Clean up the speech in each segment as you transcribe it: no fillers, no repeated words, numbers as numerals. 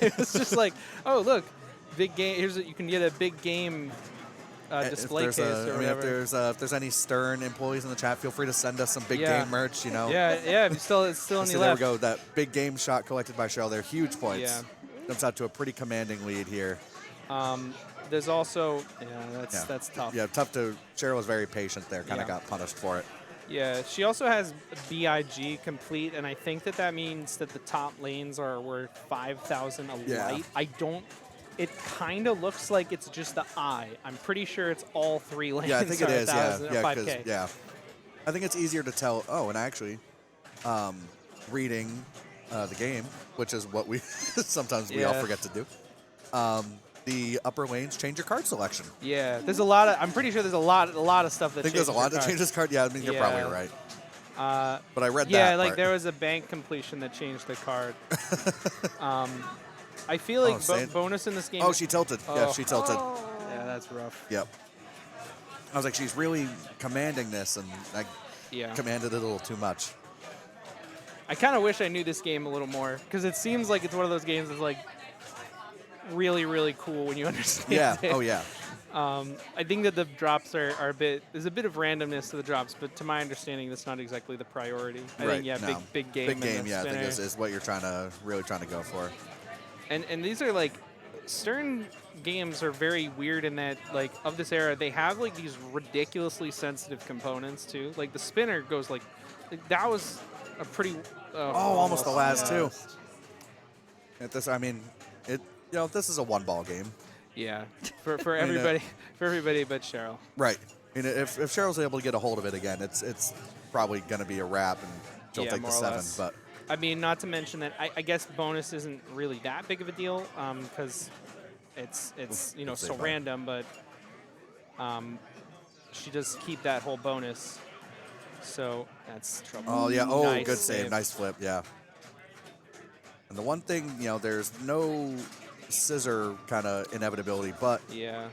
it was just like, oh look, big game. You can get a big game display case or whatever. If there's any Stern employees in the chat, feel free to send us some big game merch. You know. Yeah. If it's still on the left. There we go. That big game shot collected by Cheryl. They're huge points. Yeah. Jumps out to a pretty commanding lead here. There's also that's tough. Yeah, tough to. Cheryl was very patient there. Kind of got punished for it. Yeah, she also has BIG complete, and I think that means that the top lanes are worth 5,000 a light. I don't. It kind of looks like it's just the I. I'm pretty sure it's all 3 lanes. Yeah, I think it is. 5K. Yeah. I think it's easier to tell. Oh, and actually, reading the game, which is what we sometimes we all forget to do. The upper lanes change your card selection. Yeah, there's a lot of. I'm pretty sure there's a lot of stuff that. I think there's a lot that changes card. Yeah, I mean you're probably right. But I read that. Yeah, like there was a bank completion that changed the card. I feel like bonus in this game. Oh, she tilted. Yeah, she tilted. Yeah, that's rough. Yep. I was like, she's really commanding this, and I commanded it a little too much. I kind of wish I knew this game a little more, because it seems like it's one of those games that's like really, really cool when you understand it. Oh, yeah. I think that the drops are a bit, there's a bit of randomness to the drops, but to my understanding, that's not exactly the priority. I think, big game. Big game, I think is what you're really trying to go for. And these are like, Stern games are very weird in that, like, of this era, they have like these ridiculously sensitive components too. Like the spinner goes like that was a pretty almost the last two. At this, I mean, this is a one-ball game. Yeah, for everybody, for everybody but Cheryl. Right. I mean, if Cheryl's able to get a hold of it again, it's probably going to be a wrap, and she'll take the 7. But I mean, not to mention that I guess bonus isn't really that big of a deal because it's so random, but she does keep that whole bonus. So that's trouble. Oh, yeah. Oh, nice good save. Nice flip. Yeah. And the one thing, there's no scissor kind of inevitability, but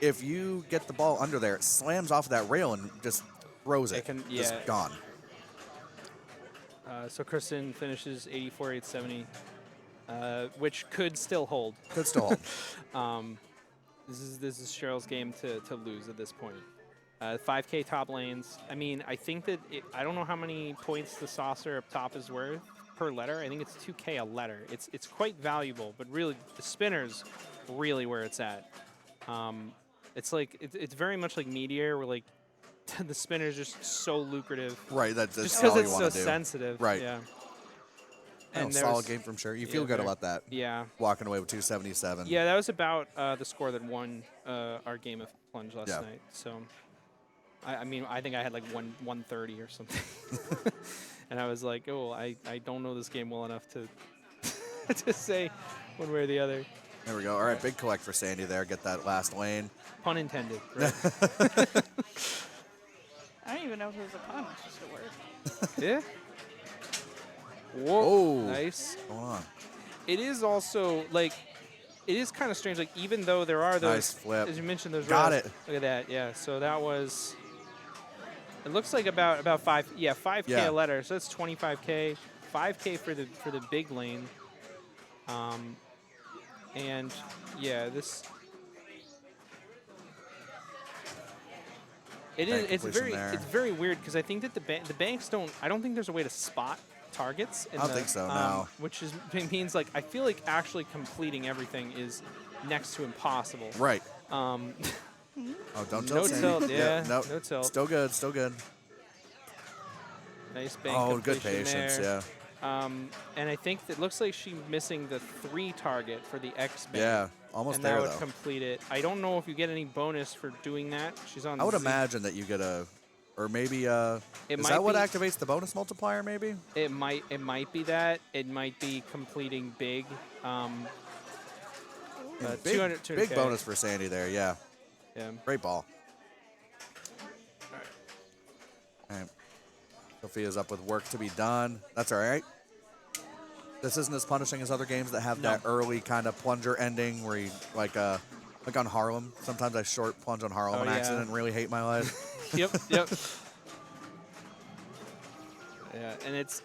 if you get the ball under there, it slams off of that rail and just throws it. Just gone. So Kristen finishes 84-870, which could still hold. Could still hold. This is Cheryl's game to lose at this point. 5K top lanes. I mean, I think that I don't know how many points the saucer up top is worth per letter. I think it's 2K a letter. It's quite valuable, but really the spinner's really where it's at. It's like it's very much like Meteor, where like the spinner's just so lucrative. Right. That's just because it's so do. Sensitive. Right. Yeah. And solid game from Cheryl. You feel good about that. Yeah. Walking away with 277. Yeah, that was about the score that won our game of Plunge last night. So. I mean, I think I had like 130 or something. And I was like, oh, I don't know this game well enough to to say one way or the other. There we go. All right, big collect for Sandy there. Get that last lane. Pun intended. Right? I don't even know if it was a pun. It's just a word. Yeah. Whoa. Oh. Nice. Go on. It is also, like, it is kind of strange. Like, even though there are those, nice flip. As you mentioned, those Got rails. it. Look at that. Yeah. So that was, it looks like about 5K a letter. So that's 25K, 5K for the big lane. And yeah, this. It's very weird because I think that the banks don't. I don't think there's a way to spot targets. I don't think so. No. Which means like I feel like actually completing everything is next to impossible. Right. Oh, don't tilt. No tilt. Yeah. No tilt. Still good. Still good. Nice bank. Oh, good patience. There. Yeah. And I think it looks like she's missing the 3 target for the X bank. Yeah. Almost and there, that would complete it. I don't know if you get any bonus for doing that. She's on. I would imagine that you get a, or maybe is that what activates the bonus multiplier? Maybe. It might be that. It might be completing big. Big, 200K. Big bonus for Sandy there. Yeah. Yeah. Great ball. All right. Sophia's up with work to be done. That's all right. This isn't as punishing as other games that have that early kind of plunger ending where you, like on Harlem. Sometimes I short plunge on Harlem on accident and really hate my life. Yep. Yeah,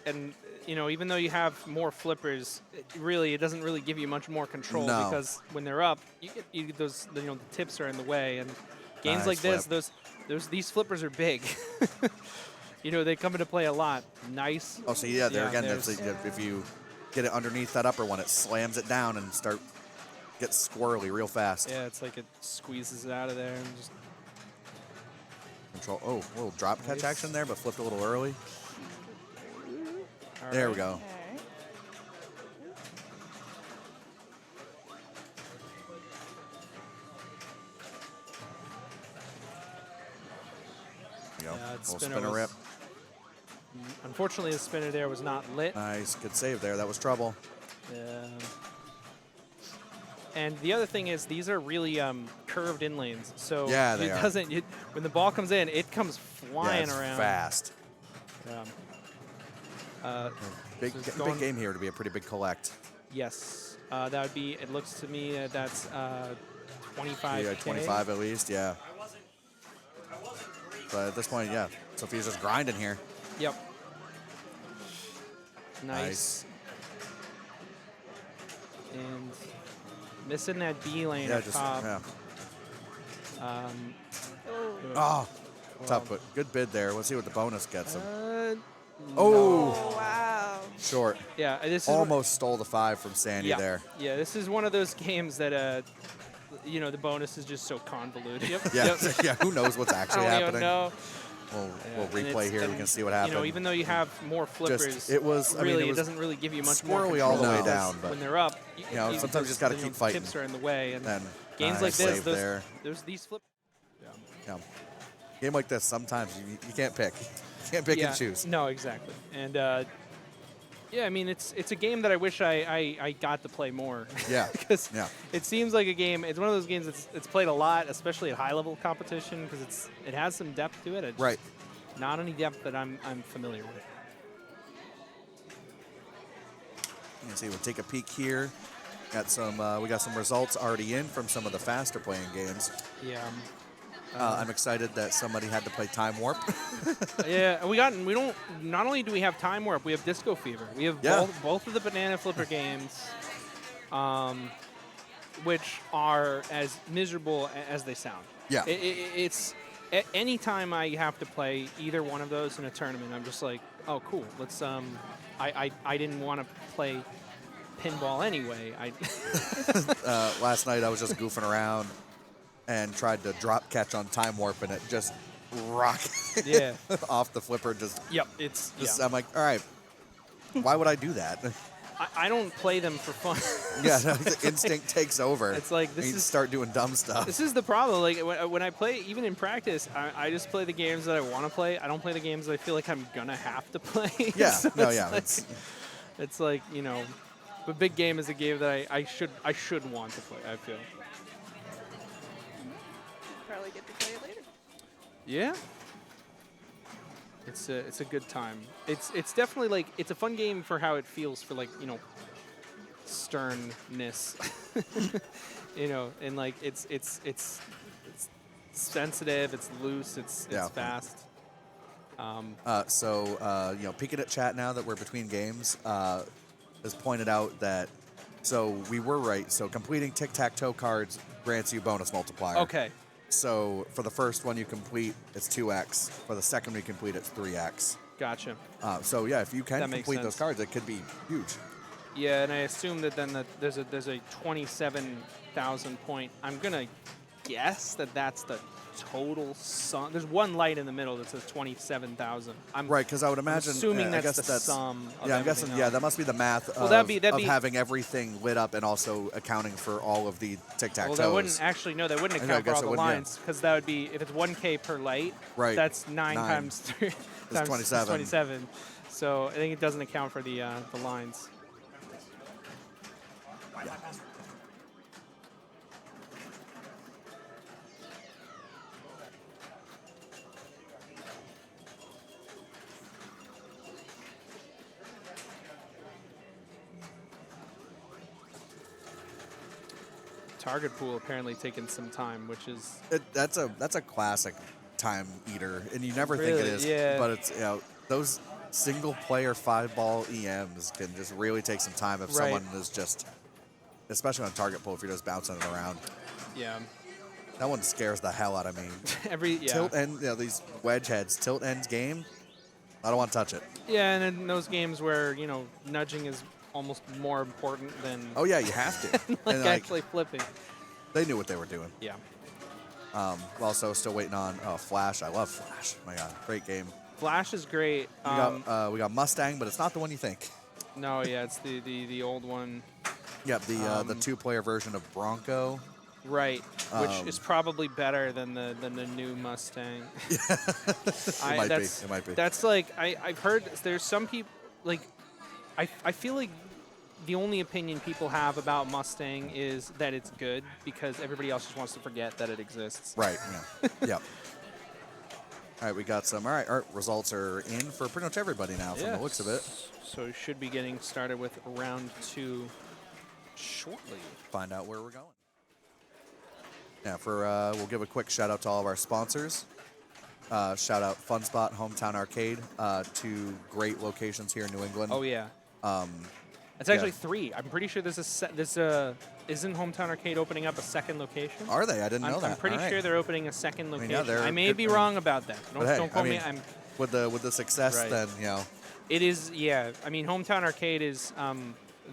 and you know, even though you have more flippers, it doesn't really give you much more control No. because when they're up, you get those, you know, the tips are in the way, and games Nice like this, flip. these flippers are big. You know, they come into play a lot. Nice. Oh, so yeah, there again, there's- if you get it underneath that upper one, it slams it down and gets squirrely real fast. Yeah, it's like it squeezes it out of there and just. Control. Oh, a little drop catch Nice. action there, but flipped a little early. All There we right. go. Okay. There you go. Yeah, Little spinner spinner was- rip. Unfortunately, the spinner there was not lit. Nice. Good save there. That was trouble. And the other thing is, these are really curved in lanes. So Yeah, they it are. doesn't. When the ball comes in, it comes flying Yeah, it's around. fast. Big, Big game here to be a pretty big collect. Yes, that would be. It looks to me that's 25. Yeah, 25 at least. Yeah. But at this point, yeah, Sophia's just grinding here. Yep. Nice. And missing that B lane Yeah, up just top. yeah. Oh. Oh, Well, tough, but good bid there. Let's see what the bonus gets him. Oh, Oh, wow. short. Yeah, this is Almost stole the 5 from Sandy yeah, there. Yeah, this is one of those games that you know, the bonus is just so convoluted. Yep. Yeah, yeah. Who knows what's I actually don't even happening? know. We'll And replay it's- here. We and, can see what happened. You know, even though you have more flippers, it was- I mean, really it was doesn't really give you much more squirrely control. all the way because down, but, when they're up, you know, sometimes you just gotta keep fighting. Tips are in the way, and And games nice like this, save there. there's these flip. Yeah. Game like this, sometimes you can't pick. You can't pick Yeah, and choose. No, exactly. And yeah, I mean, it's a game that I wish I got to play more. Yeah. Because Yeah. it seems like a game. It's one of those games it's played a lot, especially at high level competition, because it has some depth to it. It's Right. not any depth that I'm familiar with. You can see we'll take a peek here. We got some results already in from some of the faster playing games. Yeah. I'm excited that somebody had to play Time Warp. Yeah, we don't. Not only do we have Time Warp, we have Disco Fever. We have Yeah. both of the Banana Flipper games, which are as miserable as they sound. Yeah. It's any time I have to play either one of those in a tournament, I'm just like, oh, cool. Let's. I didn't want to play pinball anyway. Last night I was just goofing around and tried to drop catch on Time Warp, and it just rocketed Yeah. off the flipper. Yep. It's. Yeah. I'm like, all right, why would I do that? I don't play them for fun. Yeah, the instinct takes over. It's like, this and you is- start doing dumb stuff. This is the problem. Like when I play, even in practice, I just play the games that I want to play. I don't play the games that I feel like I'm gonna have to play. Yeah, So no, it's yeah, like- it's like, you know, the big game is a game that I should want to play. I feel. Probably get to play it later. Yeah. It's a good time. It's definitely like it's a fun game for how it feels for, like, you know, sternness. You know, and like it's sensitive, it's loose, it's Yeah. fast. You know, peeking at chat now that we're between games, has pointed out that, so we were right. So completing tic-tac-toe cards grants you bonus multiplier. Okay. So for the first one you complete, it's 2x. For the second one you complete, it's 3x. Gotcha. So yeah, if you can That makes complete those sense. cards, it could be huge. Yeah, and I assume that then there's a 27,000 point. I'm gonna guess that's the total sum. There's one light in the middle that says 27,000. I'm Right, because I would I'm imagine. assuming I that's guess the sum. Of Yeah, I'm guessing. everything Yeah, else. that must be the math of, that'd be- of having everything lit up and also accounting for all of the tic-tac-toes. Well, that wouldn't actually that wouldn't I account for guess all it the wouldn't, yeah. lines, because that would be, if it's 1K per light. Right. That's 9 9. times 3 times 27. 27. So I think it doesn't account for the lines. Target pool apparently taking some time, which is That's a classic time eater, and you never think it Really? is. Yeah. But it's, you know, those single-player 5-ball EMs can just really take some time if Right. someone is just, especially on target pull, if you're just bouncing it around. Yeah. That one scares the hell out of me. Yeah. Tilt end, these wedge heads, tilt ends game. I don't want to touch it. Yeah, and in those games where, nudging is almost more important than Oh yeah, you have to. like And, actually flipping. they knew what they were doing. Yeah. Also, still waiting on Flash. I love Flash. My God, great game. Flash is great. We got Mustang, but it's not the one you think. No, yeah, it's the old one. Yep, the 2-player version of Bronco. Right, which is probably better than the new Mustang. It might be. That's like I've heard there's some people like I feel like the only opinion people have about Mustang is that it's good because everybody else just wants to forget that it exists. Right. Yeah. Yep. All right, we got some. All right, our results are in for pretty much everybody now, from the looks of it. So we should be getting started with round 2 shortly. Find out where we're going. Yeah, we'll give a quick shout out to all of our sponsors. Shout out Fun Spot, Hometown Arcade, 2 great locations here in New England. Oh yeah. It's actually 3. I'm pretty sure isn't Hometown Arcade opening up a second location? Are they? I didn't know that. I'm pretty All right. sure they're opening a second location. they're I may good- be wrong about that. Don't quote me. With the success, Right. then It is, yeah. I mean, Hometown Arcade is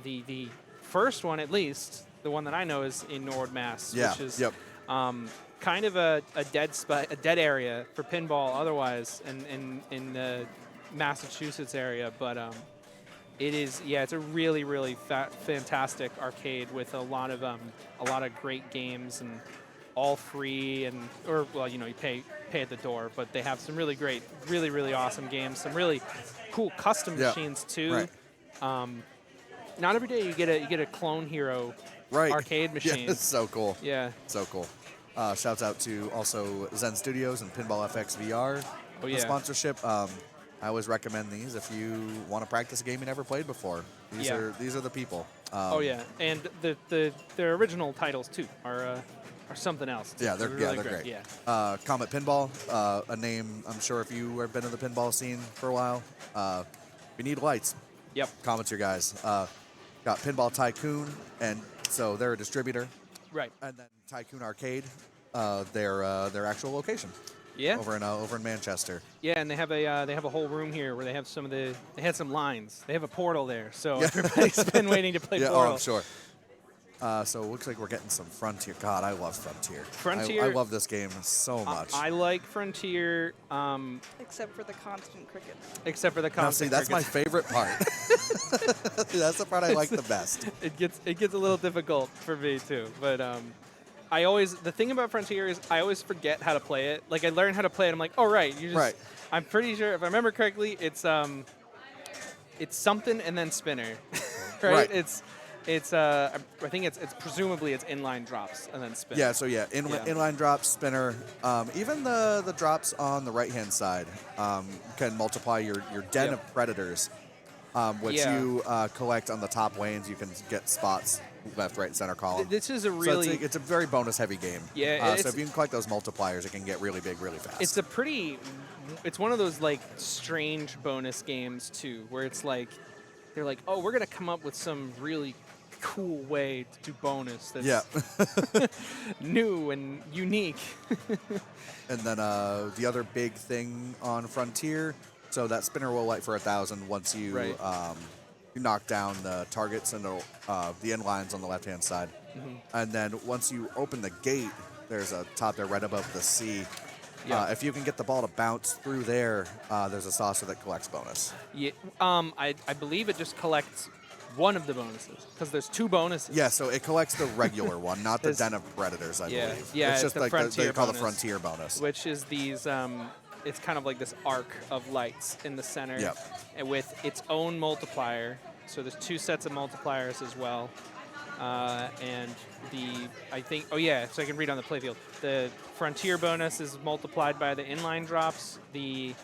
the first one, at least. The one that I know is in Norwood, Mass. Yeah. Which is Yep. kind of a dead area for pinball otherwise in the Massachusetts area. But it is, yeah, it's a really, really fantastic arcade with a lot of great games and all free you pay at the door, but they have some really great, really, really awesome games, some really cool custom machines too. Right. Not every day you get a Clone Hero arcade machine. Yeah, it's so cool. Yeah. So cool. Shouts out to also Zen Studios and Pinball FX VR. Oh, for yeah. sponsorship. I always recommend these if you want to practice a game you never played before. These are the people. Oh yeah, and their original titles too are something else. Yeah, they're really great. Yeah. Comet Pinball, a name I'm sure if you have been in the pinball scene for a while. If you need lights, Yep. Comet's your guys. Got Pinball Tycoon, and so they're a distributor. Right. And then Tycoon Arcade, their actual location. Yeah. Over in Manchester. Yeah, and they have a whole room here where they have they had some lines. They have a portal there, so everybody's been waiting to play Yeah, Portal. oh, I'm sure. So it looks like we're getting some Frontier. God, I love Frontier. Frontier. I love this game so much. I like Frontier, Except for the constant crickets. except for the Now, constant see, that's my crickets. favorite part. That's the part I like the best. It gets a little difficult for me too, but the thing about Frontier is I always forget how to play it. Like I learn how to play it, I'm like, oh right, you just. Right. I'm pretty sure if I remember correctly, it's something and then spinner, right? Right. I think it's presumably it's inline drops and then spin. Yeah, so inline drops, spinner, even the drops on the right-hand side can multiply your den of predators, which you collect on the top lanes. You can get spots left, right, and center column. This is a So really it's a very bonus-heavy game. Yeah, so if you can collect those multipliers, it can get really big really fast. it's one of those like strange bonus games too, where it's like they're like, oh, we're gonna come up with some really cool way to do bonus that's new and unique. And then the other big thing on Frontier, so that spinner will light for 1,000 once you you knock down the targets and the inlines on the left-hand side. Mm-hmm. And then once you open the gate, there's a top there right above the C. Yeah. If you can get the ball to bounce through there, there's a saucer that collects bonus. Yeah, I believe it just collects one of the bonuses because there's 2 bonuses. Yeah, so it collects the regular one, not the Den of Predators, I believe. Yeah, it's just the like Frontier they call the bonus, Frontier bonus. which is these. It's kind of like this arc of lights in the center, Yep. and with its own multiplier. So there's 2 sets of multipliers as well, and so I can read on the playfield. The Frontier bonus is multiplied by the inline drops. The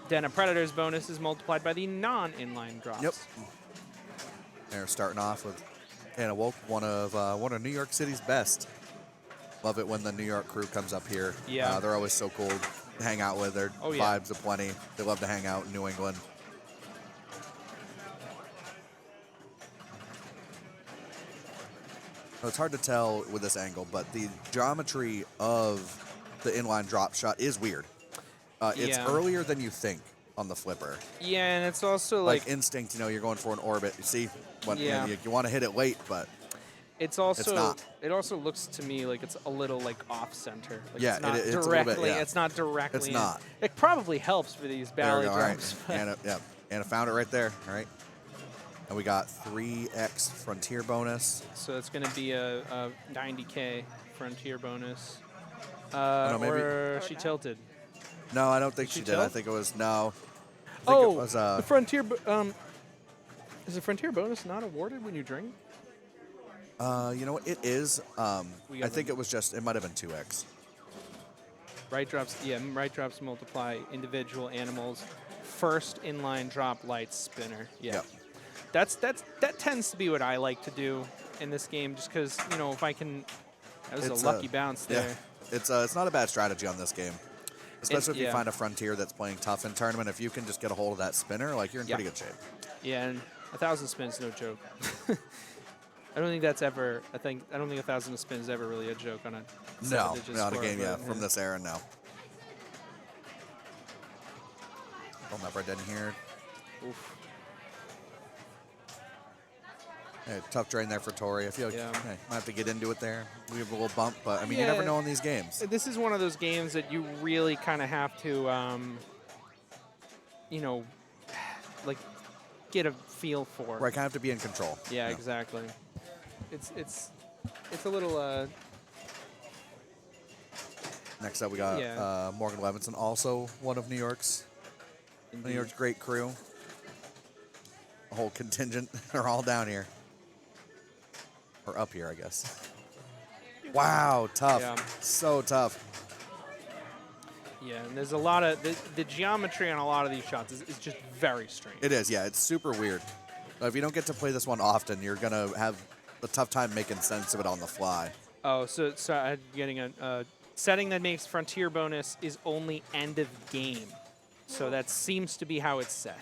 Den of Predators bonus is multiplied by the non-inline drops. Yep. They're starting off with Anna Wolk, one of New York City's best. Love it when the New York crew comes up here. Yeah. They're always so cool to hang out with. Their Oh, yeah. vibes aplenty. They love to hang out in New England. So it's hard to tell with this angle, but the geometry of the inline drop shot is weird. It's Yeah. earlier than you think on the flipper. Yeah, and it's also Like instinct, you're going for an orbit. You see, when Yeah. you want to hit it late, but it's also not. it also looks to me like it's a little like off center. Like Yeah, it's not it's a little directly. bit, yeah. It's not directly. It's not. It probably helps for these There we ballet go. All right. drums. but- Anna, yeah, Anna found it right there. All right. And we got 3x frontier bonus. So it's going to be a 90K frontier bonus. no, maybe- Or Oh, she no. tilted. No, I don't think She she did. I tilt? think it was no. I think Oh, it was, the frontier. Is the frontier bonus not awarded when you drink? you know what? It is. We I got think them. it was just. It might have been 2x. Right drops. Yeah, right drops multiply individual animals. First inline drop light spinner. Yeah. Yep. That tends to be what I like to do in this game, just because if I can. That was It's a lucky bounce there. Yeah. It's not a bad strategy on this game, especially if you yeah. find a frontier that's playing tough in tournament. If you can just get a hold of that spinner, like you're in Yeah. pretty good shape. Yeah, and 1,000 spins, no joke. I don't think that's ever. I don't think 1,000 spins is ever really a joke on a. No, seven-digit not a score, game. Yeah, but, from this era, no. Pull that right down here. Oof. Hey, tough drain there for Tori. I feel like Yeah. hey, might have to get into it there. We have a little bump, but I mean, you Yeah. never know in these games. This is one of those games that you really kind of have to, like, get a feel for. Right, kind of have to be in control. Yeah, exactly. It's a little. Next up, we got Yeah. Morgan Levinson, also one of New York's great crew. A whole contingent are all down here. Or up here, I guess. Wow, tough. Yeah. So tough. Yeah, and there's a lot of the geometry on a lot of these shots is just very strange. It is, yeah. It's super weird. If you don't get to play this one often, you're going to have a tough time making sense of it on the fly. Oh, so I'm getting a setting that makes frontier bonus is only end of game. So that seems to be how it's set.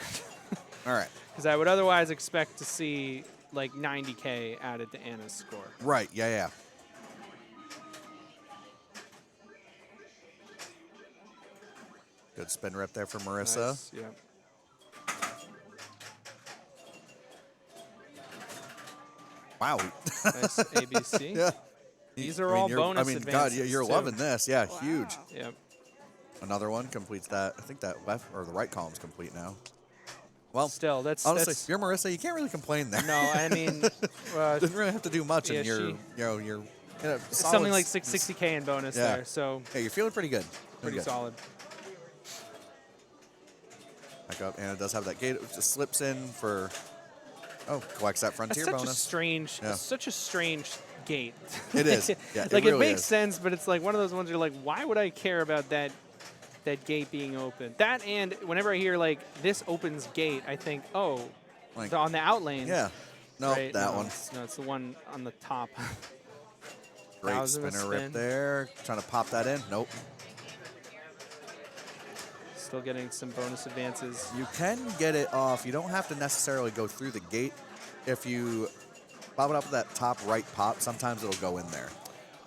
All right. Because I would otherwise expect to see like 90K added to Anna's score. Right, yeah. Good spin rip there for Marissa. Nice, yeah. Wow. Nice ABC. Yeah. These are all bonus God, advances, you're too. loving this. Yeah, Wow. huge. Yep. Another one completes that. I think that left or the right column's complete now. Well, Still, that's honestly, that's, if you're Marissa, you can't really complain there. no. I mean, Didn't really have to do much, Yeah, and you're, she- you're something like 660K in bonus Yeah. there. So Hey, you're feeling pretty good. pretty good. solid. Back up, and it does have that gate. It just slips in for. Oh, collects that That's frontier such bonus. a strange, Yeah. such a strange gate. It is. Yeah, like really it makes is. sense, but it's like one of those ones you're like, why would I care about that gate being open? That and whenever I hear like this opens gate, I think, oh, Like, on the out lane. yeah. No, right? that No, one. it's the one on the top. Great 1,000 spinner spin. rip there. Trying to pop that in. Nope. Still getting some bonus advances. You can get it off. You don't have to necessarily go through the gate. If you pop it up with that top right pop, sometimes it'll go in there.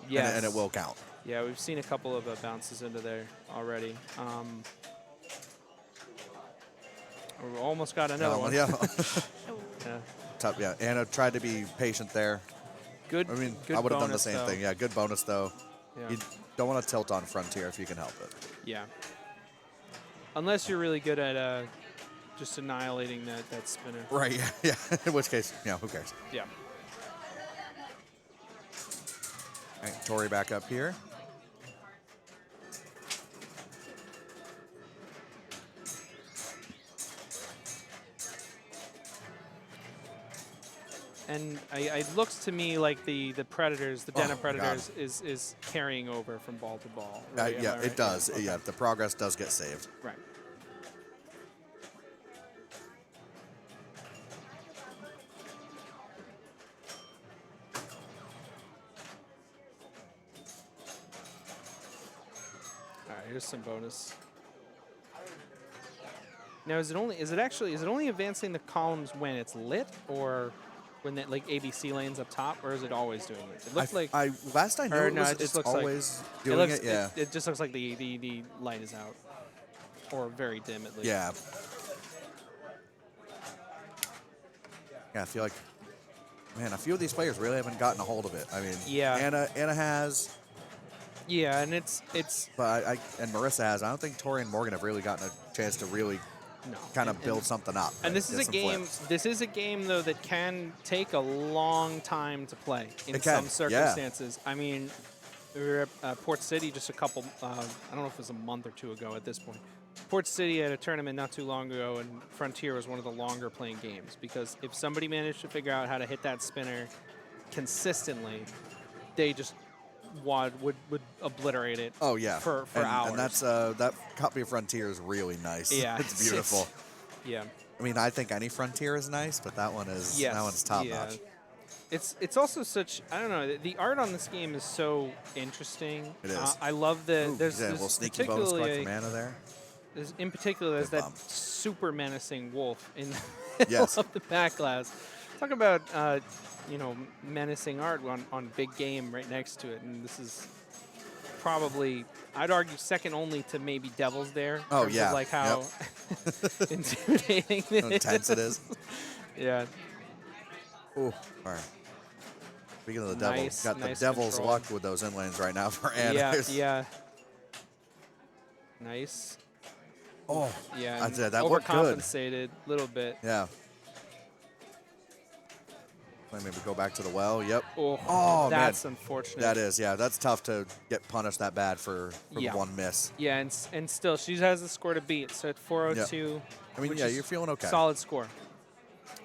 Yes. And it will count. Yeah, we've seen a couple of bounces into there already. We almost got another one. Yeah. Oh, Yeah. Tough, yeah. Anna tried to be patient there. Good. I mean, good I would have done the bonus, same though. thing. Yeah, good bonus, though. Yeah. You don't want to tilt on Frontier if you can help it. Yeah. Unless you're really good at just annihilating that spinner. Right, yeah. In which case, who cares? Yeah. All right, Tori back up here. And it looks to me like the Predators, the Den of Oh, my God. Predators, is carrying over from ball to ball. Right? Am Yeah, I right? it does. Okay. Yeah, the progress does get saved. Right. All right, here's some bonus. Now, is it only advancing the columns when it's lit, or when that like ABC lanes up top, or is it always doing it? It looks like last I knew or it no, was it just it's looks always like doing it. Yeah. It just looks like the light is out, or very dim at least. Yeah. Yeah, I feel like, man, a few of these players really haven't gotten a hold of it. I mean, Yeah. Anna has, Yeah, and it's but and Marissa has. I don't think Tori and Morgan have really gotten a chance to really no kind of build something up. And this is get a some game. flips. This is a game though that can take a long time to play in It can, some circumstances. I mean, we were at Port City just a couple. I don't know if it was a month or two ago at this point. Port City had a tournament not too long ago, and Frontier was one of the longer playing games because if somebody managed to figure out how to hit that spinner consistently, they just would obliterate it. Oh yeah, for hours. And that's that copy of Frontier is really nice. Yeah, it's beautiful. Yeah. I mean, I think any Frontier is nice, but that one is that one's top notch. It's also such, I don't know, the art on this game is so interesting. It is. I love the there's a little sneaky bonus particularly collect from Anna there. in particular there's Good that bump. super menacing wolf in the middle Yes. of the back glass. Talk about you know, menacing art on big game right next to it, and this is probably, I'd argue, second only to maybe Devil's Dare. Oh, in terms yeah. of like how intimidating it How intense it is. Yeah. Ooh, all right. Speaking of the devil, Nice, got nice the devil's control. luck with those inlanes right now for Anna. Yeah, yeah. Nice. Oh, Yeah, I and said that worked good. overcompensated a little bit. Yeah. Maybe go back to the well. Yep. Oh, man. that's unfortunate. That is, yeah. That's tough to get punished that bad for Yeah. one miss. Yeah, and still, she has the score to beat. So at 402, I mean, which yeah, is you're feeling okay. solid score.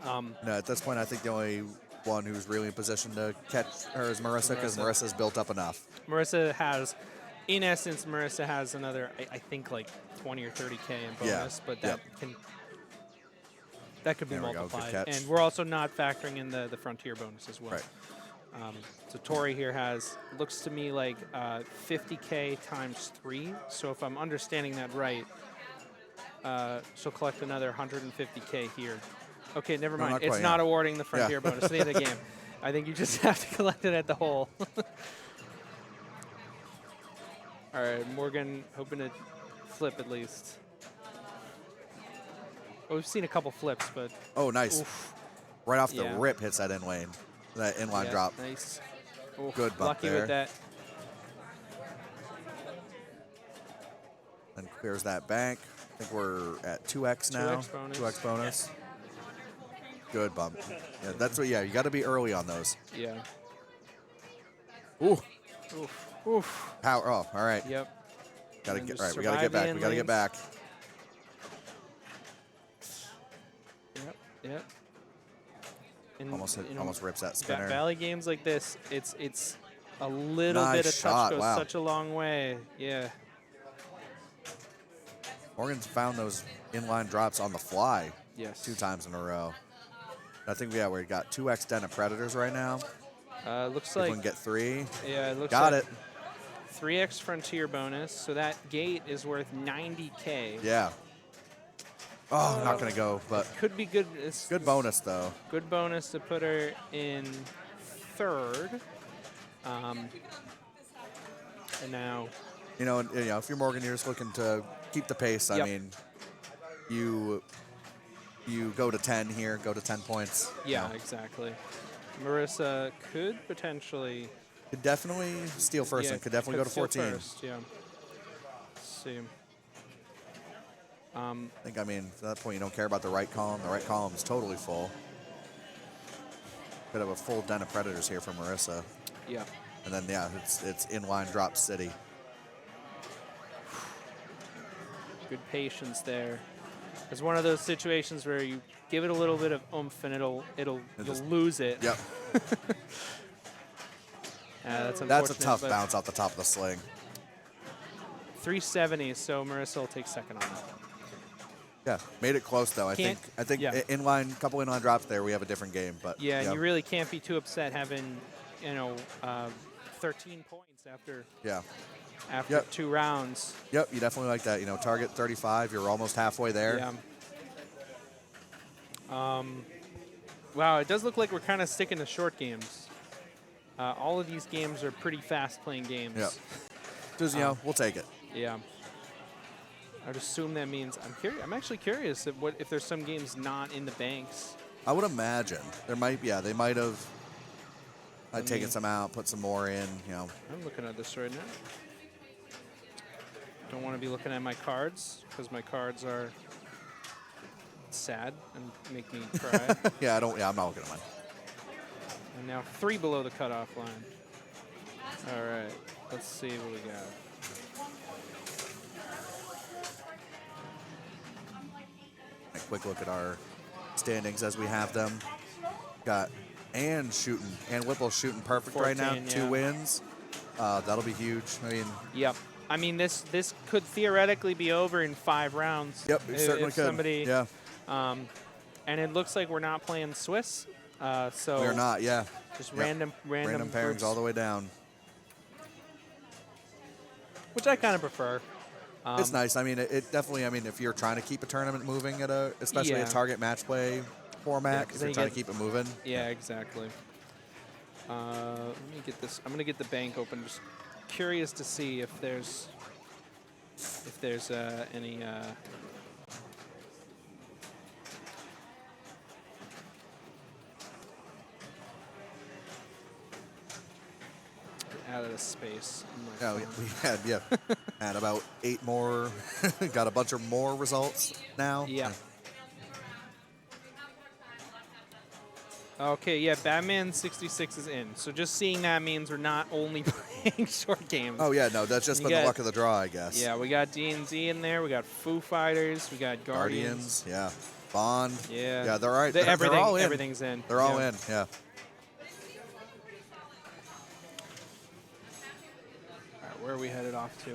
No, at this point, I think the only one who's really in position to catch her is Marissa, because Marissa. Marissa's built up enough. Marissa has, in essence, Marissa has another, I think, like 20 or 30K in bonus, Yeah. but that could be There we go, good multiplied. catch. And we're also not factoring in the Frontier bonus as well. Right. So Tori here has, looks to me like 50K times 3. So if I'm understanding that right, she'll collect another 150K here. Okay, never No, mind. not It's quite, not yeah. awarding the Frontier bonus at the end of the game. I think you just have to collect it at the hole. All right, Morgan hoping to flip at least. Well, we've seen a couple flips, but Oh, nice. oof. Right off the Yeah. rip hits that inlane. That inline Yeah, drop. Nice. Oof, Good bump lucky there. with that. And clears that bank. I think we're at 2x now. 2x bonus. 2x bonus. Good bump. Yeah, that's what. Yeah, you got to be early on those. Yeah. Ooh, Oof. Oof. power. Oh, all right. Yep. Got to And get just right. We got to survive get the back. We got to get inlanes. back. Yep. Yep. In, Almost you know, almost rips that spinner. Valley games like this, it's a little Nice bit of shot, touch goes wow. such a long way. Yeah. Morgan's found those inline drops on the fly Yes. 2 times in a row. I think we got 2x Den of Predators right now. Looks If we like can get 3. yeah. It looks Got like it. 3x Frontier bonus, so that gate is worth 90K. Yeah. Oh, not gonna go, but Could be good. It's good bonus though. Good bonus to put her in 3rd. And now, You know, if you're Morgan, you're just looking to keep the pace. Yep. I mean, you go to 10 here, go to 10 points. yeah, You know. exactly. Marissa could potentially. Could definitely steal first yeah, and could definitely go to steal 14. First, yeah. Let's see. I think, I mean, at that point, you don't care about the right column. The right column is totally full. Could have a full Den of Predators here for Marissa. Yeah. And then, yeah, it's inline drop city. Good patience there. It's one of those situations where you give it a little bit of oomph and you'll just- lose it. Yep. That's That's a unfortunate, tough but bounce off the top of the sling. 370, so Marissa will take second on that. Yeah, made it close though. I think yeah. couple inline drops there. We have a different game, but Yeah, and you really can't be too upset having, 13 points after yeah, 2 rounds. yep. You definitely like that. You know, target 35. You're almost halfway there. Yeah. Wow, it does look like we're kind of sticking to short games. All of these games are pretty fast-playing games. Yep. Just, you know, we'll take it. Yeah. I'd assume that means I'm curious. I'm actually curious if there's some games not in the banks. I would imagine there might be. Yeah, they might have. Taken some out, put some more in. You know. I'm looking at this right now. Don't want to be looking at my cards because my cards are sad and make me cry. Yeah, I don't. Yeah, I'm not looking at mine. And now 3 below the cutoff line. All right, let's see what we got. A quick look at our standings as we have them. Got Ann shooting, Ann Whipple shooting perfect 14, right now. yeah. 2 wins. That'll be huge. I mean. Yep. I mean, this could theoretically be over in 5 rounds. Yep, it certainly if could. Somebody, yeah. And it looks like we're not playing Swiss. So We're not. Yeah. just Yep. random pairings groups, all the way down. which I kind of prefer. It's nice. I mean, it definitely. I mean, if you're trying to keep a tournament moving especially Yeah. a target match play format, 'cause if then you're you trying get- to keep it moving. Yeah, exactly. Let me get this. I'm gonna get the bank open. Just curious to see if there's any. Out of the space. Yeah, we had about 8 more. Got a bunch of more results now. Yeah. Okay, yeah, Batman 66 is in. So just seeing that means we're not only playing short games. Oh yeah, no, that's just You been the got- luck of the draw, I guess. Yeah, we got D&D in there. We got Foo Fighters. We got Guardians. Guardians, yeah. Bond. Yeah. Yeah, they're all right. They're Everything, all in. Everything's in. They're all Yeah. in, yeah. All right, where are we headed off to?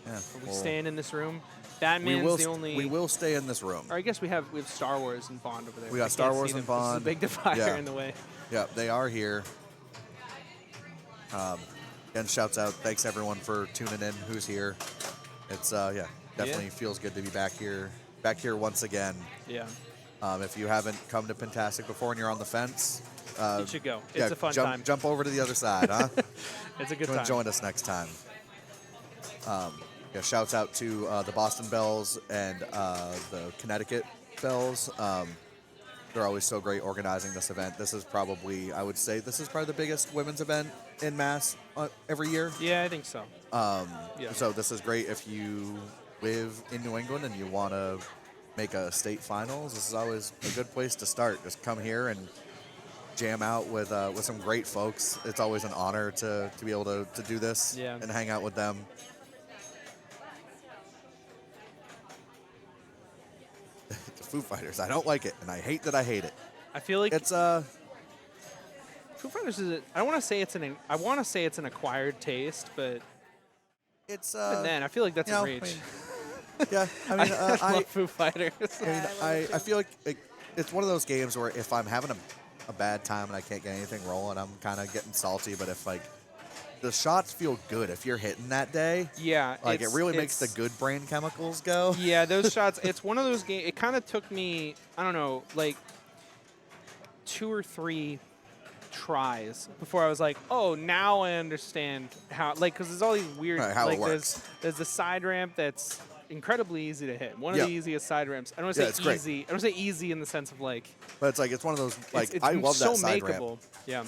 Yeah. Are we well, staying in this room? we Batman's will, the only. we will stay in this room. Or I guess we have Star Wars and Bond over there. We got I Star can't Wars see and them 'cause Bond. There's a big divider Yeah. in the way. Yeah, they are here. Again, shouts out. Thanks everyone for tuning in. Who's here? It's definitely feels good to be back here once again. Yeah. If you haven't come to Pintastic before and you're on the fence, You should go. It's a fun time. Jump over to the other side, huh? It's a good Come time. and join us next time. Shouts out to the Boston Bells and the Connecticut Bells. They're always so great organizing this event. This is probably, I would say, the biggest women's event in Mass every year. Yeah, I think so. Yeah. So this is great if you live in New England and you want to make a state finals. This is always a good place to start. Just come here and jam out with some great folks. It's always an honor to be able to do this and hang out with them. The Foo Fighters. I don't like it, and I hate that I hate it. I feel like It's Foo Fighters is. I want to say it's an acquired taste, but it's even then, I feel like that's you know, a reach. yeah. I mean, I love Foo Fighters. I feel like it's one of those games where if I'm having a bad time and I can't get anything rolling, I'm kind of getting salty. But if the shots feel good if you're hitting that day, Yeah, it really makes the good brain chemicals go. Yeah, those shots. It's one of those games. It kind of took me, I don't know, like 2 or 3 tries before I was like, oh, now I understand how. Like, because there's all these weird. Right, how it like, works. There's the side ramp that's incredibly easy to hit. One of Yeah. the easiest side ramps. I don't want to Yeah, say it's great. easy. I don't say easy in the sense of like. But it's one of those It's I love so that side makeable. ramp. Yeah.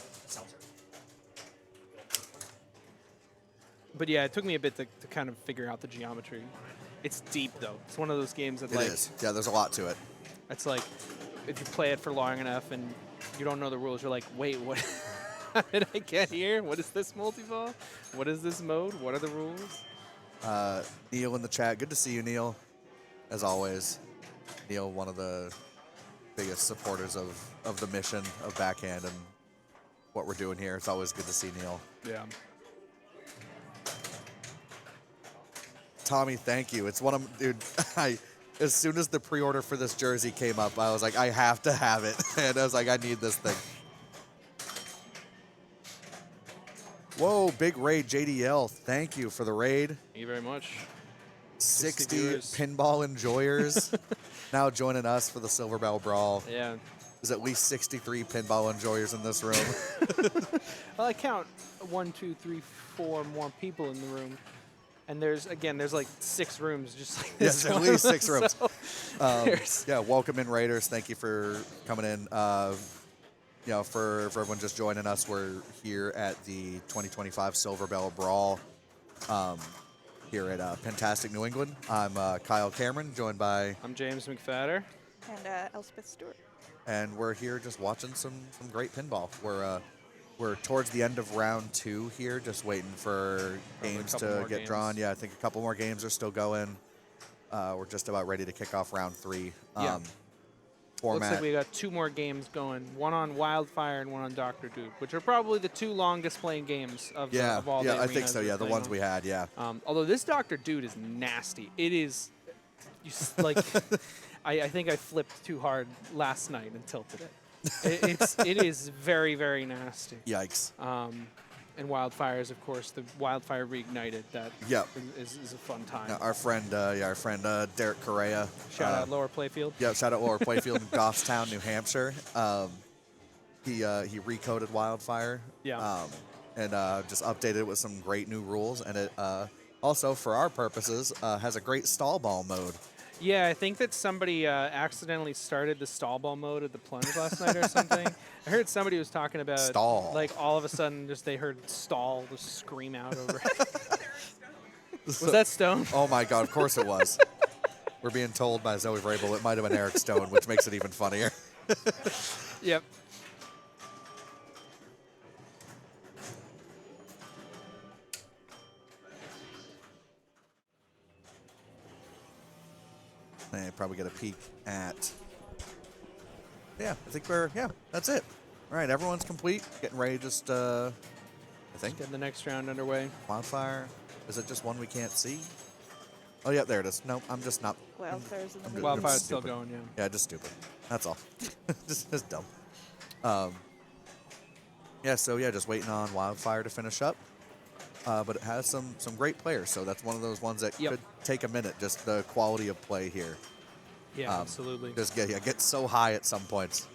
But yeah, it took me a bit to kind of figure out the geometry. It's deep though. It's one of those games that It is. Yeah, there's a lot to it. it's like if you play it for long enough and you don't know the rules, you're like, wait, what? How did I get here? What is this multi-ball? What is this mode? What are the rules? Neil in the chat. Good to see you, Neil. As always, Neil, one of the biggest supporters of the mission of Backhand and what we're doing here. It's always good to see Neil. Yeah. Tommy, thank you. It's one of, dude, as soon as the pre-order for this jersey came up, I was like, I have to have it. And I was like, I need this thing. Whoa, big raid, JDL. Thank you for the raid. Thank you very much. 60 viewers. pinball enjoyers now joining us for the Silverbelle Brawl. Yeah. There's at least 63 pinball enjoyers in this room. Well, I count 1, 2, 3, 4 more people in the room. And there's like 6 rooms just like this. Yes, at least 6 rooms. So, Yeah, welcome in, Raiders. Thank you for coming in. For everyone just joining us, we're here at the 2025 Silverbelle Brawl here at Pintastic, New England. I'm Kyle Cameron, joined by... I'm James McFadder. And Elspeth Stewart. And we're here just watching some great pinball. We're towards the end of round 2 here, just waiting for games to get drawn. Yeah, I think a couple more games are still going. We're just about ready to kick off round 3. Yeah. Format. Looks like we got 2 more games going, one on Wildfire and one on Dr. Duke, which are probably the 2 longest playing games of all the I think so. arenas Yeah, the ones on. we had. Yeah. Although this Dr. Dude is nasty. It is, like, I think I flipped too hard last night and tilted it. It is very, very nasty. Yikes. And Wildfire is, of course, the Wildfire Reignited. That is a fun time. Yeah, our friend Derek Correa. Shout out Lower Playfield. Yeah, shout out Lower Playfield in Goffstown, New Hampshire. He recoded Wildfire. Yeah. And just updated it with some great new rules, and it also, for our purposes, has a great stall ball mode. Yeah, I think that somebody accidentally started the stall ball mode at the plunge last night or something. I heard somebody was talking about stall. Like all of a sudden, just they heard stall just scream out over. Was that Stone? Oh my God! Of course it was. We're being told by Zoe Vrabel it might have been Eric Stone, which makes it even funnier. Yep. And probably get a peek at. Yeah, I think that's it. All right, everyone's complete. Getting ready, just I think. Getting the next round underway. Wildfire. Is it just one we can't see? Oh yeah, there it is. No, I'm just not. Wildfire's in the middle. Wildfire's still going. Yeah. Yeah, just stupid. That's all. just dumb. Just waiting on Wildfire to finish up. But it has some great players, so that's one of those ones that could take a minute, just the quality of play here. Yeah, absolutely. Just get so high at some points.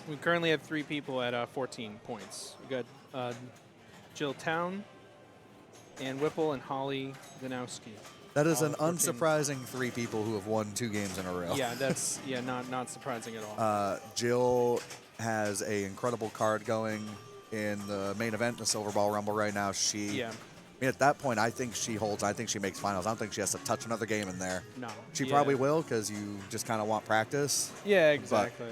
We currently have 3 people at 14 points. We got Jill Town, Ann Whipple, and Holly Danowski. That is all an 14. unsurprising 3 people who have won 2 games in a row. Yeah, that's not surprising at all. Jill has an incredible card going in the main event, the Silver Ball Rumble right now. I mean, at that point, I think she holds. I think she makes finals. I don't think she has to touch another game in there. No. She probably will, because you just kind of want practice. Yeah, exactly.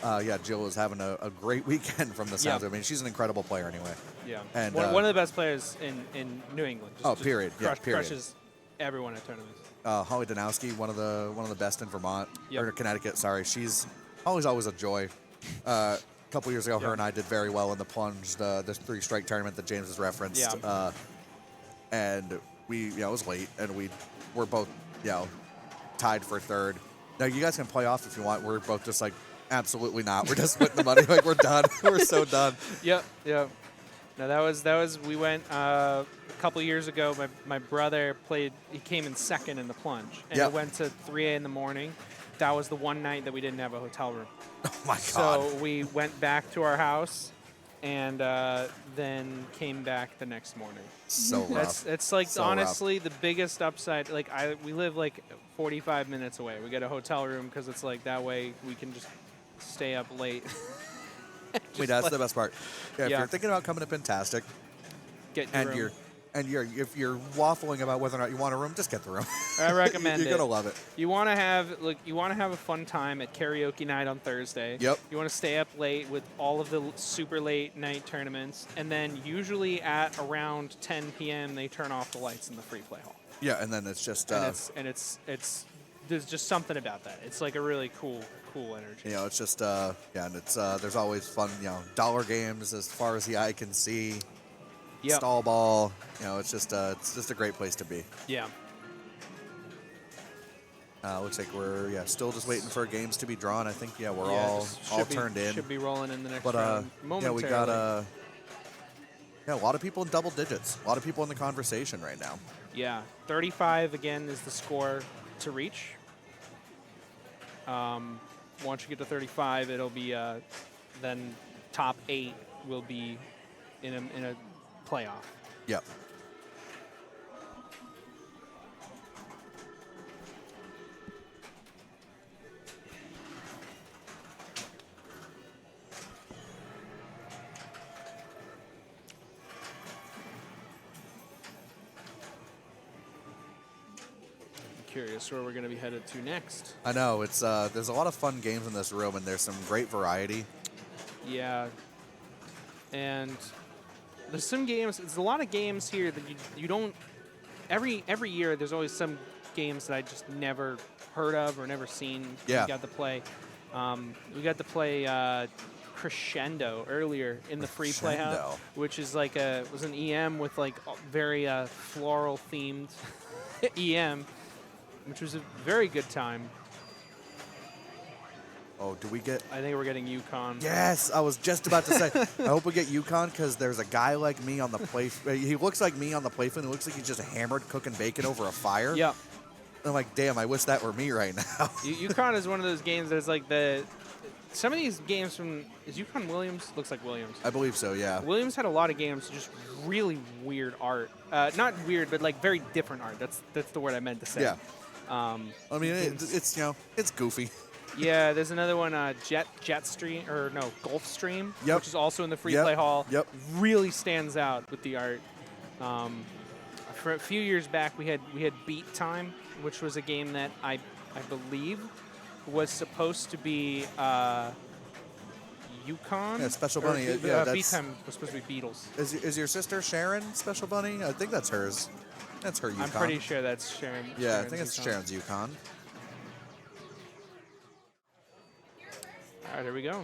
But, Jill is having a great weekend from the sounds of it. I mean, she's an incredible player anyway. Yeah. And one of the best players in New England. Period. Period. Period. Crushes everyone at tournaments. Holly Danowski, one of the best in Vermont or Connecticut. Sorry, Holly's always a joy. A couple years ago, her and I did very well in the plunge, the 3-strike tournament that James has referenced. Yeah. And it was late, and we were both tied for 3rd. Now you guys can play off if you want. We're both just like, absolutely not. We're just splitting the money. Like, we're done. We're so done. Yep. No, that was. We went a couple years ago. My brother played. He came in 2nd in the plunge, and it went to 3 in the morning. That was the one night that we didn't have a hotel room. Oh my God! So we went back to our house, and then came back the next morning. So rough. It's like so honestly the biggest upside. Like we live like 45 minutes away. We get a hotel room because it's like that way we can just stay up late. That's the best part. Yeah, if you're thinking about coming to Pintastic, if you're waffling about whether or not you want a room, just get the room. I recommend You're gonna love it. You want to have a fun time at karaoke night on Thursday. Yep. You want to stay up late with all of the super late night tournaments, and then usually at around 10 p.m. they turn off the lights in the free play hall. Yeah, and then it's just it's there's just something about that. It's like a really cool energy. It's just and it's there's always fun, dollar games as far as the eye can see. Yep. Stall ball, it's just a great place to be. Yeah. Looks like we're still just waiting for games to be drawn. I think we're all turned in. Should be rolling in the next but round. we got Yeah, a lot of people in double digits. A lot of people in the conversation right now. Yeah, 35 again is the score to reach. Once you get to 35, it'll be then top 8 will be in a playoff. Yep. Curious where we're going to be headed to next. I know it's there's a lot of fun games in this room, and there's some great variety. Yeah, and there's some games. There's a lot of games here that you don't. Every year, there's always some games that I just never heard of or never seen. Yeah. We got to play Crescendo earlier in the free playhouse, Crescendo. which is like was an EM with like very floral themed EM. Which was a very good time. Oh, do we get? I think we're getting Yukon. Yes, I was just about to say. I hope we get Yukon because there's a guy like me on the play. He looks like me on the playfield. He looks like he's just hammered cooking bacon over a fire. Yep. I'm like, damn, I wish that were me right now. Yukon is one of those games. There's like some of these games from is Yukon Williams? Looks like Williams. I believe so. Yeah. Williams had a lot of games, just really weird art. Not weird, but like very different art. That's the word I meant to say. Yeah. I mean, it's it's goofy. Yeah, there's another one, Gulfstream, Yep. which is also in the free Yep. play hall. Yep. Really stands out with the art. For a few years back, we had Beat Time, which was a game that I believe was supposed to be Yukon. Yeah, Special Bunny. Or, Yeah, Beat that's. Time was supposed to be Beatles. Is your sister Sharon Special Bunny? I think that's hers. That's her Yukon. I'm pretty sure that's Sharon. Yeah, I Sharon's think it's Yukon. Sharon's Yukon. All right, here we go.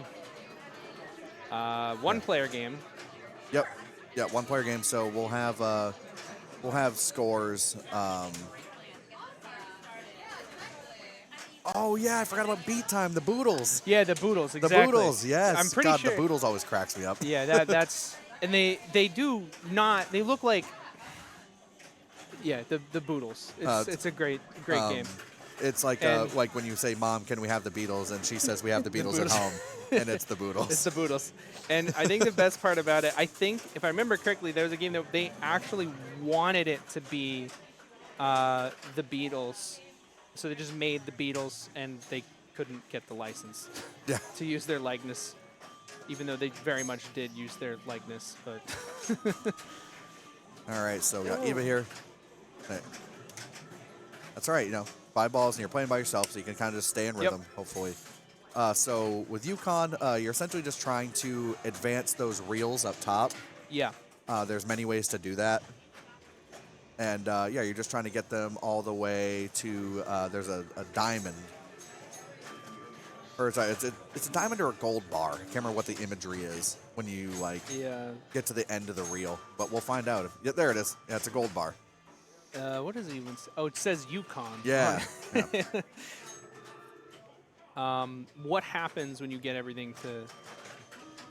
One-player game. Yep. Yeah, one-player game. So we'll have scores. Oh yeah, I forgot about Beat Time. The Boodles. Yeah, the Boodles. The Exactly. Boodles. Yes. I'm pretty God, sure. the Boodles always cracks me up. Yeah, that's and they do not. They look like. Yeah, the Boodles. It's a great game. It's like And- like when you say, "Mom, can we have the Beatles?" and she says, "We have the Beatles at home," and it's the Boodles. It's the Boodles. And I think the best part about it, I think, if I remember correctly, there was a game that they actually wanted it to be the Beatles. So they just made the Beatles, and they couldn't get the license Yeah. to use their likeness, even though they very much did use their likeness. But All right, so we got Eva here. Hey. That's all right, 5 balls, and you're playing by yourself, so you can kind of just stay in Yep. rhythm, hopefully. So with Yukon, you're essentially just trying to advance those reels up top. yeah, There's many ways to do that. And, yeah, you're just trying to get them all the way to, there's a diamond. Or sorry, it's a diamond or a gold bar. I can't remember what the imagery is when you, yeah. get to the end of the reel. But we'll find out. Yeah, there it is. Yeah, it's a gold bar. What does it even say? Oh, it says Yukon. Yeah. Yeah. What happens when you get everything to?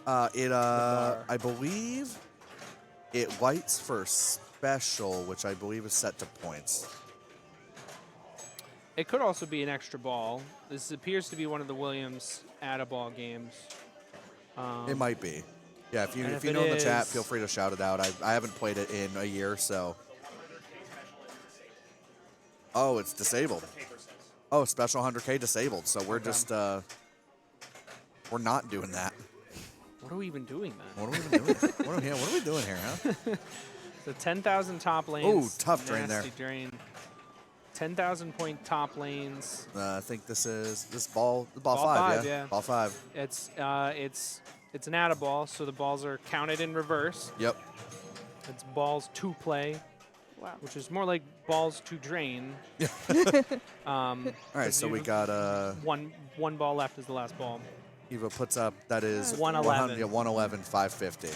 I believe it whites for special, which I believe is set to points. It could also be an extra ball. This appears to be one of the Williams add-a-ball games. It might be. Yeah, if and you if know it in the chat, is- feel free to shout it out. I haven't played it in a year, so. Oh, it's disabled. Oh, special 100K disabled. So we're just we're not doing that. What are we even doing then? What are we even doing? What are we doing here, huh? So 10,000 top lanes. Ooh, tough drain there. nasty drain. 10,000 point top lanes. I think this ball Ball 5, five, yeah. yeah. Ball 5. It's an add-a-ball, so the balls are counted in reverse. Yep. It's balls to play, Wow. which is more like balls to drain. Yeah. All All right, so we got one ball left is the last ball. Eva puts up, that is 111. 111, 550.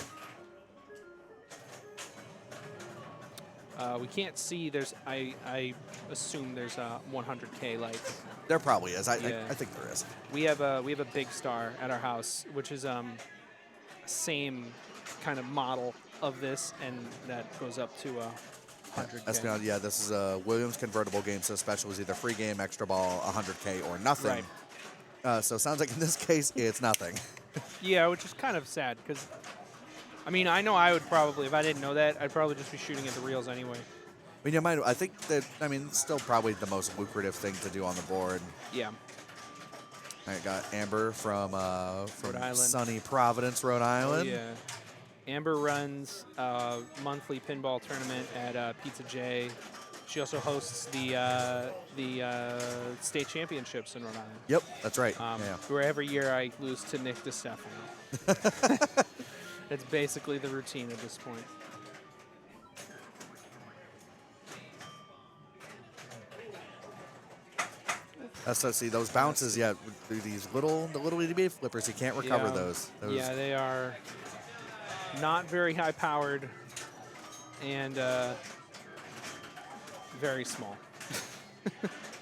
We can't see. I assume there's 100K lights. There probably is. I Yeah. think there is. We have a big star at our house, which is same kind of model of this, and that goes up to 100K. Yeah, this is a Williams convertible game, so special is either free game, extra ball, 100K, or nothing. Right. So it sounds like in this case, it's nothing. Yeah, which is kind of sad because, I mean, I know I would probably, if I didn't know that, I'd probably just be shooting at the reels anyway. I mean, I think that, I mean, it's still probably the most lucrative thing to do on the board. Yeah. I got Amber from Rhode Island. sunny Providence, Rhode Island. Oh, yeah. Amber runs a monthly pinball tournament at Pizza J. She also hosts the state championships in Rhode Island. Yep, that's right. Where every year I lose to Nick DeStefano. It's basically the routine at this point. So see those bounces, yeah, these the little itty bitty flippers. You can't recover those. Yeah, they are not very high powered and very small.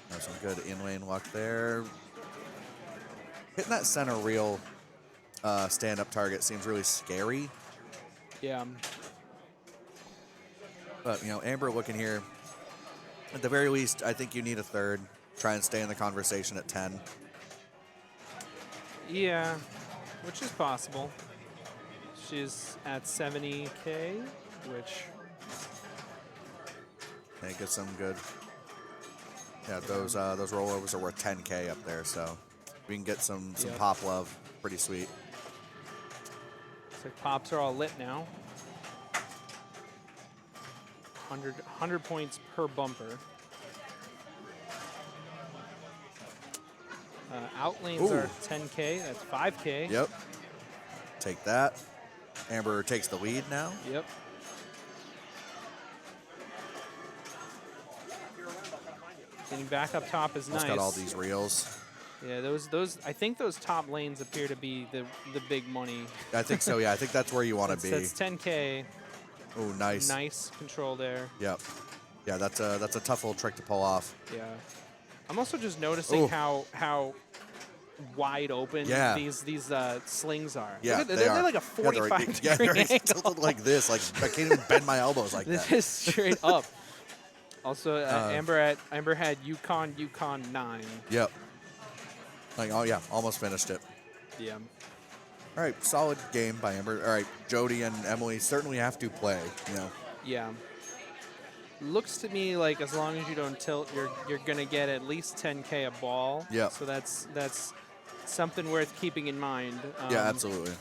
There's some good in-lane luck there. Hitting that center reel stand-up target seems really scary. Yeah. But, you know, Amber looking here. At the very least, I think you need a third. Try and stay in the conversation at 10. Yeah, which is possible. She's at 70K, which... They get some good... Yeah, those rollovers are worth 10K up there, so we can get some pop love. Pretty sweet. So pops are all lit now. 100 points per bumper. Out lanes are 10K. That's 5K. Yep. Take that. Amber takes the lead now. Yep. Getting back up top is nice. Got all these reels. Yeah, those. I think those top lanes appear to be the big money. I think so. Yeah, I think that's where you want to be. That's 10K. Oh, nice. Nice control there. Yep. Yeah, that's a tough little trick to pull off. Yeah. I'm also just noticing how wide open these slings are. Yeah, they're like a 45 degree they're angle. tilted like this. Like I can't even bend my elbows like that. This is straight up. Also, Amber had Yukon 9. Yep. Like, oh yeah, almost finished it. Yeah. All right, solid game by Amber. All right, Jody and Emily certainly have to play. You know. Yeah. Looks to me like as long as you don't tilt, you're gonna get at least 10K a ball. Yeah. So that's something worth keeping in mind. Yeah, absolutely.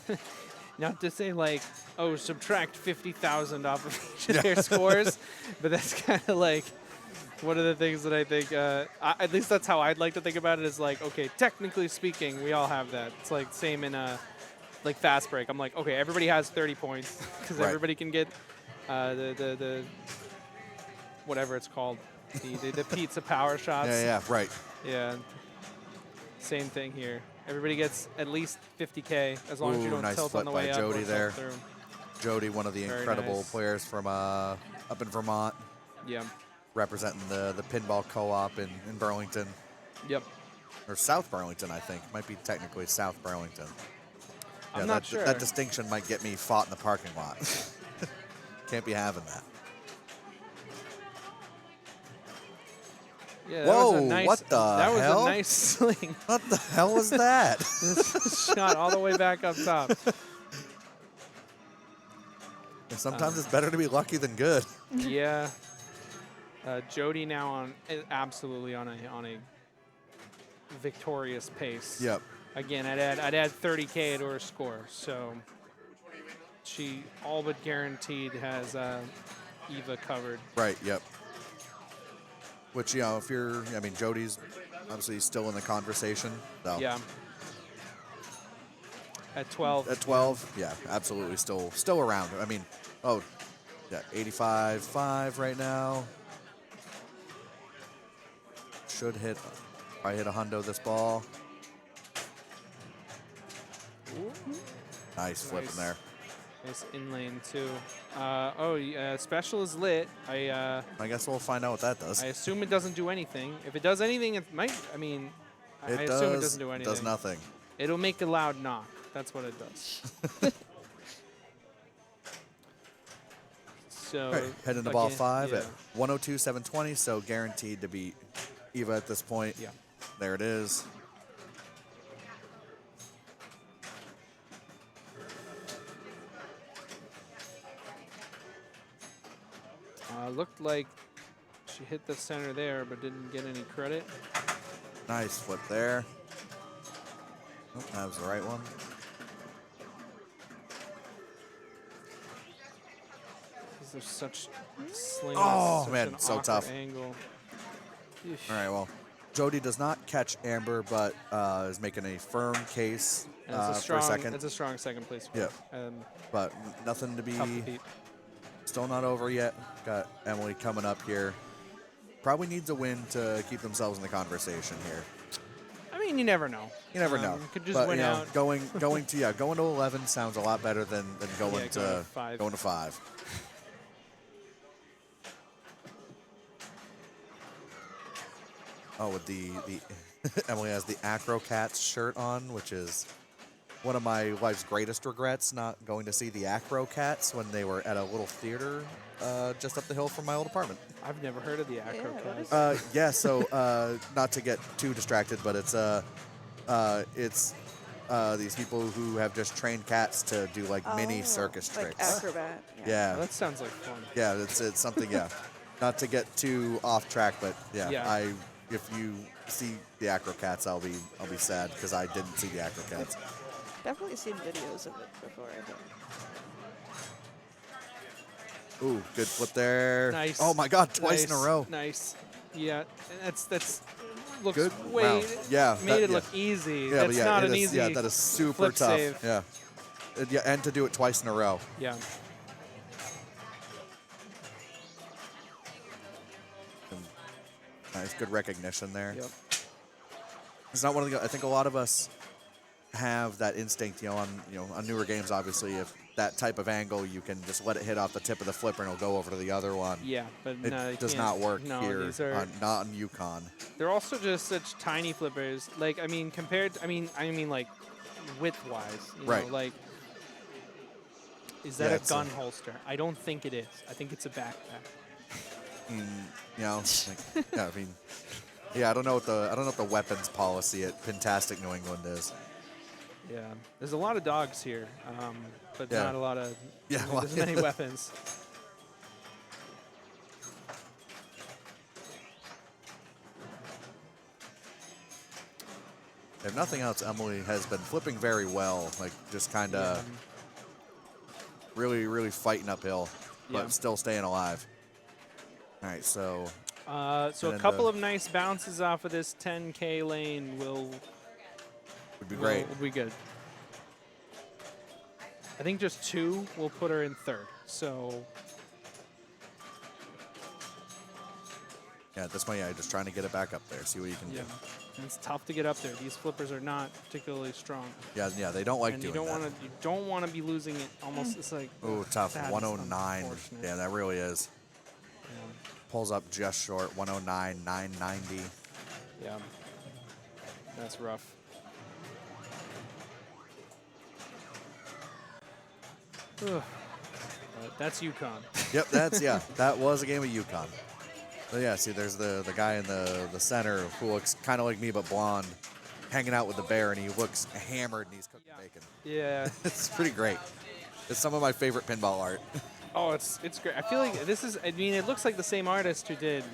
Not to say like, oh, subtract 50,000 off of each of their scores, but that's kind of like one of the things that I think, at least that's how I'd like to think about it is like, okay, technically speaking, we all have that. It's like same in like fast break. I'm like, okay, everybody has 30 points because everybody can get the whatever it's called, the pizza power shots. Yeah, right. Yeah. Same thing here. Everybody gets at least 50K as long as you don't nice tilt on the flip way by up. Jody there. Through. Jody, one of the Very incredible nice. players from up in Vermont. Yeah. Representing the pinball co-op in Burlington. Yep. Or South Burlington, I think. Might be technically South Burlington. I'm not sure. That distinction might get me fought in the parking lot. Can't be having that. Yeah, Whoa, that was a nice, what the that hell? was a nice sling. What the hell was that? Shot all the way back up top. Sometimes it's better to be lucky than good. Yeah. Jody now absolutely on a victorious pace. Yep. Again, I'd add 30K to her score, so she all but guaranteed has Eva covered. Right, yep. Which, you know, if you're, I mean, Jody's obviously still in the conversation. So. Yeah. At 12. At 12, yeah, absolutely still around. I mean, oh, yeah, 85.5 right now. Should probably hit a hundo this ball. Ooh. Nice flip in there. Nice in lane too. Special is lit. I guess we'll find out what that does. I assume it doesn't do anything. If it does anything, it might. I mean, I assume it doesn't do anything. It does nothing. It'll make a loud knock. That's what it does. So All right, heading to ball again, 5 yeah. at 102-720, so guaranteed to beat Eva at this point. Yeah. There it is. Looked like she hit the center there, but didn't get any credit. Nice flip there. Oh, that was the right one. There's such slings. Oh, such man, an so awkward tough. Angle. All right, well, Jody does not catch Amber, but is making a firm case And it's a for strong. a second. It's a strong second place. Yep. But nothing to be. Tough to beat. Still not over yet. Got Emily coming up here. Probably needs a win to keep themselves in the conversation here. I mean, you never know. You never know. You could just but win you know, out. going to 11 sounds a lot better than going Yeah, to five. going to 5. Oh, with the Emily has the Acro Cats shirt on, which is one of my life's greatest regrets, not going to see the Acro Cats when they were at a little theater just up the hill from my old apartment. I've never heard of the Acro what Cats. is it? Yeah, so not to get too distracted, but it's these people who have just trained cats to do like mini circus like tricks. acrobat. Yeah, That sounds like fun. yeah, it's something. Yeah, not to get too off track, but yeah. If you see the Acro Cats, I'll be sad because I didn't see the Acro Cats. Definitely seen videos of it before, I think. Ooh, good flip there. Nice. Oh my God, twice in a Nice, row. Nice. Yeah, that's looks Good. way. Wow. Yeah, Made that- it look easy. Yeah, that's but yeah, not it an is- easy. Yeah, that is super flip tough. save. Yeah. Yeah, and to do it twice in a row. Yeah. Nice, good recognition there. Yep. It's not one of the. I think a lot of us have that instinct, on newer games. Obviously, if that type of angle, you can just let it hit off the tip of the flipper and it'll go over to the other one. Yeah, but It no, you does can't. not work No, here. these are. Not on Yukon. They're also just such tiny flippers. Like, I mean, compared. I mean, like width-wise. You Right. know, like, is Yeah, that a it's gun holster? I don't think it is. I think it's a backpack. Like, yeah, I mean, yeah, I don't know what the weapons policy at Pintastic New England is. Yeah, there's a lot of dogs here, but Yeah. not a lot of. Yeah, well, there's many weapons. If nothing else, Emily has been flipping very well, like just kind of really, really fighting uphill, but Yeah. still staying alive. All right, so So And a then couple the- of nice bounces off of this 10K lane will would be great. will be good. I think just 2 will put her in 3rd. So Yeah, at this point, yeah, just trying to get it back up there, see what you can yeah, do. and it's tough to get up there. These flippers are not particularly strong, Yeah, they don't like and doing you don't that. want to. You don't want to be losing it. Almost, it's like Ooh, tough. that is 109. unfortunate. Yeah, that really is. Yeah. Pulls up just short. 109, 990. Yeah, that's rough. Ugh. But that's Yukon. Yep, that was a game of Yukon. But yeah, see, there's the guy in the center who looks kind of like me but blonde, hanging out with the bear, and he looks hammered and he's cooking bacon. Yeah. It's pretty great. It's some of my favorite pinball art. Oh, it's great. I feel like this is. I mean, it looks like the same artist who did.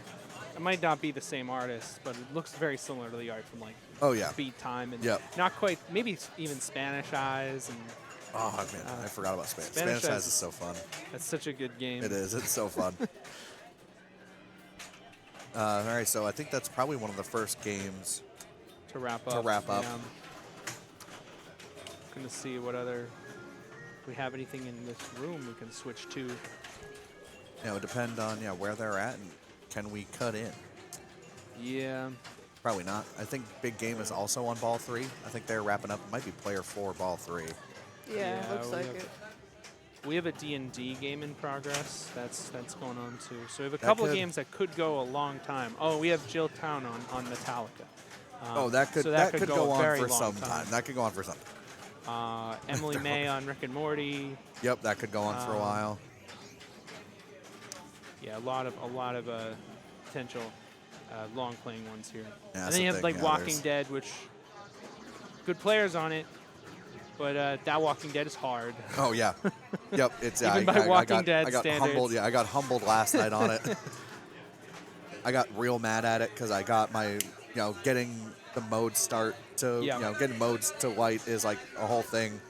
It might not be the same artist, but it looks very similar to the art from like Oh yeah. Beat Time and Yep. not quite. Maybe even Spanish Eyes, and Oh man, I forgot about Spanish. Spanish Spanish Eyes is so fun. that's such a good game. It is. It's so fun. All right, so I think that's probably one of the first games. to wrap up. To wrap up. Yeah. Gonna see what other. If we have anything in this room, we can switch to. It would depend on where they're at and can we cut in. Yeah. Probably not. I think Big Game is also on ball 3. I think they're wrapping up. It might be player 4, ball 3. Yeah, looks we like have- it. We have a D&D game in progress. That's going on too. So we have a That couple of could- games that could go a long time. Oh, we have Jill Town on Metallica. That could so that could go a on very for long some time. That could go on for some time. Emily May on Rick and Morty. Yep, that could go on for a while. Yeah, a lot of potential long playing ones here. Yeah, And then you have like Walking Dead, which good players on it, but that Walking Dead is hard. Oh yeah, yep. It's Even by Walking Dead I got standards. humbled. Yeah, I got humbled last night on it. I got real mad at it because I got my, getting the mode start to, Yeah. Getting modes to light is like a whole thing.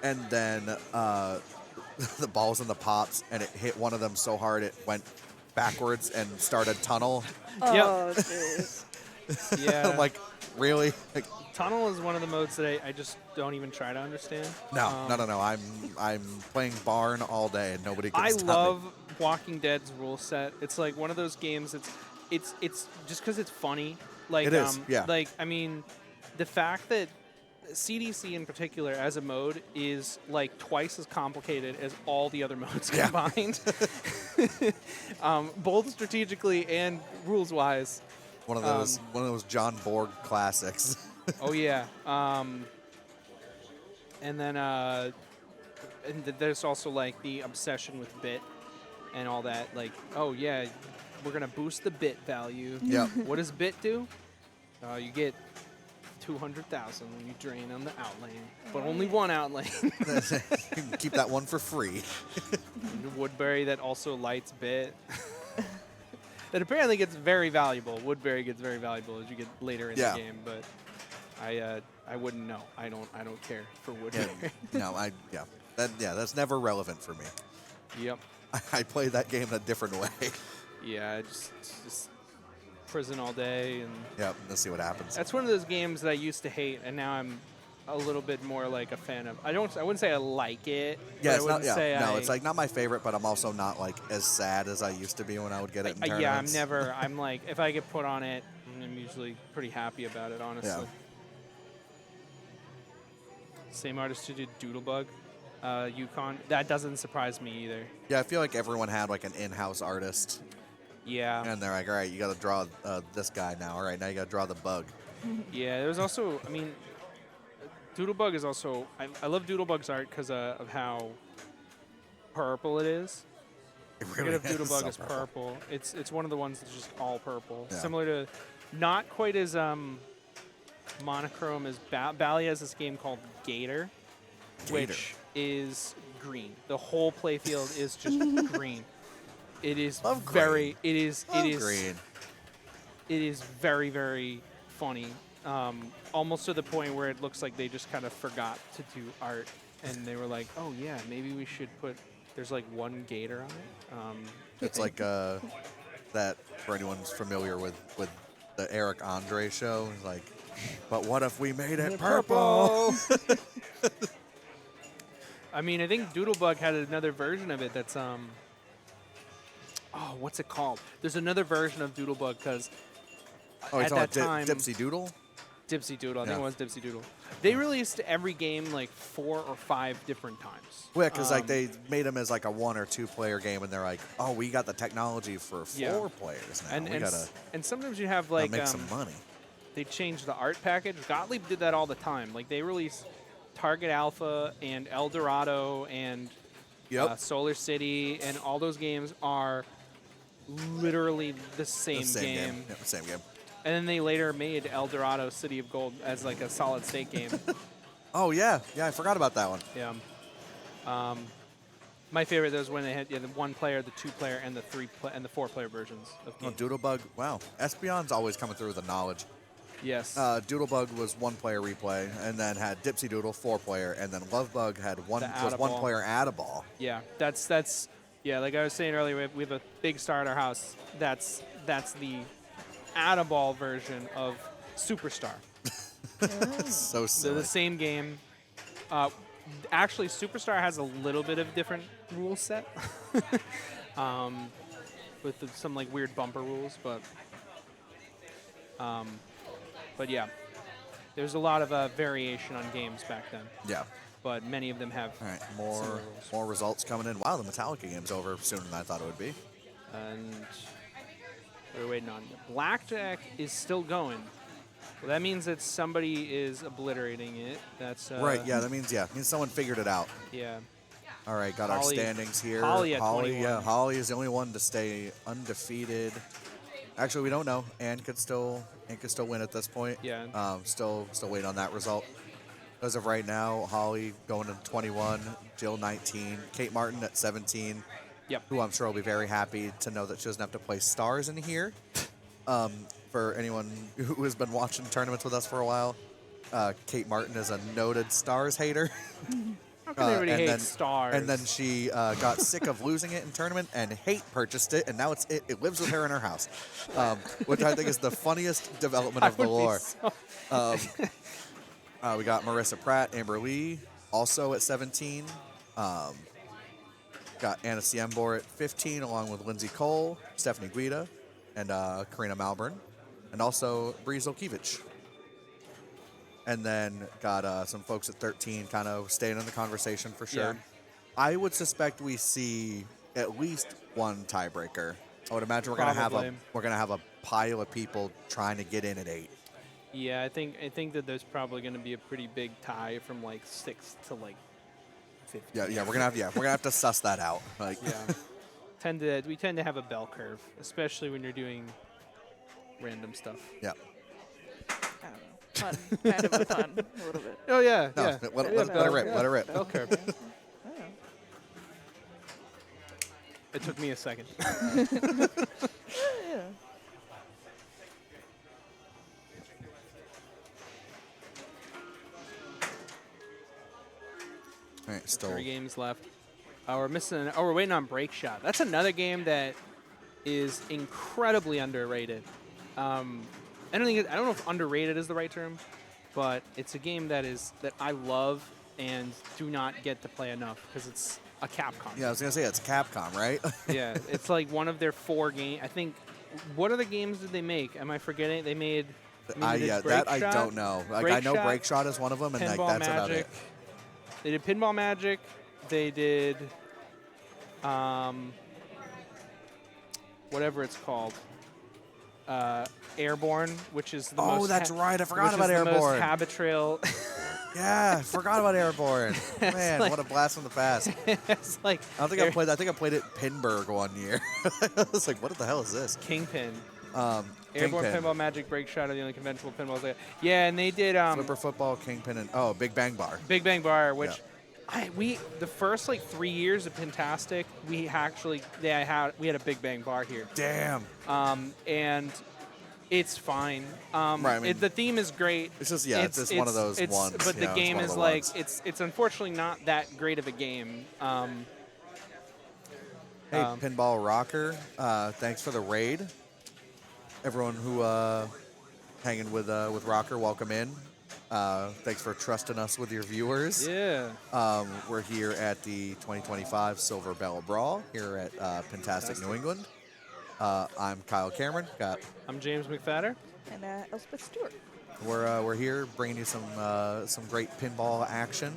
And then the balls and the pops, and it hit one of them so hard it went backwards and started tunnel. Oh, jeez. Yeah. I'm like, really? Like, Tunnel is one of the modes that I just don't even try to understand. no. I'm playing Barn all day and nobody can I stop love me. Walking Dead's rule set. It's like one of those games. It's just because it's funny. Like It is, yeah. Like I mean, the fact that CDC in particular as a mode is like twice as complicated as all the other modes Yeah. combined, both strategically and rules wise. One of those John Borg classics. Oh yeah. And then there's also like the obsession with bit and all that. Like, oh yeah, we're gonna boost the bit value. Yep. What does bit do? You get 200,000 when you drain on the outlane, but only one outlane. You can keep that one for free. Woodbury that also lights bit. That apparently gets very valuable. Woodbury gets very valuable as you get later in Yeah. the game, but I wouldn't know. I don't care for Yeah, Woodbury. that's never relevant for me. Yep. I play that game a different way. Yeah, just prison all day, and Yep, let's see what happens. that's one of those games that I used to hate, and now I'm a little bit more like a fan of. I wouldn't say I like it. Yeah, but it's I not. wouldn't say No, it's like not my favorite, but I'm also not like as sad as I used to be when I would get it in yeah, tournaments. I'm like, if I get put on it, I'm usually pretty happy about it, honestly. Yeah. Same artist who did Doodlebug, Yukon. That doesn't surprise me either. Yeah, I feel like everyone had like an in-house artist, Yeah. and they're like, all right, you got to draw this guy now. All right, now you got to draw the bug. Yeah, there's also, I mean, Doodlebug is also, I love Doodlebug's art because of how purple it is. It Forget if is Doodlebug so is purple. It's one of the ones that's just all purple. Yeah. Similar to, not quite as monochrome as Bally has this game called Gator, which is green. The whole playfield is just green. It is Love very. green. It is. Love It is. green. It is very, very funny. Almost to the point where it looks like they just kind of forgot to do art, and they were like, "Oh yeah, maybe we should put." There's like one gator on it. It's like that for anyone who's familiar with the Eric Andre show. It's like, but what if we made it purple? I mean, I think Doodlebug had another version of it that's oh, what's it called? There's another version of Doodlebug because Oh, at that time, Dipsy Doodle? Dipsy Doodle. I think Yeah. it was Dipsy Doodle. They released every game like 4 or 5 different times. Well, because like they made them as like a 1 or 2 player game, and they're like, oh, we got the technology for 4 Yeah. players now. and we gotta and sometimes you have like make some money. they changed the art package. Gottlieb did that all the time. Like they released Target Alpha and El Dorado and Yep. Solar City, and all those games are literally the same, The same game. Yep, same game. And then they later made El Dorado City of Gold as like a solid state game. Oh yeah, I forgot about that one. Yeah. My favorite was when they had the 1 player, the 2 player, and the 4 player versions of Oh, games. Doodlebug. Wow, Espion's always coming through with the knowledge. Yes. Doodlebug was 1 player replay, and then had Dipsy Doodle 4 player, and then Lovebug had one The was 1 Add-a-Ball. player add-a-ball. Yeah, that's yeah. Like I was saying earlier, we have a big star at our house. That's the Add-a-Ball version of Superstar. So They're silly. the same game. Actually, Superstar has a little bit of different rule set, with some like weird bumper rules, but yeah, there's a lot of variation on games back then. Yeah. But many of them have All right, similar rules. more results coming in. Wow, the Metallica game's over sooner than I thought it would be. And what are we waiting on? Blackjack is still going. Well, that means that somebody is obliterating it. That's Right, yeah, that means someone figured it out. Yeah. All right, got our Holly- standings here. Holly at 21. Yeah, Holly is the only one to stay undefeated. Actually, we don't know. Ann could still win at this point. Yeah. Still waiting on that result. As of right now, Holly going to 21, Jill 19, Kate Martin at 17. Yep. Who I'm sure will be very happy to know that she doesn't have to play stars in here. For anyone who has been watching tournaments with us for a while, Kate Martin is a noted stars hater. How can everybody and hate stars? And then she got sick of losing it in tournament and hate purchased it, and now it lives with her in her house, which I think is the funniest development of the lore. We got Marissa Pratt, Amber Lee, also at 17. Got Anna Siembor at 15, along with Lindsay Cole, Stephanie Guida, and Karina Malburn, and also Breeze Olkiewicz. And then got some folks at 13 kind of staying in the conversation for sure. Yeah. I would suspect we see at least one tiebreaker. I would imagine we're gonna have a pile of people trying to get in at 8. Yeah, I think that there's probably going to be a pretty big tie from like 6 to like 15. Yeah, we're gonna have to suss that out. Like, Yeah. We tend to have a bell curve, especially when you're doing random stuff. yeah. I don't know. Fun. Kind of fun. A little bit. Oh yeah, No, yeah. let it rip. Yeah. Let it rip. Bell curve. I don't know. It took me a second. Yeah. All right, still. 3 games left. We're waiting on Break Shot. That's another game that is incredibly underrated. I don't know if underrated is the right term, but it's a game that I love and do not get to play enough because it's a Capcom. Yeah, I was gonna say it's Capcom, right? Yeah, it's like one of their 4 games. I think. What other games did they make? Am I forgetting? They made. I don't know. Like, I know Break Shot is one of them, and like Pinball that's about Magic. it. They did Pinball Magic. They did, whatever it's called, Airborne, which is the most. Oh, that's right. I forgot which about is the most Airborne. habit trail. Yeah, I forgot about Airborne. Man, like- what a blast from the past. It's like I don't think I played. I think I played it Pinburg one year. I was like, what the hell is this? Kingpin. Airborne, Kingpin. Pinball Magic, Break Shot are the only conventional pinballs. Yeah, and they did Flipper Football, Kingpin, and Big Bang Bar. Big Bang Bar, which the first like 3 years of Pintastic, we had a Big Bang Bar here. Damn. And it's fine. Right, I mean, the theme is great. It's just one of those ones. But the it's game one of is the like ones. it's unfortunately not that great of a game. Hey, Pinball Rocker, thanks for the raid. Everyone who hanging with Rocker, welcome in. Thanks for trusting us with your viewers. Yeah. We're here at the 2025 Silverbelle Brawl here at Pintastic New England. I'm Kyle Cameron. I'm James McFadder. And Elspeth Stewart. We're here bringing you some great pinball action.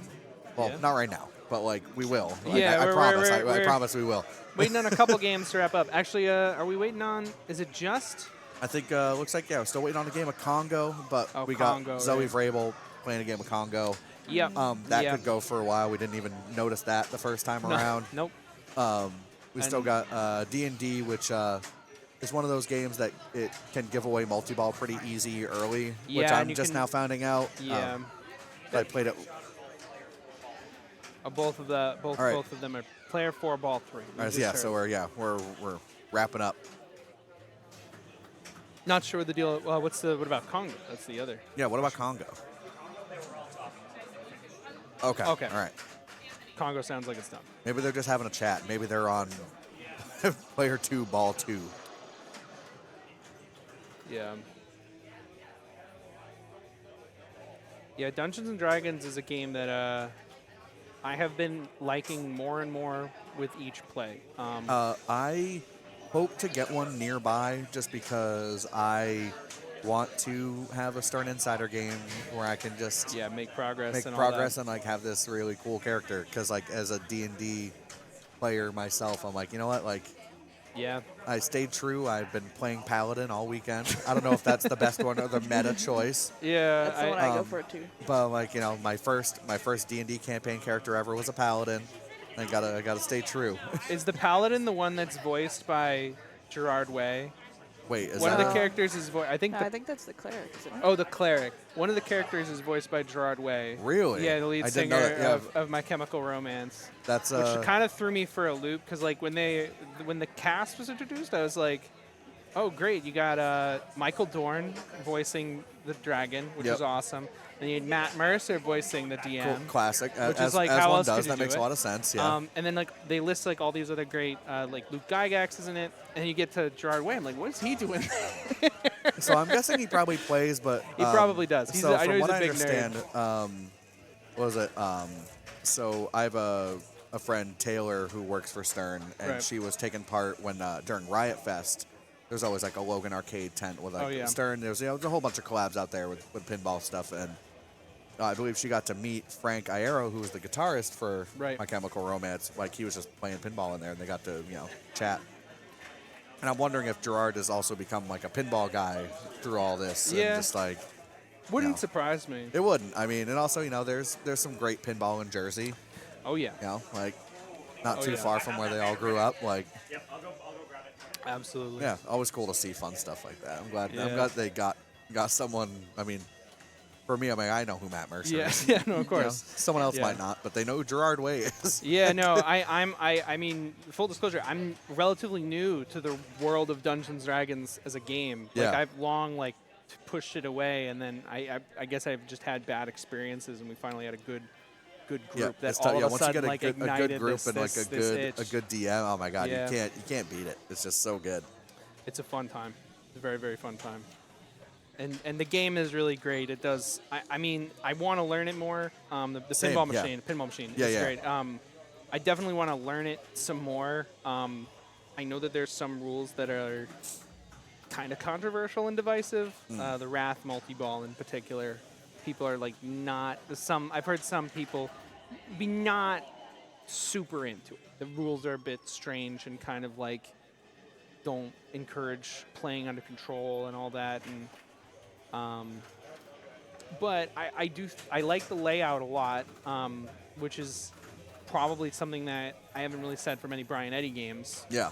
Well, Yeah. not right now, but like we will. Like, Yeah, I promise. I we're promise we will. waiting on a couple games to wrap up. Actually, are we waiting on? Is it just? I think looks like we're still waiting on a game of Congo, but we Congo, got Zoe right. Vrabel playing a game of Congo. Yep. That Yep. could go for a while. We didn't even notice that the first time around. Nope. We still got D&D, which is one of those games that it can give away multi-ball pretty easy early, which Yeah, I'm and you just can- now finding out. Yeah. I played it. Both of them are player 4, ball 3. All right, yeah, so we're wrapping up. Not sure what the deal. Well, what about Congo? That's the other. Yeah, what about Congo? Okay. Okay. All right. Congo sounds like it's done. Maybe they're just having a chat. Maybe they're on player 2, ball 2. Yeah. Yeah, Dungeons and Dragons is a game that I have been liking more and more with each play. I hope to get one nearby just because I want to have a Stern Insider game where I can just make progress make and progress all that. and like have this really cool character. Because like as a D&D player myself, I'm like, you know what, like. Yeah. I stayed true. I've been playing Paladin all weekend. I don't know if that's the best one or the meta choice. Yeah. That's the one I go for too. But like, you know, my first D&D campaign character ever was a Paladin. I gotta stay true. Is the Paladin the one that's voiced by Gerard Way? Wait, is One that of the characters is I think No, the I think that's the cleric, isn't it? Oh, the cleric. One of the characters is voiced by Gerard Way. Really? Yeah, the lead I didn't know singer that, yeah. of My Chemical Romance. That's Which kind of threw me for a loop because, like, when the cast was introduced, I was like, "Oh, great! You got Michael Dorn voicing the dragon, which Yep. is awesome, and you had Matt Mercer voicing the DM." cool, classic. Which as is like, as how one else could does, you that do makes it? a lot of sense. Yeah. And then like they list like all these other great like Luke Gygax is in it, and you get to Gerard Way. I'm like, what is he doing? So I'm guessing he probably plays, but He probably does. He's so I know from he's what a I big nerd. understand, what was it? So I have a friend Taylor who works for Stern, and Right. she was taking part when during Riot Fest. There's always like a Logan Arcade tent with like Oh, yeah. Stern. There's a whole bunch of collabs out there with pinball stuff, and I believe she got to meet Frank Iero, who was the guitarist for Right. My Chemical Romance. Like he was just playing pinball in there, and they got to chat. And I'm wondering if Gerard has also become like a pinball guy through all this. Yeah. And just like Wouldn't No. surprise me. it wouldn't. I mean, and also there's some great pinball in Jersey. Oh yeah, Like not Oh, too yeah. far from where they all grew up. Like absolutely. yeah, always cool to see fun stuff like that. I'm glad Yeah. they got someone. I mean, for me, I know who Matt Mercer Yeah, is. yeah, no, of You know, course. someone else Yeah. might not, but they know who Gerard Way is. Yeah, no, I mean, full disclosure, I'm relatively new to the world of Dungeons Dragons as a game. Like Yeah. I've long pushed it away, and then I guess I've just had bad experiences, and we finally had a good group that it's all of a once you sudden get like a good ignited group this, and like this, a this itch. good DM. Oh my God, Yeah. you can't beat it. It's just so good. It's a fun time. It's a very, very fun time. And the game is really great. It does. I mean, I want to learn it more. The Same, pinball yeah. machine. Yeah, is yeah. great. I definitely want to learn it some more. I know that there's some rules that are kind of controversial and divisive. The Wrath multi-ball in particular, people are like not some. I've heard some people be not super into it. The rules are a bit strange and kind of like don't encourage playing under control and all that. And but I like the layout a lot, which is probably something that I haven't really said from any Bryan Eddy games. Yeah.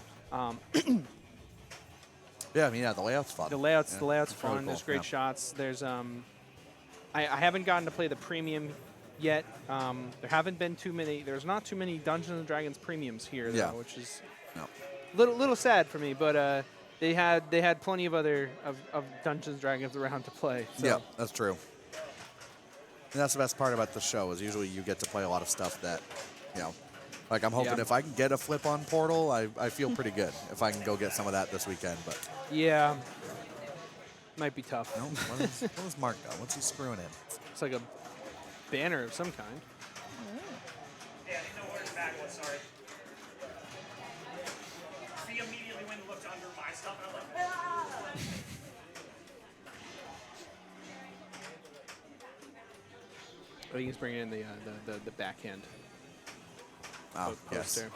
Yeah, I mean, the layout's fun. The layout's Yeah, the layout's it's really fun. There's cool, great yeah. shots. There's I haven't gotten to play the premium yet. There haven't been too many. There's not too many Dungeons and Dragons premiums here, though, Yeah. which is No. little sad for me. But they had plenty of other of Dungeons and Dragons around to play. So. Yeah, that's true. And that's the best part about the show is usually you get to play a lot of stuff that, like I'm hoping Yeah. if I can get a flip on Portal, I feel pretty good if I can go get some of that this weekend. But Yeah, might be tough. no, what is Mark doing? What's he screwing in? It's like a banner of some kind. Yeah, I didn't know where his bag was, sorry. He immediately went and looked under my stuff, and I'm like, ah! I think he's bringing in the backhand. Oh, yes. Poster.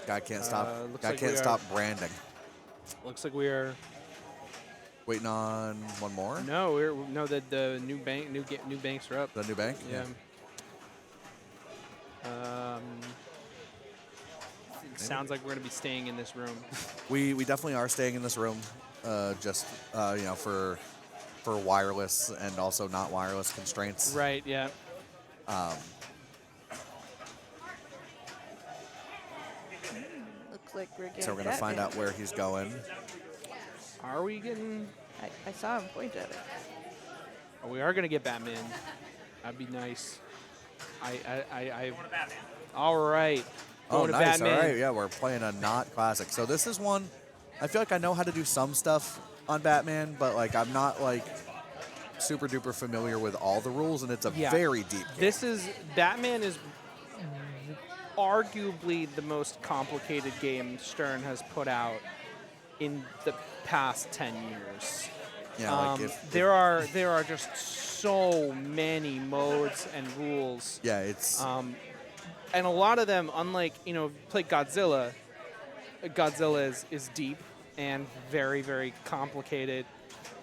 Guy can't stop. looks Guy like can't we are- stop branding. Looks like we are. Waiting on one more. No, the new banks are up. The new bank. Yeah. It sounds like we're gonna be staying in this room. We definitely are staying in this room, just for wireless and also not wireless constraints. Right. Yeah. Looks like we're getting So we're gonna find Batman. out where he's going. Are we getting? I saw him point at it. Oh, we are gonna get Batman. That'd be nice. I. Going to Batman. All right. Oh, Going to nice. Batman. All right. Yeah, we're playing a not classic. So this is one. I feel like I know how to do some stuff on Batman, but like I'm not like super duper familiar with all the rules, and it's a Yeah. very deep game. This is Batman is arguably the most complicated game Stern has put out in the past 10 years. Yeah, like if there are just so many modes and rules. yeah, it's And a lot of them, unlike, play Godzilla, Godzilla is deep and very, very complicated,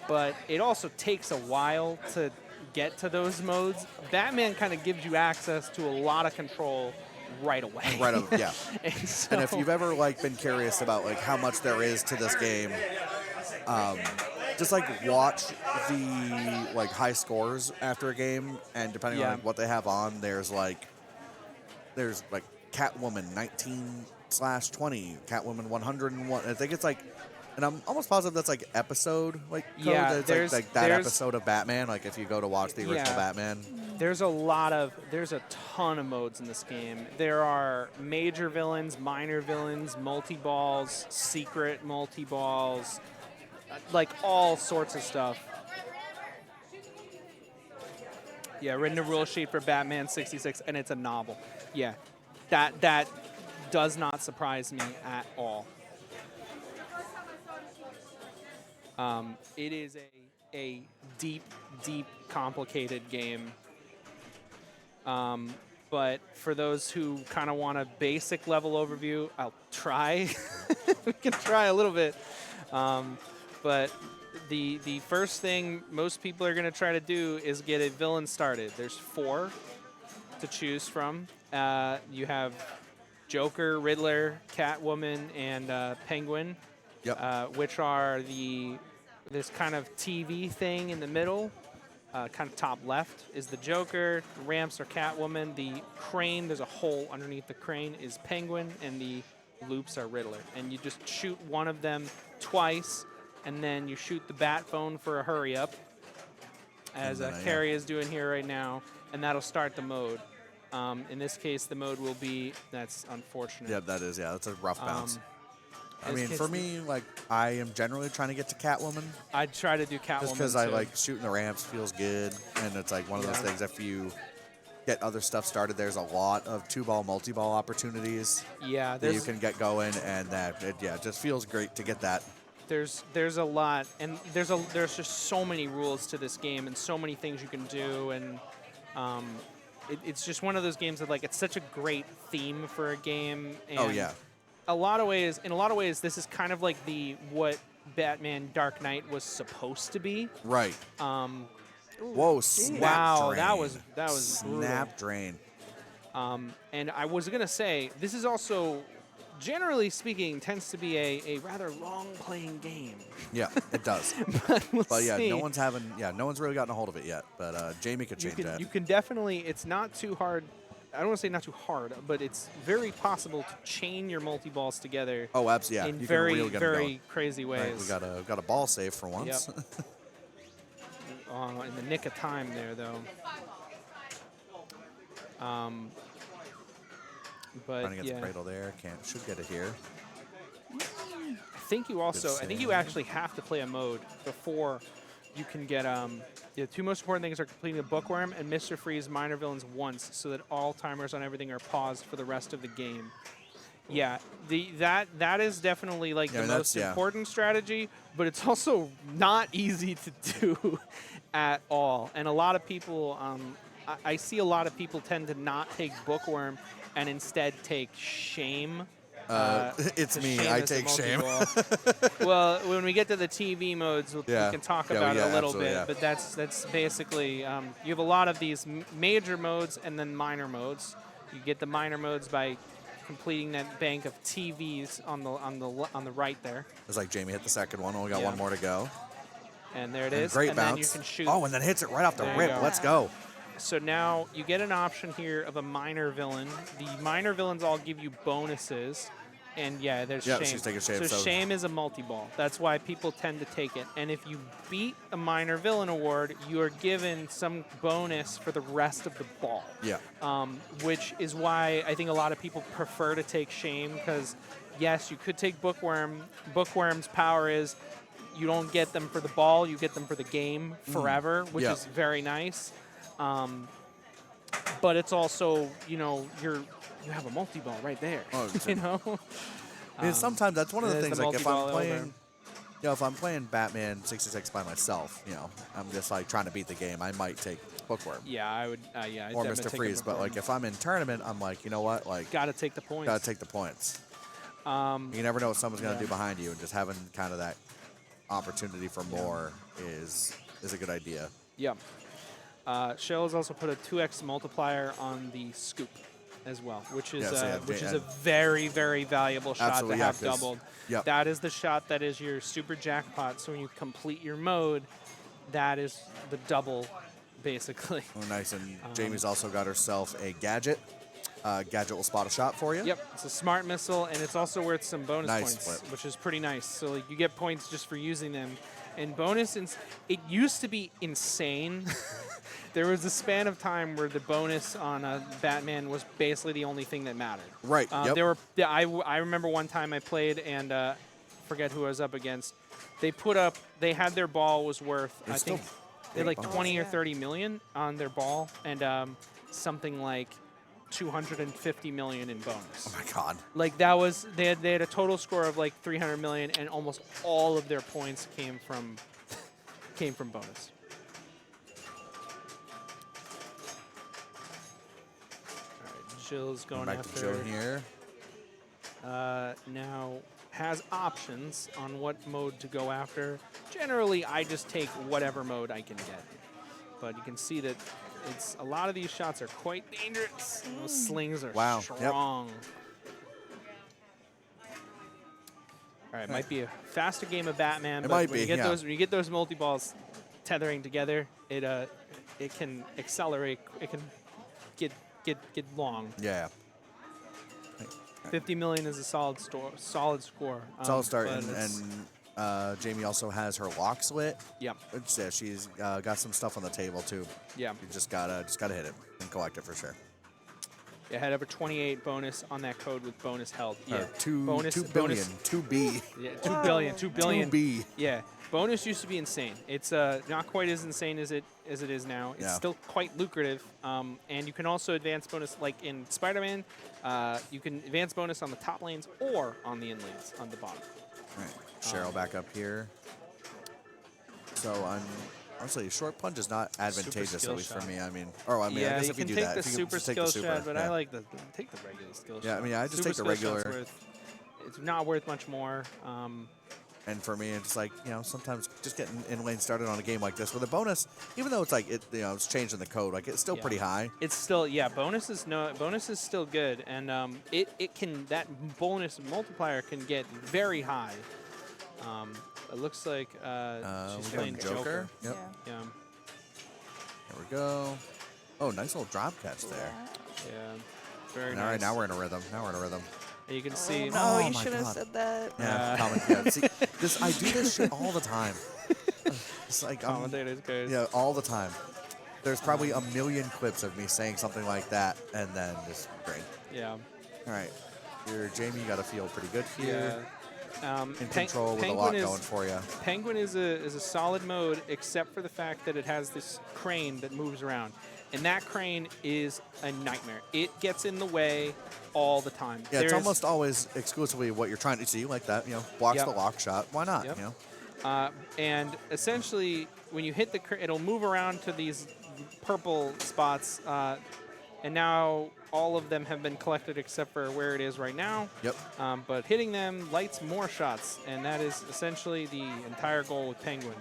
but it also takes a while to get to those modes. Batman kind of gives you access to a lot of control right away. Right up, yeah. and, so, And if you've ever like been curious about like how much there is to this game, just like watch the like high scores after a game, and depending on like, what they have on, there's like Catwoman 19/20, Catwoman 101. I think it's like, and I'm almost positive that's like episode like code. Yeah, It's like that episode of Batman. Like if you go to watch the original Batman. There's a ton of modes in this game. There are major villains, minor villains, multi-balls, secret multi-balls, like all sorts of stuff. Yeah, written a rule sheet for Batman 66, and it's a novel. Yeah, that does not surprise me at all. It is a deep, complicated game. But for those who kind of want a basic level overview, I'll try. We can try a little bit. But the first thing most people are going to try to do is get a villain started. There's 4 to choose from. You have Joker, Riddler, Catwoman, and Penguin, which are this kind of TV thing in the middle. Kind of top left is the Joker, the ramps are Catwoman, the crane, there's a hole underneath the crane, is Penguin, and the loops are Riddler. And you just shoot one of them twice, and then you shoot the bat phone for a hurry up, as Carrie is doing here right now, and that'll start the mode. In this case, the mode will be, that's unfortunate. Yeah, that is, that's a rough bounce. I This mean, kid's for me, like, I am generally trying to get to Catwoman. I'd try to do Catwoman just because I like shooting the ramps feels good, and it's like one of those things. If you get other stuff started, there's a lot of 2-ball, multi-ball opportunities. Yeah, that you can get going, and that it just feels great to get that. There's a lot, and there's just so many rules to this game, and so many things you can do, and it's just one of those games that like it's such a great theme for a game. And in a lot of ways, this is kind of like what Batman Dark Knight was supposed to be. Right. Whoa! Snap drain. that was snap drain. And I was gonna say this is also, generally speaking, tends to be a rather long playing game. Yeah, it does. but yeah, no one's really gotten a hold of it yet. But Jamie could change that. You can definitely. It's not too hard. I don't want to say not too hard, but it's very possible to chain your multi-balls together. Oh, absolutely. Yeah. In you very, can really very crazy ways. Right, we got a ball save for once. Yep. In the nick of time there, though. But trying to get the cradle there. Should get it here. I think you actually have to play a mode before you can get the 2 most important things are completing the Bookworm and Mr. Freeze minor villains once, so that all timers on everything are paused for the rest of the game. Yeah, that is definitely like the most important strategy, but it's also not easy to do at all. And a lot of people, I see a lot of people tend to not take Bookworm and instead take Shame. It's me. I take Shame. Well, when we get to the TV modes, we can talk about it a little bit. Yeah. But that's basically you have a lot of these major modes and then minor modes. You get the minor modes by completing that bank of TVs on the right there. It's like Jamie hit the second one. Only got one more to go. And there it is. Great and bounce. Then you can shoot. Oh, and then hits it right off the rip. Let's go. So now you get an option here of a minor villain. The minor villains all give you bonuses. And there's Shame. She's taking Shame. So Shame is a multi-ball. That's why people tend to take it. And if you beat a minor villain award, you are given some bonus for the rest of the ball. Yeah. Which is why I think a lot of people prefer to take Shame, because yes, you could take Bookworm. Bookworm's power is you don't get them for the ball, you get them for the game forever, which is very nice. But it's also, you have a multi-ball right there. Oh, you know? Sometimes that's one of the things, like if I'm playing, if I'm playing Batman 66 by myself, I'm just like trying to beat the game, I might take Bookworm. Yeah, I would, or Mr. Freeze, but like if I'm in tournament, I'm like, you know what, like. Gotta take the points. Gotta take the points. You never know what someone's gonna do behind you, and just having kind of that opportunity for more is a good idea. Yeah. Shell has also put a 2x multiplier on the scoop. as well, which is Yeah, so yeah, which is and- a very, very valuable shot Absolutely, to yeah, have 'cause- doubled. yep. That is the shot that is your super jackpot. So when you complete your mode, that is the double, basically. Oh, nice. And Jamie's also got herself a gadget. Gadget will spot a shot for you. Yep, it's a smart missile, and it's also worth some bonus Nice points, flip. which is pretty nice. So like, you get points just for using them. And bonus, it used to be insane. There was a span of time where the bonus on a Batman was basically the only thing that mattered. Right, yep. There were. Yeah, I remember one time I played and forget who I was up against. They put up. They had their ball was worth. It's I think still they had like big 20 or bonus. 30 million on their ball, and something like 250 million in bonus. Oh my God. Like that was they had a total score of like 300 million, and almost all of their points came from bonus. All right, Jill's going Back to after. Joe here. Now has options on what mode to go after. Generally, I just take whatever mode I can get, but you can see that it's a lot of these shots are quite dangerous. Those slings are Wow, yep. strong. All right, might be a faster game of Batman, It but might when you be, get yeah. those when you get those multi balls tethering together, it can accelerate. It can get long. Yeah. 50 million is a solid score. Solid start. but And, it's- Jamie also has her locks lit. yeah, Which, yeah, she's got some stuff on the table too. yeah. You just gotta hit it and collect it for sure. Yeah, had over 28 bonus on that code with bonus held. Yeah, Or two bonus, 2 billion, bonus, 2B, yeah, 2 billion, 2 billion. 2B. Yeah, bonus used to be insane. It's not quite as insane as it is now. It's Yeah. still quite lucrative, and you can also advance bonus like in Spider-Man. You can advance bonus on the top lanes or on the in lanes on the bottom. All right, Cheryl back up here. So honestly, short punch is not advantageous, skill at least for shot. me. I mean, I yeah, guess you if you can do take that, the if you super just take the skill super, shot, but yeah. I like take the regular skill shot. Yeah, I mean, I just Super take the skill shot's regular. it's not worth much more. And for me, it's like, sometimes just getting in lane started on a game like this with a bonus, even though it's like it's changing the code, like it's still Yeah. pretty high. It's still bonus is still good, and it can that bonus multiplier can get very high. It looks like she's We playing got Joker. Yep. Yeah. Yeah, There we go. Oh, nice little drop catch there. yeah, very And nice. all right, now we're in a rrhythm. And you can see. No, Oh you my should have God. said that. Yeah, yeah. See, I do this shit all the time. It's like Commentators goes. yeah, all the time. There's probably a million clips of me saying something like that, and then just great. Yeah. All right, here, Jamie, you got to feel pretty good here. Yeah. In control with a lot going for you. Penguin is a solid mode, except for the fact that it has this crane that moves around, and that crane is a nightmare. It gets in the way all the time. Yeah, it's There's- almost always exclusively what you're trying to see, like that. Blocks Yep. the lock shot. Why not? Yep. And essentially, when you hit the crane, it'll move around to these purple spots, and now all of them have been collected except for where it is right now. Yep. But hitting them lights more shots, and that is essentially the entire goal with Penguin.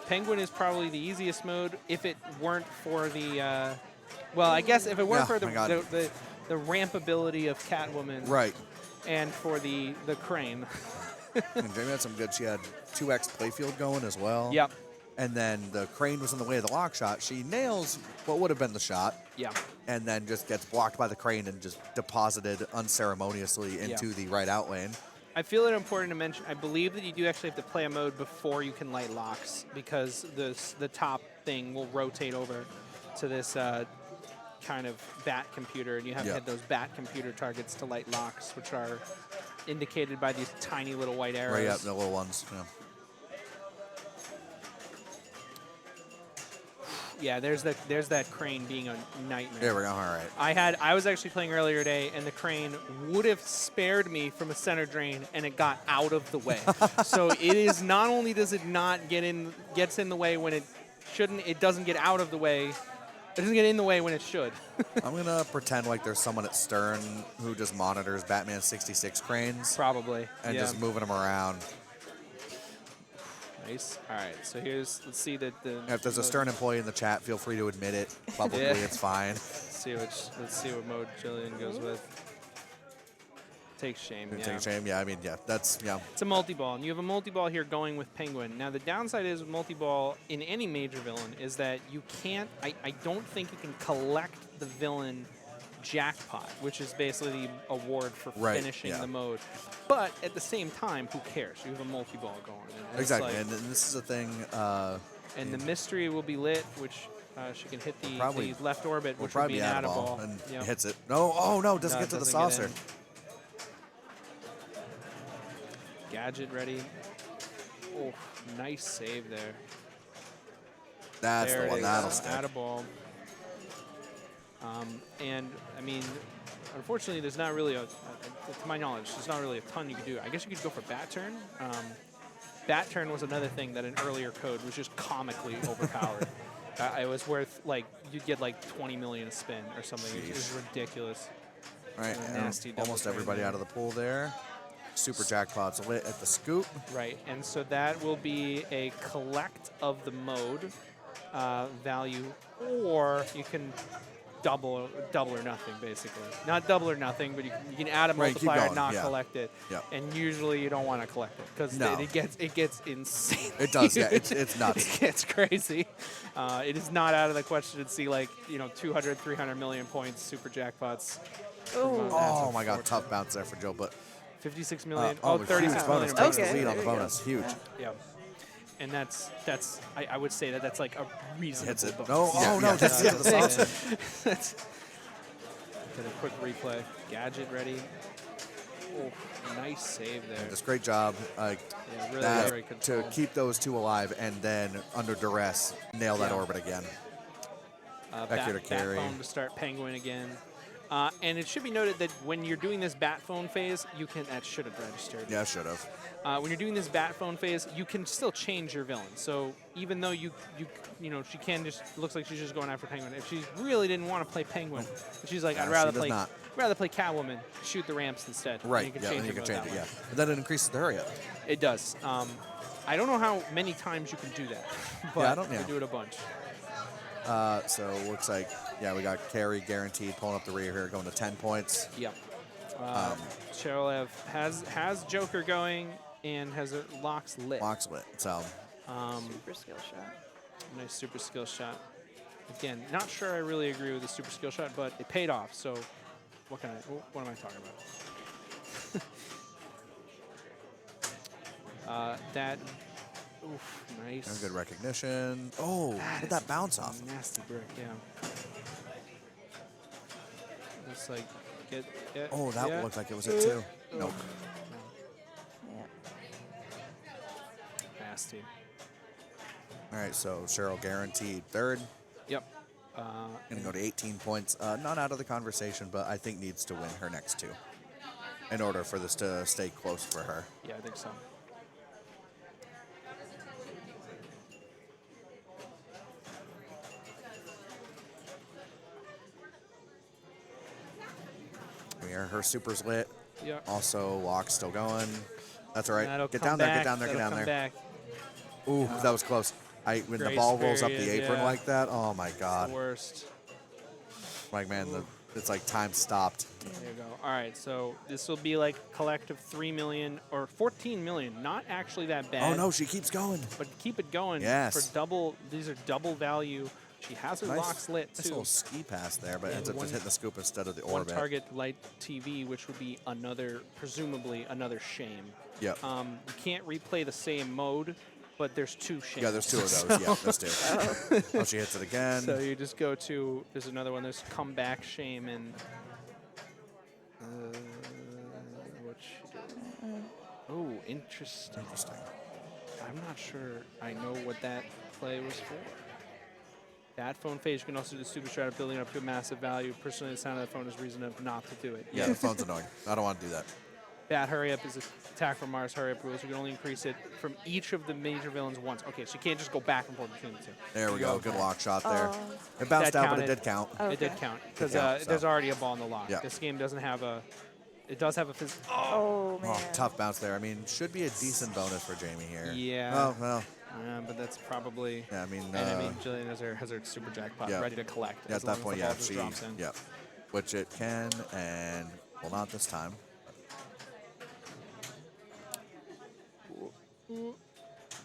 Penguin is probably the easiest mode if it weren't for the, well, I guess if it weren't Yeah, for my God. the rampability of Catwoman Right. and for the crane. And Jamie had some good. She had 2x playfield going as well. Yep. And then the crane was in the way of the lock shot. She nails what would have been the shot, Yeah. and then just gets blocked by the crane and just deposited unceremoniously into the right out lane. I feel it important to mention, I believe that you do actually have to play a mode before you can light locks, because the top thing will rotate over to this kind of bat computer, and you have to Yeah. hit those bat computer targets to light locks, which are indicated by these tiny little white arrows. Right up, the little ones. Yeah. Yeah, there's that crane being a nightmare. There we go. All right. I was actually playing earlier today, and the crane would have spared me from a center drain, and it got out of the way. So it is not only does it not gets in the way when it shouldn't, it doesn't get out of the way. It doesn't get in the way when it should. I'm gonna pretend like there's someone at Stern who just monitors Batman 66 cranes Probably. and yeah. just moving them around. Nice. All right, so let's see that the. If there's a stern employee in the chat, feel free to admit it. Publicly, Yeah. it's fine. Let's see what mode Jillian goes with. Take shame. Take Yeah. a shame. Yeah, I mean, yeah, that's, yeah. It's a multi-ball, and you have a multi-ball here going with Penguin. Now, the downside is with multi-ball in any major villain is that you can't, I don't think you can collect the villain jackpot, which is basically the award for finishing the mode. But at the same time, who cares? You have a multi-ball going. And Exactly, like, and this is a thing. and the mystery will be lit, which she can hit the left orbit, Will which will probably be be an out of out-of-ball. ball and Yep. hits it. No, oh no, doesn't No, get to the doesn't get saucer. in. Gadget ready. Oh, nice save there. That's There the one. it That'll is. stick. Out of ball. And I mean, unfortunately, there's not really to my knowledge, there's not really a ton you could do. I guess you could go for bat turn. Bat turn was another thing that an earlier code was just comically overpowered. It was worth like you'd get like 20 million a spin or something. It was ridiculous. All right, And a and nasty double almost trade everybody there. out of the pool there. Super jackpot's lit at the scoop. Right, and so that will be a collect of the mode value, or you can double or nothing, basically. Not double or nothing, but you can add a Right, keep multiplier going, and not yeah. collect it. Yep. And usually you don't want to collect it because No. it gets insane. It does, yeah. It's nuts. It gets crazy. It is not out of the question to see 200, 300 million points, super jackpots. Oh my God, tough bounce there for Joe, but 56 million. oh, 36 huge bonus. million. Takes Okay, the lead there on the you go. bonus. Huge. Yeah. And that's I would say that's like a reasonable Hits it. bonus. No, oh no, that's the end of the saucer. That's get a quick replay. Gadget ready. Oh, nice save there. Just great job. Yeah, really that, very to controlled. keep those two alive and then under duress, nail that Yeah. orbit again. Back Bat here to carry. phone to start Penguin again. And it should be noted that when you're doing this bat phone phase, you can, that should have registered. Yeah, should have. When you're doing this bat phone phase, you can still change your villain. So even though you know, she can just, looks like she's just going after Penguin. If she really didn't want to play Penguin, she's like, I'd she rather does play, not. Catwoman, shoot the ramps instead. And Right. you can Yeah, change and you your can villain change it. that Yeah, way. and then it increases the hurry up. It does. I don't know how many times you can do that, but I don't- yeah. you do it a bunch. So looks like we got carry guaranteed, pulling up the rear here, going to 10 points. Yep. Cheryl has Joker going and has locks lit. Locks lit. So Super skill shot. Nice super skill shot. Again, not sure I really agree with the super skill shot, but it paid off. So what am I talking about? Oof, nice. and good recognition. Oh, did that bounce off? Nasty brick, yeah. Looks like Oh, that yeah. looked like it was it too. Nope. Yeah. Nasty. All right, so Cheryl guaranteed third. Yep. Gonna go to 18 points. Not out of the conversation, but I think needs to win her next two in order for this to stay close for her. Yeah, I think so. Her super's lit. Yeah. Also, lock's still going. That's all right. That'll Get come down there. back. Get down there. Get That'll down come there. back. Ooh, that was close. When the Grace ball rolls up the period, apron yeah. like that, oh my God. The worst. Like, man, it's like time stopped. There you go. All right, so this will be like collective 3 million or 14 million. Not actually that bad. Oh no, she keeps going. But keep it going. Yes. For double. These are double value. She has her locks lit Nice too. little ski pass there, but Yeah, ends up one- just hitting the scoop instead of the One orbit. target light TV, which would be presumably another shame. Yep. You can't replay the same mode, but there's two shames. Yeah, there's two of those. Yeah, there's two. Oh, she hits it again. So you just go to, there's another one, there's comeback shame and, what's she doing? Oh, interesting. I'm not sure I know what that play was for. That phone phase, you can also do the super strat of building up to a massive value. Personally, the sound of the phone is reason enough not to do it. Yeah, the phone's annoying. I don't want to do that. Bat hurry up is attack from Mars hurry up rules. You can only increase it from each of the major villains once. Okay, so you can't just go back and forth between the two. There we go. Good lock shot there. Oh. It bounced That out, but it counted. did count. Okay. It did count because count, so. there's already a ball in the lock. Yeah. This game doesn't have a It does have a Oh, man. Oh, tough bounce there. I mean, should be a decent bonus for Jamie here. Yeah. Oh, well. Yeah, but that's probably. Yeah, I mean. And I mean, Jillian has her super jackpot Yeah. ready to collect. Yeah, as at long that as point, the yeah, ball just she. drops in. Yep. Which it can, and well, not this time. There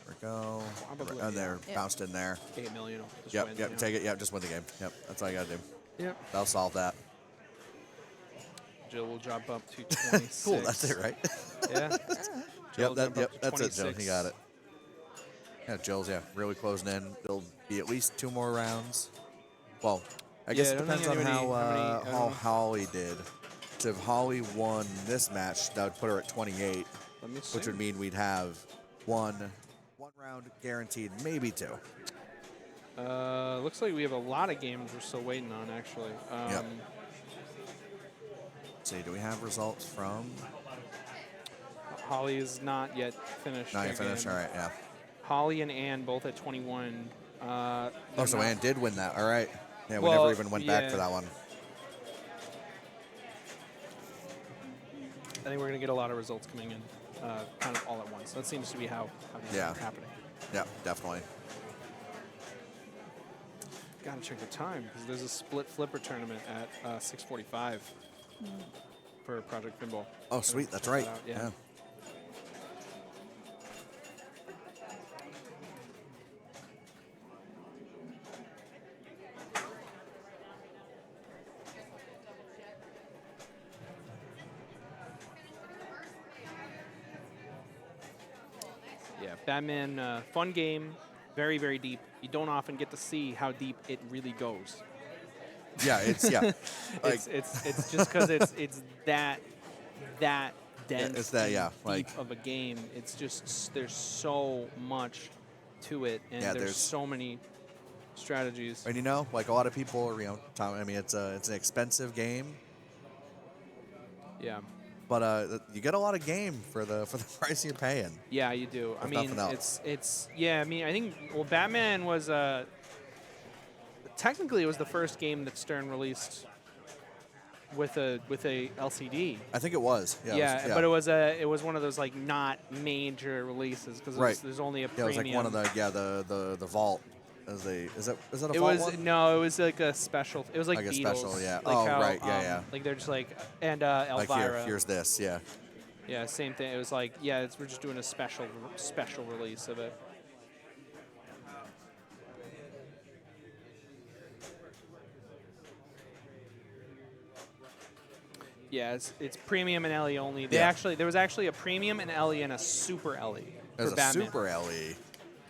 we go. Probably, And there, yeah. bounced in there. 8 million. Just Yep, win, yep, yeah. take it. Yep, just win the game. Yep, that's all you got to do. Yep. That'll solve that. Jill will jump up to 26. Cool, that's it, right? Yeah. Yep, Jill will jump up to that's it, Jill. 26. You got it. Yeah, Jill's, really closing in. There'll be at least 2 more rounds. Well, I guess Yeah, it I don't think depends on anybody- how, how many- I don't how know. Holly did. So if Holly won this match, that would put her at 28, Let me see. which would mean we'd have one round guaranteed, maybe 2. Looks like we have a lot of games we're still waiting on, actually. Yep. Let's see, do we have results from? Holly is not yet finished. Not her yet finished? game. All right, yeah. Holly and Ann both at 21. Oh, they're so not- Ann did win that. All right. Yeah, we Well, never even went back yeah. for that one. I think we're going to get a lot of results coming in kind of all at once. That seems to be how it's Yeah. happening. Yeah, definitely. Got to check the time because there's a split flipper tournament at 6:45 for Project Pinball. Oh, sweet. That's Check right. that out, Yeah. Yeah, Batman, fun game, very, very deep. You don't often get to see how deep it really goes. Yeah, it's like It's just because it's that dense. it's that, and yeah, deep like- of a game. It's just there's so much to it, and Yeah, there's there's- so many strategies. and like a lot of people, I mean, it's an expensive game, Yeah, but you get a lot of game for the price you're paying. yeah, you do. I If mean, nothing else. it's yeah. I mean, I think Batman was technically it was the first game that Stern released with a LCD. I think it was. Yeah, Yeah, but it was one of those like not major releases because Right. there's only a yeah, it was premium. like one of the vault. Is that a It vault was one? no, it was like a special. It was like Like a Beatles. special, yeah. Like Oh, how, right, yeah. Like they're just like and Like Elvira. here's this. Yeah. Yeah, same thing. It was like we're just doing a special release of it. Yeah, it's premium and LE only. Yeah. There was actually a premium and LE and a super LE There's for a Batman. super LE.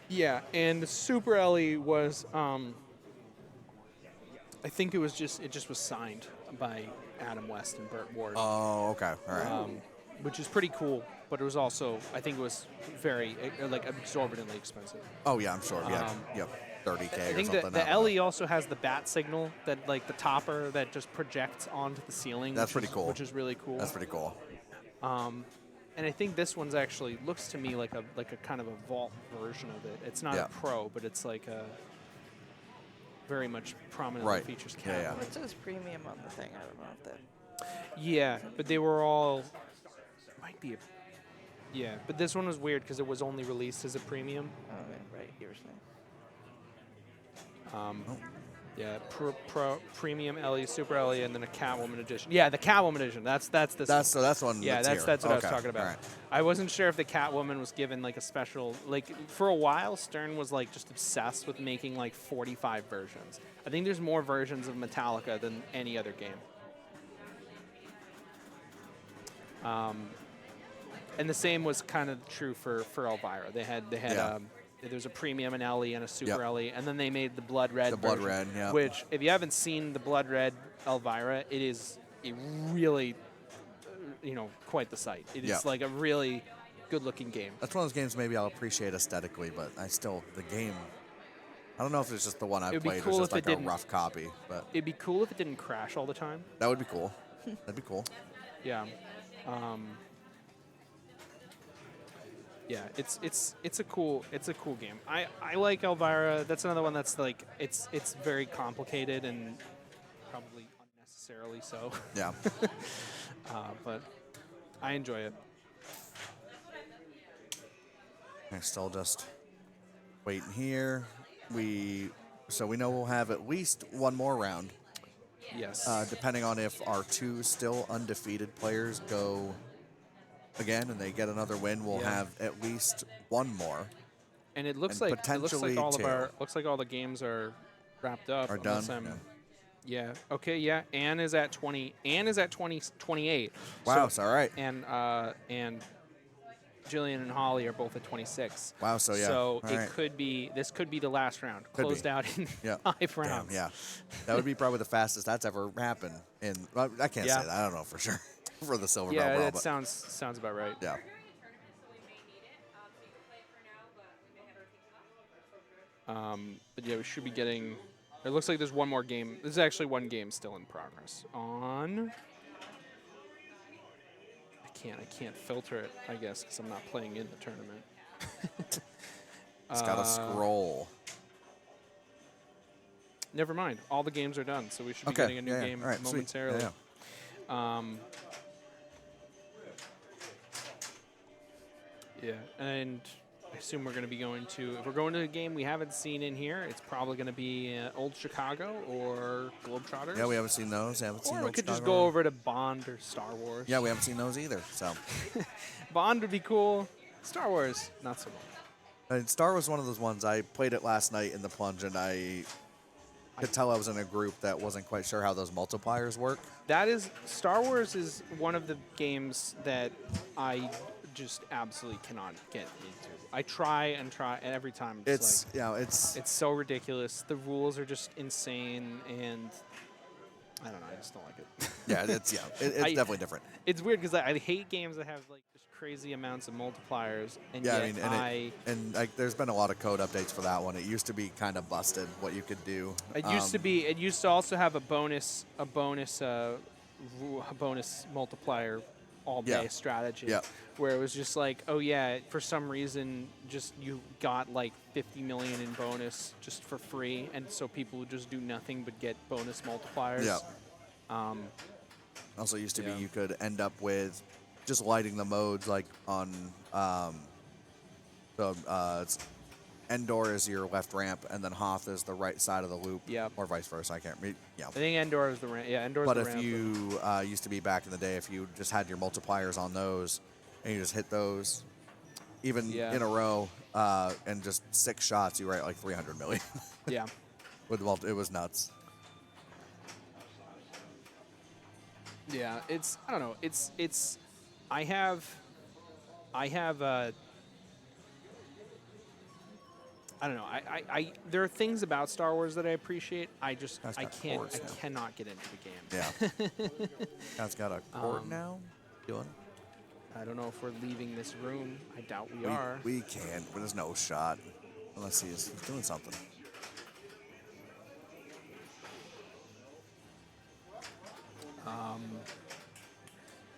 Yeah, and the Super LE was, I think it just was signed by Adam West and Burt Ward, Oh, okay. All right. which is pretty cool. But it was also, I think it was very like exorbitantly expensive. Oh yeah, I'm sure. Yeah. Yep. 30K I or think something. the I don't know. LE also has the bat signal that like the topper that just projects onto the ceiling. That's which pretty cool. Which is really cool. That's pretty cool. And I think this one's actually looks to me like a kind of a vault version of it. It's not Yeah. a pro, but it's like a very much prominently Right. features Yeah, camera. yeah. Well, it says premium on the thing. I don't know if that. Yeah, but they were all might be a yeah, but this one was weird because it was only released as a premium. Oh, yeah, right. You were saying. Yeah, premium LE, super LE, and then a Catwoman edition. Yeah, the Catwoman edition. That's this. That's the one. Yeah, that's that's what I was Okay, talking about. all right. I wasn't sure if the Catwoman was given like a special like for a while. Stern was like just obsessed with making like 45 versions. I think there's more versions of Metallica than any other game. And the same was kind of true for Elvira. They had Yeah. there's a premium and LE and a super Yep. LE, and then they made the blood red. The blood version, red, yeah. Which, if you haven't seen the blood red Elvira, it is a really, quite the sight. It is Yeah. like a really good-looking game. That's one of those games maybe I'll appreciate aesthetically, but the game. I don't know if it's just the one I've It'd be played. cool It's just if it like a didn't- rough copy, but It'd be cool if it didn't crash all the time. that would be cool. That'd be cool. Yeah. Yeah, it's a cool game. I like Elvira. That's another one that's like it's very complicated and probably unnecessarily so. Yeah. But I enjoy it. I'm still just waiting here. So we know we'll have at least one more round, Yes. depending on if our 2 still undefeated players go again and they get another win. We'll Yeah. have at least one more. And it looks and like potentially all of two. our all the games are wrapped up. Are unless done. I'm, yeah. Okay. Yeah. Anne is at 20. Anne is at 28. Wow, So, it's all right. And Jillian and Holly are both at 26. Wow, so yeah. So All it right. could be. This could be the last round. Could Closed be. out in Yeah. 5 Damn, rounds. yeah. That would be probably the fastest that's ever happened in. Well, I can't Yeah. say that. I don't know for sure for the Silverbelle Yeah. Brawl, That but sounds about right. yeah. But yeah, we should be getting. It looks like there's one more game. There's actually one game still in progress. I can't filter it, I guess, because I'm not playing in the tournament. It's got to scroll. Never mind. All the games are done, so we should be Okay. getting a new yeah, game All right, sweet. momentarily. Yeah, and I assume we're going to be going to. If we're going to a game we haven't seen in here, it's probably going to be Old Chicago or Globetrotters. Yeah, we haven't seen those. Haven't seen Or we Old could just Chicago. go over to Bond or Star Wars. Yeah, we haven't seen those either. So, Bond would be cool. Star Wars, not so much. and Star was one of those ones. I played it last night in the plunge, and I could tell I was in a group that wasn't quite sure how those multipliers work. That is, Star Wars is one of the games that I just absolutely cannot get into. I try, and every time It's like, it's it's so ridiculous. The rules are just insane, and I don't know. I just don't like it. it's I- definitely different. It's weird because I hate games that have like just crazy amounts of multipliers, and Yeah, yet I mean, and like, there's been a lot of code updates for that one. It used to be kind of busted what you could do. It used to be. It used to also have a bonus multiplier all day Yeah. strategy. Yeah. Where it was just like, oh yeah, for some reason, just you got like 50 million in bonus just for free, and so people would just do nothing but get bonus multipliers. Yeah. Also used to Yeah. be you could end up with just lighting the modes like on it's Endor is your left ramp and then Hoth is the right side of the loop. Yep. Or vice versa. I can't read. Yeah. I think Endor is the ramp. Yeah, Endor is But the if ramp. you used to be back in the day, if you just had your multipliers on those and you just hit those, even Yeah. in a row, and just 6 shots, you were at like 300 million. Yeah. It was nuts. Yeah, it's I don't know. It's I have I don't know. I there are things about Star Wars that I appreciate. Guy's I got can't cords I now. cannot get into the game. Yeah. Guy's got a cord now. Doing. I don't know if we're leaving this room. I doubt we are. We can't. But there's no shot unless he's doing something.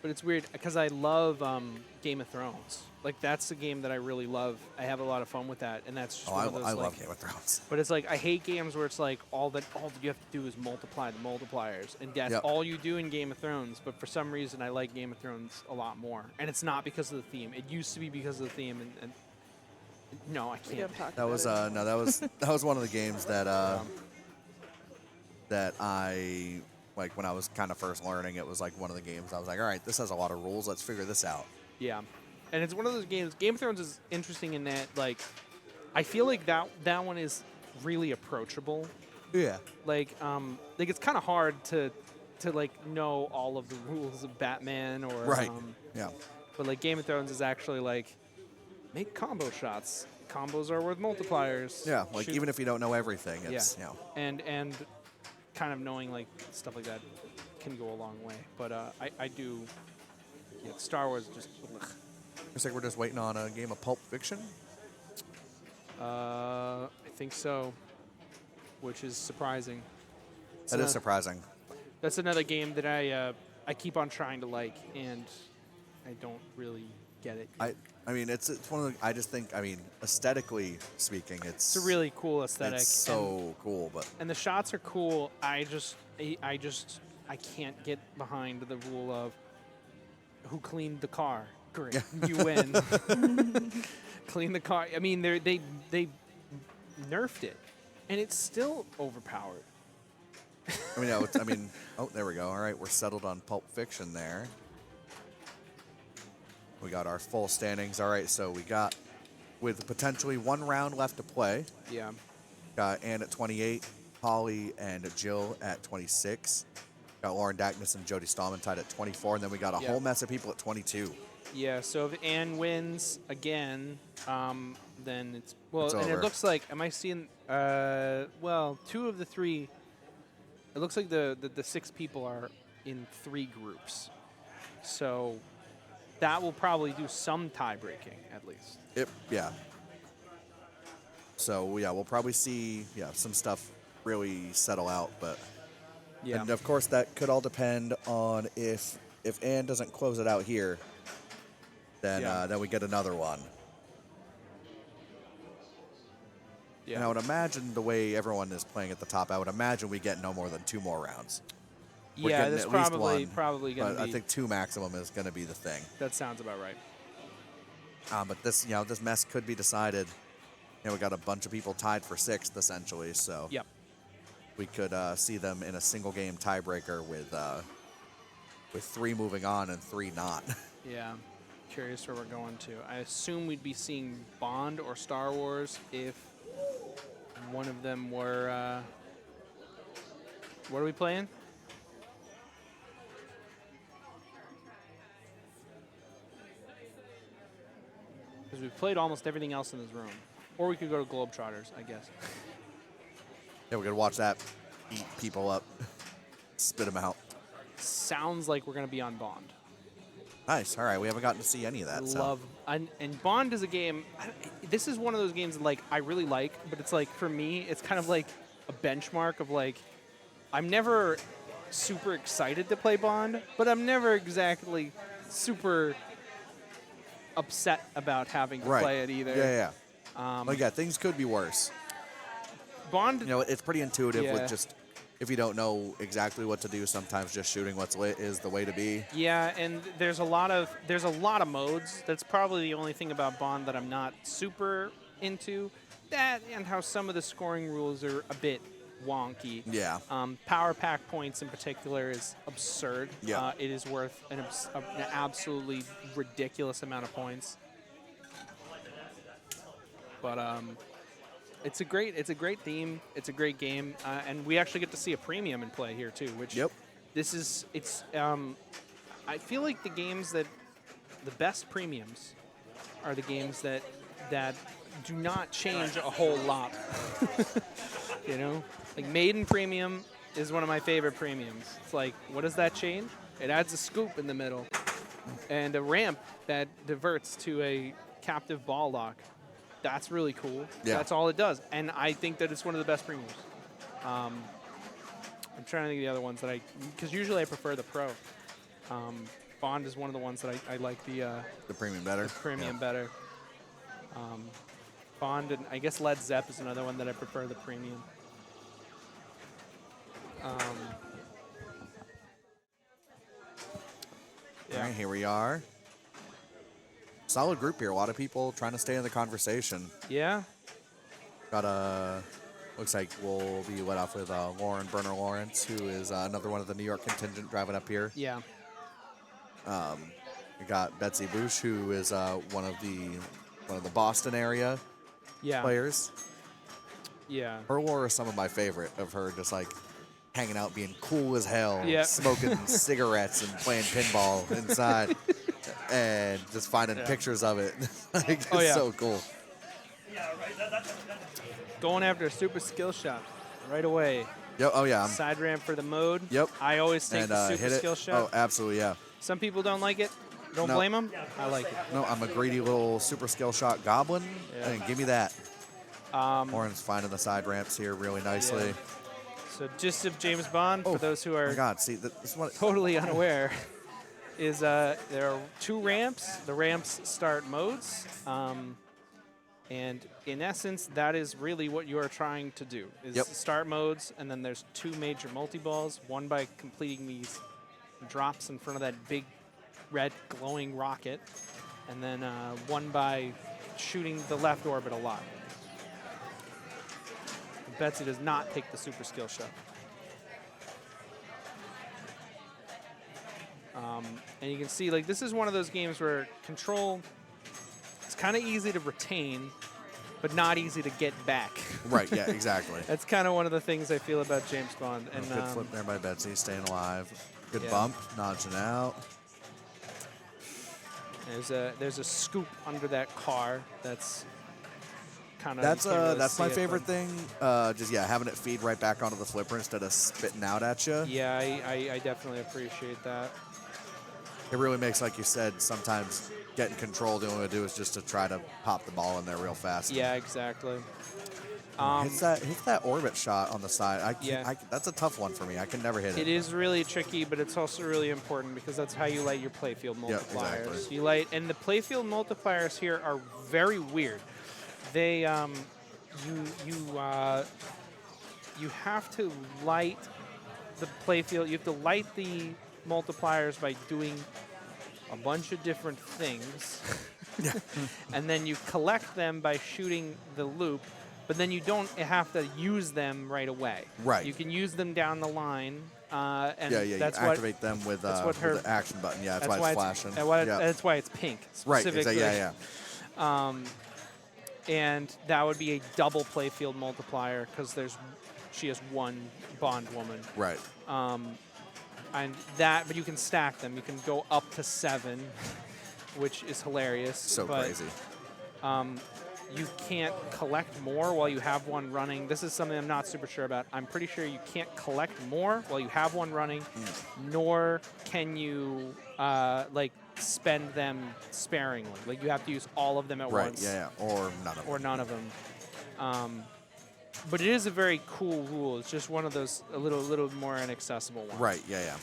But it's weird because I love Game of Thrones. Like that's a game that I really love. I have a lot of fun with that, and that's just Oh, one of those, I like, love Game of Thrones. But it's like I hate games where it's like all you have to do is multiply the multipliers, and that's Yep. all you do in Game of Thrones. But for some reason, I like Game of Thrones a lot more, and it's not because of the theme. It used to be because of the theme, and no, I We can't. don't talk That about was it. no, that was one of the games that that I like when I was kind of first learning. It was like one of the games I was like, all right, this has a lot of rules. Let's figure this out. Yeah, and it's one of those games. Game of Thrones is interesting in that, like, I feel like that one is really approachable. Yeah. Like it's kind of hard to like know all of the rules of Batman or Right. Yeah. But like Game of Thrones is actually like make combo shots. Combos are worth multipliers. Yeah. Like Shoot- even if you don't know everything, it's yeah. you know. And kind of knowing like stuff like that can go a long way. But I do. Yeah, Star Wars just. Ugh. Looks like we're just waiting on a game of Pulp Fiction. I think so, which is surprising. That is surprising. That's another game that I keep on trying to like, and I don't really get it. I mean, it's one of the. I just think. I mean, aesthetically speaking, it's It's a really cool aesthetic. It's so cool, but and the shots are cool. I can't get behind the rule of who cleaned the car. Great, you win. Clean the car. I mean, they nerfed it, and it's still overpowered. I mean, oh, there we go. All right, we're settled on Pulp Fiction there. We got our full standings. All right, so we got, with potentially 1 round left to play, Yeah. got Ann at 28, Holly and Jill at 26. Got Lauren Dackness and Jody Stallman tied at 24, and then we got a Yeah. whole mess of people at 22. Yeah, so if Anne wins again, then it's well, It's and over. it looks like am I seeing? Well, 2 of the 3. It looks like the 6 people are in 3 groups, so that will probably do some tie breaking at least. Yeah. So yeah, we'll probably see some stuff really settle out, but Yeah. and of course that could all depend on if Ann doesn't close it out here, then Yeah. then we get another one. Yeah. And I would imagine the way everyone is playing at the top, I would imagine we get no more than 2 more rounds. We're Yeah, getting that's at least probably one, gonna but be. I think 2 maximum is going to be the thing. That sounds about right. But this, this mess could be decided. We got a bunch of people tied for 6th essentially, so Yep. we could see them in a single game tiebreaker with 3 moving on and 3 not. Yeah. Curious where we're going to. I assume we'd be seeing Bond or Star Wars if one of them were. What are we playing? Because we've played almost everything else in this room. Or we could go to Globetrotters, I guess. Yeah, we're gonna watch that eat people up, spit them out. Sounds like we're going to be on Bond. Nice. All right, we haven't gotten to see any of that. Love and Bond is a game. This is one of those games that, like, I really like, but it's like for me, it's kind of like a benchmark of like I'm never super excited to play Bond, but I'm never exactly super upset about having to play it either. Yeah. Things could be worse. Bond, It's pretty intuitive Yeah. with just if you don't know exactly what to do, sometimes just shooting what's lit is the way to be. yeah, and there's a lot of modes. That's probably the only thing about Bond that I'm not super into. That and how some of the scoring rules are a bit wonky. Yeah. Power pack points in particular is absurd. Yeah. It is worth an absolutely ridiculous amount of points. But it's a great theme. It's a great game, and we actually get to see a premium in play here too. Which Yep. I feel like the games that the best premiums are the games that do not change a whole lot. Like Maiden Premium is one of my favorite premiums. It's like, what does that change? It adds a scoop in the middle and a ramp that diverts to a captive ball lock. That's really cool. Yeah. That's all it does. And I think that it's one of the best premiums. I'm trying to think of the other ones that because usually I prefer the Pro. Bond is one of the ones that I like the premium better. premium better. Bond and I guess Led Zepp is another one that I prefer the premium. All right, here we are. Solid group here. A lot of people trying to stay in the conversation. Yeah. Looks like we'll be let off with Lauren Berner Lawrence, who is another one of the New York contingent driving up here. Yeah. We got Betsy Bush, who is one of the Boston area Yeah. players. Yeah. Her lore is some of my favorite of her, just like hanging out, being cool as hell, Yeah. smoking cigarettes and playing pinball inside, and just finding pictures of it. Like, it's so cool. Yeah, right. Going after a super skill shot right away. Yep. Oh yeah. Side ramp for the mode. Yep. I always take And the hit super it. skill shot. Oh, absolutely, yeah. Some people don't like it. Don't No. blame them. I like it. No, I'm a greedy little super skill shot goblin, Yeah. and give me that. Lauren's finding the side ramps here really nicely. Yeah. So gist of James Bond, for those who Oh are my God, see, this is what. totally unaware, is there are 2 ramps. The ramps start modes. And in essence, that is really what you are trying to do, is Yep. start modes, and then there's 2 major multi-balls, one by completing these drops in front of that big red glowing rocket, and then one by shooting the left orbit a lot. Betsy does not take the super skill shot. And you can see, like, this is one of those games where control, it's kind of easy to retain, but not easy to get back. Right, yeah, exactly. That's kind of one of the things I feel about James Bond. And Good flip there by Betsy, staying alive. Good Yeah. bump, notching out. there's a scoop under that car that's kind of That's my favorite thing. Just having it feed right back onto the flipper instead of spitting out at you. Yeah, I definitely appreciate that. It really makes, like you said, sometimes getting control, the only way to do is just to try to pop the ball in there real fast. Yeah, exactly. Hits that orbit shot on the side. Yeah. That's a tough one for me. I can never hit it. It is really tricky, but it's also really important because that's how you light your playfield multipliers. exactly. You light, and the playfield multipliers here are very weird. They you have to light the playfield. You have to light the multipliers by doing a bunch of different things, and then you collect them by shooting the loop. But then you don't have to use them right away. Right. You can use them down the line. And you that's activate them with, what with the action button. Yeah, that's why it's flashing. That's why it's pink. Right, Specifically. exactly, yeah. And that would be a double playfield multiplier because she has one Bond woman. Right. But you can stack them. You can go up to 7, which is hilarious. So but, crazy. You can't collect more while you have one running. This is something I'm not super sure about. I'm pretty sure you can't collect more while you have one running, nor can you spend them sparingly. Like you have to use all of them at once. Right, or none of them. Or none of them. But it is a very cool rule. It's just one of those a little more inaccessible ones. Right, yeah.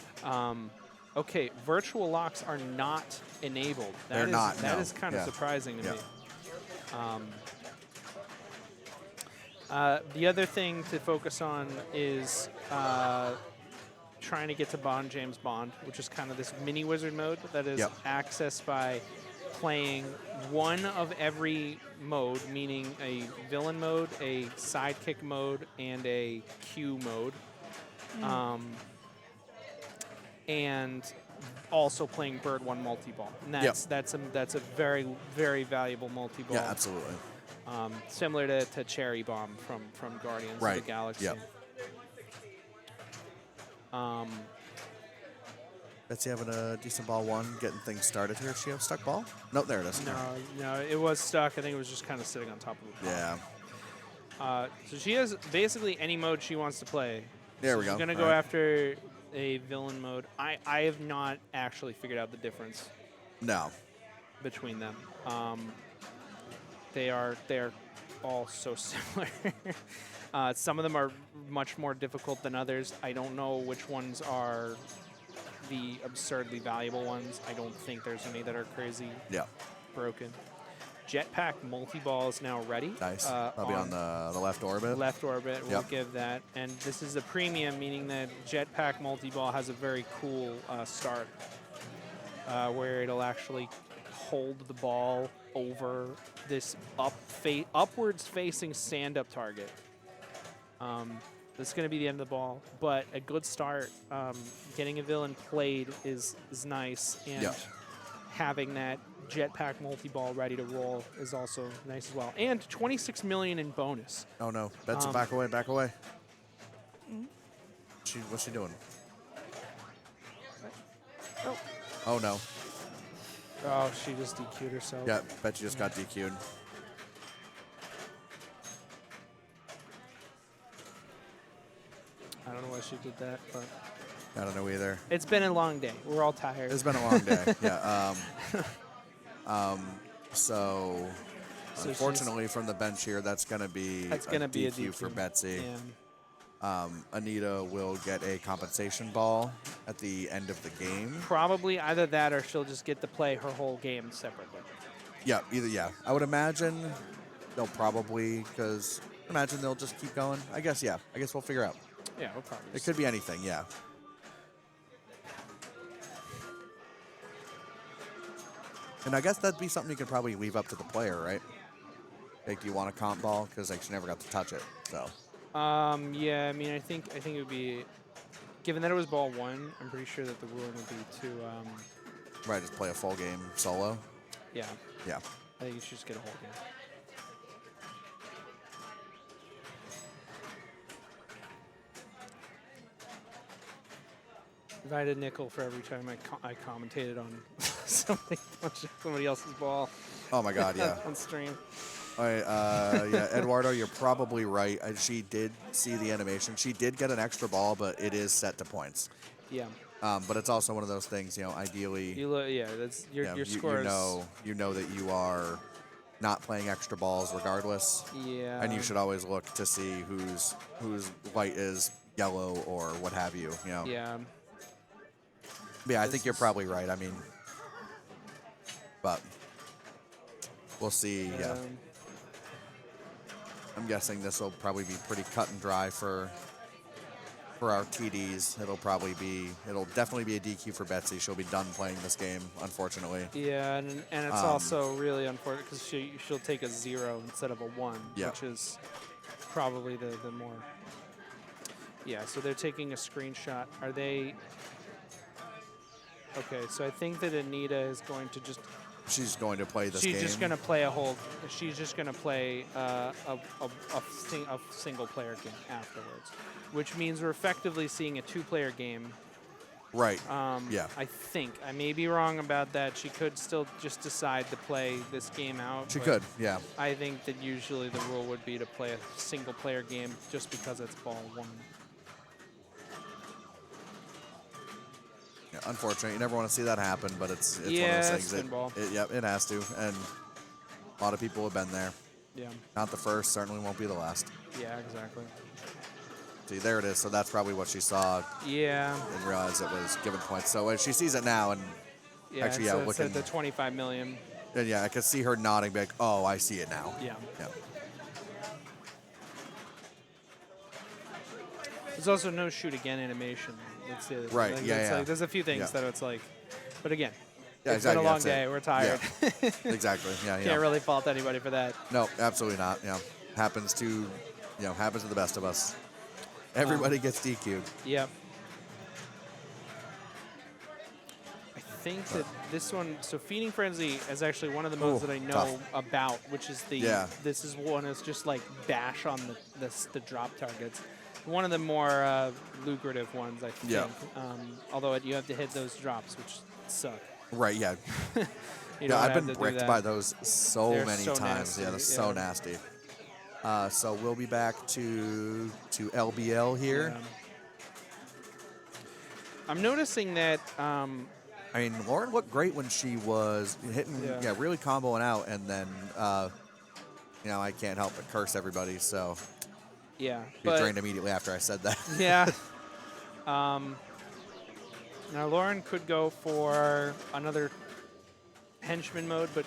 Okay, virtual locks are not enabled. They're not, That no. is kind of surprising to me. The other thing to focus on is trying to get to Bond James Bond, which is kind of this mini wizard mode that is accessed by playing one of every mode, meaning a villain mode, a sidekick mode, and a Q mode. And also playing Bird 1 multi-ball. And that's a very, very valuable multi-ball. Yeah, absolutely. Similar to Cherry Bomb from Guardians of the Galaxy. Yep. Betsy having a decent ball 1, getting things started here. She have stuck ball? Nope, there it is. No, it was stuck. I think it was just kind of sitting on top of the ball. Yeah. So she has basically any mode she wants to play. There we go. She's going to go after a villain mode. I have not actually figured out the difference. No. Between them. They are all so similar. Some of them are much more difficult than others. I don't know which ones are the absurdly valuable ones. I don't think there's any that are crazy broken. Jetpack multi-ball is now ready. Nice. Probably on the left orbit. Left orbit, we'll give that. And this is a premium, meaning that Jetpack multi-ball has a very cool start where it'll actually hold the ball over this upwards facing stand-up target. This is going to be the end of the ball, but a good start. Getting a villain played is nice, and having that Jetpack multi-ball ready to roll is also nice as well. And 26 million in bonus. Oh no, Betsy, back away, back away. What's she doing? Oh no. Oh, she just DQ'd herself. Yeah, Betsy just got DQ'd. I don't know why she did that, but I don't know either. it's been a long day. We're all tired. It's been a long day. Yeah. So unfortunately, from the bench here, that's going to be a DQ for Betsy. Yeah. Anita will get a compensation ball at the end of the game. Probably either that or she'll just get to play her whole game separately. Yeah, I would imagine they'll probably, because imagine they'll just keep going. I guess we'll figure out. Yeah, we'll probably. It could be anything, yeah. And I guess that'd be something you could probably leave up to the player, right? Like, do you want a comp ball? Because like she never got to touch it. So Yeah, I mean, I think it would be, given that it was ball 1, I'm pretty sure that the ruling would be to, right, just play a full game solo. yeah, Yeah. I think you should just get a whole game. If I had a nickel for every time I commentated on somebody else's ball Oh my God, yeah. on stream. All right, yeah, Eduardo, you're probably right. She did see the animation. She did get an extra ball, but it is set to points. Yeah. But it's also one of those things, you know, ideally, Yeah, that's your score you know that you are not playing extra balls regardless. Yeah. And you should always look to see whose light is yellow or what have you, you know. Yeah. But yeah, I think you're probably right. I mean, but we'll see. Yeah. I'm guessing this will probably be pretty cut and dry for our TDs. It'll definitely be a DQ for Betsy. She'll be done playing this game, unfortunately. Yeah, and it's also really unfortunate because she'll take a 0 instead of a 1, Yeah. which is probably the more. Yeah, so they're taking a screenshot. Are they? Okay, so I think that Anita is going to just. She's going to play this game. She's just going to play a whole. She's just going to play a single player game afterwards, which means we're effectively seeing a 2-player game. Right. Yeah. I think I may be wrong about that. She could still just decide to play this game out. She but could. Yeah. I think that usually the rule would be to play a single player game just because it's ball 1. Yeah, unfortunately, you never want to see that happen, but it's one of Yeah, those things. spin-ball. Yep, it has to, and a lot of people have been there. Yeah. Not the first, certainly won't be the last. Yeah, exactly. See, there it is. So that's probably what she saw Yeah. and realized it was given points. So she sees it now, and Yeah. actually, it's yeah, it's looking. at the 25 million. And yeah, I could see her nodding, be like, "Oh, I see it now." Yeah. Yeah. There's also no shoot again animation. That's the other thing. Right, Like, yeah, it's yeah. like, there's a few things Yeah. that it's like, but again, Yeah, it's been a exactly, long that's it. day. We're tired. Exactly. Yeah. Yeah. Can't really fault anybody for that. No, absolutely not. Yeah. Happens to the best of us. Everybody gets DQ'd. Yep. I think that this one, so Feeding Frenzy is actually one of the modes Ooh, that I know tough. about, which is the, Yeah. this is one is just like bash on the drop targets. One of the more lucrative ones, I think. Yeah. Although you have to hit those drops, which suck. Right. Yeah. You Yeah, don't I've have been to do bricked that. by those so They're many so times. nasty, Yeah, they're so yeah. nasty. So we'll be back to LBL here. Yeah. I'm noticing that I mean, Lauren looked great when she was hitting, Yeah. really comboing out, and then, I can't help but curse everybody, so yeah, she drained immediately after I said that. yeah. Now Lauren could go for another henchman mode, but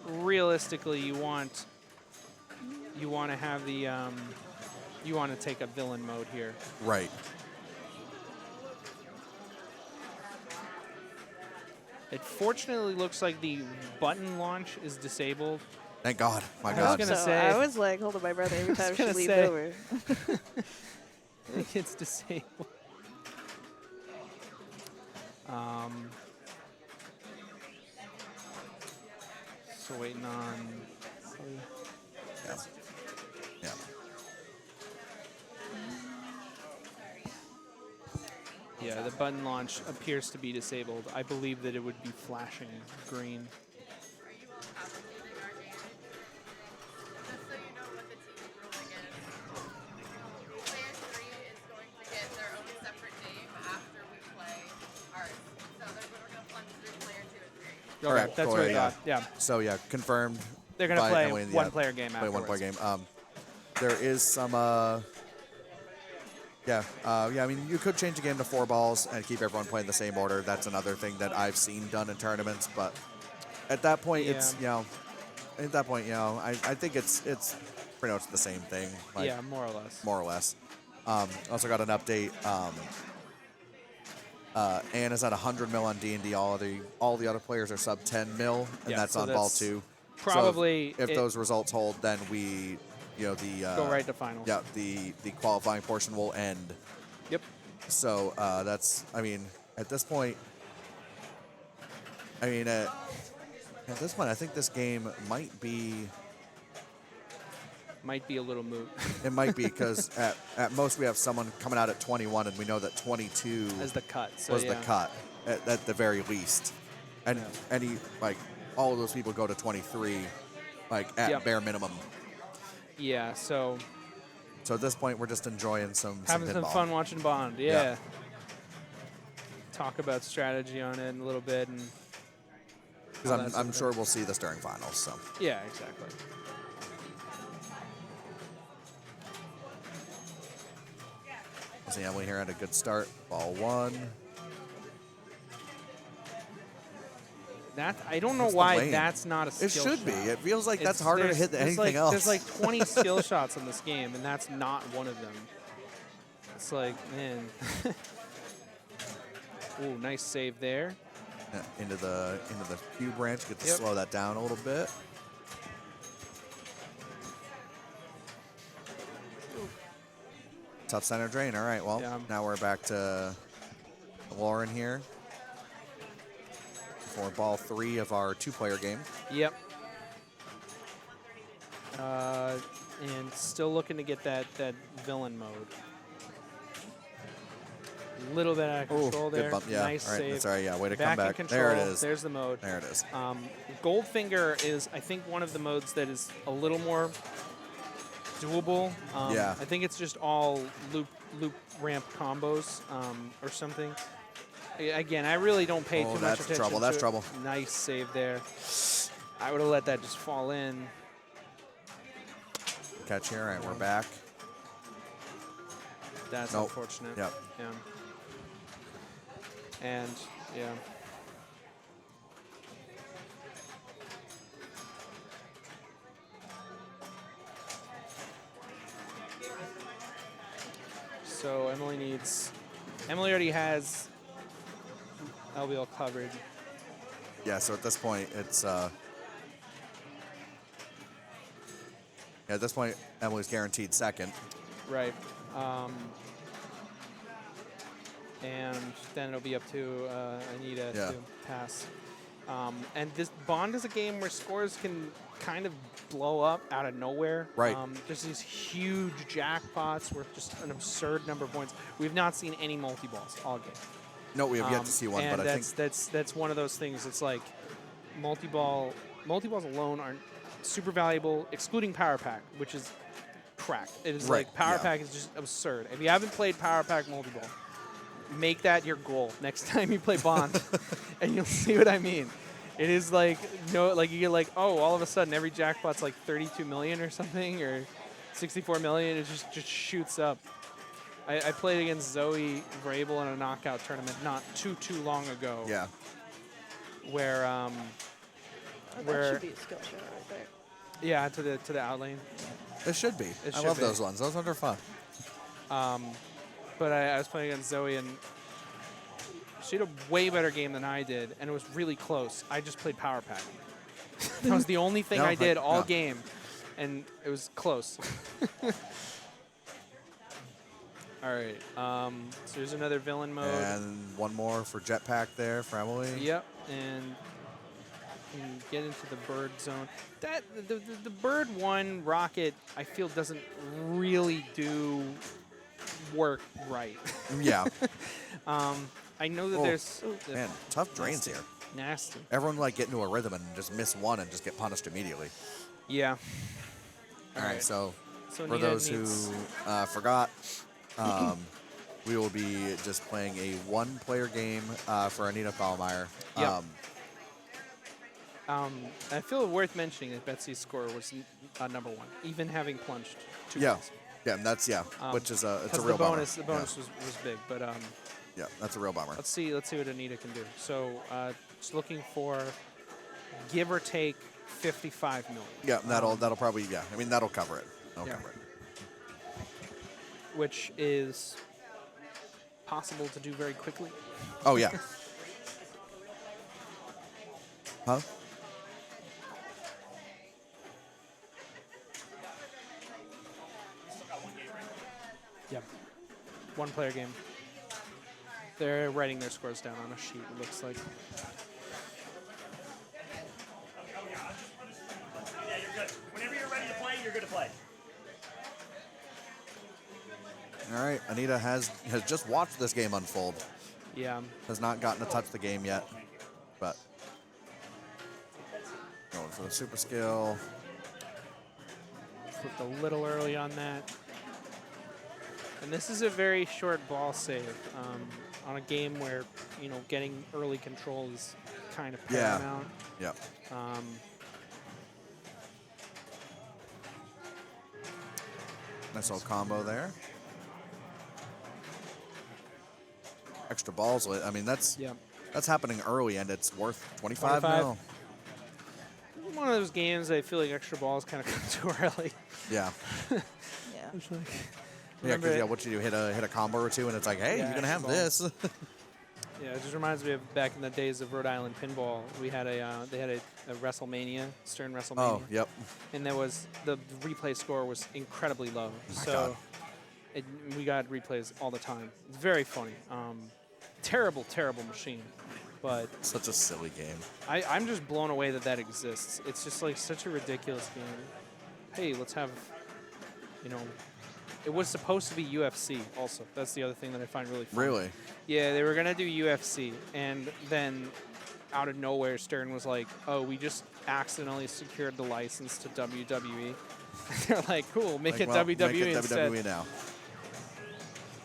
realistically, you want to have the you want to take a villain mode here. Right. It fortunately looks like the button launch is disabled. Thank God. My I was God. gonna So say- I was like holding my breath every time she gonna leaned say. over. I think it's disabled. So waiting on. Yeah. Yeah. Yeah, the button launch appears to be disabled. I believe that it would be flashing green. So you know what the team ruling is. Player 3 is going to get their own separate game after we play ours. So we're going to plunge through player 2 and 3. All right, That's cool, what I yeah. thought. Yeah. So, yeah, confirmed. They're going to by play Emily, one player game Play one player afterwards. game. There is some, I mean, you could change the game to 4 balls and keep everyone playing the same order. That's another thing that I've seen done in tournaments. But at that point, it's, at that point, I think it's pretty much the same thing. Like, Yeah, more or less. More or less. Also got an update. Ann is at 100 mil on D&D. All the other players are sub 10 mil, and Yeah, that's so on ball that's 2. Probably So if those results hold, then we, the go right to finals. yeah, the qualifying portion will end. Yep. So that's, I mean, at this point, I think this game might be A little moot. It might be because at most we have someone coming out at 21, and we know that 22 As the cut. So was yeah. the cut at the very least, and all of those people go to 23, at Yep. bare minimum. Yeah. So So at this point, we're just enjoying some having some pinball. fun watching Bond. Yeah. Yeah. Talk about strategy on it in a little bit, and Because all that sort I'm of sure we'll see this during finals. So yeah, exactly. see Emily here had a good start. Ball 1. That I don't know What's the why lane? that's not a skill It should shot. be. It feels like that's It's- harder to there's- hit than there's anything else. There's like 20 skill shots in this game, and that's not one of them. It's like, man. Ooh, nice save there. Yeah, into the Q branch. Get to Yep. slow that down a little bit. Tough center drain. All right, well, Yeah. now we're back to Lauren here for ball 3 of our 2-player game. Yep. And still looking to get that villain mode. Little bit out of control there. good bump. Yeah, Nice all right, save. that's all right. Yeah, way to Back come back. in control. There it is. There's the mode. There it is. Goldfinger is, I think, one of the modes that is a little more doable. Yeah. I think it's just all loop ramp combos or something. Again, I really don't pay Oh, too much that's attention trouble, to that's it. trouble. Nice save there. I would have let that just fall in. Catch here. All right, we're back. That's Nope. unfortunate. Yep. Yeah. And yeah. So Emily already has LBL covered. Yeah, so at this point, it's at this point, Emily's guaranteed second. Right. And then it'll be up to Anita Yeah. to pass. And this Bond is a game where scores can kind of blow up out of nowhere. Right. There's these huge jackpots worth just an absurd number of points. We've not seen any multi-balls all game. No, we have yet to see one, and but I think that's one of those things. It's like multi-balls alone aren't super valuable, excluding Power Pack, which is crack. It is Right, like Power yeah. Pack is just absurd. If you haven't played Power Pack multi-ball, make that your goal next time you play Bond, and you'll see what I mean. It is like you get like, oh, all of a sudden every jackpot's like 32 million or something, or 64 million. It just shoots up. I played against Zoe Vrabel in a knockout tournament not too long ago. yeah. Where Oh, that Where- should be a skill shot right there. yeah, to the out lane. It should be. It I should love be. those ones. Those ones are fun. But I was playing against Zoe, and she had a way better game than I did, and it was really close. I just played Power Pack. That was the only thing No, I did all no. game, and it was close. All right, so there's another villain mode. And one more for Jetpack there for Emily. Yep, and you can get into the bird zone. That the bird one rocket, I feel, doesn't really do work right. Yeah. I know that Oh, there's Man, tough drains here. nasty. Everyone get into a rhythm and just miss one and just get punished immediately. Yeah. All right, so So for Anita those who needs- forgot, we will be just playing a 1-player game for Anita Thalmeyer. Yep. I feel worth mentioning that Betsy's score was number 1, even having plunged 2 Yeah, rounds. yeah, and that's which is it's a 'Cause real the bonus, bummer. The bonus was big, but Yeah, that's a real bummer. let's see what Anita can do. So just looking for give or take 55 million. Yeah, that'll probably I mean that'll cover it. That'll Yeah. cover it. Which is possible to do very quickly. Oh, yeah. Huh? Yep. One-player game. They're writing their scores down on a sheet, it looks like. Yeah, you're good. Whenever you're ready to play, you're good to play. All right, Anita has just watched this game unfold. Yeah. Has not gotten to touch the game yet, but going for the super skill. Flipped a little early on that. And this is a very short ball save on a game where, you know, getting early control is kind of paramount. Yep. Nice little combo there. Extra balls with. I mean, that's happening early, and it's worth 25 mil. One of those games I feel like extra balls kind of come too early. Yeah. Yeah. It's like, Yeah, because what you do, hit a combo or two, and it's like, hey, Yeah, you're gonna have extra this. yeah, it just reminds me of back in the days of Rhode Island pinball. We had they had a WrestleMania, Stern WrestleMania. Oh, yep. And there was the replay score was incredibly low. God. We got replays all the time. It's very funny. Terrible, terrible machine. But Such a silly game. I'm just blown away that exists. It's just like such a ridiculous game. Hey, let's have, you know, it was supposed to be UFC also. That's the other thing that I find really funny. Really? Yeah, they were going to do UFC. And then out of nowhere, Stern was like, oh, we just accidentally secured the license to WWE. They're like, cool, make it WWE instead. WWE now.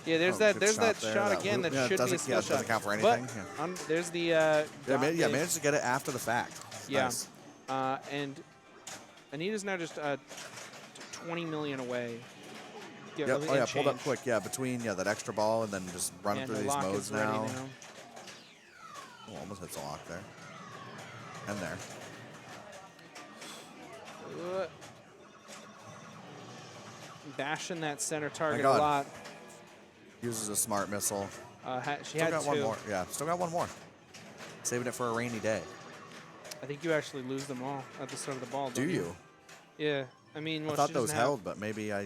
Yeah, there's Good that there, shot again that should be a skill shot. Doesn't count for anything. But there's the Managed to get it after the fact. yeah. Nice. And Anita's now just 20 million away. Yep. Oh yeah, pulled up quick. Yeah, between that extra ball and then just run through these modes now. Oh, almost hits a lock there. And there. Bashing that center target a God. lot. Uses a smart missile. She Still had got two. one more. Yeah, still got one more. Saving it for a rainy day. I think you actually lose them all at the start of the ball. Do don't you? Yeah. I mean, well, I thought she those doesn't held, but maybe I.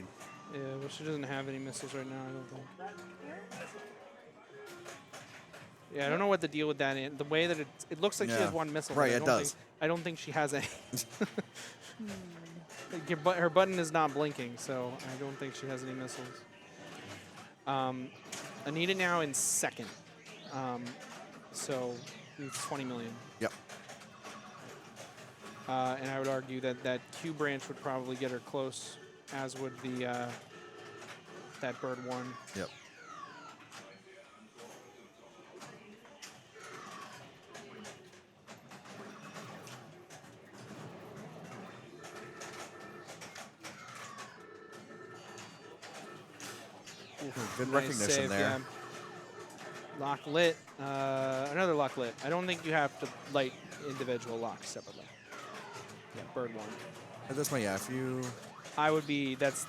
Yeah, well, she doesn't have any missiles right now, I don't think. Yeah, I don't know what the deal with that is. The way that it looks like she has one missile. Right, but it does. I don't think she has any. Her button is not blinking, so I don't think she has any missiles. Anita now in second. So it's 20 million. Yep. And I would argue that Q branch would probably get her close, as would the that bird one. Yep. Good Nice recognition save, there. yeah. Lock lit. Another lock lit. I don't think you have to light individual locks separately. Yeah, bird one. At this point, yeah, if you. I would be, that's,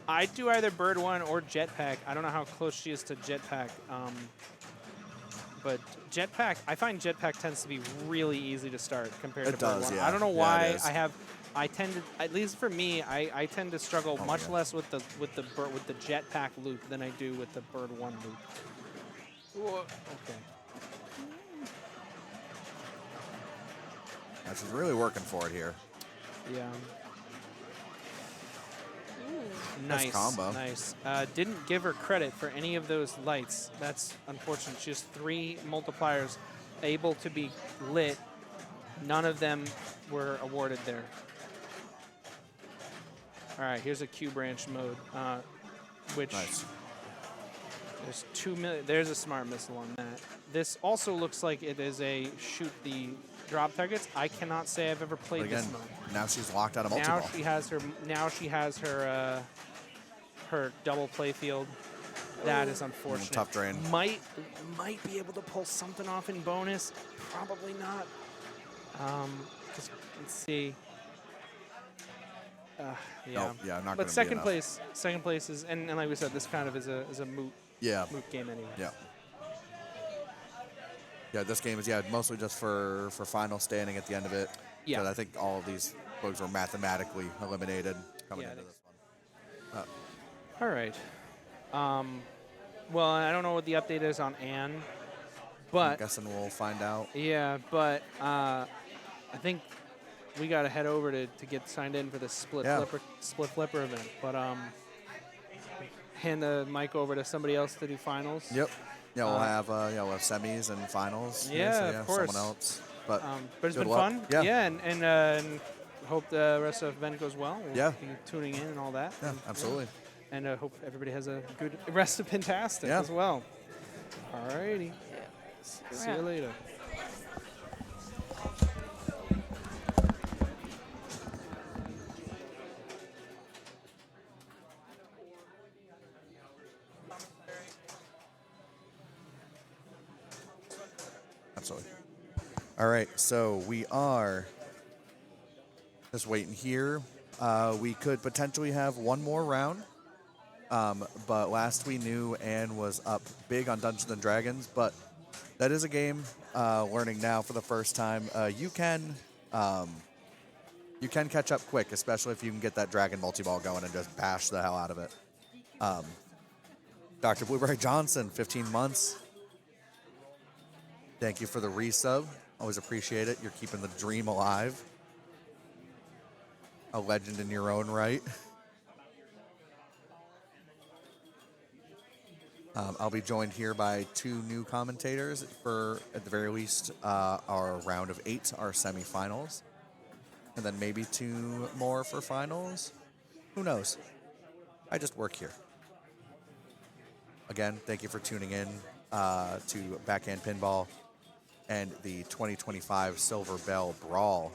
I'd do either bird one or jetpack. I don't know how close she is to jetpack. But jetpack, I find jetpack tends to be really easy to start compared to bird does, one. yeah. I don't know Yeah, why it is. I tend to, at least for me, I tend to struggle much less with the jetpack loop than I do with the bird one loop. Whoa. Okay. She's really working for it here. Yeah. Nice combo. Nice. Didn't give her credit for any of those lights. That's unfortunate. She has 3 multipliers able to be lit. None of them were awarded there. All right, here's a Q branch mode, which Nice. there's 2 million. There's a smart missile on that. This also looks like it is a shoot the drop targets. I cannot say I've ever played But again, this mode. now she's locked out of Now multi-ball. she has her her double play field. That is unfortunate. Tough drain. Might be able to pull something off in bonus. Probably not. Let's see. Yeah. Nope, yeah, not But gonna be second enough. place is, and like we said, this kind of is a moot Yeah. moot game anyway. Yeah. Yeah, this game is mostly just for final standing at the end of it. Yeah. But I think all of these bugs were mathematically eliminated coming Yeah, I into think this one. All right. Well, I don't know what the update is on Anne, I'm but guessing we'll find out. yeah, but I think we got to head over to get signed in for the split flipper event. But hand the mic over to somebody else to do finals. Yep. Yeah, we'll have semis and finals. Yeah, so, of course. Someone else. But it's good been luck. fun. Yeah. And hope the rest of the event goes well. We'll Yeah. be tuning in and all that. Yeah, absolutely. And hope everybody has a good rest of Pintastic Yeah. as well. All righty. See you later. Absolutely. All right, so we are just waiting here. We could potentially have one more round, but last we knew, Anne was up big on Dungeons and Dragons. But that is a game. Learning now for the first time, you can catch up quick, especially if you can get that dragon multi-ball going and just bash the hell out of it. Dr. Blueberry Johnson, 15 months. Thank you for the resub. Always appreciate it. You're keeping the dream alive. A legend in your own right. I'll be joined here by 2 new commentators for, at the very least, our round of 8, our semifinals. And then maybe 2 more for finals. Who knows? I just work here. Again, thank you for tuning in to Backhand Pinball and the 2025 Silverbelle Brawl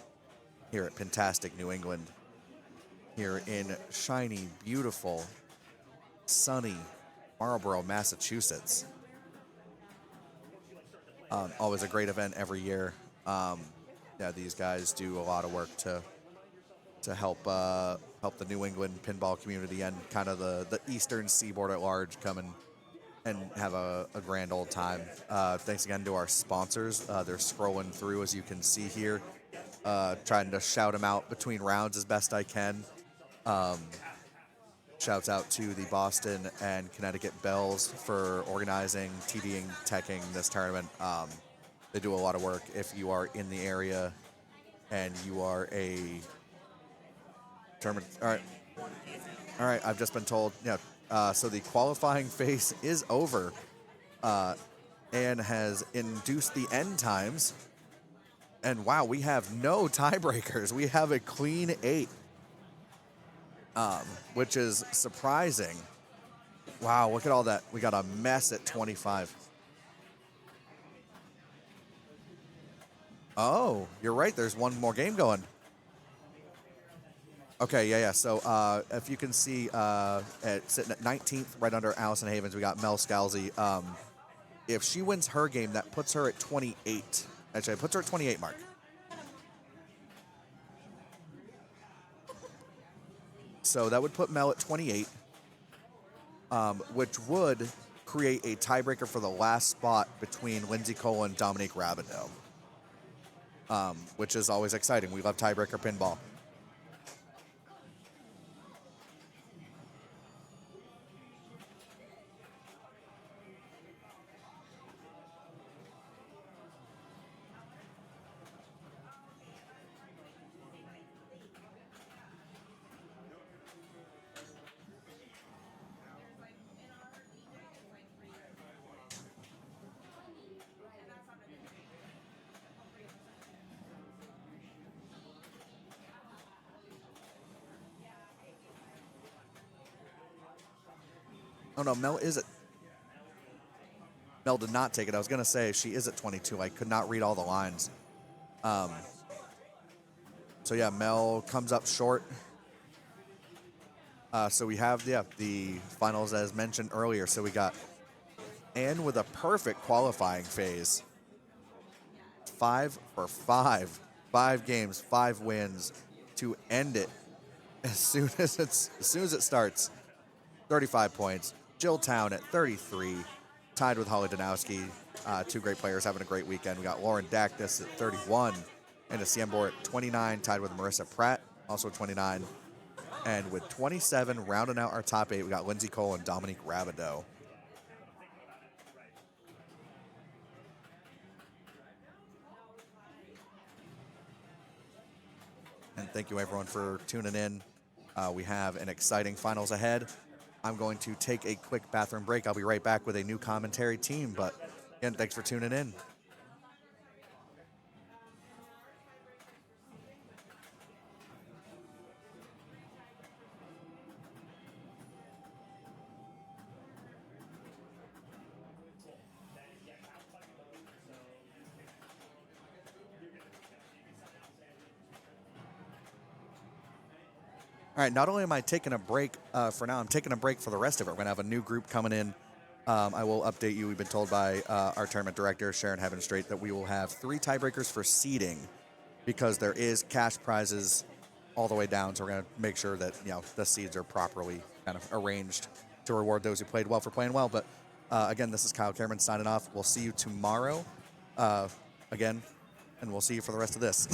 here at Pintastic, New England. Here in shiny, beautiful, sunny Marlborough, Massachusetts. Always a great event every year. These guys do a lot of work to help the New England pinball community and kind of the Eastern Seaboard at large come and have a grand old time. Thanks again to our sponsors. They're scrolling through, as you can see here, trying to shout them out between rounds as best I can. Shouts out to the Boston and Connecticut Bells for organizing, TDing, teching this tournament. They do a lot of work. If you are in the area and you are a tournament, all right. I've just been told. So the qualifying phase is over, and has induced the end times. And wow, we have no tiebreakers. We have a clean 8. Which is surprising. Wow, look at all that. We got a mess at 25. Oh, you're right. There's one more game going. Okay, yeah. So if you can see, sitting at 19th, right under Allison Havens, we got Mel Scalzi. If she wins her game, that puts her at 28. Actually, it puts her at 28, Mark. So that would put Mel at 28, which would create a tiebreaker for the last spot between Lindsay Cole and Dominique Rabideau, which is always exciting. We love tiebreaker pinball. Oh, no, Mel did not take it. I was going to say she is at 22. I could not read all the lines. So, yeah, Mel comes up short. So we have, the finals as mentioned earlier. So we got Anne with a perfect qualifying phase. 5 for 5. 5 games, 5 wins to end it as soon as it starts. 35 points. Jilltown at 33, tied with Holly Danowski. Two great players having a great weekend. We got Lauren Dactus at 31, and Siembor at 29, tied with Marissa Pratt, also 29. And with 27, rounding out our top 8, we got Lindsay Cole and Dominique Rabideau. And thank you, everyone, for tuning in. We have an exciting finals ahead. I'm going to take a quick bathroom break. I'll be right back with a new commentary team. But again, thanks for tuning in. All right, not only am I taking a break for now, I'm taking a break for the rest of it. We're going to have a new group coming in. I will update you. We've been told by our tournament director, Sharon Heavenstraight, that we will have 3 tiebreakers for seeding because there is cash prizes all the way down. So we're going to make sure that the seeds are properly kind of arranged to reward those who played well for playing well. But again, this is Kyle Cameron signing off. We'll see you tomorrow again, and we'll see you for the rest of this.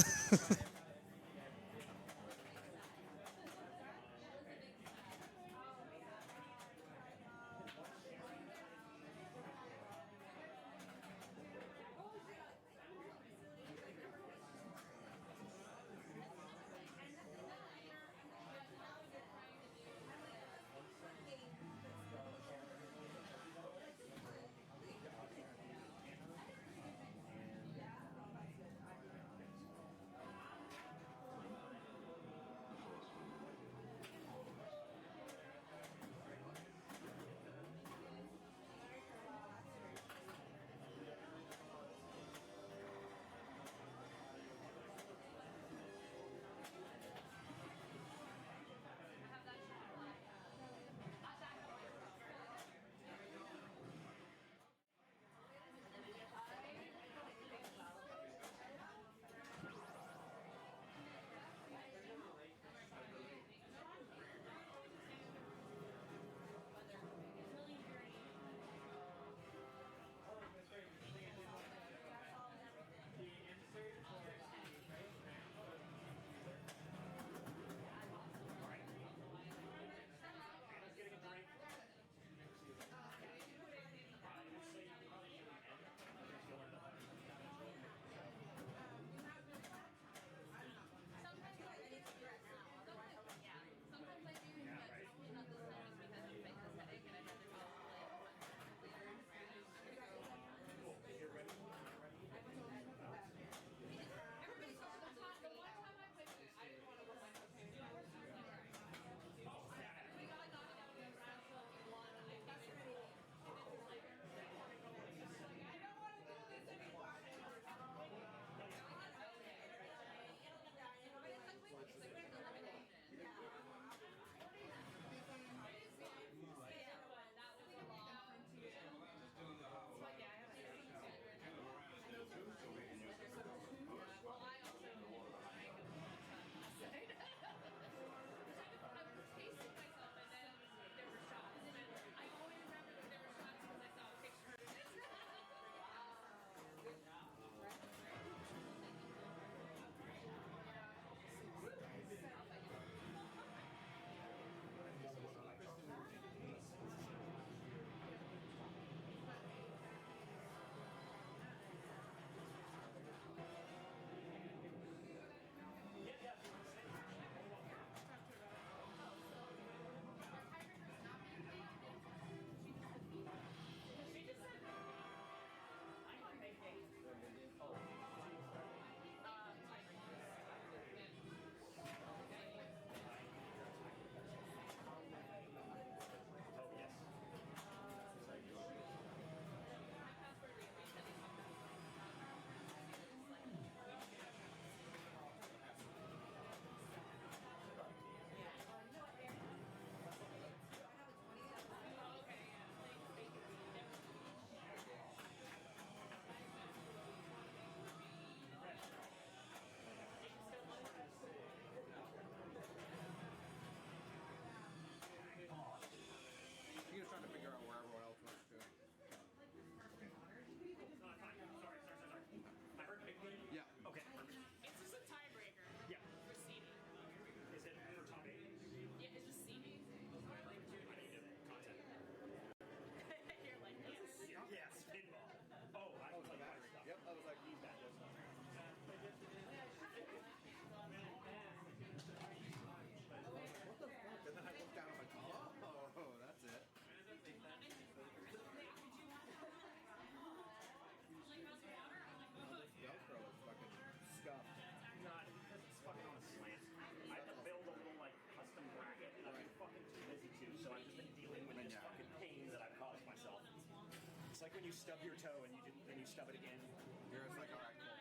It's like when you stub your toe and then you stub it again. You're just like, all right, cool.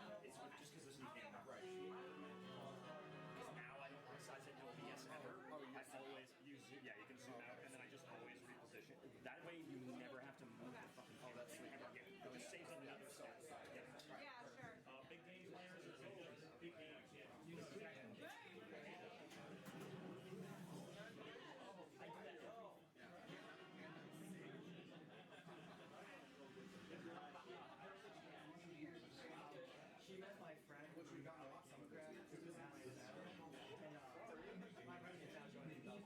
Just because this new game got right. Now I don't want to size it no BS ever. I always use yeah, you can zoom out and then I just always reposition. That way you never have to move the fucking that's ever again. It just saves another size. Yeah, sure. Big game players as always. Big games, yeah. She met my friend, which we got a lot some grad. This is now and my friend is now joining the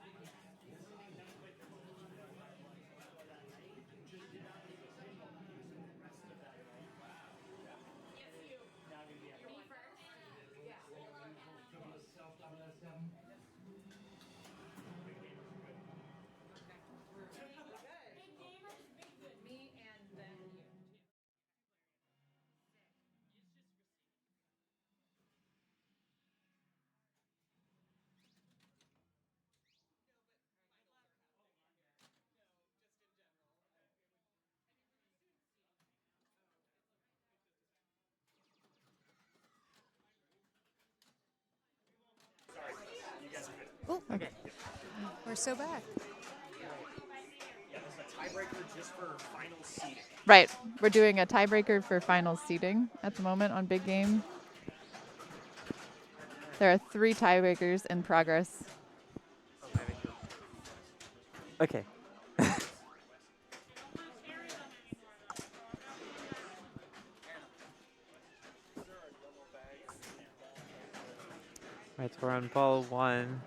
Oh, okay. We're so back. Yeah, this is a tiebreaker just for final seeding. Right. We're doing a tiebreaker for final seeding at the moment on Big Game. There are 3 tiebreakers in progress. Okay. Right, so we're on ball 1.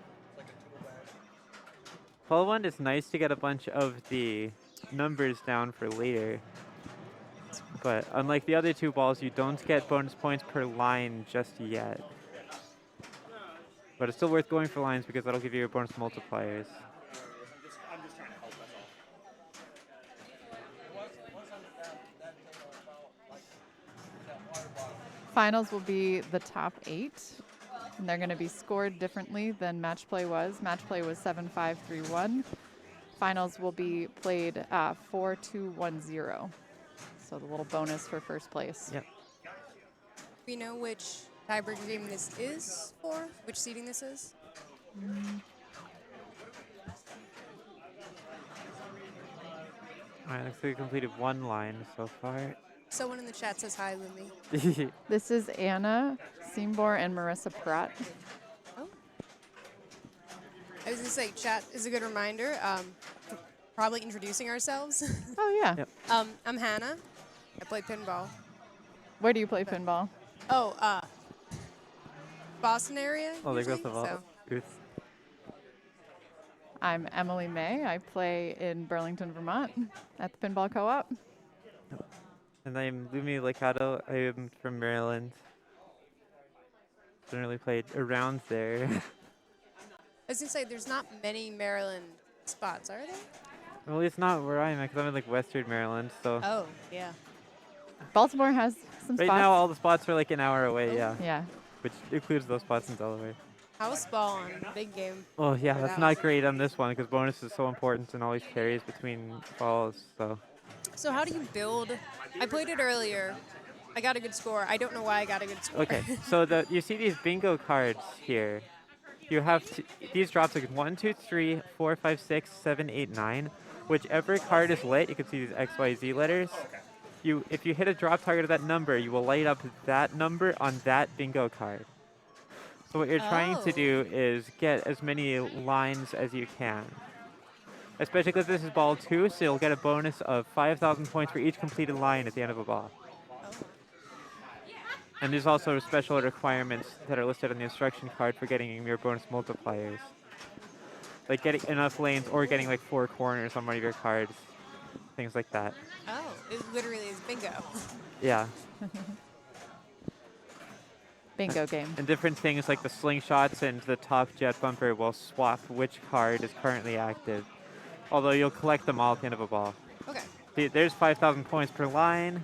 Ball 1 is nice to get a bunch of the numbers down for later. But unlike the other 2 balls, you don't get bonus points per line just yet. But it's still worth going for lines because that'll give you bonus multipliers. I'm just trying to help, that's all. Finals will be the top 8. And they're going to be scored differently than match play was. Match play was 7-5-3-1. Finals will be played 4-2-1-0. So the little bonus for first place. Yep. We know which tiebreaker game this is for? Which seeding this is? Alright, looks like we completed 1 line so far. Someone in the chat says hi, Lily. This is Anna Seymour and Marissa Pratt. Oh. I was going to say, chat is a good reminder. Probably introducing ourselves. Oh, yeah. Yep. I'm Hannah. I play pinball. Where do you play pinball? Oh, Boston area. Oh, there goes usually, the ball. so. Oops. I'm Emily May. I play in Burlington, Vermont at the Pinball Co-op. And I'm Lumi Liccato. I am from Maryland. Don't really play around there. I was going to say, there's not many Maryland spots, are there? Well, it's not where I'm at because I'm in like Western Maryland, so. Oh, yeah. Baltimore has some Right spots. now, all the spots are like an hour away, Oh. yeah. Yeah. Which includes those spots in Delaware. House ball on big game. Oh, yeah, For that's that not one. great on this one because bonus is so important and always carries between balls, so. So how do you build? I played it earlier. I got a good score. I don't know why I got a good score. Okay, so you see these bingo cards here. You have these drops like 1, 2, 3, 4, 5, 6, 7, 8, 9. Whichever card is lit, you can see these X, Y, Z letters. If you hit a drop target of that number, you will light up that number on that bingo card. So what you're trying to do is get as many lines as you can. Especially because this is ball 2, so you'll get a bonus of 5,000 points for each completed line at the end of a ball. And there's also special requirements that are listed on the instruction card for getting your bonus multipliers. like getting enough lanes or getting like 4 corners on one of your cards, things like that. Oh, it literally is bingo. Yeah. Bingo game. And different things like the slingshots and the top jet bumper will swap which card is currently active. Although you'll collect them all at the end of a ball. Okay. See, there's 5,000 points per line.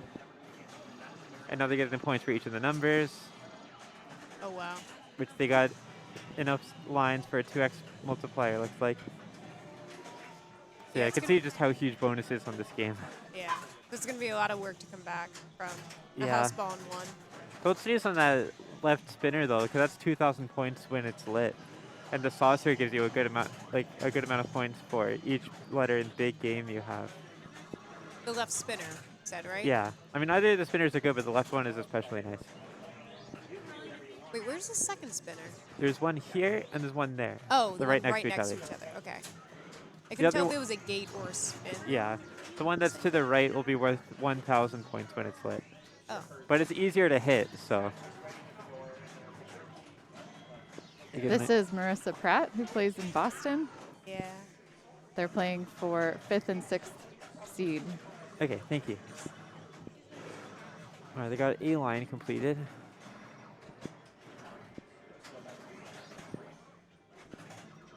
And now they're getting the points for each of the numbers, Oh, wow. which they got enough lines for a 2x multiplier, looks like. So Yeah, yeah, I it's can gonna- see just how huge bonus is on this game. Yeah. There's going to be a lot of work to come back from a Yeah. house ball in one. Don't sneeze on that left spinner though, because that's 2,000 points when it's lit. And the saucer gives you a good amount, of points for each letter in big game you have. The left spinner, you said, right? Yeah. I mean, either of the spinners are good, but the left one is especially nice. Wait, where's the second spinner? There's one here and there's one there. Oh, They're the right one next to each other. Okay. I The couldn't other tell if one- it was a gate or a spin. Yeah. The one that's to the right will be worth 1,000 points when it's lit. Oh. But it's easier to hit, so. This is Marissa Pratt, who plays in Boston. Yeah. They're playing for 5th and 6th seed. Okay, thank you. All right, they got a line completed.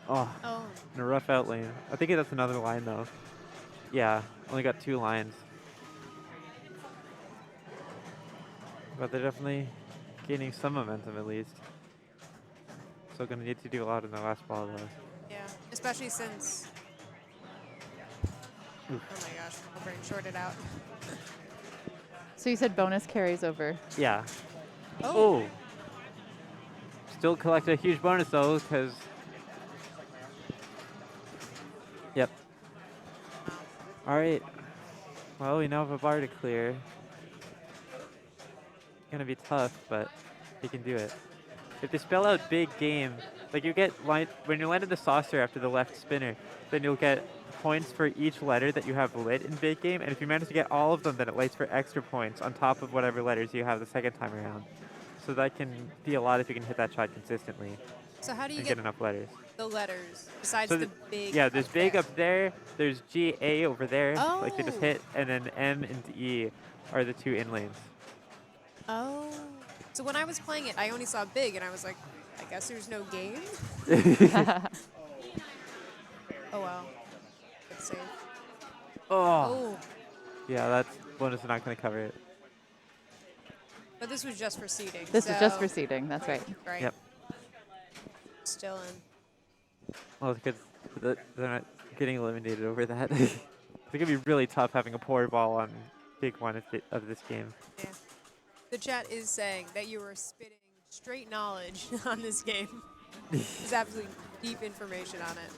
Oh, Oh. in a rough out lane. I think that's another line though. Yeah, only got 2 lines. But they're definitely gaining some momentum at least. So gonna need to do a lot in the last ball though. Yeah. Especially since. Oh my gosh, my brain shorted out. So you said bonus carries over. Yeah. Oh. Oh. Still collect a huge bonus though, because. Yep. All right. Well, we now have a bar to clear. Gonna be tough, but they can do it. If they spell out big game, like you get line when you landed the saucer after the left spinner, then you'll get points for each letter that you have lit in big game, and if you manage to get all of them, then it lights for extra points on top of whatever letters you have the second time around. So that can be a lot if you can hit that shot consistently So how do you and get get enough letters. the letters besides So the big? Yeah, there's up big there? up there, there's G, A over there, like they just Oh. hit, and then M and E are the 2 in lanes. Oh. So when I was playing it, I only saw big, and I was like, I guess there's no game. Oh wow. Good save. Oh. Oh. Yeah, that's bonus is not going to cover it. But this was just for seeding. This is just for so- seeding, that's right. Right. Yep. Still in. Well, it's because they're not getting eliminated over that. It's going to be really tough having a poor ball on big one of this game. Yeah. The chat is saying that you were spitting straight knowledge on this game. There's absolutely deep information on it.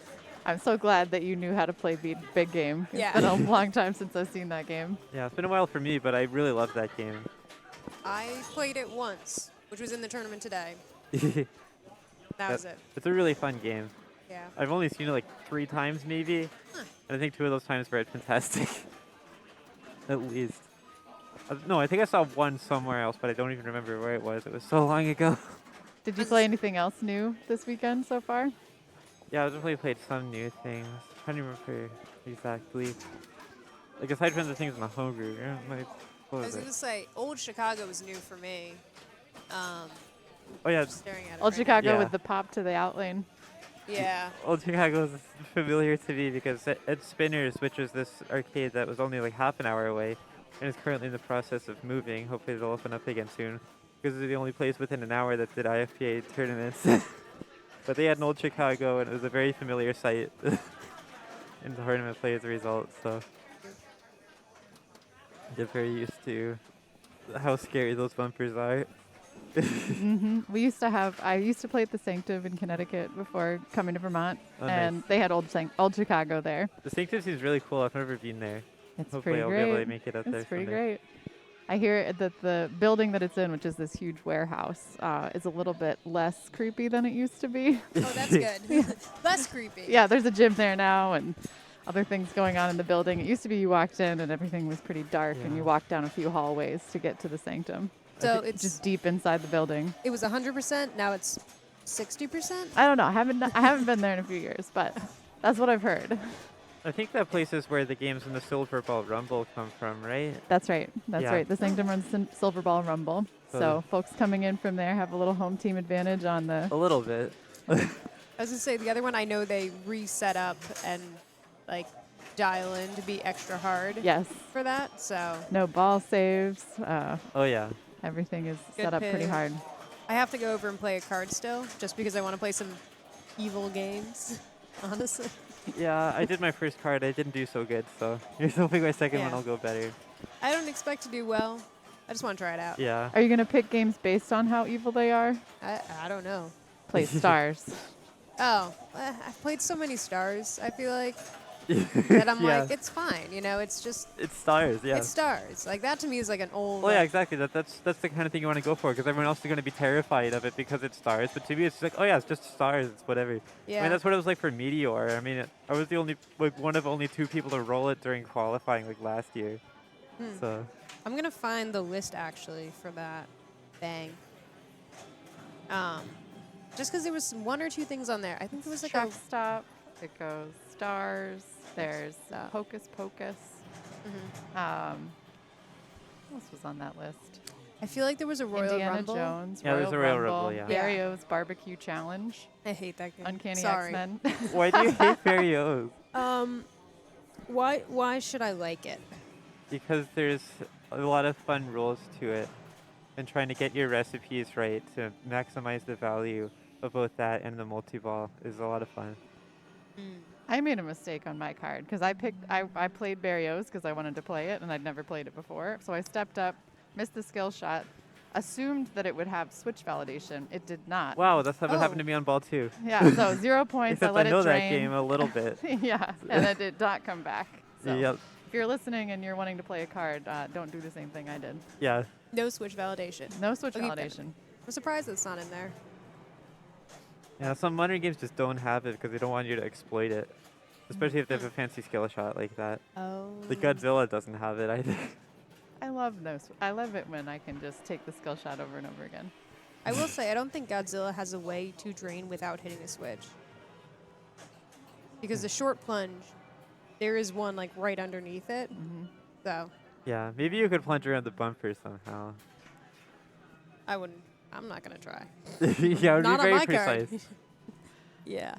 I'm so glad that you knew how to play big game. It's Yeah. been a long time since I've seen that game. Yeah, it's been a while for me, but I really love that game. I played it once, which was in the tournament today. That That was it. It's a really fun game. Yeah. I've only seen it like 3 times maybe, Huh. and I think 2 of those times were at Pintastic. At least. No, I think I saw one somewhere else, but I don't even remember where it was. It was so long ago. Did you play anything else new this weekend so far? Yeah, I definitely played some new things. I'm trying to remember exactly. Like aside from the things in the homebrew, what I was was it? going to say, Old Chicago was new for me. Oh yeah, Staring at it. Old right Chicago Yeah. with the pop to the out lane. now. Yeah. Old Chicago is familiar to me because at Spinners, which was this arcade that was only like half an hour away, and is currently in the process of moving. Hopefully they'll open up again soon, because it's the only place within an hour that did IFPA tournaments. But they had an Old Chicago, and it was a very familiar sight in tournament play as a result. So get very used to how scary those bumpers are. We used to have, I used to play at the Sanctum in Connecticut before coming to Vermont, Oh, nice. and they had old Chicago there. The Sanctum seems really cool. I've never been there. It's Hopefully pretty I'll great. be able to make it out there It's pretty someday. great. I hear that the building that it's in, which is this huge warehouse, is a little bit less creepy than it used to be. Oh, that's good. Less creepy. Yeah, there's a gym there now and other things going on in the building. It used to be you walked in and everything was pretty dark, and Yeah. you walked down a few hallways to get to the Sanctum. So it's Just deep inside the building. it was 100%. Now it's 60%. I don't know. I haven't been there in a few years, but That's what I've heard. I think that place is where the games in the Silverbelle Rumble come from, right? That's right. That's Yeah. right. The Sanctum runs Silverball Rumble. So So folks coming in from there have a little home team advantage on A the. little bit. I was gonna say the other one I know they reset up and like dial in to be extra hard Yes. for that. So No ball saves. Oh yeah. Everything is Good set up pretty pick. hard. I have to go over and play a card still, just because I want to play some evil games. Honestly, Yeah, I did my first card. I didn't do so good, so here's hoping my second one Yeah. will go better. I don't expect to do well. I just want to try it out. Yeah. Are you going to pick games based on how evil they are? I don't know. Play stars. Oh, I've played so many stars. I feel like that I'm Yeah. like, it's fine. You know, it's just It's stars, yeah. it's stars. Like that to me is like an old. Well, yeah, exactly. That's the kind of thing you want to go for, because everyone else is going to be terrified of it because it's stars. But to me, it's just like, oh yeah, it's just stars. It's whatever. I Yeah. mean, that's what it was like for Meteor. I mean, I was the only one of only 2 people to roll it during qualifying like last year. So I'm gonna find the list actually for that. Bang. Just because there was 1 or 2 things on there. I think there was like Truck stop. It goes stars. There's Hocus Pocus. What else was on that list? I feel like there was a Royal Indiana Rumble. Jones. Yeah, there's a Royal Rumble, yeah. Mario's Barbecue Challenge. I hate that game. Uncanny Sorry. X-Men. why do you hate Fairy O's? Why should I like it? Because there's a lot of fun rules to it, and trying to get your recipes right to maximize the value of both that and the multi-ball is a lot of fun. I made a mistake on my card because I played Barrios because I wanted to play it and I'd never played it before. So I stepped up, missed the skill shot, assumed that it would have switch validation. It did not. Wow, that's what happened Oh. to me on ball 2. Yeah, so 0 points. Except I let I know it that drain. game a little bit. Yeah, and it did not come back. So Yep. if you're listening and you're wanting to play a card, don't do the same thing I did. Yeah. No switch validation. No switch Okay, validation. I'm surprised it's not in there. Yeah, some modern games just don't have it because they don't want you to exploit it. Especially if they have a fancy skill shot like that. Oh. The Godzilla doesn't have it either. I love I love it when I can just take the skill shot over and over again. I will say I don't think Godzilla has a way to drain without hitting a switch. Because the short plunge, there is one like right underneath it. So Yeah, maybe you could plunge around the bumper somehow. I wouldn't. I'm not gonna try. Yeah, it would Not be on very my card. precise. Yeah.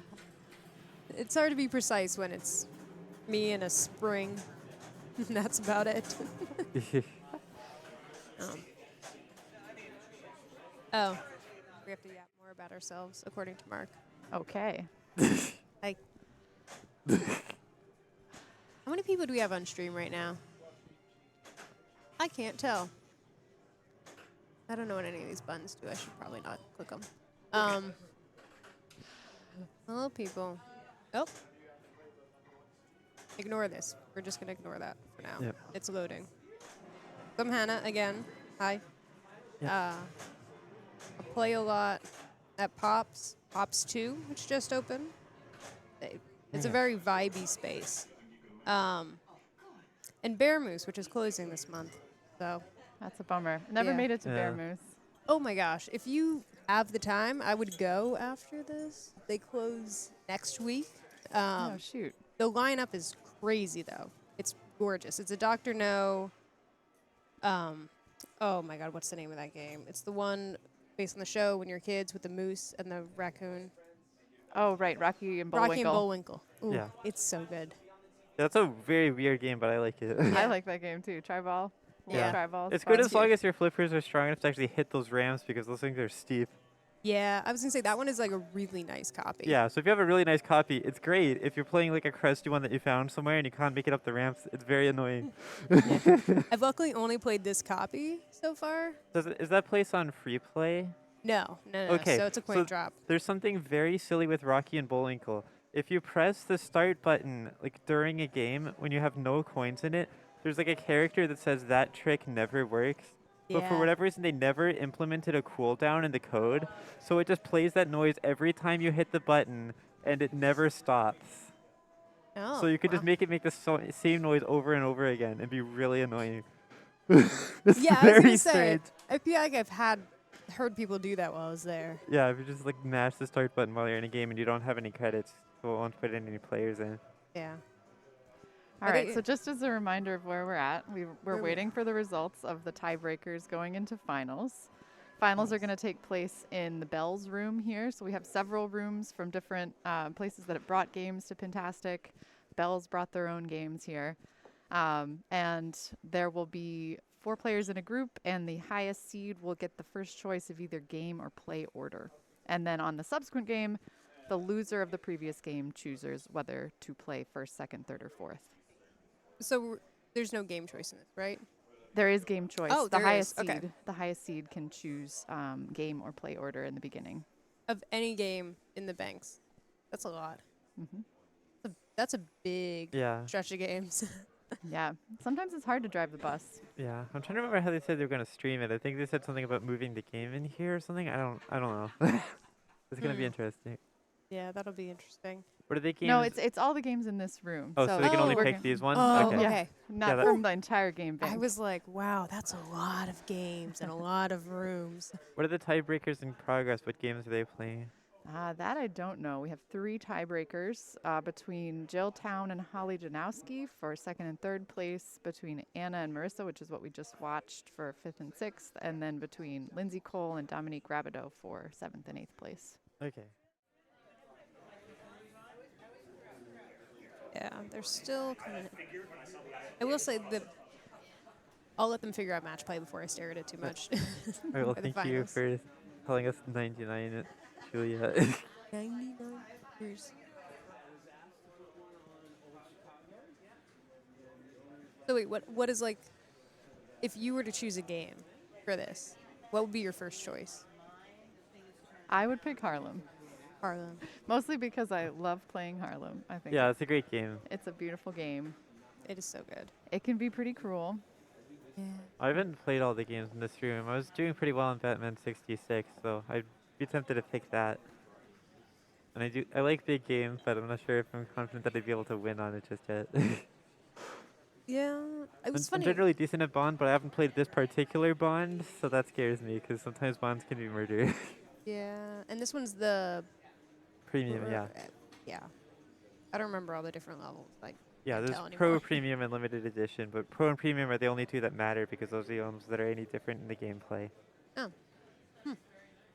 It's hard to be precise when it's me in a spring. That's about it. Oh. We have to yap more about ourselves, according to Mark. Okay. Like, how many people do we have on stream right now? I can't tell. I don't know what any of these buttons do. I should probably not click them. Hello, people. Oh. Ignore this. We're just going to ignore that for now. Yep. It's loading. Come Hannah again. Hi. I play a lot at Pops 2, which just opened. It's a very vibey space. And Bear Moose, which is closing this month. So, That's a bummer. Never Yeah. made it to Bear Yeah. Moose. oh my gosh, if you have the time, I would go after this. They close next week. Oh, shoot. The lineup is crazy, though. It's gorgeous. It's a Dr. No. Oh my God, what's the name of that game? It's the one based on the show when you're kids with the moose and the raccoon. Oh, right. Rocky and Bullwinkle. Rocky and Bullwinkle. Ooh, Yeah. it's so good. That's a very weird game, but I like it. I like that game, too. Tri-ball. Yeah. Tri-ball. It's good fun as long too. as your flippers are strong enough to actually hit those ramps, because those things are steep. Yeah, I was gonna say that one is like a really nice copy. Yeah, so if you have a really nice copy, it's great. If you're playing like a crusty one that you found somewhere and you can't make it up the ramps, it's very annoying. I've luckily only played this copy so far. Is that place on free play? No. Okay, So it's a so coin drop. There's something very silly with Rocky and Bullwinkle. If you press the start button like during a game when you have no coins in it, there's like a character that says that trick never works. But for Yeah. whatever reason, they never implemented a cooldown in the code, so it just plays that noise every time you hit the button, and it never stops. Oh, So you could just wow. make it make the same noise over and over again and be really annoying. It's Yeah, I was very gonna say. strange. I feel like I've heard people do that while I was there. Yeah, if you just like mash the start button while you're in a game and you don't have any credits, so it won't put any players in. Yeah. All I right, think so just as a reminder of where we're at, we're Where we waiting for the results of the tiebreakers going into finals. Finals are going to take place in the Bells room here. So we have several rooms from different places that have brought games to Pintastic. Bells brought their own games here. And there will be 4 players in a group, and the highest seed will get the first choice of either game or play order. And then on the subsequent game, the loser of the previous game chooses whether to play first, second, third, or fourth. So there's no game choice in this, right? There is game choice. Oh, the there highest is. Okay. seed. The highest seed can choose game or play order in the beginning. Of any game in the banks. That's a lot. Hmm. That's a big Yeah. stretch of games. Yeah. Sometimes it's hard to drive the bus. Yeah. I'm trying to remember how they said they were going to stream it. I think they said something about moving the game in here or something. I don't know. It's going to be interesting. Yeah, that'll be interesting. What are they games? No, it's all the games in this room. Oh, so they can only we're pick gonna- these ones? Oh, Okay. Yeah. okay. Not Yeah, that- from the entire game bank. I was like, wow, that's a lot of games and a lot of rooms. What are the tiebreakers in progress? What games are they playing? That I don't know. We have 3 tiebreakers between Jill Town and Holly Janowski for second and third place, between Anna and Marissa, which is what we just watched, for 5th and 6th, and then between Lindsay Cole and Dominique Rabideau for 7th and 8th place. Okay. Yeah, they're still kind of. I will say that I'll let them figure out match play before I stare at it too much. All right, well, For the thank you finals. for calling us 99, Julia. 99 years. So wait, what is like? If you were to choose a game for this, what would be your first choice? I would pick Harlem, Harlem. mostly because I love playing Harlem. I think Yeah, it's a great game. it's a beautiful game. It is so good. It can be pretty cruel. Yeah. I haven't played all the games in this room. I was doing pretty well in Batman 66, so I'd be tempted to pick that. And I like big games, but I'm not sure if I'm confident that I'd be able to win on it just yet. Yeah, it was I'm funny. generally decent at Bond, but I haven't played this particular Bond, so that scares me, because sometimes Bonds can be murder. Yeah, and this one's the Premium, yeah. Yeah. I don't remember all the different levels. Like, Yeah, can't there's tell Pro, anymore. Premium, and Limited Edition, but Pro and Premium are the only 2 that matter, because those are the ones that are any different in the gameplay.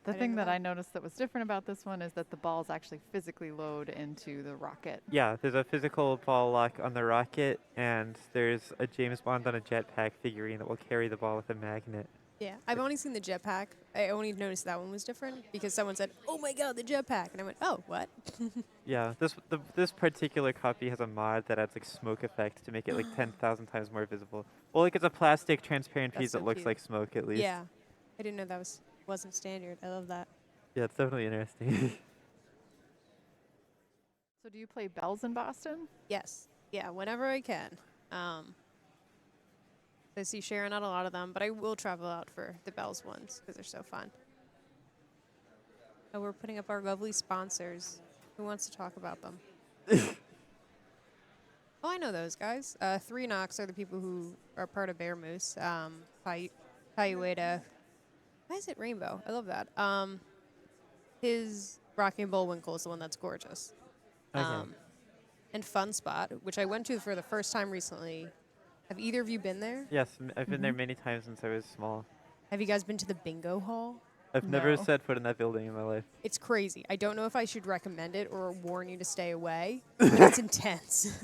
The I didn't thing know that that. I noticed that was different about this one is that the balls actually physically load into the rocket. Yeah, there's a physical ball lock on the rocket, and there's a James Bond on a jetpack figurine that will carry the ball with a magnet. yeah, I've only seen the jetpack. I only noticed that one was different because someone said, "Oh my god, the jetpack," and I went, "Oh, what?" Yeah, this particular copy has a mod that adds like smoke effect to make it like 10,000 times more visible. Well, like it's a plastic transparent That's piece so that looks cute. like smoke at least. Yeah, I didn't know that wasn't standard. I love that. Yeah, it's definitely interesting. So do you play Bells in Boston? Yes, yeah, whenever I can. I see Sharon at a lot of them, but I will travel out for the Bells ones because they're so fun. Oh, we're putting up our lovely sponsors. Who wants to talk about them? Oh, I know those guys. 3 Knox are the people who are part of Bear Moose. Paiueda. Why is it rainbow? I love that. His Rocking Bullwinkle is the one that's gorgeous. Okay. And Fun Spot, which I went to for the first time recently. Have either of you been there? Yes, I've been there many times since I was small. Have you guys been to the bingo hall? I've never No. set foot in that building in my life. It's crazy. I don't know if I should recommend it or warn you to stay away, but it's intense.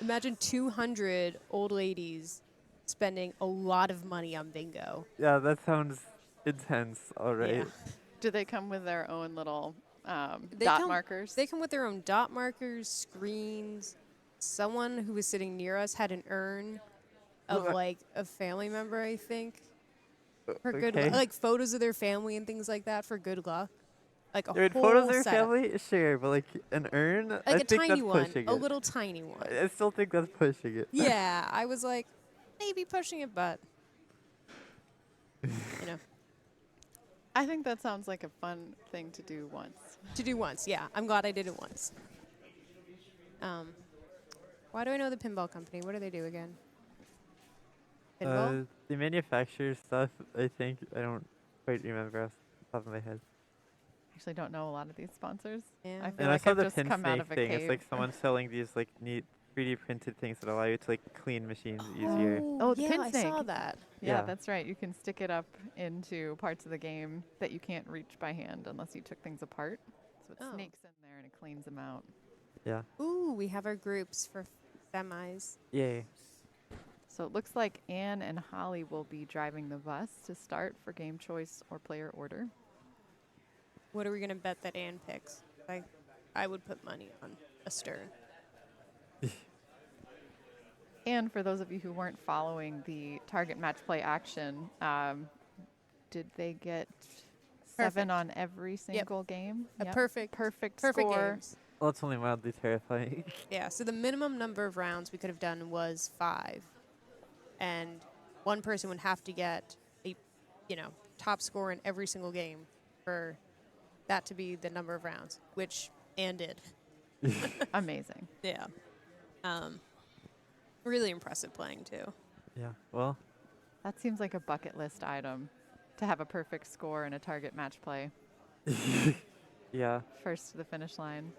Imagine 200 old ladies spending a lot of money on bingo. Yeah, that sounds intense, alright. Yeah. Do they come with their own little They dot come- markers? They come with their own dot markers, screens. Someone who was sitting near us had an urn of What? like a family member, I think, for good Okay. like photos of their family and things like that for good luck. Like a There whole photos of your setup. family? Sure, but like an urn? I Like a think tiny that's one, pushing a it. little tiny one. I still think that's pushing it. Yeah, I was like, maybe pushing it, but you know, I think that sounds like a fun thing to do once. to do once. Yeah, I'm glad I did it once. Why do I know the pinball company? What do they do again? Pinball? They manufacture stuff, I think. I don't quite remember off the top of my head. Actually, don't know a lot of these sponsors. Yeah. I feel And I like saw I've the just come out Pinsnake of a thing. cave. It's like someone selling these like neat 3D printed things that allow you to like clean machines easier. Oh, the yeah, pin I saw snake. that. Yeah, Yeah. that's right. You can stick it up into parts of the game that you can't reach by hand unless you took things apart. So it Oh. snakes in there and it cleans them out. Yeah. Ooh, we have our groups for semis. Yay. So it looks like Anne and Holly will be driving the bus to start for game choice or player order. What are we gonna bet that Anne picks? I would put money on a Stern. And for those of you who weren't following the target match play action, did they get 7 Perfect. on every single game? A Yep. perfect perfect score. games. Well, it's only mildly terrifying. Yeah, so the minimum number of rounds we could have done was 5. And one person would have to get a, top score in every single game for that to be the number of rounds, which Anne did. Amazing. Yeah. Really impressive playing too. Yeah. Well, That seems like a bucket list item to have a perfect score in a target match play. yeah. First to the finish line.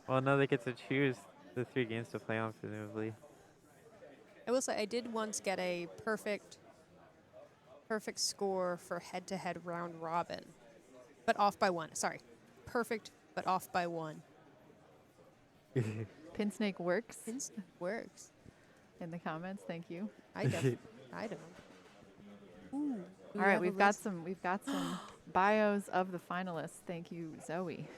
Well, now they get to choose the 3 games to play on, presumably. I will say I did once get a perfect score for head-to-head round robin, but off by 1. Sorry, perfect but off by 1. Pinsnake works Works. in the comments. Thank you. I don't. Ooh. do All right, have a we've got list? some bios of the finalists. Thank you, Zoe.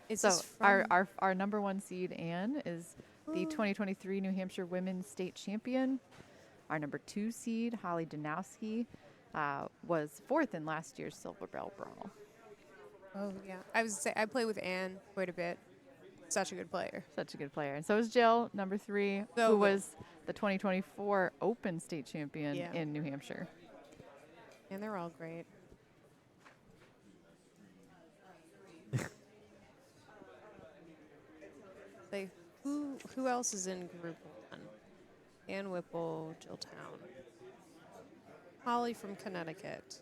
Is So this our number 1 seed, Anne, is the 2023 New Hampshire Women's State Champion. Our number 2 seed, Holly Danowski, was 4th in last year's Silverbelle Brawl. Oh yeah, I was say I play with Anne quite a bit. Such a good player. Such a good player. And so is Jill, number 3, So who good. was the 2024 Open State Champion Yeah. in New Hampshire. And they're all great. Say who else is in group 1? Ann Whipple, Jill Town. Holly from Connecticut.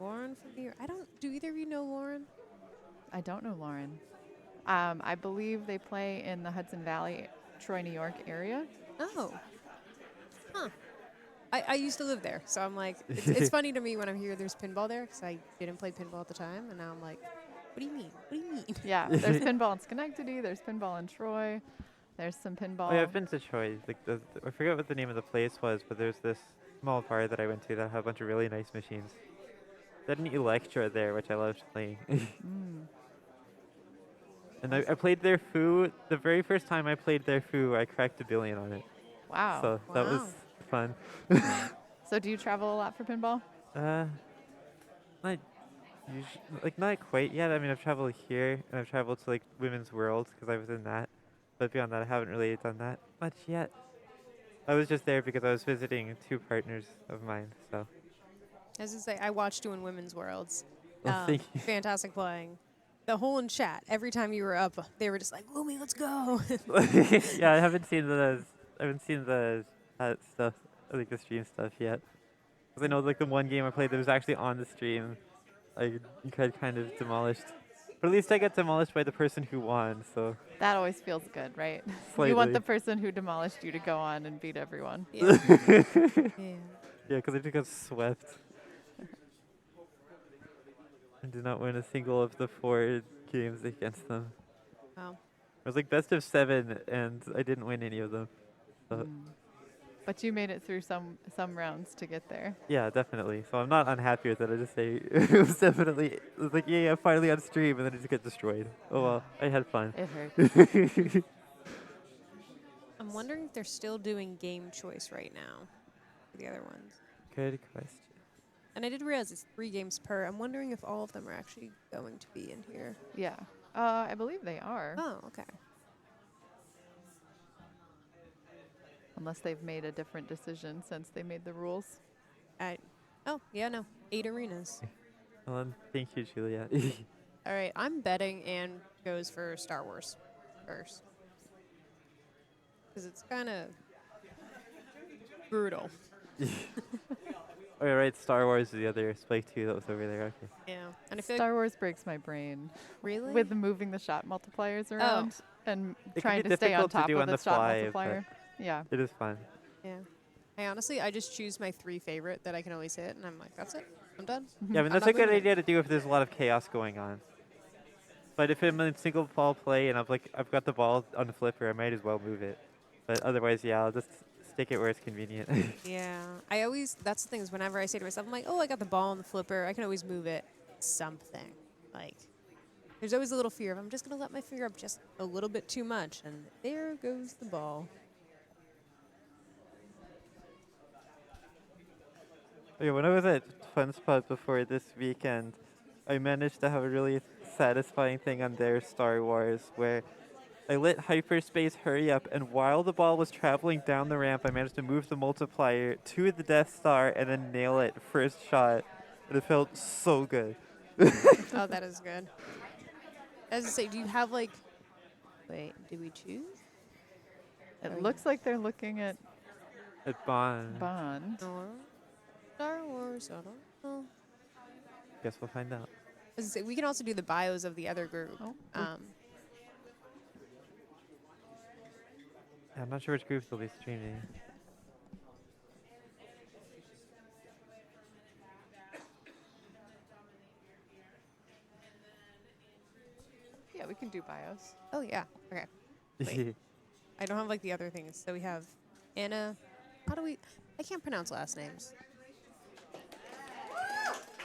Lauren from here. Do either of you know Lauren? I don't know Lauren. I believe they play in the Hudson Valley, Troy, New York area. Oh. Huh. I used to live there, so I'm like, it's funny to me when I hear there's pinball there, because I didn't play pinball at the time, and now I'm like, what do you mean? What do you mean? Yeah, there's pinball in Schenectady. There's pinball in Troy. There's some pinball. Oh, yeah, I've been to Troy. Like, I forget what the name of the place was, but there's this small bar that I went to that had a bunch of really nice machines. They had an Electra there, which I loved playing. And I played their Foo. The very first time I played their Foo, I cracked $1 billion on it. Wow. So that was Wow. fun. So do you travel a lot for pinball? Not not quite yet. I mean, I've traveled here and I've traveled to like Women's World because I was in that. But beyond that, I haven't really done that much yet. I was just there because I was visiting 2 partners of mine. So As I say, I watched you in Women's Worlds. Well, thank you. Fantastic playing. The whole in chat, every time you were up, they were just like, Lumi, let's go. yeah, I haven't seen the stuff, like the stream stuff yet. Because I know like the one game I played that was actually on the stream, I got kind of demolished. But at least I got demolished by the person who won. So That always feels good, right? You Slightly. want the person who demolished you to go on and beat everyone. Yeah. yeah, because I just got swept. I did not win a single of the 4 games against them. Wow. It was like best of 7, and I didn't win any of them. So, But you made it through some rounds to get there. yeah, definitely. So I'm not unhappy with it. I just say it was definitely, it was like, yeah, finally on stream, and then I just get destroyed. Oh well, I had fun. It hurt. I'm wondering if they're still doing game choice right now for the other ones. Good question. And I did realize it's 3 games per. I'm wondering if all of them are actually going to be in here. Yeah. I believe they are. Oh, okay. Unless they've made a different decision since they made the rules. Oh, yeah, no. 8 arenas. Well, thank you, Julia. All right, I'm betting Anne goes for Star Wars first. Because it's kind of brutal. Oh, yeah, right, Star Wars is the other Spike 2 that was over there. Okay. Yeah. And I feel like, Star Wars breaks my brain really? with moving the shot multipliers around and It can trying be to stay on difficult to top do of on the the shot fly, but- multiplier. Yeah. It is fun. Yeah. I just choose my 3 favorite that I can always hit, and I'm like, that's it. I'm done. Yeah, I mean, I'm that's not a good moving it. idea to do if there's a lot of chaos going on. But if I'm in single ball play and I've got the ball on the flipper, I might as well move it. But otherwise, yeah, I'll just stick it where it's convenient. Yeah. That's the thing is whenever I say to myself, I'm like, oh, I got the ball on the flipper. I can always move it. Something. Like, there's always a little fear of I'm just going to let my finger up just a little bit too much. And there goes the ball. Yeah, when I was at Fun Spot before this weekend, I managed to have a really satisfying thing on their Star Wars where I lit hyperspace hurry up, and while the ball was traveling down the ramp, I managed to move the multiplier to the Death Star and then nail it first shot. And it felt so good. Oh, that is good. As I say, do you have like, wait, did we choose? It looks like they're looking at At Bond. Bond. Or Star Wars, I don't know. Guess we'll find out. As I say, we can also do the bios of the other group. Oh, I'm not sure which groups they'll be streaming. Yeah, we can do bios. Oh, yeah. Okay. Wait. I don't have like the other things. So we have Anna. I can't pronounce last names.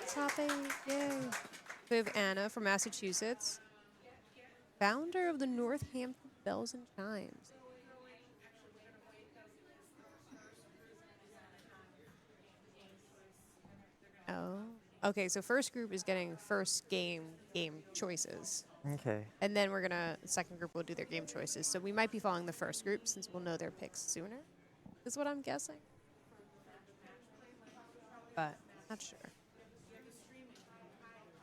Topping, yay. We have Anna from Massachusetts, founder of the Northampton Bells and Chimes. Oh, okay. So first group is getting first game choices. Okay. And then second group will do their game choices. So we might be following the first group since we'll know their picks sooner, is what I'm guessing. But not sure.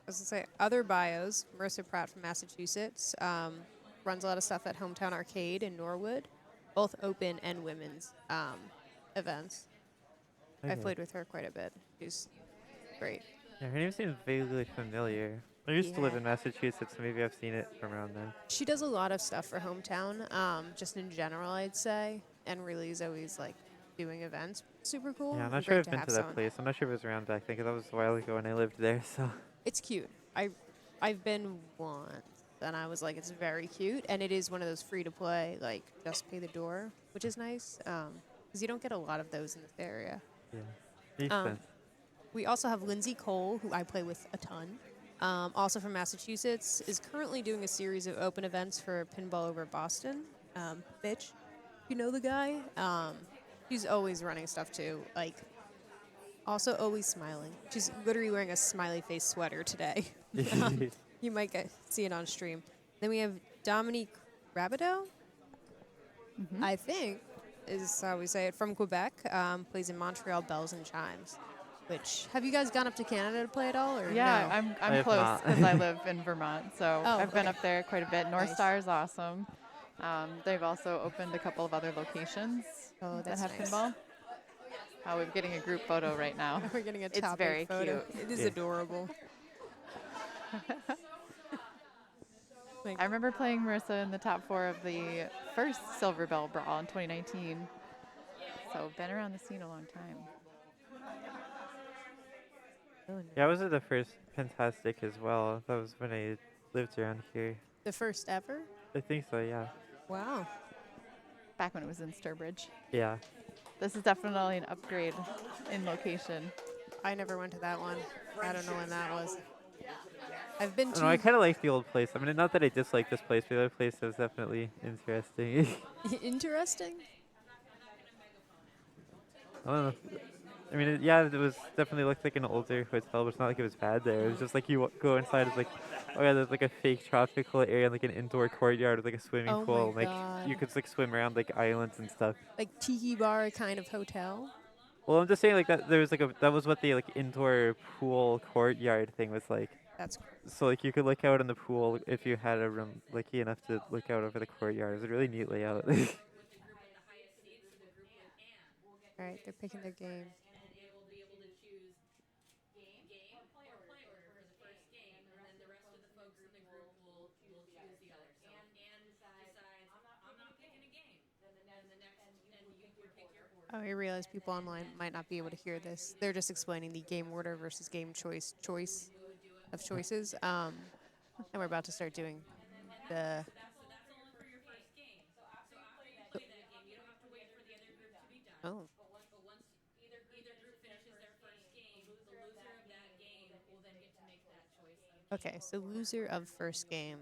As I say, other bios, Marissa Pratt from Massachusetts, runs a lot of stuff at Hometown Arcade in Norwood, both open and women's events. I've Okay. played with her quite a bit. She's great. Yeah, her name seems vaguely familiar. I used to live Yeah. in Massachusetts, so maybe I've seen it from around then. She does a lot of stuff for Hometown, just in general, I'd say, and really is always like doing events. Super cool. Yeah, I'm and not sure great I've been have to that someone. place. I'm not sure if it was around back then, because that was a while ago when I lived there, so. It's cute. I've been once, and I was like, it's very cute, and it is one of those free to play, like just pay the door, which is nice, because you don't get a lot of those in this area. Yeah. Makes Um, sense. We also have Lindsay Cole, who I play with a ton, also from Massachusetts, is currently doing a series of open events for Pinball Over Boston. Bitch, you know the guy? She's always running stuff too, like. Also, always smiling. She's literally wearing a smiley face sweater today. You might see it on stream. Then we have Dominique Rabideau, I think is how we say it, from Quebec. Plays in Montreal Bells and Chimes. Which, have you guys gone up to Canada to play at all? Or Yeah, no? I'm have close not. because I live in Vermont, so Oh, I've been okay. up there quite a bit. North Nice. Star is awesome. They've also opened a couple of other locations Oh, that that's have nice. pinball. We're getting a group photo right now. We're getting a It's topic very photo. cute. It is Yeah. adorable. I remember playing Marissa in the top 4 of the first Silverbelle Brawl in 2019. So been around the scene a long time. Yeah, I was at the first Pintastic as well. That was when I lived around here. The first ever? I think so, yeah. Wow. Back when it was in Sturbridge. Yeah. This is definitely an upgrade in location. I never went to that one. I don't know when that was. I've been to. No, I kind of like the old place. I mean, not that I dislike this place, but the other place was definitely interesting. Interesting. I don't know. I mean, it was definitely looked like an older hotel, but it's not like it was bad there. It was just like you go inside, it's like, oh yeah, there's like a fake tropical area, like an indoor courtyard with like a swimming Oh my pool. And, like God. you could like swim around like islands and stuff. Like tiki bar kind of hotel. Well, I'm just saying like that. There was like that was what the like indoor pool courtyard thing was like. That's So like you could look out in the pool if you had a room lucky enough to look out over the courtyard. It was a really neat layout. all right. They're picking their game. Oh, I realize people online might not be able to hear this. They're just explaining the game order versus game choice of choices. And we're about to start doing the. Oh. Okay, so loser of first game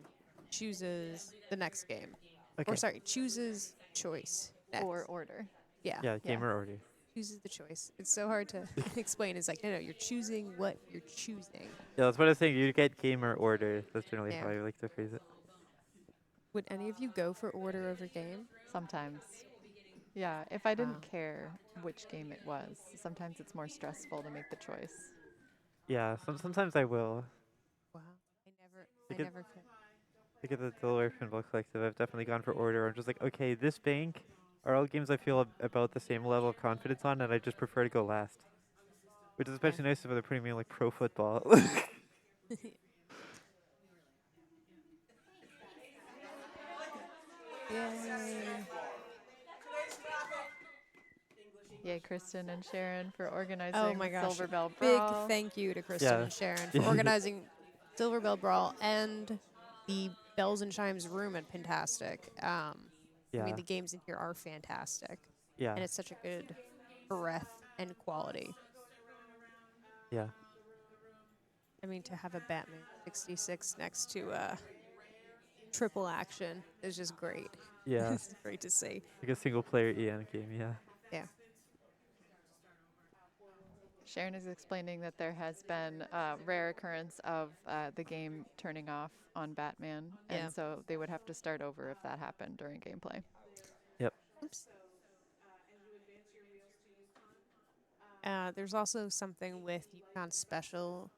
chooses the next game. Okay. Or sorry, chooses choice next. Or order. Yeah. Yeah, Yeah. gamer order. Chooses the choice. It's so hard to explain. It's like, no, you're choosing what you're choosing. Yeah, that's what I was saying. You get gamer order. That's generally how Yeah. I like to phrase it. Would any of you go for order over game? Sometimes. Yeah, if I didn't Wow. care which game it was, sometimes it's more stressful to make the choice. Yeah, sometimes I will. Wow. I Because- never could. Look at the Delaware Pinball Collective. I've definitely gone for order. I'm just like, okay, this bank are all games I feel about the same level of confidence on, and I just prefer to go last. Which is especially nice if they're putting me in like pro football. Yay. Yay, Kristen and Sharon for organizing Oh my gosh. Silverbelle Big Brawl. thank you to Kristen Yeah. and Sharon for organizing Silverbelle Brawl and the Bells and Chimes room at Pintastic. I Yeah. mean, the games in here are fantastic. Yeah. And it's such a good breadth and quality. Yeah. I mean, to have a Batman 66 next to triple action is just great. Yeah. It's great to see. Like a single player EN game, yeah. Yeah. Sharon is explaining that there has been a rare occurrence of the game turning off on Batman, Yeah. and so they would have to start over if that happened during gameplay. Yep. Oops. There's also something with Yukon Special.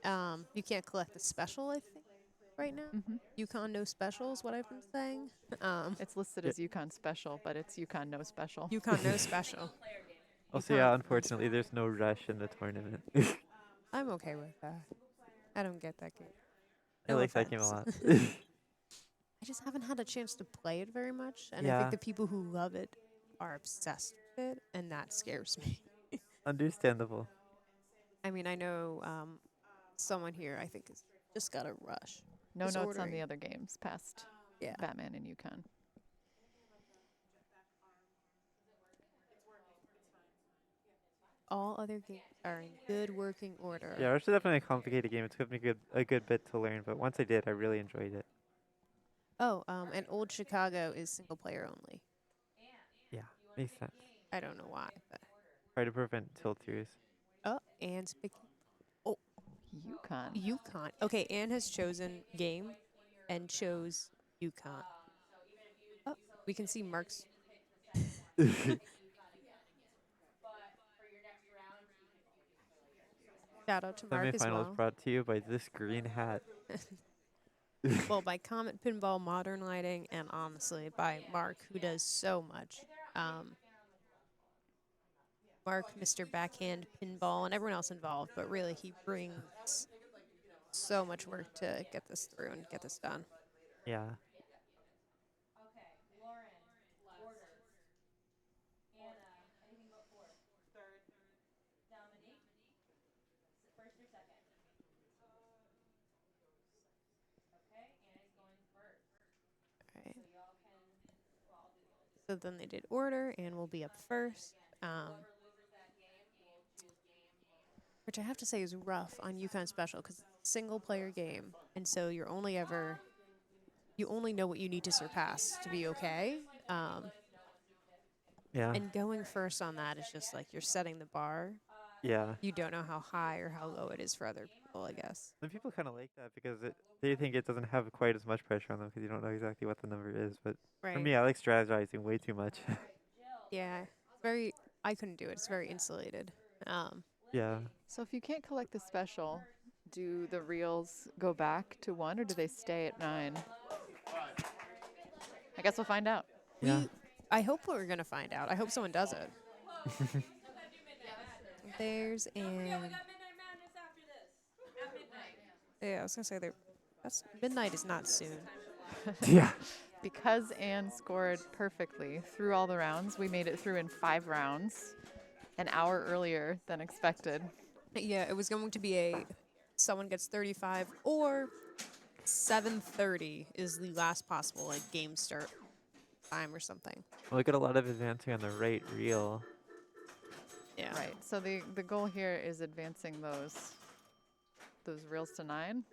You can't collect the special, I think, right now. Mm-hmm. Yukon no special is what I've been saying. It's listed Yeah. as Yukon Special, but it's Yukon no special. Yukon no special. Also, can't- yeah, unfortunately, there's no rush in the tournament. I'm okay with that. I don't get that game. I No like that game a offense. lot. I just haven't had a chance to play it very much, and I Yeah. think the people who love it are obsessed with it, and that scares me. Understandable. I mean, I know someone here I think has just got a rush. No Just notes on ordering. the other games past Yeah. Batman and Yukon. All other games are in good working order. Yeah, Rush is definitely a complicated game. It took me a good bit to learn, but once I did, I really enjoyed it. Oh, and Old Chicago is single player only. Yeah, makes sense. I don't know why, but Try to prevent tilters. oh, and speaking Yukon. Yukon. Okay, Anne has chosen game and chose Yukon. Oh, we can see Mark's. Shout out to Mark as Semifinals well. brought to you by this green hat. Well, by Comet Pinball Modern Lighting, and honestly, by Mark, who does so much. Mark, Mr. Backhand Pinball, and everyone else involved, but really, he brings so much work to get this through and get this done. Yeah. Right. So then they did order, and we'll be up first. Which I have to say is rough on Yukon Special because it's a single player game, and so you only know what you need to surpass to be okay. Yeah. And going first on that is just like you're setting the bar. Yeah. You don't know how high or how low it is for other people, I guess. Some people kind of like that because they think it doesn't have quite as much pressure on them because you don't know exactly what the number is. But Right. for me, I like strategizing way too much. Yeah. I couldn't do it. It's very insulated. Yeah. So if you can't collect the special, do the reels go back to 1 or do they stay at 9? I guess we'll find out. Yeah. I hope we're going to find out. I hope someone does it. There's and yeah, I was gonna say that's midnight is not soon. Yeah. Because Anne scored perfectly through all the rounds, we made it through in 5 rounds, an hour earlier than expected. Yeah, it was going to be someone gets 35 or 7:30 is the last possible like game start time or something. Look at a lot of advancing on the right reel. Yeah. Right. So the goal here is advancing those reels to 9.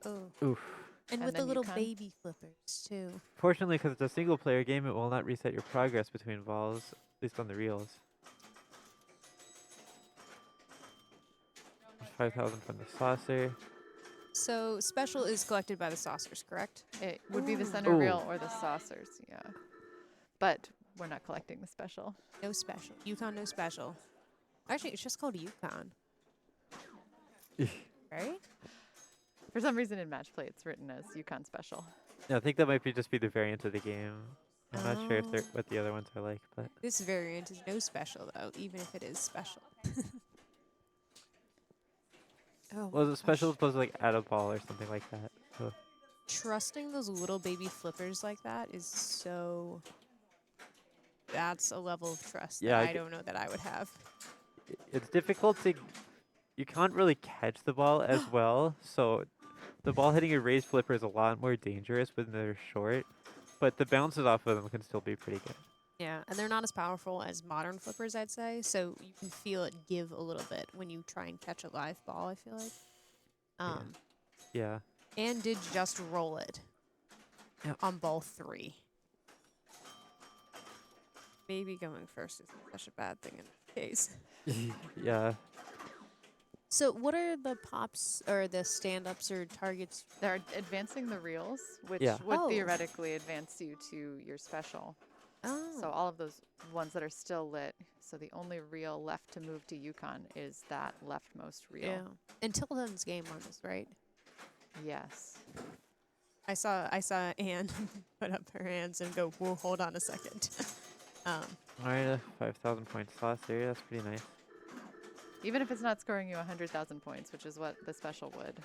Oh. Oof. And And with the then little Yukon. baby flippers too. Fortunately, because it's a single player game, it will not reset your progress between balls, at least on the reels. 5,000 from the saucer. So special is collected by the saucers, correct? It would be the center Ooh. reel or the saucers, yeah. But we're not collecting the special. No special. Yukon, no special. Actually, it's just called Yukon, right? For some reason in match play, it's written as Yukon special. Yeah, I think that might just be the variant of the game. I'm not sure if they're Oh. what the other ones are like, but This variant is no special though, even if it is special. Oh, well, my the special is gosh. supposed to like add a ball or something like that. So Trusting those little baby flippers like that is so. That's a level of trust Yeah, that I I don't know that I would have. it's difficult to. You can't really catch the ball as well, so the ball hitting a raised flipper is a lot more dangerous when they're short, but the bounces off of them can still be pretty good. Yeah, and they're not as powerful as modern flippers, I'd say. So you can feel it give a little bit when you try and catch a live ball. I feel like. Yeah. And did just roll it. Yep. On ball 3. Maybe going first isn't such a bad thing in this case. Yeah. So what are the pops or the stand-ups or targets? They're advancing the reels, which Yeah. would Oh. theoretically advance you to your special. Oh. So all of those ones that are still lit. So the only reel left to move to Yukon is that leftmost reel. Yeah. Until then's game on this, right? Yes. I saw Anne put up her hands and go, whoa, hold on a second. All right, 5,000 point saucer. That's pretty nice. Even if it's not scoring you 100,000 points, which is what the special would,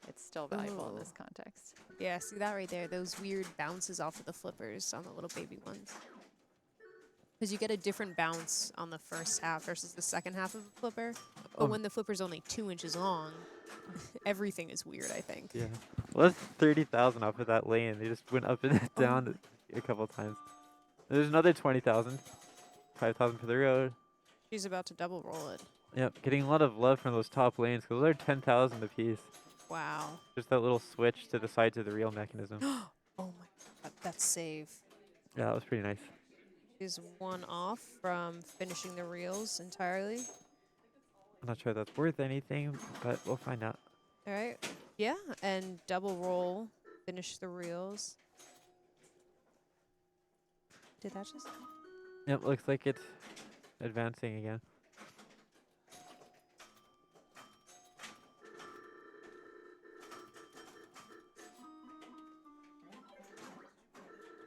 it's still valuable in this context. Yeah, see that right there? Those weird bounces off of the flippers on the little baby ones. Because you get a different bounce on the first half versus the second half of the flipper. But when the flipper's only 2 inches long, everything is weird, I think. Yeah. Well, that's 30,000 off of that lane. They just went up and down a couple times. There's another 20,000. 5,000 for the road. She's about to double roll it. Yep, getting a lot of love from those top lanes because those are 10,000 apiece. Wow. Just that little switch to the sides of the reel mechanism. Oh my god, that's save. Yeah, that was pretty nice. She's 1 off from finishing the reels entirely. I'm not sure that's worth anything, but we'll find out. All right. Yeah, and double roll, finish the reels. Did that just? Yep, looks like it's advancing again.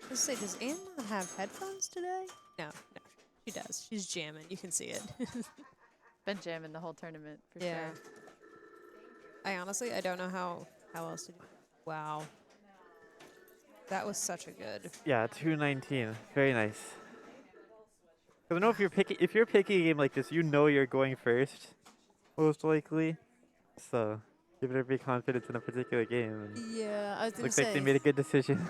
Let's say, does Anne not have headphones today? No, she does. She's jamming. You can see it. Been jamming the whole tournament for Yeah. sure. I don't know how else to do. Wow. That was such a good. Yeah, 219. Very nice. Because I know if you're picking a game like this, you know you're going first, most likely. So you better be confident in a particular game. And Yeah, I was gonna looks say. like they made a good decision.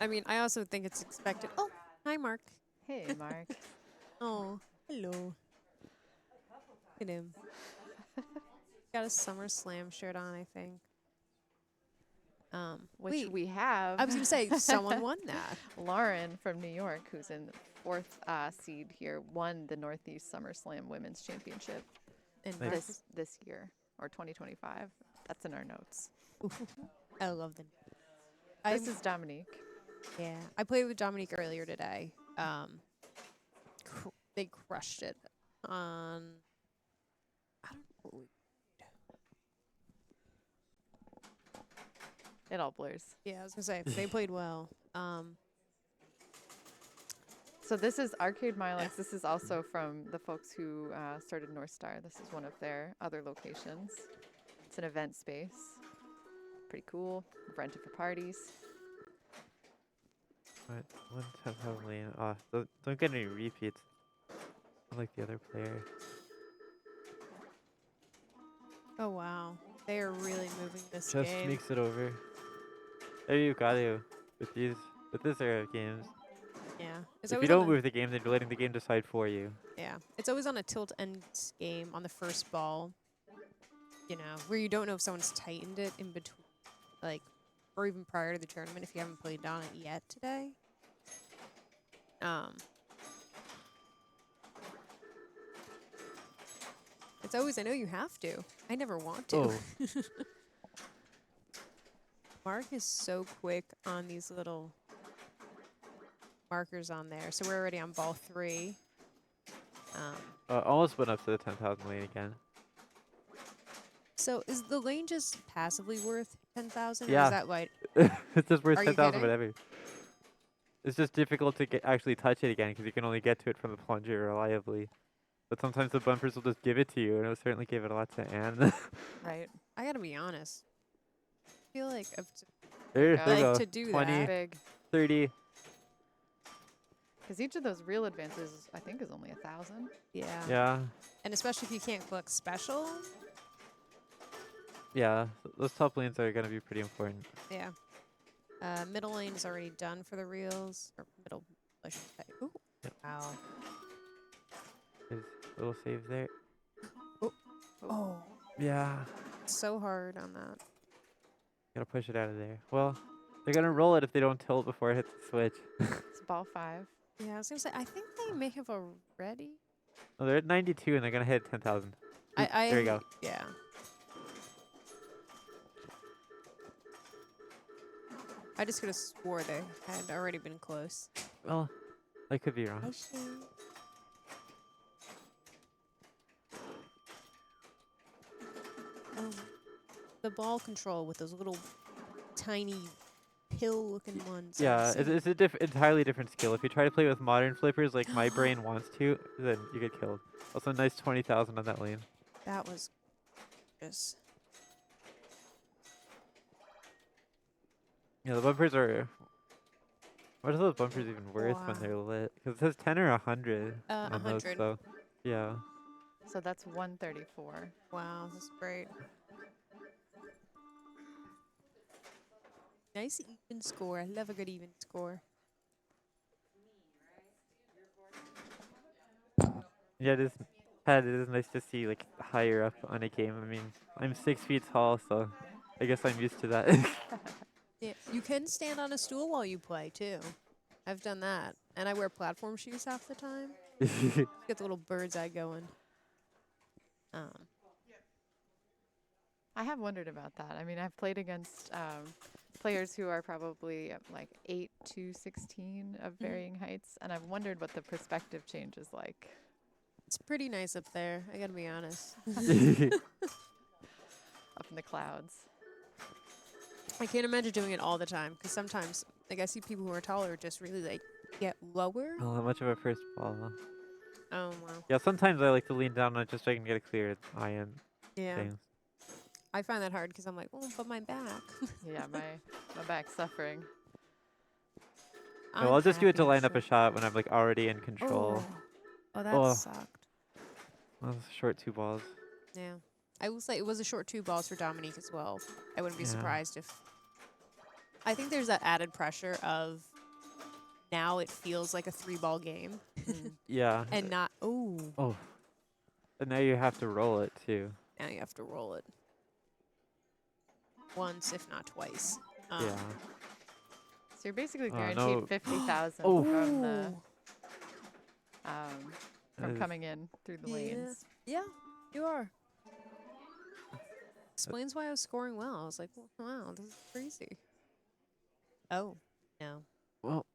I mean, I also think it's expected. Oh, hi, Mark. Hey, Mark. Oh, hello. Look at him. Got a SummerSlam shirt on, I think. Which wait, we have. I was gonna say someone won that. Lauren from New York, who's in the 4th seed here, won the Northeast SummerSlam Women's Championship And Nice. this year, or 2025. That's in our notes. I love them. This is Dominique. Yeah, I played with Dominique earlier today. They crushed it on. I don't know what we. It all blurs. Yeah, I was gonna say they played well. So this is Arcade Milex. This is also from the folks who started North Star. This is one of their other locations. It's an event space. Pretty cool. Rented for parties. But 110 lane. Don't get any repeats. Unlike the other player. Oh wow, they are really moving this Just game. makes it over. There you got to with this era of games. Yeah, it's If you always don't on a, move the game, then you're letting the game decide for you. yeah, it's always on a tilt end game on the first ball. You know, where you don't know if someone's tightened it in between, like, or even prior to the tournament if you haven't played on it yet today. It's always, I know you have to. I never want to. Oh. Mark is so quick on these little markers on there. So we're already on ball 3. Almost went up to the 10,000 lane again. So is the lane just passively worth 10,000? Or Yeah. is that like, It's just worth Are you 10,000 kidding? whatever. It's just difficult to actually touch it again because you can only get to it from the plunger reliably. But sometimes the bumpers will just give it to you, and it will certainly give it a lot to Anne. Right. I gotta be honest. I feel like there go. you like go. to do 20, that. Big. 30. Because each of those real advances, I think, is only 1,000. Yeah. Yeah. And especially if you can't collect special. Yeah. Those top lanes are going to be pretty important. Yeah. Middle lane is already done for the reels. Or middle, I should say. Ooh. Yep. Wow. There's little saves there. Oh. Yeah. So hard on that. Gotta push it out of there. Well, they're going to roll it if they don't tilt before it hits the switch. It's ball 5. Yeah, I was gonna say, I think they may have already. Oh, they're at 92 and they're going to hit 10,000. There you go. Yeah. I just could have swore they had already been close. Well, I could be wrong. The ball control with those little tiny pill-looking ones. Yeah, it's a entirely different skill. If you try to play with modern flippers like my brain wants to, then you get killed. Also, nice 20,000 on that lane. That was just. Yeah, the bumpers are. What are those bumpers even worth when Wow. they're lit? Because it says 10 or 100 on those, 100. so yeah. So that's 134. Wow, that's great. Nice even score. I love a good even score. Yeah, it is nice to see like higher up on a game. I mean, I'm 6 feet tall, so I guess I'm used to that. Yeah, you can stand on a stool while you play too. I've done that, and I wear platform shoes half the time. Get the little bird's eye going. I have wondered about that. I mean, I've played against players who are probably like 8 to 16 of varying heights, and I've wondered what the perspective change is like. It's pretty nice up there. I gotta be honest. Up in the clouds. I can't imagine doing it all the time because sometimes, like, I see people who are taller just really like get lower. Oh, how much of a first ball? Huh? Oh wow. Yeah, sometimes I like to lean down on it just so I can get a clear eye-in Yeah. things. I find that hard because I'm like, oh, but my back. Yeah, my back's suffering. No, I'll just do it to I'm line up a happy, shot when I'm like already in control. Oh, that Oh. sucked. Well, short 2 balls. Yeah. I will say it was a short 2 balls for Dominique as well. I wouldn't be Yeah. surprised if. I think there's that added pressure of now it feels like a 3-ball game Yeah. and not, oh, Oh. But now you have to roll it too. now you have to roll it once, if not twice. Yeah. So you're basically Oh, guaranteed no. 50,000 Oh. from the Ooh. from That is- coming in through the lanes. Yeah, you are. Explains why I was scoring well. I was like, wow, this is crazy. Oh, no. Well,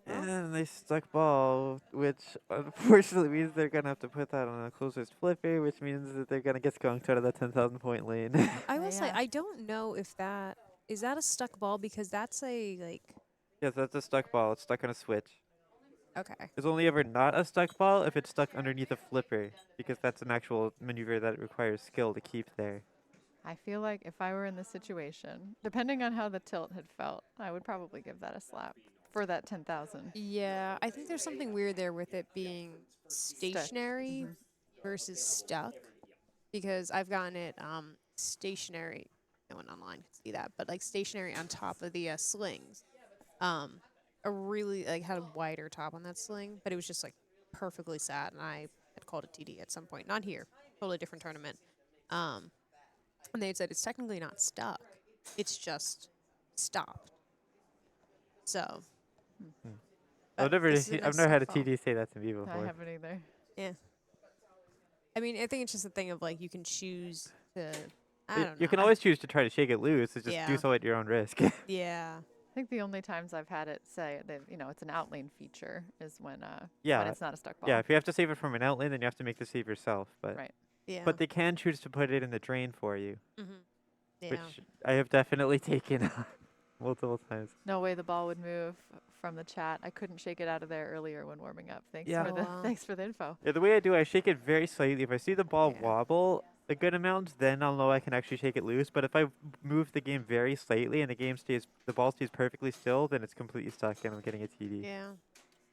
and they stuck ball, which unfortunately means they're gonna have to put that on a closest flipper, which means that they're gonna get skunked out of that 10,000 point lane. I will say, Yeah. I don't know if that is that a stuck ball because that's a like Yes, that's a stuck ball. It's stuck on a switch. Okay. It's only ever not a stuck ball if it's stuck underneath a flipper, because that's an actual maneuver that requires skill to keep there. I feel like if I were in this situation, depending on how the tilt had felt, I would probably give that a slap for that 10,000. Yeah, I think there's something weird there with it being stationary versus stuck, because I've gotten it stationary. No one online can see that, but like stationary on top of the slings. A really like had a wider top on that sling, but it was just like perfectly sat, and I had called it TD at some point. Not here, totally different tournament. And they had said it's technically not stuck; it's just stopped. So, but this is a I've nice never had a stuck ball. TD say that to me I before. haven't either. Yeah. I mean, I think it's just a thing of like you can choose to. I You don't know. can always choose to try to shake it loose. It's just Yeah. do so at your own risk. Yeah. I think the only times I've had it say that it's an outlane feature is when Yeah. it's not a stuck ball. Yeah, if you have to save it from an outlane, then you have to make the save yourself. But Right. Yeah. but they can choose to put it in the drain for you, Yeah. which I have definitely taken multiple times. No way the ball would move from the chat. I couldn't shake it out of there earlier when warming up. Thanks Yeah. for Oh, the wow. thanks for the info. Yeah, the way I do, I shake it very slightly. If I see the ball Yeah. wobble a good amount, then I'll know I can actually shake it loose. But if I move the game very slightly and the ball stays perfectly still, then it's completely stuck and I'm getting a TD. Yeah.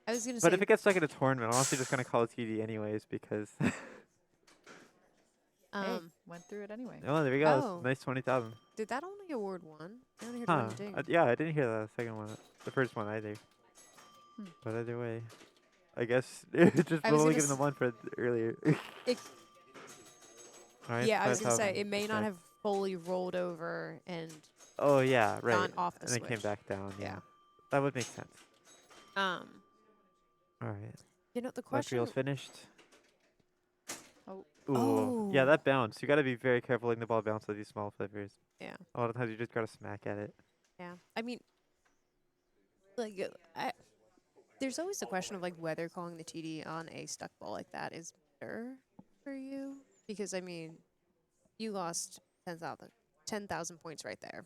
I was gonna But say. if it gets stuck in a tournament, I'm honestly just gonna call it TD anyways because. Hey, went through it anyway. Oh, there we go. Oh. Nice 20,000. Did that only award one? I only heard Huh. one ding. Yeah, I didn't hear the second one, the first one either. But either way, I guess it just I was only gonna given them one for earlier. It, Alright, yeah, I was gonna 5,000. say it may not Okay. have fully rolled over and Oh yeah, right. gone off the and then came switch. back down. Yeah. Yeah. That would make sense. um. All right. You know the Left question. reel's finished. Oh. Ooh. Yeah, Oh. that bounce. You got to be very careful letting the ball bounce with these small flippers. Yeah. A lot of times you just got to smack at it. Yeah. I mean, like, there's always the question of like whether calling the TD on a stuck ball like that is better for you, because I mean, you lost 10,000 points right there,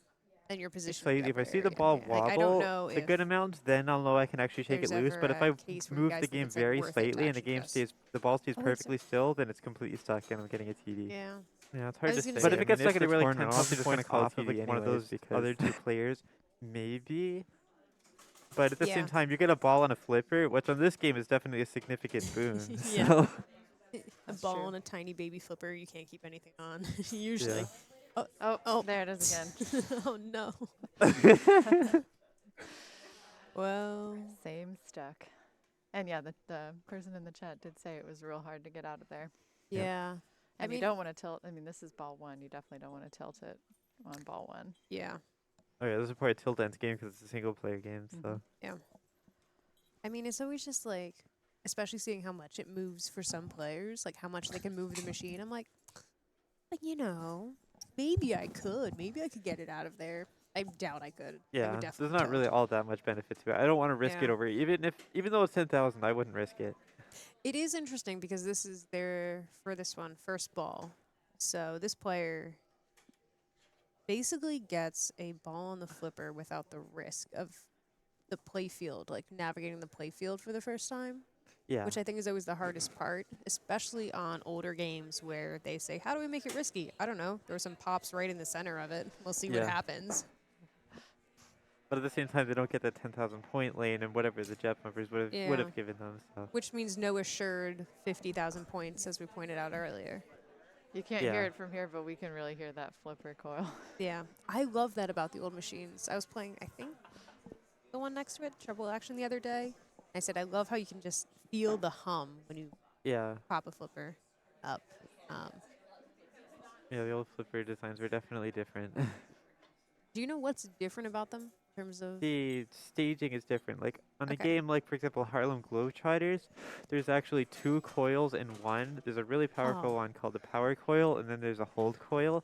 and your position. So if I see the ball wobble like, I don't know a good amount, then I'll know I can actually shake it there's loose. But ever if I a case where you move guys the think game it's, like, very worth it to slightly and actually just- the ball stays Oh, it's a- perfectly still, then it's completely stuck and I'm getting a TD. Yeah. Yeah, it's I hard to was say. gonna But say, if it gets stuck in a really tournament, 10,000 just going to points call off it of like TD one of anyways those other two players, maybe. But at the Yeah. same time, you get a ball on a flipper, which on this game is definitely a significant boon. Yeah. So, A ball and a tiny baby flipper, you can't keep anything on usually. Yeah. Oh, there it is again. Oh no. Well, Same stuck. And yeah, the person in the chat did say it was real hard to get out of there. yeah. I And mean, you don't want to tilt. I mean, this is ball one. You definitely don't want to tilt it on ball one. yeah. oh yeah, this is probably a tilt dance game because it's a single player game. So I mean, it's always just like, especially seeing how much it moves for some players, like how much they can move the machine. I'm like, maybe I could. Maybe I could get it out of there. I doubt I could. I yeah, would there's definitely not tilt. really all that much benefit to it. I don't want to risk it Yeah. over even though it's 10,000, I wouldn't risk it. It is interesting because this is their, for this one, first ball. So this player basically gets a ball on the flipper without the risk of the playfield, like navigating the playfield for the first time, Yeah. which I think is always the hardest part, especially on older games where they say, how do we make it risky? I don't know. There are some pops right in the center of it. We'll see what Yeah. happens. But at the same time, they don't get that 10,000 point lane and whatever the jet bumpers would Yeah. have given them. So Which means no assured 50,000 points, as we pointed out earlier. You can't Yeah. hear it from here, but we can really hear that flipper coil. Yeah, I love that about the old machines. I was playing, I think, the one next to it, Treble Action, the other day. I said, I love how you can just feel the hum when you yeah, pop a flipper up. yeah, the old flipper designs were definitely different. Do you know what's different about them in terms of? The staging is different. Like on a Okay. game like, for example, Harlem Globetrotters, there's actually 2 coils in one. There's a really powerful Oh. one called the power coil, and then there's a hold coil.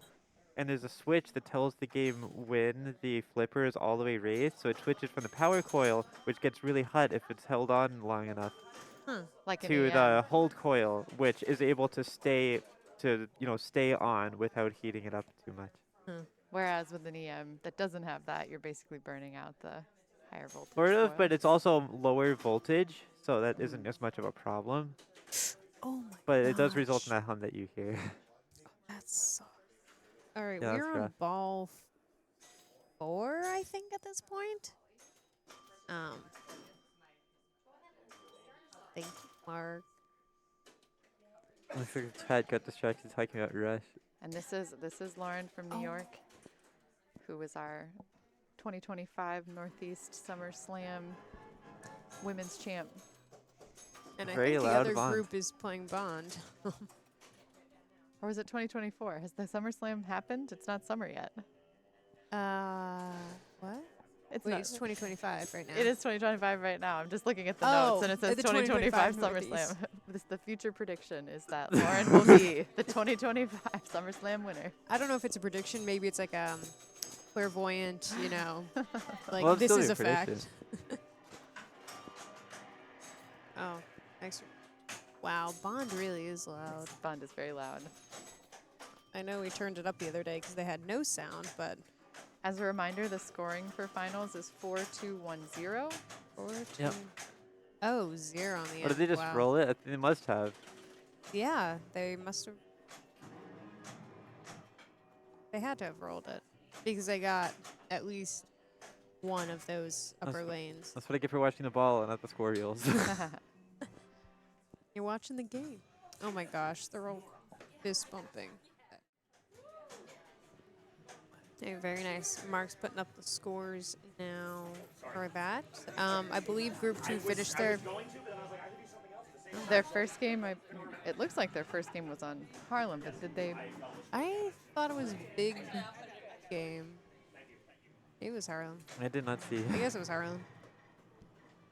And there's a switch that tells the game when the flipper is all the way raised. So it switches from the power coil, which gets really hot if it's held on long enough, Like an to EM. the hold coil, which is able to stay on without heating it up too much. Whereas with an EM that doesn't have that, you're basically burning out the higher voltage. Sort of, coil. but it's also lower voltage, so that isn't as much of a problem. Oh my But it does result in gosh. that hum that you hear. That's all right. Yeah, We're that's on rough. ball 4, I think, at this point. Thank you, Mark. Looks like Chad got distracted talking about Rush. And this is Lauren from New Oh. York, who was our 2025 Northeast Summer Slam women's champ. And I Very think the loud other Bond. group is playing Bond. Or was it 2024? Has the Summer Slam happened? It's not summer yet. What? It's Wait, not. it's 2025 right now. It is 2025 right now. I'm just looking at the Oh, notes, and it says the 2025 2025 SummerSlam. The future prediction is that Lauren will be the 2025 SummerSlam winner. I don't know if it's a prediction. Maybe it's like clairvoyant, like Well, it's this still is your a fact. prediction. Oh, thanks. Wow, Bond really is loud. Bond is very loud. I know we turned it up the other day because they had no sound, but As a reminder, the scoring for finals is 4-2-1-0. 4, 2. Yep. Oh, 0 on the Or end. did they just Wow. roll it? I think they must have. Yeah, they must have. They had to have rolled it because they got at least one of those upper That's- lanes. That's what I get for watching the ball and not the score reels. You're watching the game. Oh my gosh, they're all fist bumping. Okay, very nice. Mark's putting up the scores now for that. I believe Group 2 finished their. Their first game, it looks like their first game was on Harlem, but did they? I thought it was big game. It was Harlem. I did not see. I guess it was Harlem.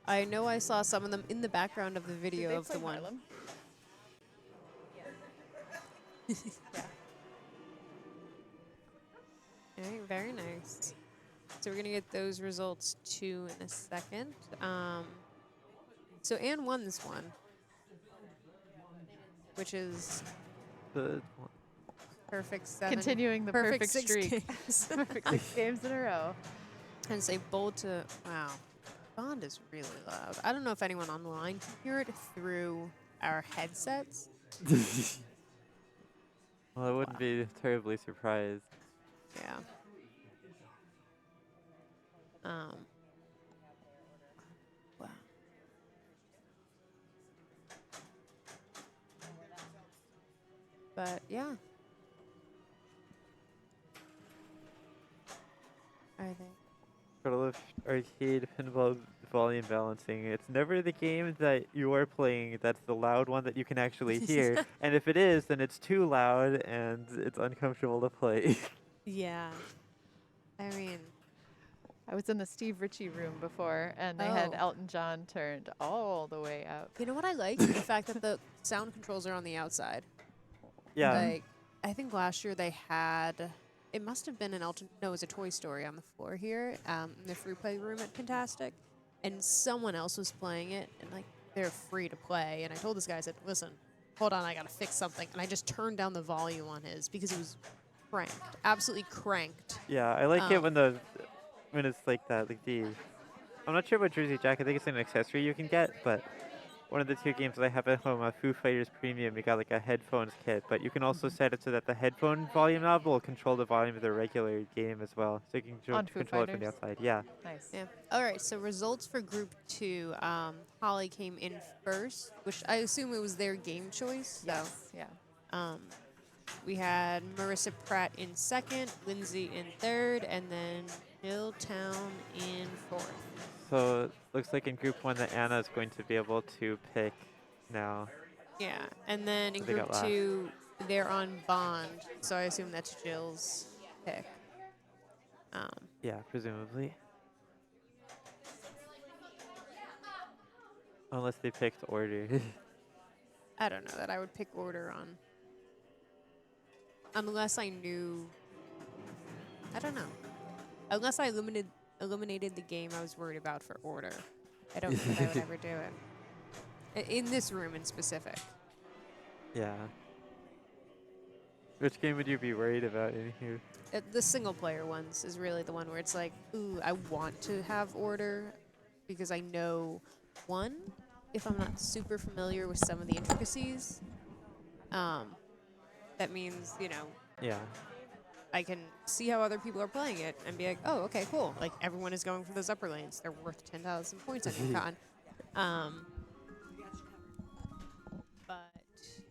I know I saw some of them in the background of the Did video they of the play one. Harlem? All right, very nice. So we're gonna get those results too in a second. So Anne won this one, which is The perfect 7. Continuing the perfect 6 streak. games. Perfect 6 games in a row. And say bold to wow. Bond is really loud. I don't know if anyone online can hear it through our headsets. Well, I wouldn't be terribly surprised. Yeah. Wow. But yeah. Are they? Lift arcade pinball volume balancing. It's never the game that you are playing that's the loud one that you can actually hear. And if it is, then it's too loud and it's uncomfortable to play. Yeah. I mean, I was in the Steve Ritchie room before, and they had Oh. Elton John turned all the way up. you know what I like? The fact that the sound controls are on the outside. Yeah. Like, I think last year they had, it must have been an Elton, no, it was a Toy Story on the floor here, in the free play room at Pintastic, and someone else was playing it, and like, they're free to play, and I told this guy, I said, listen, hold on, I gotta fix something, and I just turned down the volume on his because it was cranked, absolutely cranked. Yeah, I like it when it's like that. Like I'm not sure about Jersey Jack. I think it's an accessory you can get, but one of the 2 games that I have at home, Foo Fighters Premium, you got like a headphones kit, but you can also set it so that the headphone volume knob will control the volume of the regular game as well, so you can On Foo control it from the Fighters? outside. Yeah. Nice. Yeah. All right, so results for Group 2, Holly came in first, which I assume it was their game choice, so. Yes. Yeah. We had Marissa Pratt in second, Lindsay in third, and then Milltown in fourth. So it looks like in Group 1 that Anna is going to be able to pick now. Yeah, and then in So they Group got last. 2, they're on Bond, so I assume that's Jill's pick. Yeah, presumably. Unless they picked order. I don't know that I would pick order on, unless I knew. I don't know. Unless I eliminated the game I was worried about for order. I don't think I would ever do it. In this room in specific. Yeah. Which game would you be worried about in here? The single player ones is really the one where it's like, ooh, I want to have order because I know, one, if I'm not super familiar with some of the intricacies, that means, you know, Yeah. I can see how other people are playing it and be like, oh, okay, cool. Like, everyone is going for those upper lanes. They're worth 10,000 points on your con. But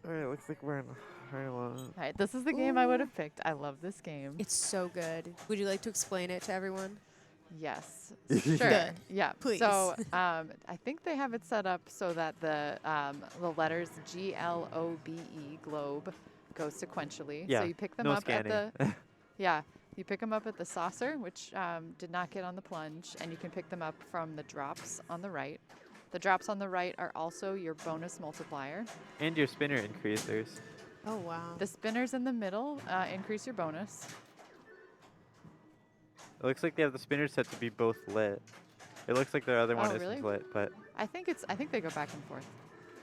Alright, looks like we're in Harlem. All right, this is the game I would Ooh. have picked. I love this game. it's so good. Would you like to explain it to everyone? Yes. Good. Sure. Yeah. Please. So I think they have it set up so that the letters GLOBE, globe, go sequentially. Yeah, So you pick them no up at scanning. the you pick them up at the saucer, which did not get on the plunge, and you can pick them up from the drops on the right. The drops on the right are also your bonus multiplier. And your spinner increasers. Oh, wow. The spinners in the middle increase your bonus. It looks like they have the spinner set to be both lit. It looks like their other one Oh, isn't really? lit, but I think they go back and forth.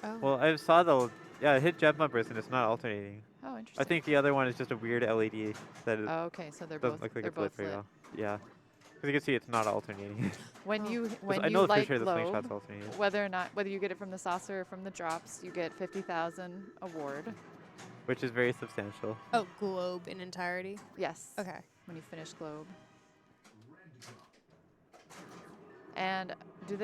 Oh. well, I saw it hit jump bumpers and it's not alternating. Oh, interesting. I think the other one is just a weird LED that Oh, okay, so they're doesn't both look like they're it's lit both very lit. well. Yeah, because you can see it's not alternating. When Oh. you 'Cause when I you know for light sure the slingshot's globe, alternating. whether you get it from the saucer or from the drops, you get 50,000 award. Which is very substantial. Oh, globe in entirety? Yes. Okay. When you finish globe. And do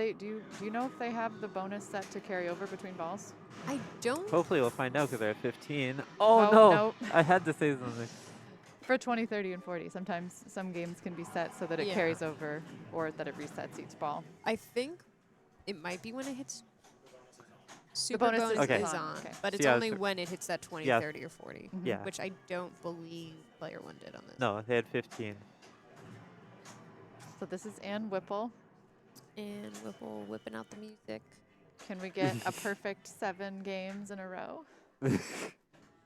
you know if they have the bonus set to carry over between balls? I don't. Hopefully we'll find out because they're at 15. Oh, Oh, no! nope. I had to say something. For 20, 30, and 40. Sometimes some games can be set so that it Yeah. carries over or that it resets each ball. I think it might be when it hits. Super bonus bonus, is Okay. is on, on, okay. but it's Yeah, only so- when it hits that 20, Yeah. 30, or 40, Yeah. which I don't believe player one did on this. No, they had 15. So this is Ann Whipple. And Whipple whipping out the music. Can we get a perfect 7 games in a row?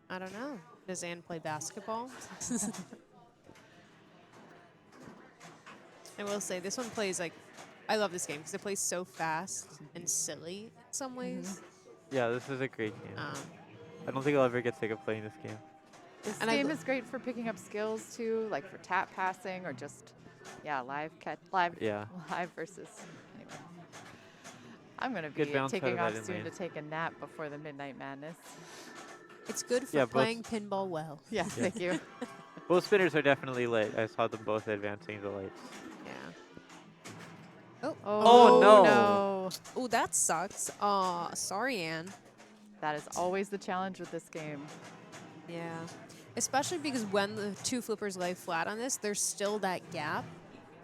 I don't know. Does Anne play basketball? I will say this one plays like, I love this game because it plays so fast and silly in some ways. Yeah, this is a great game. Um, I don't think I'll ever get sick of playing this game. This And I game lo- is great for picking up skills too, like for tap passing or just, live Yeah. live versus. Anyway. I'm gonna Good be bounce taking out off of that soon in to lane. take a nap before the Midnight Madness. it's good for Yeah, both- playing pinball well. Yeah, thank you. Both spinners are definitely lit. I saw them both advancing the lights. Yeah. Oh. Oh, no. no. Oh, that sucks. Aw, sorry, Anne. That is always the challenge with this game. Yeah. Especially because when the two flippers lay flat on this, there's still that gap.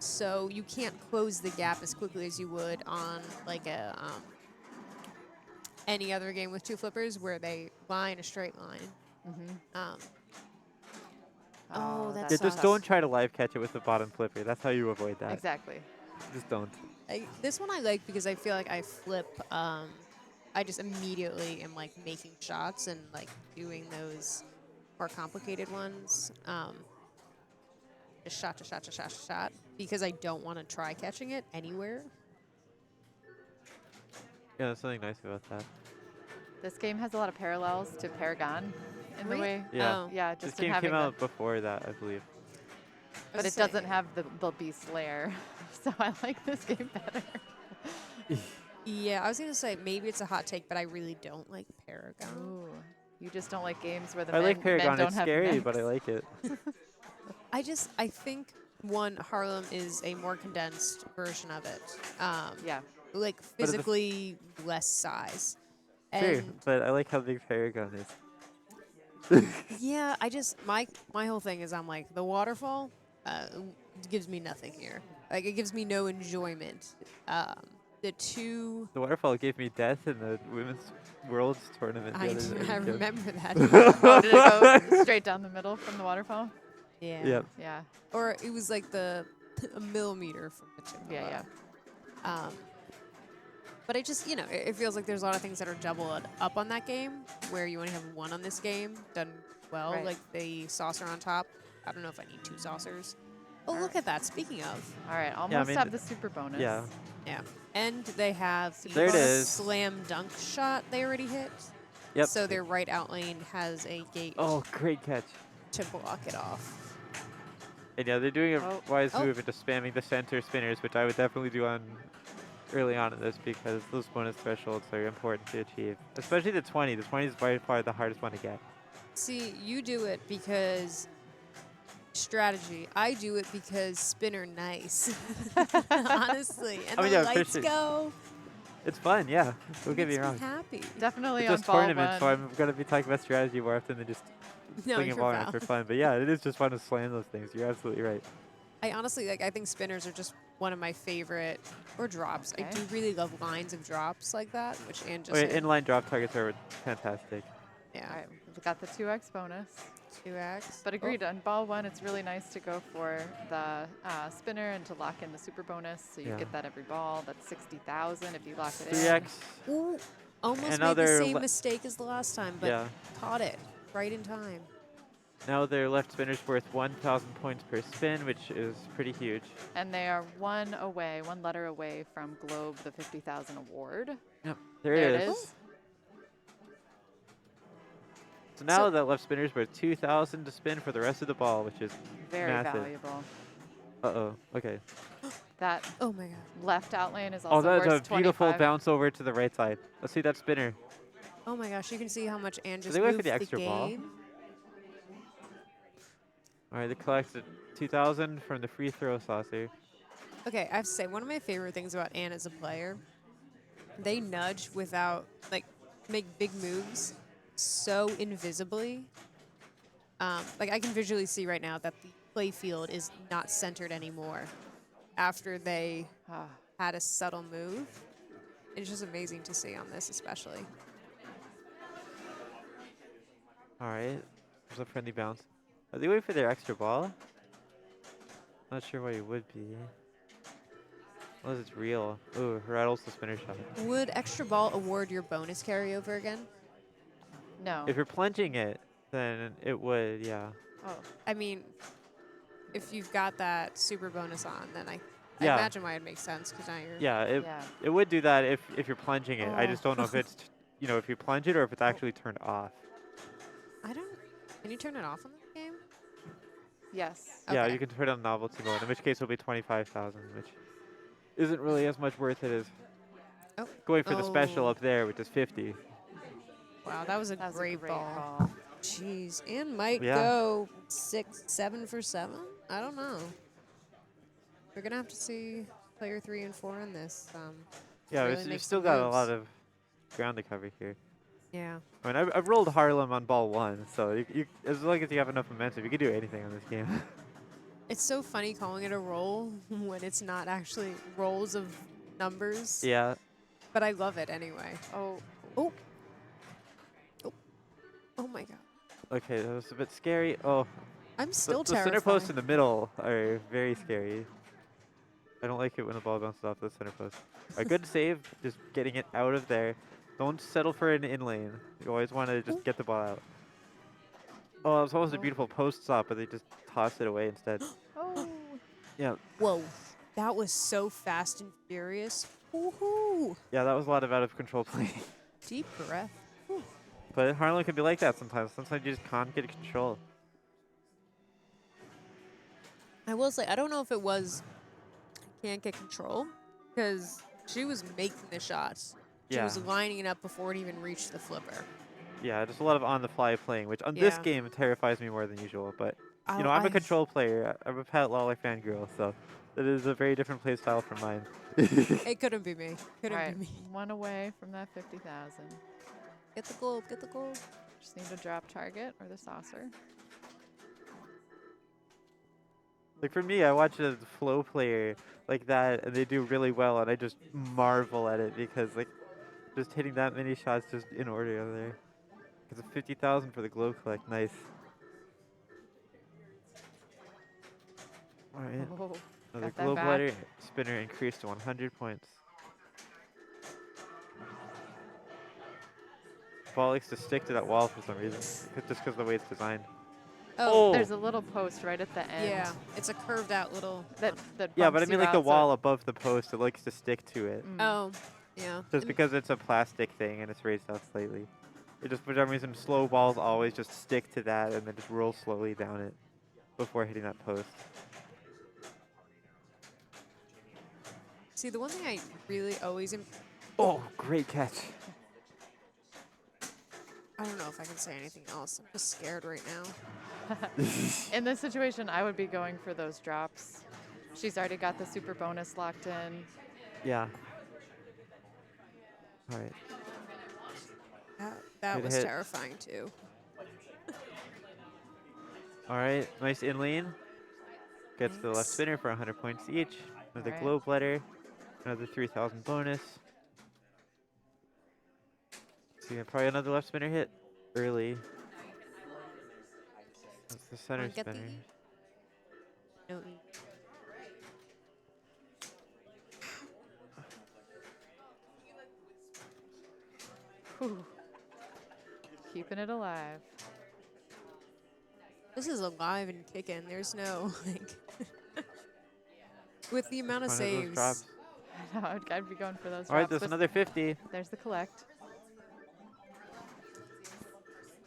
So you can't close the gap as quickly as you would on like a any other game with two flippers where they lie in a straight line. Oh, that Yeah, sucks. just don't try to live catch it with the bottom flipper. That's how you avoid that. Exactly. Just don't. This one I like because I feel like I flip. I just immediately am like making shots and like doing those more complicated ones. Just shot to shot to shot to shot because I don't want to try catching it anywhere. Yeah, there's something nice about that. This game has a lot of parallels to Paragon in the Really? way. Yeah. Oh. Yeah, This just in game having came the, out before that, I believe. but it doesn't have the beast lair. So I like this game better. Yeah, I was gonna say maybe it's a hot take, but I really don't like Paragon. Ooh, you just don't like games where the I men, like men Paragon. don't It's have scary, but I mechs. like it. I think Harlem is a more condensed version of it. Yeah. Like it's a- physically less size. Sure, And but I like how big Paragon is. yeah, my whole thing is I'm like the waterfall gives me nothing here. Like it gives me no enjoyment. The two The waterfall gave me death in the women's worlds tournament. The other day. I remember that. Oh, did it go straight down the middle from the waterfall? Yeah. Yep. Yeah. Or it was like a millimeter from the tip. Yeah, yeah. But it just, it feels like there's a lot of things that are doubled up on that game, where you only have one on this game done well, Right. like the saucer on top. I don't know if I need 2 saucers. Oh, All look right. at that. Speaking of. All right, almost mean, have the super bonus. Yeah. Yeah. And they have the There it is. slam dunk shot they already hit. Yep. So their right out lane has a gate Oh, great catch. to block it off. And yeah, they're doing a Oh. wise Oh. move into spamming the center spinners, which I would definitely do on early on in this because those bonus thresholds are important to achieve, especially the 20. The 20 is by far the hardest one to get. See, you do it because strategy. I do it because spinner nice. Honestly. And I mean, the yeah, for lights sure. go. It's fun, yeah. Don't get Makes me wrong. happy. Definitely It's on just ball tournament, one. so I'm going to be talking about strategy more often than just No, flinging you're ball around foul. for fun. But yeah, it is just fun to slam those things. You're absolutely right. I honestly I think spinners are just one of my favorite, or drops. I Okay. do really love lines of drops like that, which Ann just Okay, said. inline drop targets are fantastic. Yeah. All right, we've got the 2x bonus. 2x. But agreed, on ball one, it's really nice to go for the spinner and to lock in the super bonus. So you Yeah. get that every ball. That's 60,000 if you lock it in. 3x. Ooh, almost made the Another same mistake as the last time, but Yeah. caught it right in time. Now their left spinner's worth 1,000 points per spin, which is pretty huge. And they are one letter away from Globe, the 50,000 award. Yep, there There it it is. is. So now that left spinner's worth 2,000 to spin for the rest of the ball, which is Very massive. valuable. Uh-oh, okay. That Oh my god. left outlane is Oh, also that's a worth 25. beautiful bounce over to the right side. Let's see that spinner. Oh my gosh, you can see how much Ann just they went for moved the the extra ball. game. All right, they collected 2,000 from the free throw saucer. Okay, I have to say, one of my favorite things about Ann as a player, they nudge without, make big moves so invisibly. Like, I can visually see right now that the play field is not centered anymore after they Ah, had a subtle move. It's just amazing to see on this, especially. All right, there's a friendly bounce. Are they waiting for their extra ball? Not sure why you would be. Unless it's real. Ooh, rattles the spinner shot. Would extra ball award your bonus carryover again? no. If you're plunging it, then it would, yeah. Oh, I mean, if you've got that super bonus on, then I Yeah. imagine why it makes sense, because now you're... Yeah, yeah. it would do that if you're plunging it. I Oh. just don't know if it's, if you plunge it or if it's actually turned off. I don't... Can you turn it off on this game? Yes. Yeah, Okay. you can turn on novelty mode, in which case it'll be 25,000, which isn't really as much worth it as Oh. going for the special Oh. up there, which is 50. Wow, that was a That was great, a great ball. ball. Jeez, and might Yeah. go 6, 7 for 7? I don't know. We're going to have to see player 3 and 4 in this. Yeah, really you've make still some got a moves. lot of ground to cover here. Yeah. I mean, I've rolled Harlem on ball 1, so you, as long as you have enough momentum, you can do anything on this game. It's so funny calling it a roll when it's not actually rolls of numbers. Yeah. But I love it anyway. Oh, Oh. Oh. Oh my god. Okay, that was a bit scary. Oh, I'm still the center terrified. posts in the middle are very scary. I don't like it when the ball bounces off the center post. A good save, just getting it out of there. Don't settle for an in lane. You always want to just get the ball out. Oh, it was almost a beautiful post stop, but they just tossed it away instead. oh. Yeah, Whoa. That was so fast and furious. Woohoo. yeah, that was a lot of out of control play. Deep breath. But Harlem can be like that sometimes. Sometimes you just can't get control. I will say, I don't know if it was can't get control, because she was making the shots. She Yeah. was lining it up before it even reached the flipper. Yeah, just a lot of on-the-fly playing, which on this Yeah. game terrifies me more than usual. But, Oh, I'm a I- control player. I'm a Pat Lawler fangirl, so it is a very different play style from mine. It couldn't be me. All Couldn't right, be me. one away from that 50,000. Get the gold. Get the gold. Just need to drop target or the saucer. Like for me, I watch a flow player like that, and they do really well, and I just marvel at it because like just hitting that many shots just in order over there. Because of 50,000 for the glow collect, nice. All right, Oh, another got that globe back. lighter spinner increased to 100 points. Ball likes to stick to that wall for some reason, just because of the way it's designed. Oh, There's a little post right at the end. yeah. It's a curved out little. That Yeah, but I bumps mean you like the out, so- wall above the post, it likes to stick to it. Mm. Oh, yeah. Just And- because it's a plastic thing and it's raised out slightly. It just, for some reason, slow balls always just stick to that and then just roll slowly down it before hitting that post. See, the one thing I really always Oh, great catch. I don't know if I can say anything else. I'm just scared right now. In this situation, I would be going for those drops. She's already got the super bonus locked in. Yeah. All right. That Good was hit. terrifying too. All right. Nice in lane. Gets the left Thanks. spinner for 100 points each. Another Alright. globe letter. Another 3,000 bonus. So yeah, probably another left spinner hit early. That's the center Wanna get the spinner. E? No E. Whew. Keeping it alive. This is alive and kicking. There's no like with the amount of One of those saves. drops. I know, I'd be going for those All right, drops. there's but another 50. There's the collect.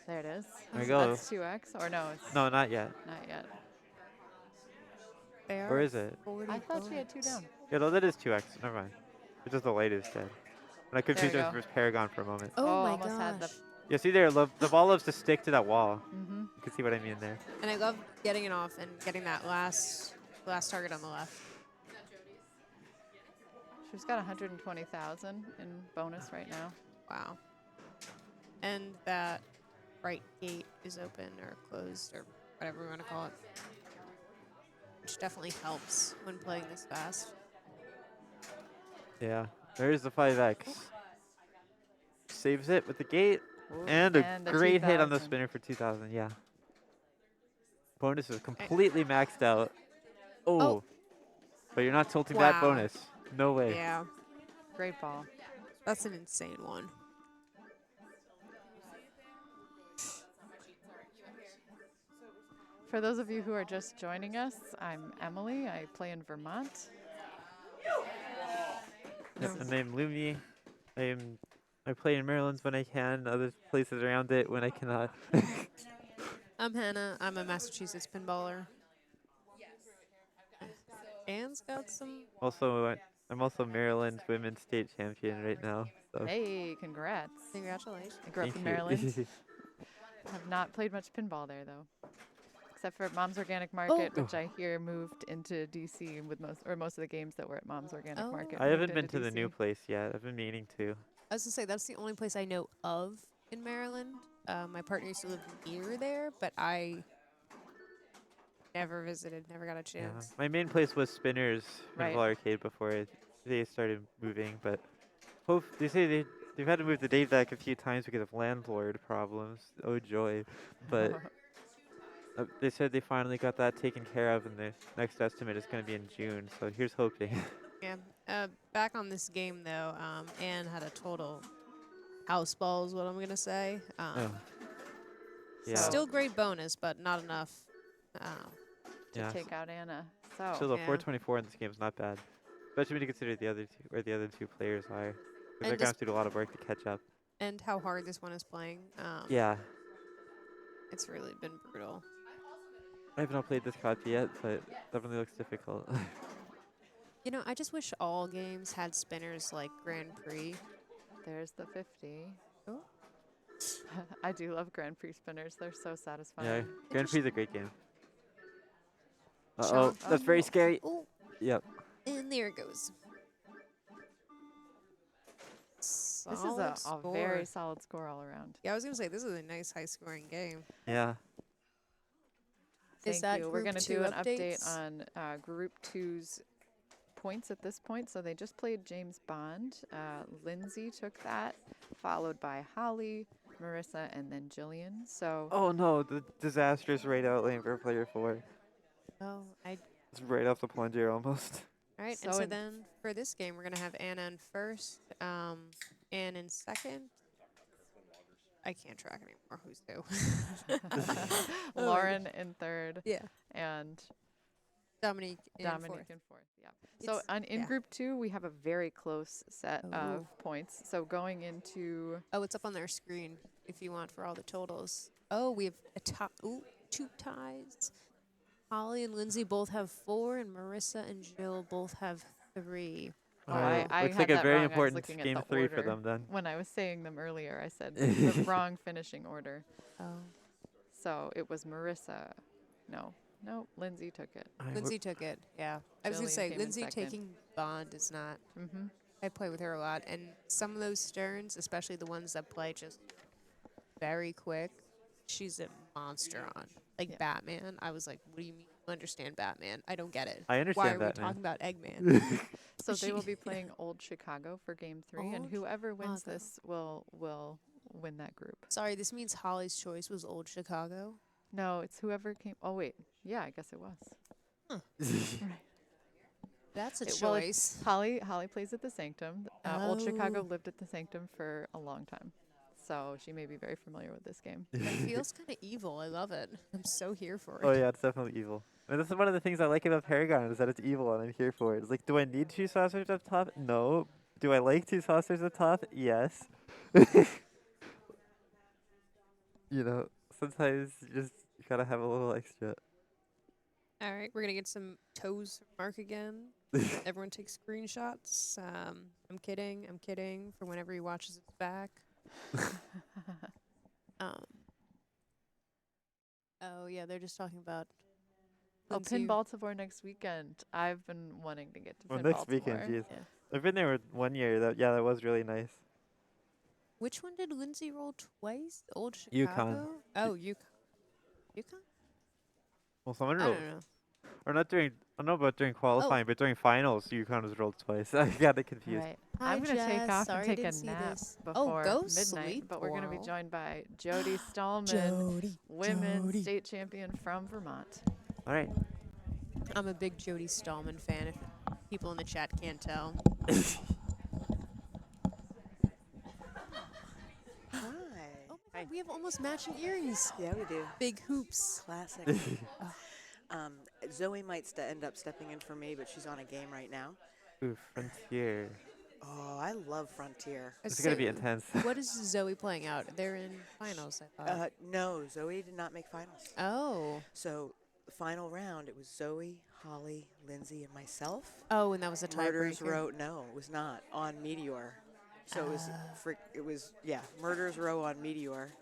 There it is. There we So go. that's 2x, or no, it's No, not yet. not yet. They Or are is it? 40 I thought she had 2 bonus. down. Yeah, no, that is 2x. Never mind. It's just the light is dead. And I confused we it go. with Paragon for a moment. Oh, my almost had the. gosh. Yeah, see there, the ball loves to stick to that wall. Mm-hmm. You can see what I mean there. And I love getting it off and getting that last target on the left. She's got 120,000 in bonus right now. Wow. And that right gate is open or closed or whatever we want to call it. Which definitely helps when playing this fast. Yeah, there's the 5x. Saves it with the gate. Ooh, And a the great hit on the 2,000. spinner for 2,000, yeah. Bonus is completely maxed out. Oh. But you're not tilting that Wow. bonus. No way. Yeah, Great ball. that's an insane one. For those of you who are just joining us, I'm Emily. I play in Vermont. Yep, and I'm Lumi. I play in Maryland when I can, other places around it when I cannot. I'm Hannah. I'm a Massachusetts pinballer. Anne's got some. Also, I'm also Maryland women's state champion right now. So Hey, congrats. Congratulations. I grew up thank in you. Maryland. Have not played much pinball there, though. Except for Mom's Organic Market, Oh. which I hear moved into DC with most of the games that were at Mom's Organic Oh. Market. I moved haven't been into to the new DC. place yet. I've been meaning to. I was gonna say that's the only place I know of in Maryland. My partner used to live near there, but I never visited, never got a Yeah. chance. My main place was Spinners Right. Pinball Arcade before they started moving, but they say they've had to move the date back a few times because of landlord problems. Oh joy! But they said they finally got that taken care of, and the next estimate is going to be in June. So here's hoping. Yeah. Back on this game though, Anne had a total house ball is what I'm gonna say. Oh. Yeah. Still great bonus, but not enough. to Yeah. take out Anna. So Still, the Yeah. 424 in this game is not bad, especially when you consider the other two, where the other two players are. Because they're And going to do a lot of work to catch up. And how hard this one is playing. Yeah. It's really been brutal. I have not played this copy yet, but definitely looks difficult. You know, I just wish all games had spinners like Grand Prix. there's the 50. Oh. I do love Grand Prix spinners. They're so satisfying. Yeah, Grand Prix is a great game. Sean- Uh-oh, that's very scary. Oh, Yep. and there it goes. This is Solid a score. very solid score all around. Yeah, I was gonna say this is a nice high-scoring game. Yeah. Is Thank that you. We're Group going to 2 do an update updates? on Group 2's points at this point. So they just played James Bond. Lindsay took that, followed by Holly, Marissa, and then Jillian. So Oh no, the disastrous right out lane for player 4. Oh, It's right off the plunger almost. all right. So And so in- then for this game, we're gonna have Anna in first, Anne in second. I can't track anymore. Who's who? Lauren in third, Yeah. and Dominique in Dominique fourth. in fourth. Yeah. So It's- in yeah. Group 2, we have a very close set Ooh. of points. So going into Oh, it's up on their screen if you want for all the totals. Oh, we have a top. Ooh, 2 ties. Holly and Lindsay both have 4, and Marissa and Jill both have 3. Oh, Alright, I looks had like a that very wrong. I was important looking at game the 3 for order. them then. When I was saying them earlier, I said the wrong finishing order. Oh. So it was Marissa. No, Lindsay took it. Alright, Lindsay took it. Yeah. I was gonna Jillian say came in Lindsay second. taking Bond is not. Mm-hmm. I play with her a lot, and some of those Sterns, especially the ones that play just very quick, she's a monster on. Like Yeah. Batman, I was like, "What do you mean? You understand Batman? I don't get it. I Why understand are we Batman. talking about Eggman?" So they will She- be playing Old Chicago for Game 3, and Old whoever wins Chicago. this will win that group. Sorry, this means Holly's choice was Old Chicago. No, it's whoever came. Oh wait, yeah, I guess it was. Right. That's a Well, it's choice. Holly plays at the Sanctum. Old Chicago Oh. lived at the Sanctum for a long time, so she may be very familiar with this game. It feels kind of evil. I love it. I'm so here for it. Oh yeah, it's definitely evil. And this is one of the things I like about Paragon is that it's evil and I'm here for it. It's like, do I need 2 saucers up top? No. Do I like 2 saucers up top? Yes. You know, sometimes you just gotta have a little extra. All right, we're gonna get some toes from Mark again. Everyone take screenshots. I'm kidding. I'm kidding. For whenever he watches it back. Oh yeah, they're just talking about. Oh, Lindsay- Pin Baltimore next weekend. I've been wanting to get to Well, Pin next weekend, Baltimore. jeez. I've been there 1 year. That was really nice. Which one did Lindsay roll twice? Old Yukon. Chicago. Oh, Yukon. Yukon? Well, someone I rolled, don't know. or not during. I don't know about during qualifying, but during finals, Yukon was rolled twice. I got it confused. Right. Hi, I'm gonna take Jess. off Sorry I and take a didn't see nap this. before Go midnight. sleep, But we're gonna be Laurel. joined by Jody Stallman, Jody. women's state champion from Vermont. All right. I'm a big Jody Stallman fan. If people in the chat can't tell. Hi. Oh my God, we have almost matching earrings. Yeah, we do. Big hoops. Classic. Zoe might end up stepping in for me, but she's on a game right now. Ooh, Frontier. Oh, I love Frontier. It's gonna be intense. What is Zoe playing out? They're in finals, I thought. No, Zoe did not make finals. Oh. So the final round, it was Zoe, Holly, Lindsay, and myself. Oh, and that was a Murders tiebreaker. Row. No, it was not on Meteor. So it was Murders Row on Meteor,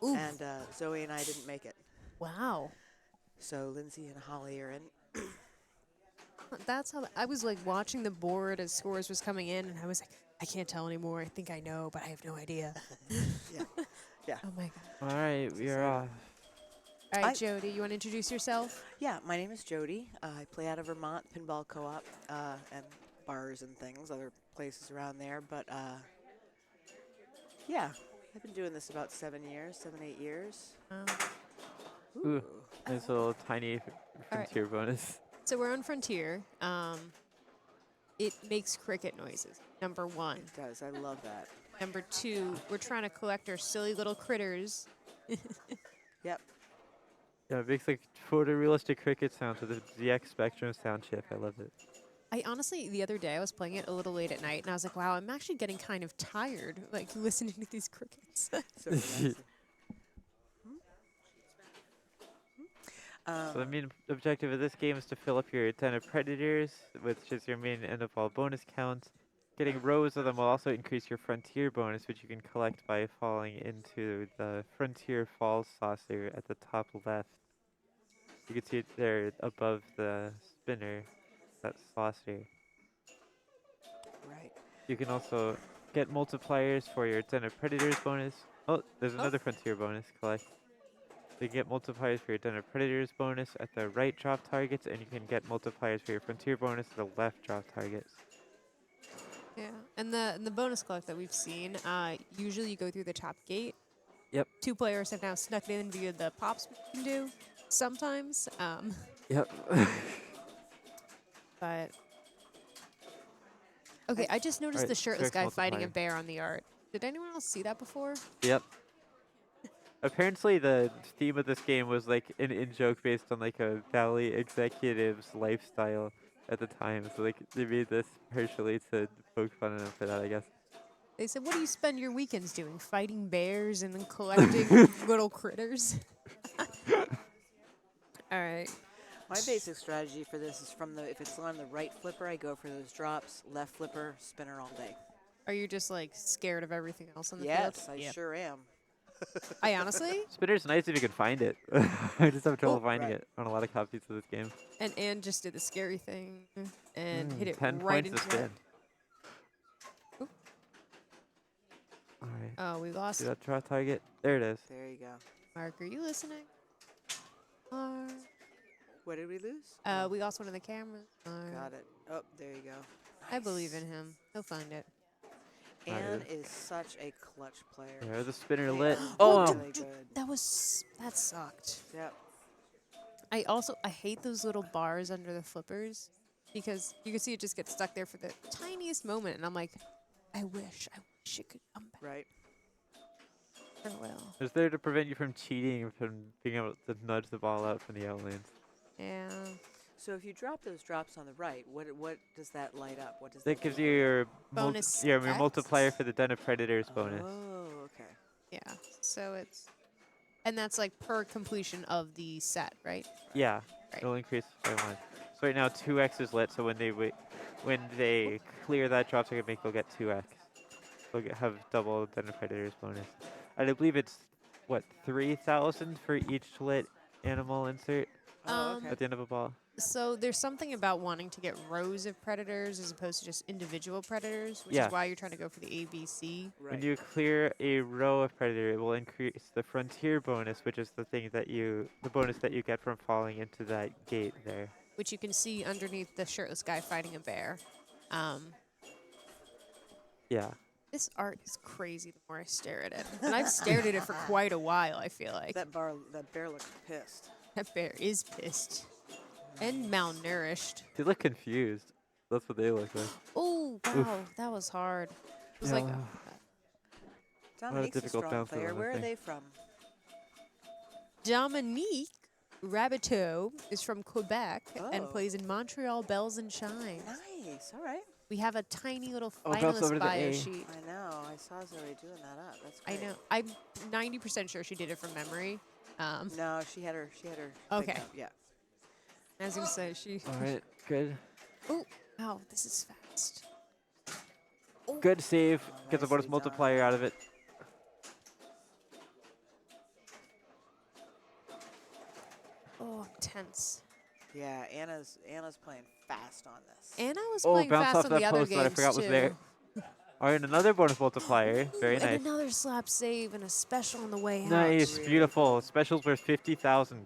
Oof. and Zoe and I didn't make it. Wow. So Lindsay and Holly are in. That's how I was like watching the board as scores was coming in, and I was like, I can't tell anymore. I think I know, but I have no idea. Yeah. Oh my God. All right, we are off. All right, Jody, you want to introduce yourself? Yeah, my name is Jody. I play out of Vermont Pinball Co-op and bars and things, other places around there. But yeah, I've been doing this about 7 years, 8 years. Ooh, nice little tiny Frontier bonus. So we're on Frontier. It makes cricket noises, number 1. It does. I love that. Number 2, we're trying to collect our silly little critters. Yep. Yeah, it makes like photorealistic cricket sounds with the ZX Spectrum sound chip. I love it. I honestly, the other day, I was playing it a little late at night, and I was like, wow, I'm actually getting kind of tired, like, listening to these crickets. So relaxing. So the main objective of this game is to fill up your 10 of Predators, which is your main end of all bonus count. Getting rows of them will also increase your Frontier bonus, which you can collect by falling into the Frontier Falls saucer at the top left. You can see it there above the spinner, that saucer. Right. You can also get multipliers for your 10 of Predators bonus. Oh, there's another Frontier bonus. Collect. You can get multipliers for your Den of Predators bonus at the right drop targets, and you can get multipliers for your Frontier bonus at the left drop targets. Yeah, and the bonus collect that we've seen, usually you go through the top gate. Yep. 2 players have now snuck in via the pops we can do sometimes. Yep. But okay, I just noticed Alright, the shirtless correct guy fighting a multiplier. bear on the art. Did anyone else see that before? Yep. Apparently, the theme of this game was like an in-joke based on like a Valley executive's lifestyle at the time. So like they made this partially to poke fun at him for that, I guess. They said, what do you spend your weekends doing? Fighting bears and then collecting little critters? All right. My basic strategy for this is if it's on the right flipper, I go for those drops. Left flipper, spinner all day. Are you just like scared of everything else on the Yes, field? I sure am. I honestly, Spinner's nice if you can find it. I just have trouble Oh, finding right. it on a lot of copies of this game. and Anne just did the scary thing and hit it 10 right points to into spin. that. Oop. All right. Oh, we lost. See that draw target? There it is. There you go. Mark, are you listening? Mark. What did we lose? We lost one of the cameras. Mark. Got it. Oh, there you go. I believe in him. He'll find it. Anne is such a clutch player. There's the spinner They lit. are Oh, really good. That sucked. Yep. I hate those little bars under the flippers because you can see it just gets stuck there for the tiniest moment, and I'm like, I wish it could come back. Right. Oh well. it's there to prevent you from cheating, from being able to nudge the ball out from the out lanes. Yeah. So if you drop those drops on the right, what does that light up? What does That gives you your Bonus your X? multiplier for the Den of Predators bonus. Oh, okay. Yeah. So and that's like per completion of the set, right? Yeah, Right. it'll increase by 1. So right now 2x is lit. So when they clear that drop target make, they'll get 2x. They'll have double Den of Predators bonus. And I believe it's what 3,000 for each lit animal insert Oh, okay. at the end of a ball. So there's something about wanting to get rows of predators as opposed to just individual predators, which Yeah. is why you're trying to go for the ABC. Right. When you clear a row of predator, it will increase the frontier bonus, which is the bonus that you get from falling into that gate there. Which you can see underneath the shirtless guy fighting a bear. Yeah. This art is crazy the more I stare at it. And I've stared at it for quite a while, I feel like. that bear looks pissed. That bear is pissed. And malnourished. They look confused. That's what they look like. Oh, wow, that was hard. It was like, Yeah. Dominique's a difficult strong bounce player. on that Where are thing. they from? Dominique Rabbiteau is from Quebec and Oh. plays in Montreal Bells and Shines. Nice. All right. We have a tiny little Oh, bounce over finalist to the bio A. sheet. I know. I saw Zoe doing that up. That's I great. know. I'm 90% sure she did it from memory. No, she had her. thing Okay. up, yeah. I was going to say, she... All right, good. Oh, wow, this is fast. Good save. Gets a bonus Nicely multiplier done. out of it. Oh, I'm tense. Yeah. Anna's playing fast on this. Anna was Oh, playing bounce fast off on that the other post games, that I forgot too. was there. All right, another bonus multiplier. Very And nice. another slap save and a special on the way out. Nice, Really beautiful. Specials worth 50,000.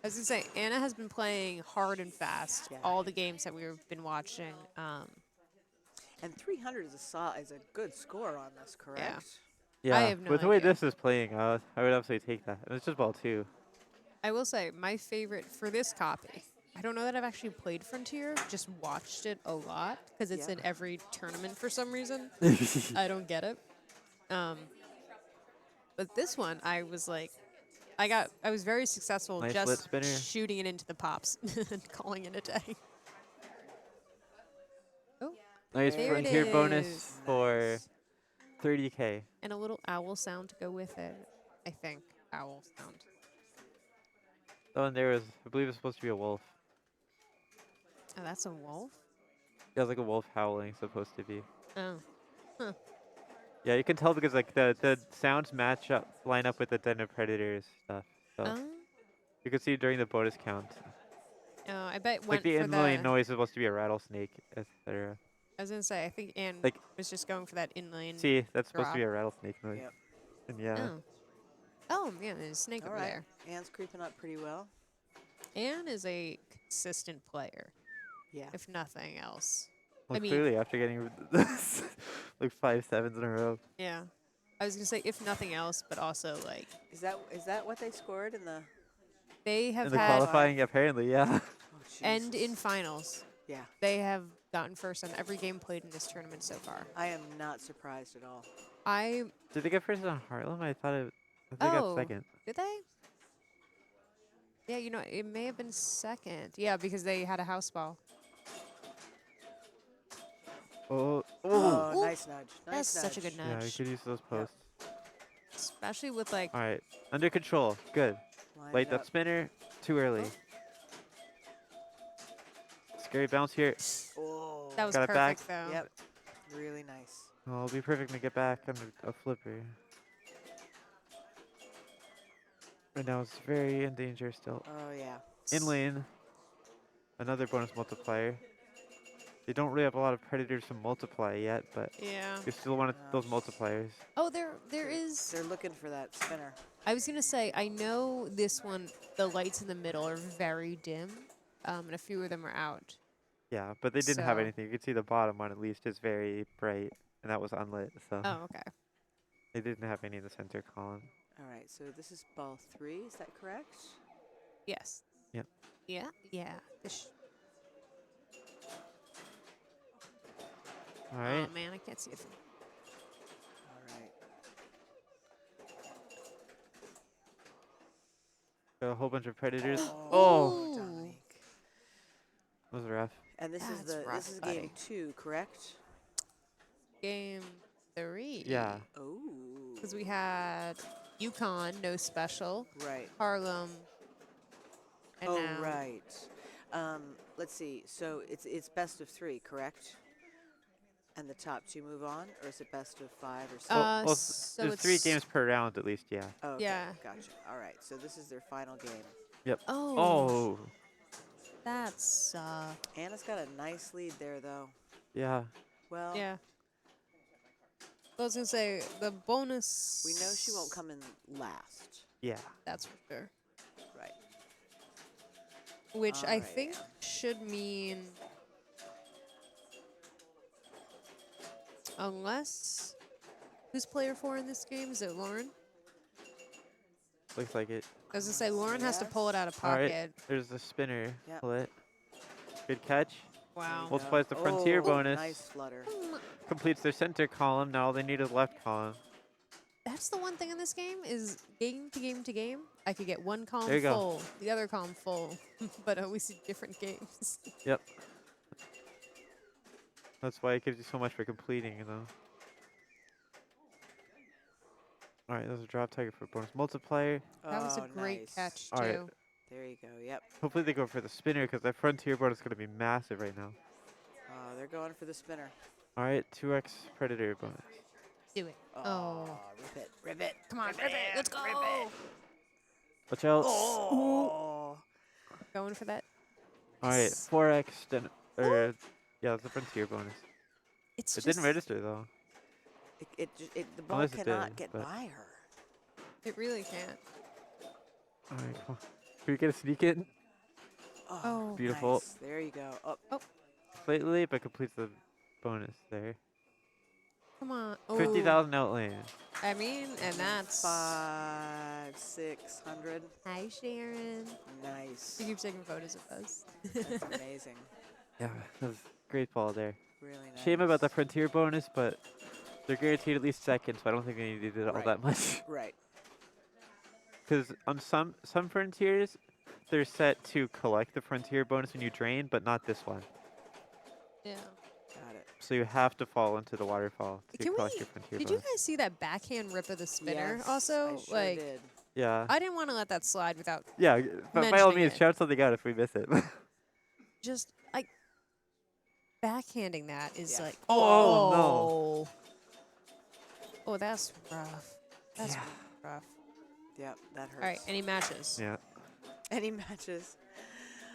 I was going to say, Anna has been playing hard and fast Yeah. all the games that we've been watching. And 300 is a good score on this, correct? Yeah, have no with the way idea. this is playing, I would absolutely take that. And it's just ball 2. I will say, my favorite for this copy, I don't know that I've actually played Frontier, just watched it a lot because it's Yeah. in every tournament for some reason. I don't get it. But this one, I was like, I was very successful Nice lit just spinner. shooting it into the pops and calling it a day. Oh, Nice There it frontier bonus is. for Nice. 30K. and a little owl sound to go with it. I think owl sound. Oh, and there was, I believe it's supposed to be a wolf. Oh, that's a wolf. Yeah, it's like a wolf howling, supposed to be. Oh, Yeah, you can tell because like the sounds line up with the Den of Predators stuff. So oh. you can see during the bonus count. Oh, I bet Like went the for inlane the. noise is supposed to be a rattlesnake, etc. I was gonna say, I think Anne Like- was just going for that inlane. See, that's supposed to be a Drop. rattlesnake noise. Yep. And yeah. Oh. Oh, yeah, there's a snake All over right. there. Anne's creeping up pretty well. Anne is a consistent player, Yeah. if nothing else. Well, I mean- clearly after getting like 5 sevens in a row. Yeah. I was gonna say, if nothing else, but also like Is that what they scored in the? they In have the had qualifying, apparently, yeah. Oh, and in Jesus. finals, Yeah. they have gotten first on every game played in this tournament so far. I am not surprised at all. Did they get first on Harlem? I thought they Oh. got second. Did they? Yeah, you know, it may have been second. Yeah, because they had a house ball. Oh, Oh, Ooh. nice nudge. Nice That's such a nudge. good yeah, you nudge. could use those posts. Especially with like All right, under control. Good. Line Light it that up. spinner. Too early. Scary bounce here. Oh. That was Got it back. perfect, though. Yep. Really nice. Oh, it'll be perfect to get back on a flipper. Right now it's very in danger still. Oh, yeah. In lane, another bonus multiplier. They don't really have a lot of predators to multiply yet, but Yeah. you still want those multipliers. Oh, there is. They're looking for that spinner. I was gonna say, I know this one. The lights in the middle are very dim, and a few of them are out. Yeah, but they didn't have So- anything. You could see the bottom one at least is very bright, and that was unlit, so Oh, okay. they didn't have any in the center column. All right, so this is ball 3. Is that correct? Yes. Yep. Yeah. Yeah. This All right. Oh man, I can't see a thing. All right. Got a whole bunch of predators. Oh, Oh, Dominique. that was rough. And this is That's the rough, this is buddy. game 2, correct? Game 3. Yeah. Oh. Because we had Yukon, no special, Right. Harlem, and Oh, now right. Let's see. So it's best of 3, correct? And the top 2 move on, or is it best of 5 or 6? Uh, Well, so there's 3 it's- games per round at least, yeah. Oh, okay. yeah. Gotcha. All right. So this is their final game. Yep. Oh, Oh, that's Anna's got a nice lead there, though. yeah. Well, yeah. I was gonna say the bonus. we know she won't come in last. Yeah. That's for sure. Right. Which I Alright. think should mean, unless who's player 4 in this game? Is it Lauren? Looks like it. I was gonna say Lauren has to Yes. pull it out of All right. pocket. There's the spinner. Yep. Pull it. Good catch. Wow. Multiplies the frontier Oh, bonus. Nice flutter. Completes their center column. Now all they need is left column. That's the one thing in this game is game to game to game. I could get one column There you go. full, the other column full, but always in different games. Yep. That's why it gives you so much for completing, you know. All right, there's a drop target for bonus multiplier. That was a Oh, great nice. catch too. All right. There you go. Yep. Hopefully they go for the spinner because that frontier bonus is going to be massive right now. They're going for the spinner. All right, 2x predator bonus. Do it. Oh, Oh. rip it. Rip it. Come on, rip it. Let's go. Rip it. Watch out. Oh. Going for that. All right, 4x. Then, or, yeah, that's the frontier bonus. It's It just, didn't register though. The ball Unless it cannot did, get but- by her. It really can't. All right, come on. Can we get a sneak in? Oh. Beautiful. Nice. There you go. Oh, Slightly late, but completes the bonus there. Come on. Oh. 50,000 outlane. I mean, and that's. 500, 600. Hi, Sharon. Nice. She keeps taking photos of us. That's amazing. Yeah, that was great ball there. Really nice. Shame about the frontier bonus, but they're guaranteed at least second, so I don't think they needed it all Right. that much. Right. Because on some frontiers, they're set to collect the frontier bonus when you drain, but not this one. Yeah. Got it. So you have to fall into the waterfall to Can collect we? your frontier Did you bonus. guys see that backhand rip of the spinner? Yes, Also, I sure like, did. Yeah. I didn't want to let that slide without Yeah, but by all mentioning means, it. shout something out if we miss it. just like backhanding that is Yeah. like. Oh, no. Oh, that's rough. That's rough. Yep, that hurts. All right, any matches? yeah. Any matches?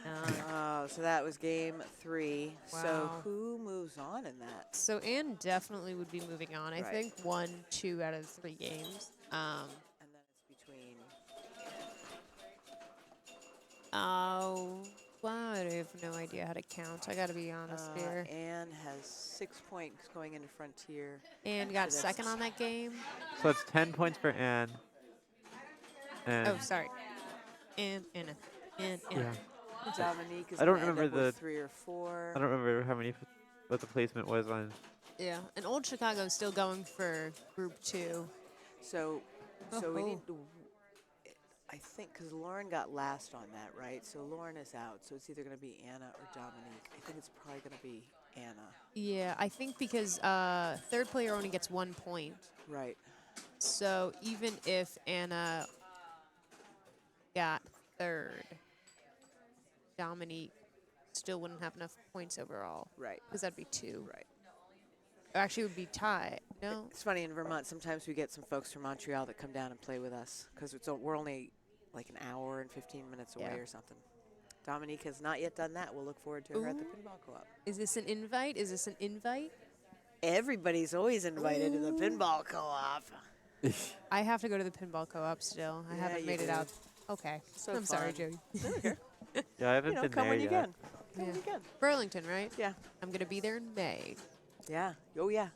No. So that was game 3. So Wow. who moves on in that? So Anne definitely would be moving on. I Right. think 1, 2 out of 3 games. And then it's between. Oh, wow, I have no idea how to count. I got to be honest here. Anne has 6 points going into Frontier. And got so that's second on that game. So that's 10 points for Anne. And Oh, sorry. And yeah. Dominique is I don't gonna end remember up with the- 3 or 4. I don't remember what the placement was on. Yeah, and Old Chicago's still going for Group 2. So we Oh. need to. I think because Lauren got last on that, right? So Lauren is out. So it's either going to be Anna or Dominique. I think it's probably going to be Anna. Yeah, I think because third player only gets 1 point. Right. So even if Anna got third, Dominique still wouldn't have enough points overall. Right. Because that'd be 2. Right. Actually, it would be tie. No? It's funny, in Vermont, sometimes we get some folks from Montreal that come down and play with us because we're only like an hour and 15 minutes away Yeah. or something. Dominique has not yet done that. We'll look forward to her at the pinball co-op. Is this an invite? Is this an invite? Everybody's always invited to the pinball co-op. I have to go to the pinball co-op still. I Yeah, haven't you made it do. out. Okay. So I'm sorry, fun. Jody. Yeah, I haven't been Come there when you yet. can. Come when Yeah. you can. Burlington, right? Yeah. I'm going to be there in May. Yeah. Oh, yeah.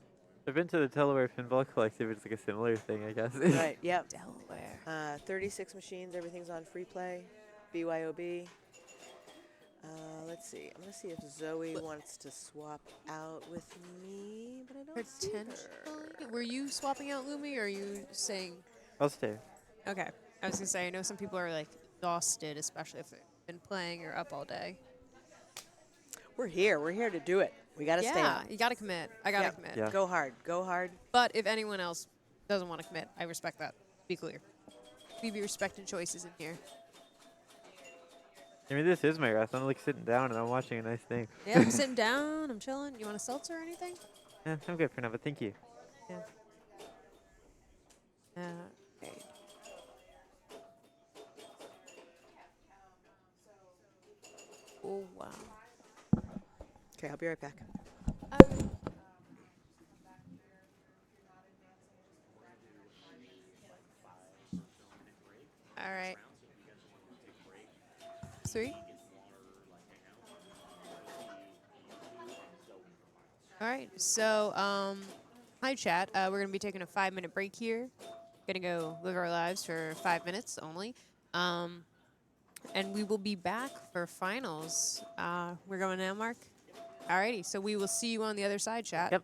I've been to the Delaware Pinball Collective. It's like a similar thing, I guess. Right. Yep. Delaware. 36 machines. Everything's on free play. BYOB. Let's see. I'm going to see if Zoe wants to swap out with me, but I don't see her. Potentially. Were you swapping out Lumi, or are you saying... I'll stay. Okay. I was going to say, I know some people are, like, exhausted, especially if they've been playing or up all day. We're here. We're here to do it. We got to stay Yeah, on. you got to commit. I got to Yeah. commit. Yeah. Go hard. Go hard. But if anyone else doesn't want to commit, I respect that. Be clear. We be respecting choices in here. I mean, this is my rest. I'm like sitting down and I'm watching a nice thing. Yeah, I'm sitting down. I'm chilling. You want a seltzer or anything? Yeah, I'm good for now, but thank you. Yeah. Okay. Oh, wow. Okay, I'll be right back. All right. 3. All right. So, hi, chat. We're going to be taking a 5-minute break here. Going to go live our lives for 5 minutes only. And we will be back for finals. We're going now, Mark? All righty. So we will see you on the other side, chat. Yep.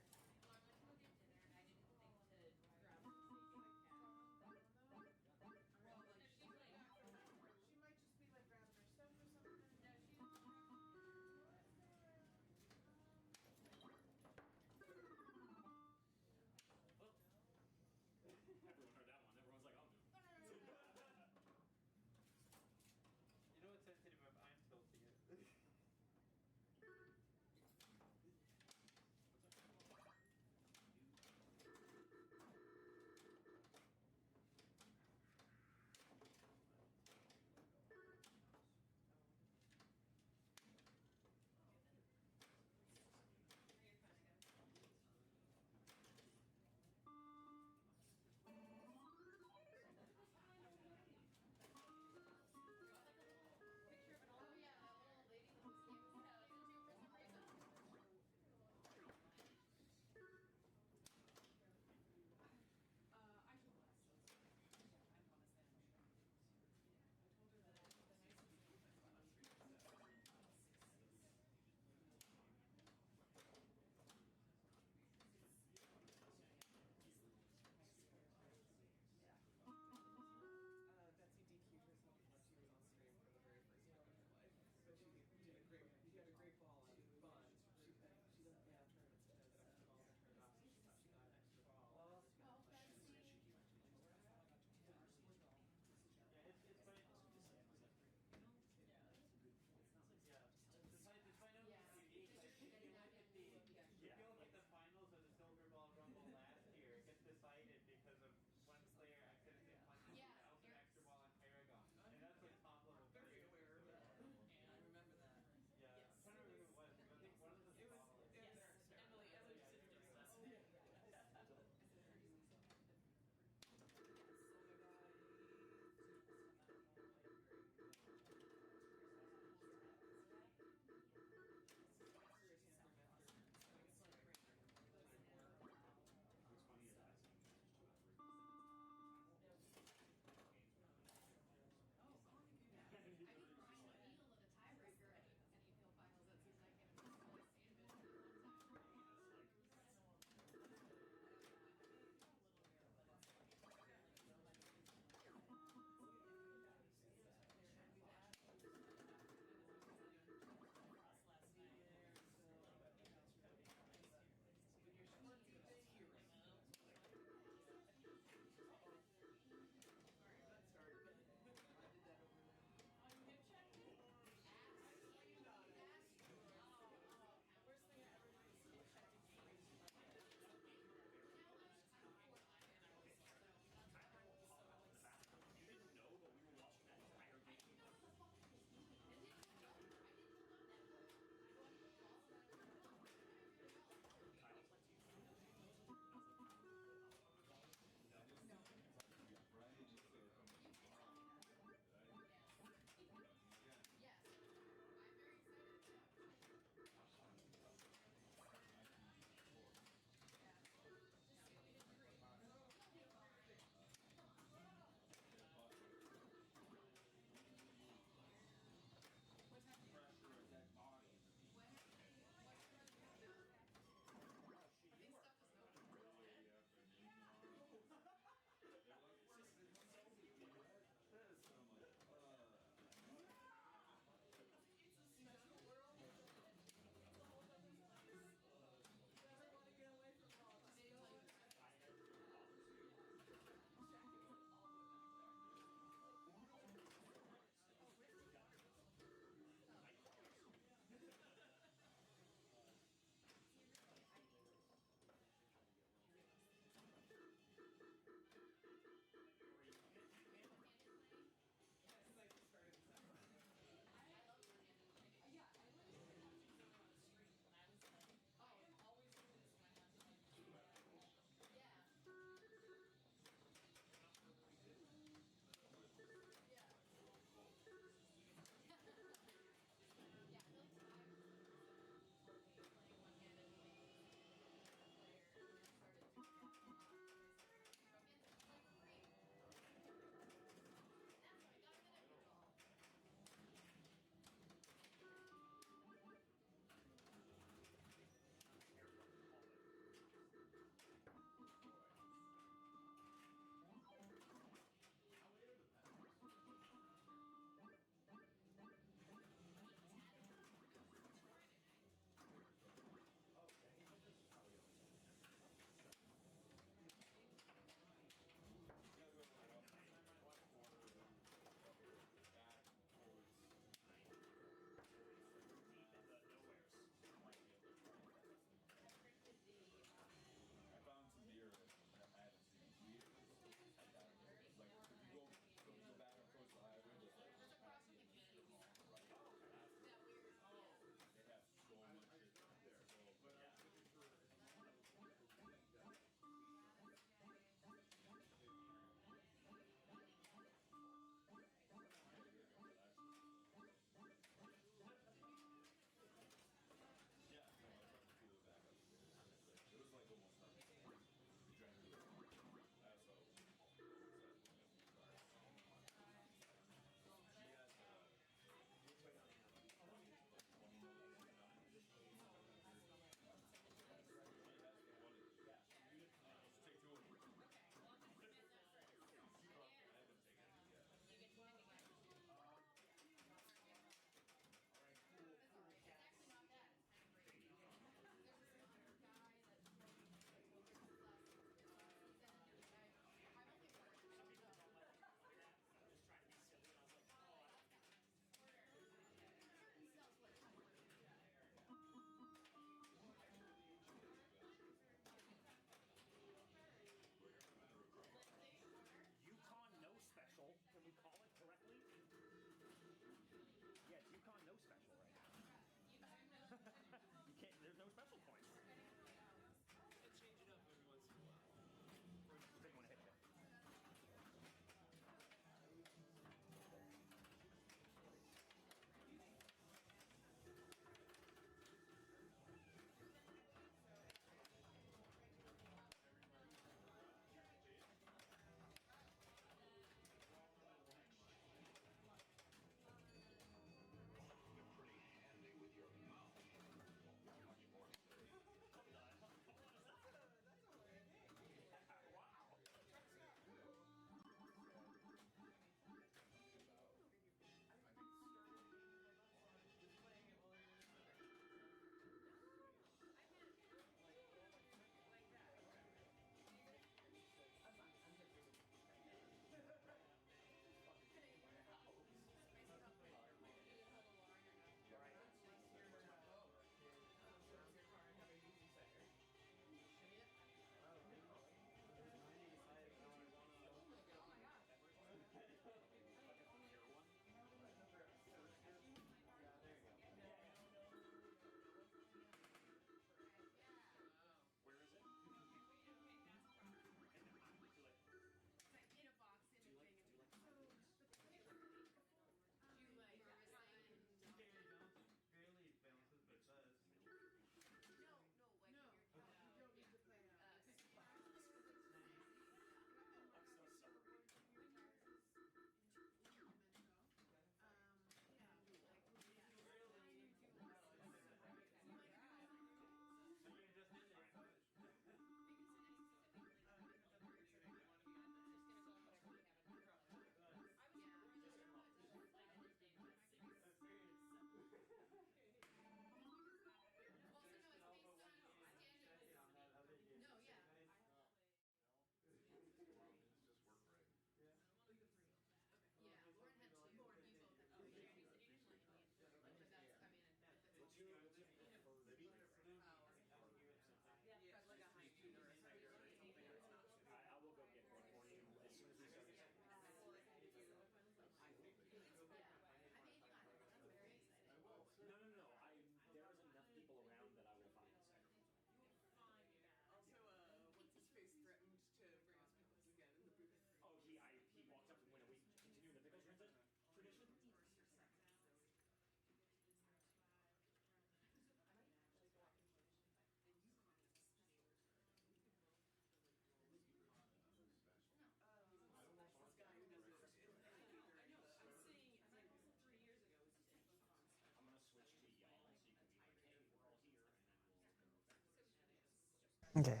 Okay.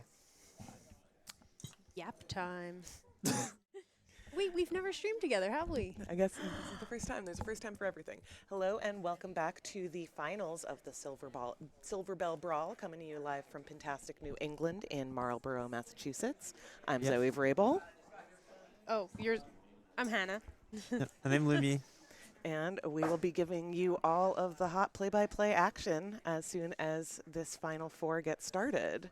Yap time. Wait, we've never streamed together, have we? I guess this is the first time. There's a first time for everything. Hello and welcome back to the finals of the Silverbelle Brawl, coming to you live from Pintastic, New England in Marlborough, Massachusetts. I'm Zoe Vrabel. Oh, I'm Hannah. Yep. And I'm Lumi. And we will be giving you all of the hot play-by-play action as soon as this Final Four gets started.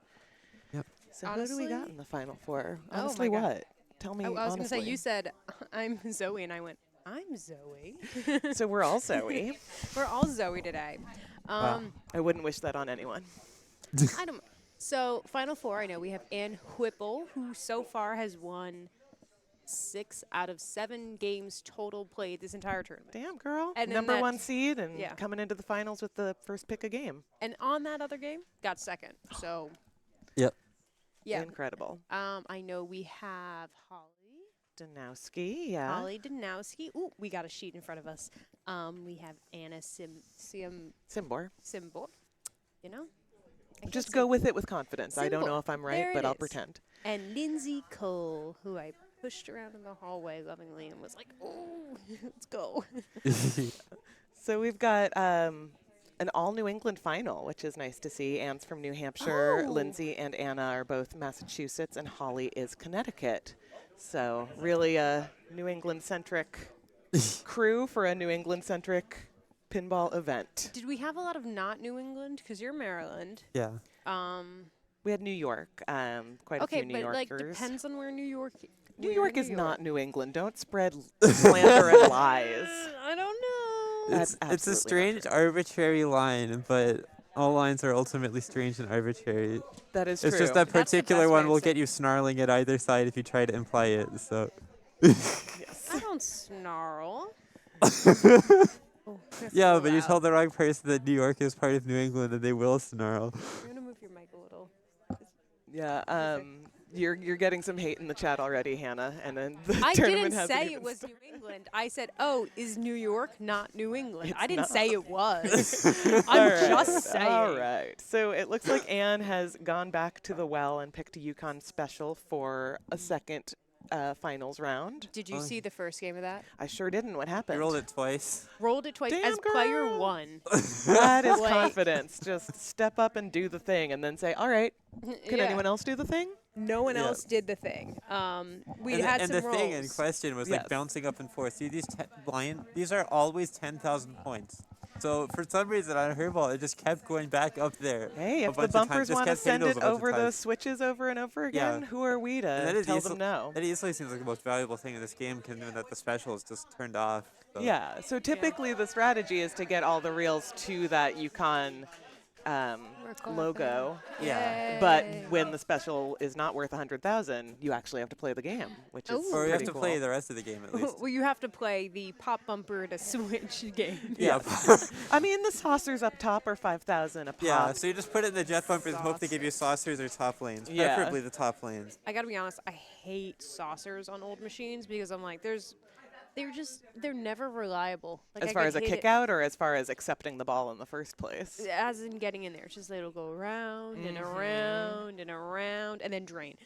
Yep. So who do we got Honestly- in the Final Four? Oh my Honestly, God. what? Tell me I was going to honestly. say, you said, I'm Zoe, and I went, I'm Zoe. So we're all Zoe. We're all Zoe today. Wow. I wouldn't wish that on anyone. I don't. So Final Four, I know we have Ann Whipple, who so far has won 6 out of 7 games total played this entire tournament. Damn, girl. And then Number 1 that's- seed and yeah. coming into the finals with the first pick a game. And on that other game, got second. So Yep. yeah. Incredible. I know we have Holly. Danowski, yeah. Holly Danowski. Ooh, we got a sheet in front of us. We have Anna Simbor. Simbor. You know? I Just can't go say- with it with confidence. I don't Simbor. know if I'm right, There it but I'll is. pretend. And Lindsay Cole, who I pushed around in the hallway lovingly and was like, oh, let's go. So we've got an all New England final, which is nice to see. Anne's from New Hampshire. Oh. Lindsay and Anna are both Massachusetts, and Holly is Connecticut. So really a New England-centric crew for a New England-centric pinball event. Did we have a lot of not New England? Because you're Maryland. Yeah. We had New York, quite a Okay, few New but Yorkers. like depends on where New York. New where York in is New not New England. Don't spread slander and lies. I don't know. That's It's a absolutely not strange, true. arbitrary line, but all lines are ultimately strange and arbitrary. That is It's true. just that That's the particular best way one to will say get you snarling at either side if you try to imply it. So. Yes. I don't snarl. Oh, that's Yeah, so but you loud. told the wrong person that New York is part of New England, and they will snarl. You're gonna move your mic a little. Yeah, you're getting some hate in the chat already, Hannah, and then the I tournament didn't hasn't say even it was started. New England. I said, oh, is New York not New England? I It's didn't not. say it was. All I'm right, just saying. All right. So it looks like Anne has gone back to the well and picked a Yukon special for a second finals round. Did you Oh. see the first game of that? I sure didn't. What I happened? rolled it twice. Rolled it twice Damn, as player girl. 1. That is Like- confidence. Just step up and do the thing, and then say, "All right, can Yeah. anyone else do the thing?" No one Yeah. else did the thing. We and had and some the rolls. thing in question was Yes. like bouncing up and forth. See these these are always 10,000 points. So for some reason on her ball, it just kept going back up there. Hey, a if the bunch of times, bumpers just want to kept hitting send those it a bunch of over those times. switches over and over Yeah. again, who are we And to that is tell them no? That easily seems like the most valuable thing in this game, given that the special is just turned off. So. Yeah, so typically the strategy is to get all the reels to that Yukon logo. Yeah. But Yay. when the special is not worth 100,000, you actually have to play the game, which is Ooh. Or you have pretty to cool. play the rest of the game at least. Well, you have to play the pop bumper to switch game. Yeah. I mean, the saucers up top are 5,000 a pop. Yeah, so you just put it in the jet bumpers and hope they give you saucers or top lanes. Yeah. Preferably the top lanes. I gotta be honest, I hate saucers on old machines because I'm like, they're never reliable. Like, As I far could as a hit kick it- out or as far as accepting the ball in the first place? As in getting in there. It's just it'll go around and around and around and then drain.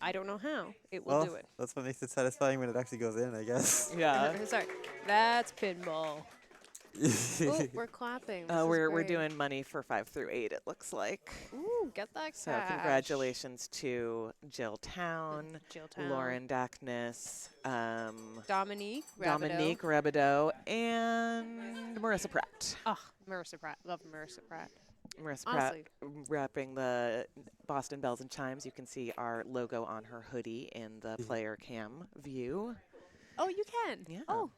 I don't know how. It will Well, do it. that's what makes it satisfying when it actually goes in, I guess. Yeah. Sorry. That's pinball. Ooh, we're clapping. This is We're great. doing money for 5 through 8, it looks like. Ooh, get that So cash. congratulations to Jill Town, Jill Town. Lauren Dackness, Dominique. Dominique Rebideau, and Marissa Pratt. Oh, Marissa Pratt. Love Marissa Pratt. Marissa Pratt Honestly. wrapping the Boston Bells and Chimes. You can see our logo on her hoodie in the player cam view. Oh, you can. Yeah. Oh,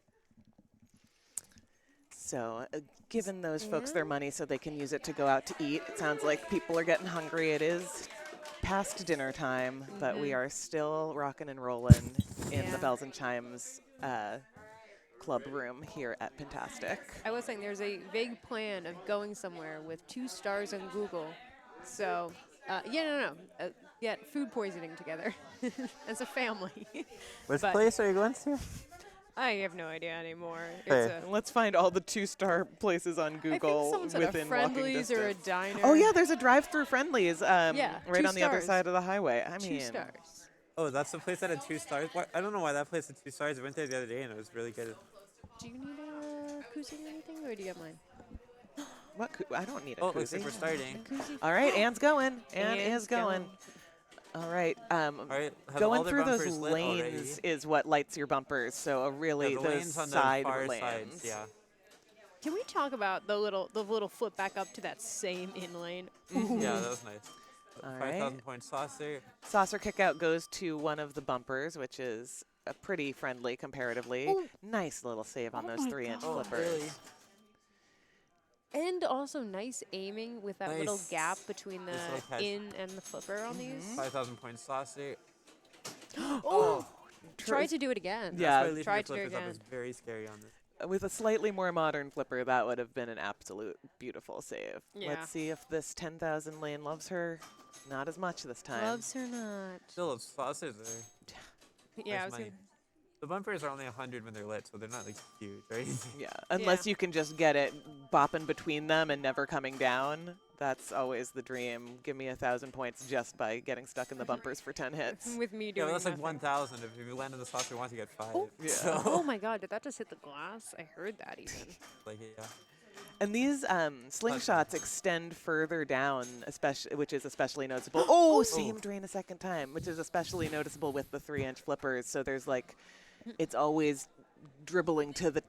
So giving those folks their money so they can use it to go out to eat. It sounds like people are getting hungry. It is past dinner time, but we are still rocking and rolling in the Yeah. Bells and Chimes club room here at Pintastic. I was saying there's a vague plan of going somewhere with 2 stars on Google. So, food poisoning together as a family. Which But- place are you going to? I have no idea anymore. Fair. It's a, Let's find all the 2-star places on I think Google someone said a within walking Friendlies or a distance. diner. Oh yeah, there's a drive-through Friendlies Yeah, right 2 on the other stars. side of the highway. I 2 mean, stars. Oh, that's the place that had 2 stars? Why, I don't know why that place had 2 stars. I went there the other day and it was really good. Do you need a koozie or anything, or do you have mine? what? I don't need a Oh, it looks like koozie. we're starting. Koozie? All right, Anne's going. Anne Anne's is going. All right. All right, have all Going their through those bumpers lit lanes already. is what lights your bumpers. So really, Yeah, the those lanes on the side far lanes. sides, yeah. Can we talk about the little flip back up to that same in lane? Yeah, that was nice. All 5,000 right. point saucer. Saucer kick out goes to one of the bumpers, which is pretty friendly comparatively. Ooh. Nice little save on Oh those my 3-inch God. Oh, flippers. really? And also nice aiming with that little Nice. gap between the This little catch. in and the flipper on these. 5,000 point saucer. Oh! Try to do it again. Yeah. That's why leaving Try your to do it flippers up again. is very scary on this. With a slightly more modern flipper, that would have been an absolute beautiful save. Yeah. Let's see if this 10,000 lane loves her. Not as much this time. Loves or not. Still, those saucers are Yeah, I nice was money. gonna, The bumpers are only 100 when they're lit, so they're not like huge or anything. Yeah, unless you can just get it bopping between them and never coming down. That's always the dream. Give me 1,000 points just by getting stuck in the bumpers for 10 hits. with me Yeah, doing but that's like nothing. 1,000. If you land on the saucer once, you get 5. Yeah. So, Oh my god, did that just hit the glass? I heard that even. like, yeah. And these slingshots extend further down, especially, which is especially noticeable. Oh, same drain a second time, which is especially noticeable with the 3-inch flippers. So there's like, it's always dribbling to the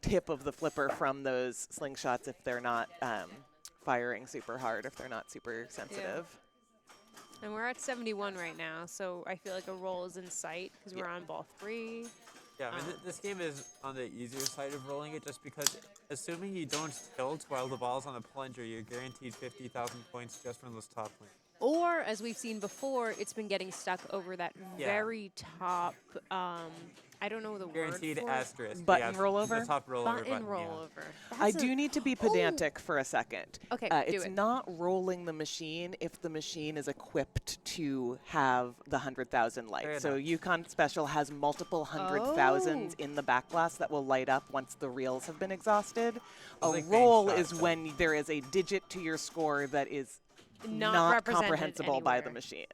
tip of the flipper from those slingshots if they're not firing super hard, if they're not super sensitive. And we're at 71 right now, so I feel like a roll is in sight because we're on ball 3. Yeah, I mean, this game is on the easier side of rolling it just because assuming you don't tilt while the ball's on a plunger, you're guaranteed 50,000 points just from those top lanes. Or, as we've seen before, it's been getting stuck over that Yeah. very top, I don't know the Guaranteed word for asterisk. Button yeah, rollover? The top rollover Button button, yeah. rollover. I do need to be pedantic for a second. Okay, do it's it. not rolling the machine if the machine is equipped to have the 100,000 lights. Fair So enough. Yukon Special has multiple 100,000s in the back glass that will light up once the reels have been exhausted. A like main roll shot, is though. when there is a digit to your score that is Not represented comprehensible by the anywhere. machine.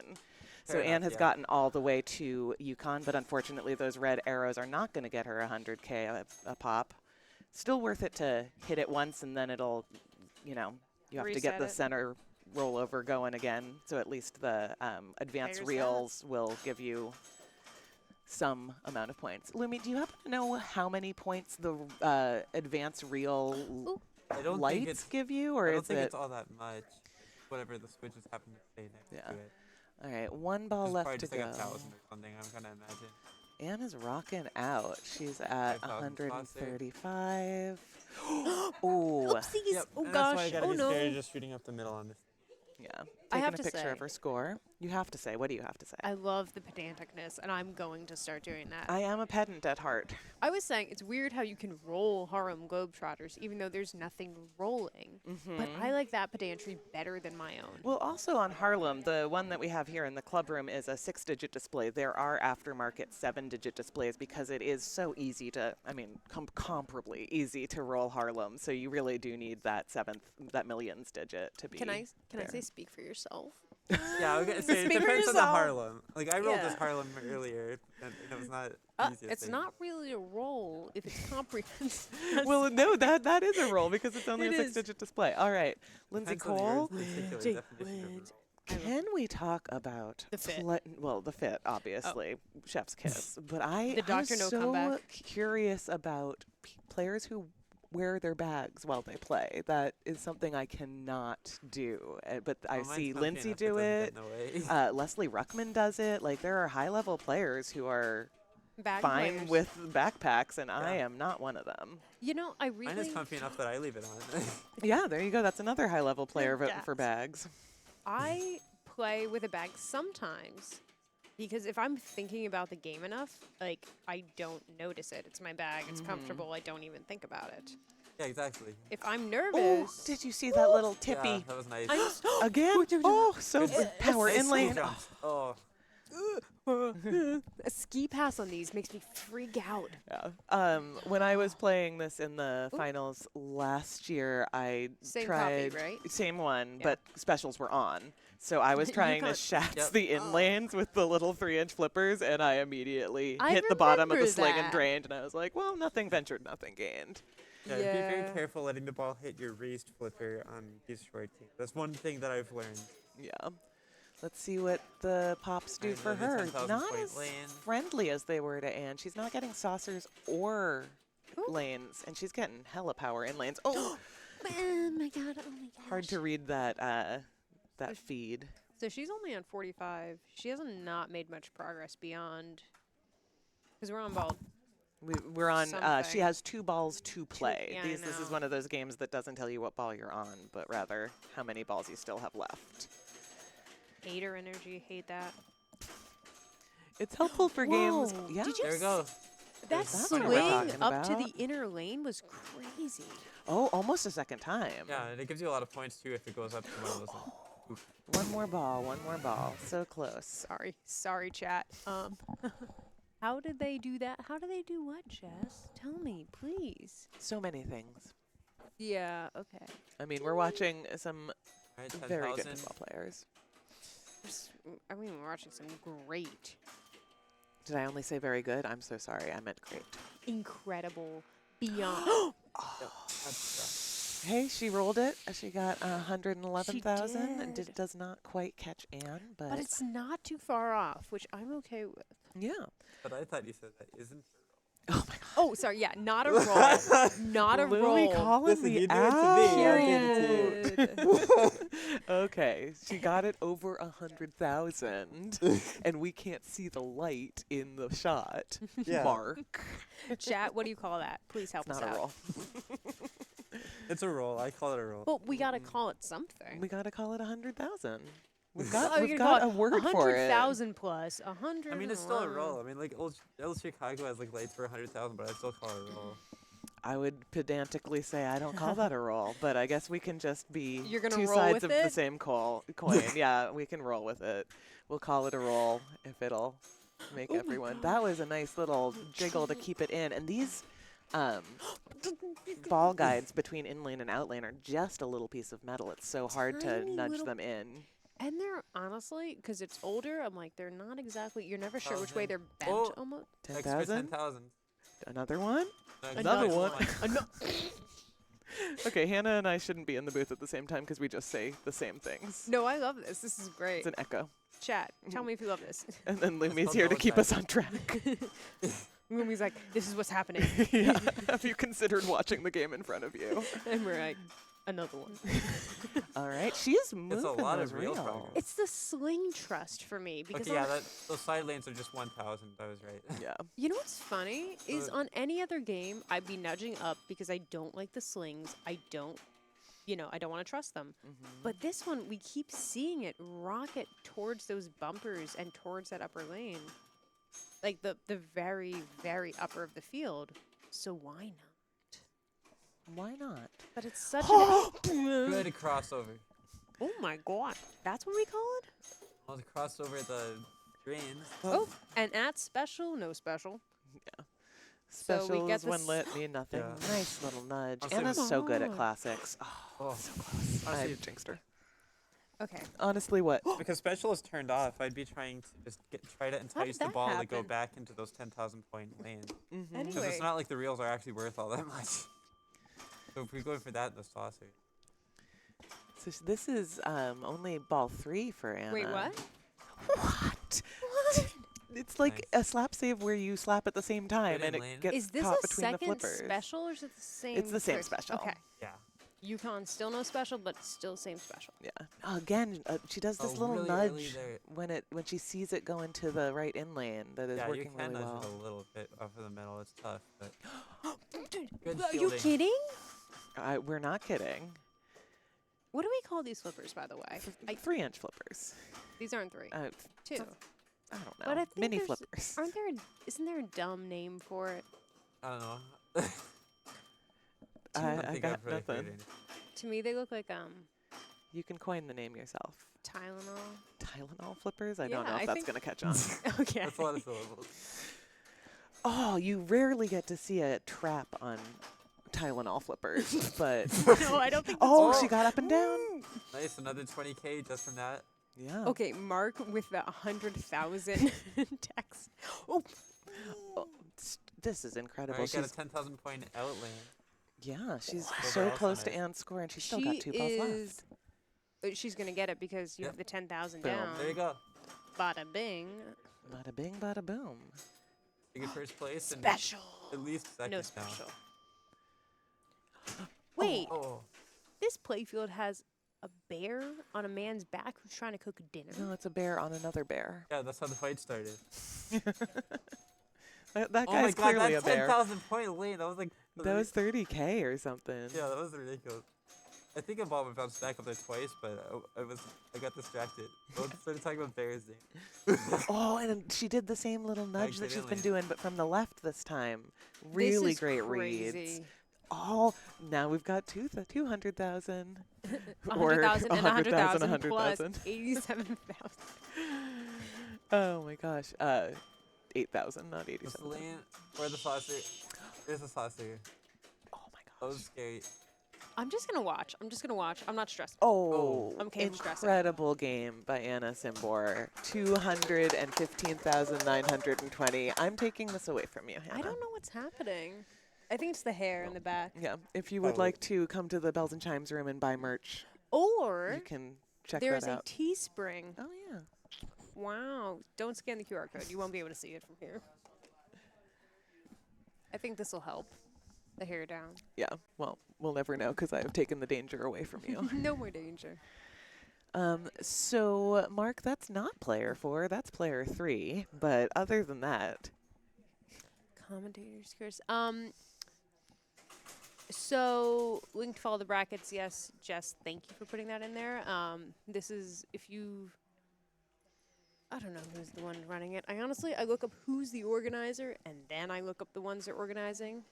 So Fair Anne enough, has yeah. gotten all the way to Yukon, but unfortunately those red arrows are not going to get her 100K a pop. Still worth it to hit it once and then it'll, you know, you have to get Reset the it. center rollover going again. So at least the advanced Figures reels will give you some amount of points. Lumi, do you happen to know how many points the advanced reel I don't think lights it's, give you, or I don't is think it? it's all that much. Whatever the switches happen to say next Yeah. to it. All right, one ball It's left probably to just like go. 1,000 or something, I'm gonna imagine. Anne is rocking out. She's at 5,000 plus there. 135. Oh, Oopsies! Yep, Oh and that's why I gosh! gotta Oh be scared no! of just shooting up the middle on this. yeah. I Taking have a to picture of say- her score. You have to say. What do you have to say? I love the pedanticness, and I'm going to start doing that. I am a pedant at heart. I was saying it's weird how you can roll Harlem Globetrotters even though there's nothing rolling. But I like that pedantry better than my own. Well, also on Harlem, the one that we have here in the club room is a 6-digit display. There are aftermarket 7-digit displays because it is so easy to, I mean, comparably easy to roll Harlem. So you really do need that millions digit to be. Can I there. say speak for yourself? Yeah, I was gonna say, it Speak for depends on the yourself. Harlem. Like, I rolled this Yeah. Harlem earlier, and it was not easiest It's thing. not really a roll if it's comprehensive. Well, no, that is a roll because it's only It a is. 6-digit display. All right, Lindsay Depends on Cole. your particular Jake definition of wins. Can we talk about The fit. well, the fit, obviously, chef's kiss. But I'm The Dr. No so comeback. curious about players who wear their bags while they play. That is something I cannot do. But I Well, mine's see comfy Lindsay enough, do doesn't it. get in the way. Leslie Ruckman does it. Like there are high-level players who are Bag fine players. with backpacks, and I Yeah. am not one of them. You know, I Mine is really, comfy enough that I leave it on. Yeah, there you go. That's another high-level player voting Yes. for bags. I play with a bag sometimes because if I'm thinking about the game enough, like I don't notice it. It's my bag. It's comfortable. I don't even think about it. Yeah, exactly. If I'm Oh, nervous, did you see that little tippy? Yeah, that was nice. I'm again? Oh, so Good power nice in lane. jumps. Oh, A ski pass on these makes me freak out. Yeah. When I was playing this in the finals last year, I Same copy, tried right? same one, Yeah. but specials were on. So I was You trying to can't- shats Yep. the in lanes with the little 3-inch flippers, and I immediately I hit the bottom of the remember sling and that. drained, and I was like, well, nothing ventured, nothing gained. Yeah, be very Yeah. careful letting the ball hit your raised flipper on these short teams. That's one thing that I've learned. Yeah. Let's see what the pops do And for the her. 10,000 Not point as lane. friendly as they were to Anne. She's not getting saucers or lanes, and she's getting hella power in lanes. Oh, Oh my god! Oh my gosh. hard to read that that feed. So she's only on 45. She has not made much progress beyond. Because we're on ball. We're on. She Something. has 2 balls to play. yeah, I This is know. one of those games that doesn't tell you what ball you're on, but rather how many balls you still have left. Hate her energy. Hate that. It's helpful for games. Whoa, Yeah. did you There we go. That That's what we're swing talking up to the about. inner lane was crazy. Oh, almost a second time. Yeah, and it gives you a lot of points too if it goes up to one of those. Oof. One more ball. One more ball. So close. Sorry, chat. How did they do that? How do they do what, Jess? Tell me, please. So many things. Yeah. Okay. I mean, we're watching some All right, very good 10,000. football players. I mean, we're watching some great, Did I only say very good? I'm so sorry. I meant great. incredible, beyond. Hey, she rolled it. She got 111,000 and did. does not quite catch Anne, but, But it's not too far off, which I'm okay with. yeah. But I thought you said that isn't. Oh my god. Oh, sorry. Yeah, not a roll. Not a Louie roll. calling Listen, me you do it out. to me, I did it Period. Okay, she got it over 100,000, and we can't see the light in the shot. Yeah. Mark. Chat, what do you call that? Please help It's us not a out. roll. It's a roll. I call it a roll. Well, we gotta call it something. We gotta call it 100,000. We've Oh, got, we we've gotta got a call word it for it. 100,000 plus 100. I mean, it's still a roll. I mean, like old Chicago has like lights for 100,000, but I still call it a roll. I would pedantically say I don't call that a roll, but I guess we can just be You're gonna 2 roll sides with of the it? same coin. Yeah, we can roll with it. We'll call it a roll if it'll make everyone. That was a nice little jiggle to keep it in. And these ball guides between inlane and outlane are just a little piece of metal. It's so hard to Tiny nudge little- them in. And they're honestly, because it's older, I'm like, they're not exactly. You're never sure which way 1,000. they're bent. Oh. Almost. Extra 10,000? 10,000. Another one? Another one. No. Okay, Hannah and I shouldn't be in the booth at the same time because we just say the same things. No, I love this. This is great. It's an echo. Chat, tell me if you love this. And then It's Lumi's called here to double keep us time. on track. Lumi's like, this is what's happening. Yeah. Have you considered watching the game in front of you? And we're like, another one. All right. She is moving It's a lot those of real reels. progress. It's the sling trust for me because Okay, yeah, those side lanes are just 1,000. That was right. Yeah. you know what's funny is Uh, on any other game I'd be nudging up because I don't like the slings. I don't want to trust them. But this one, we keep seeing it rocket towards those bumpers and towards that upper lane, like the very very upper of the field. So why not? Why not? But it's such a Good crossover. oh my god, that's what we call it. Well, the crossover the drains. Oh, and at special, no special. So Specials we get when this- lit mean nothing. Yeah. Nice little nudge. I'll say Anna's Come so good at on. classics. Oh, Oh, so close. I honestly, jinxed her. Okay. Honestly, what? because special is turned off, I'd be trying to just try to How did entice the that ball to go happen? back into those 10,000 point lanes. Mhm. Anyway. Because it's not like the reels are actually worth all that much. So if we go for that, the saucer. So this is only ball 3 for Anna. Wait, what? What? It's like a slap save where you slap at the same time Good and in it lane. gets Is this caught a between the second flippers. special or is it the same? It's the same first? special. Okay. Yeah. Yukon still no special, but still same special. Yeah. Again, she does this Oh, little really early nudge there. when she sees it go into the right in lane that is Yeah, you working can really nudge well. it a little bit off of the middle. It's tough, but good Are you shielding. kidding? We're not kidding. What do we call these flippers, by the way? 3-inch flippers. These aren't 3. 2. I don't know. But I think Mini there's- flippers. Aren't there? Isn't there a dumb name for it? I don't know. I don't think got I've really heard nothing. any. To me, they look like You can coin the name yourself. Tylenol. Tylenol flippers? I don't know Yeah, if I that's think- going to catch on. Okay. That's a lot of syllables. Oh, you rarely get to see a trap on Tylenol flippers, but No, I don't think. oh, Oh. she got up and down. Nice, another 20K just from that. Yeah. Okay, Mark with the 100,000 text. Oh, Oh, this is incredible. Alright, got a She's 10,000 point outlane. yeah, she's Those so are also close to nice. Anne's score, and she's still got 2 balls is. left. She's gonna get it because you Yep. have the 10,000 Boom. down. There you go. Bada bing. Bada bing, bada boom. You get first place and Special. at least second No now. special. Wait, Oh, this playfield has a bear on a man's back who's trying to cook dinner. No, it's a bear on another bear. yeah, that's how the fight started. That Oh my guy's god, clearly that a bear. 10,000 point lane, that was like... That was 30K or something. Yeah, that was ridiculous. I think a ball would bounce back up there twice, but I got distracted. I started talking about bears. Oh, and she did the same little nudge that she's been Accidentally. doing, but from the left this time. This Really is great reads. crazy. Oh, now we've got 200,000. 100,000 and 100,000 plus 100,000. 87,000. Oh my gosh. 8,000, not The 87,000. lane, or the saucer. There's a saucer. Oh my That gosh. was scary. I'm just gonna watch. I'm not stressed. Oh, I'm okay with stressing. incredible game by Anna Simbor. 215,920. I'm taking this away from you, Hannah. I don't know what's happening. I think it's the hair in the back. Yeah, if you would Probably. like to come to the Bells and Chimes room and buy merch, Or you can check there that is a out. Teespring. Oh yeah. Wow. Don't scan the QR code. You won't be able to see it from here. I think this will help. The hair down. Yeah, well, we'll never know because I have taken the danger away from you. No more danger. So, Mark, that's not player 4, that's player 3. But other than that, Commentators, Chris. So link to follow the brackets. Yes, Jess, thank you for putting that in there. This is if you. I don't know who's the one running it. I look up who's the organizer, and then I look up the ones that are organizing.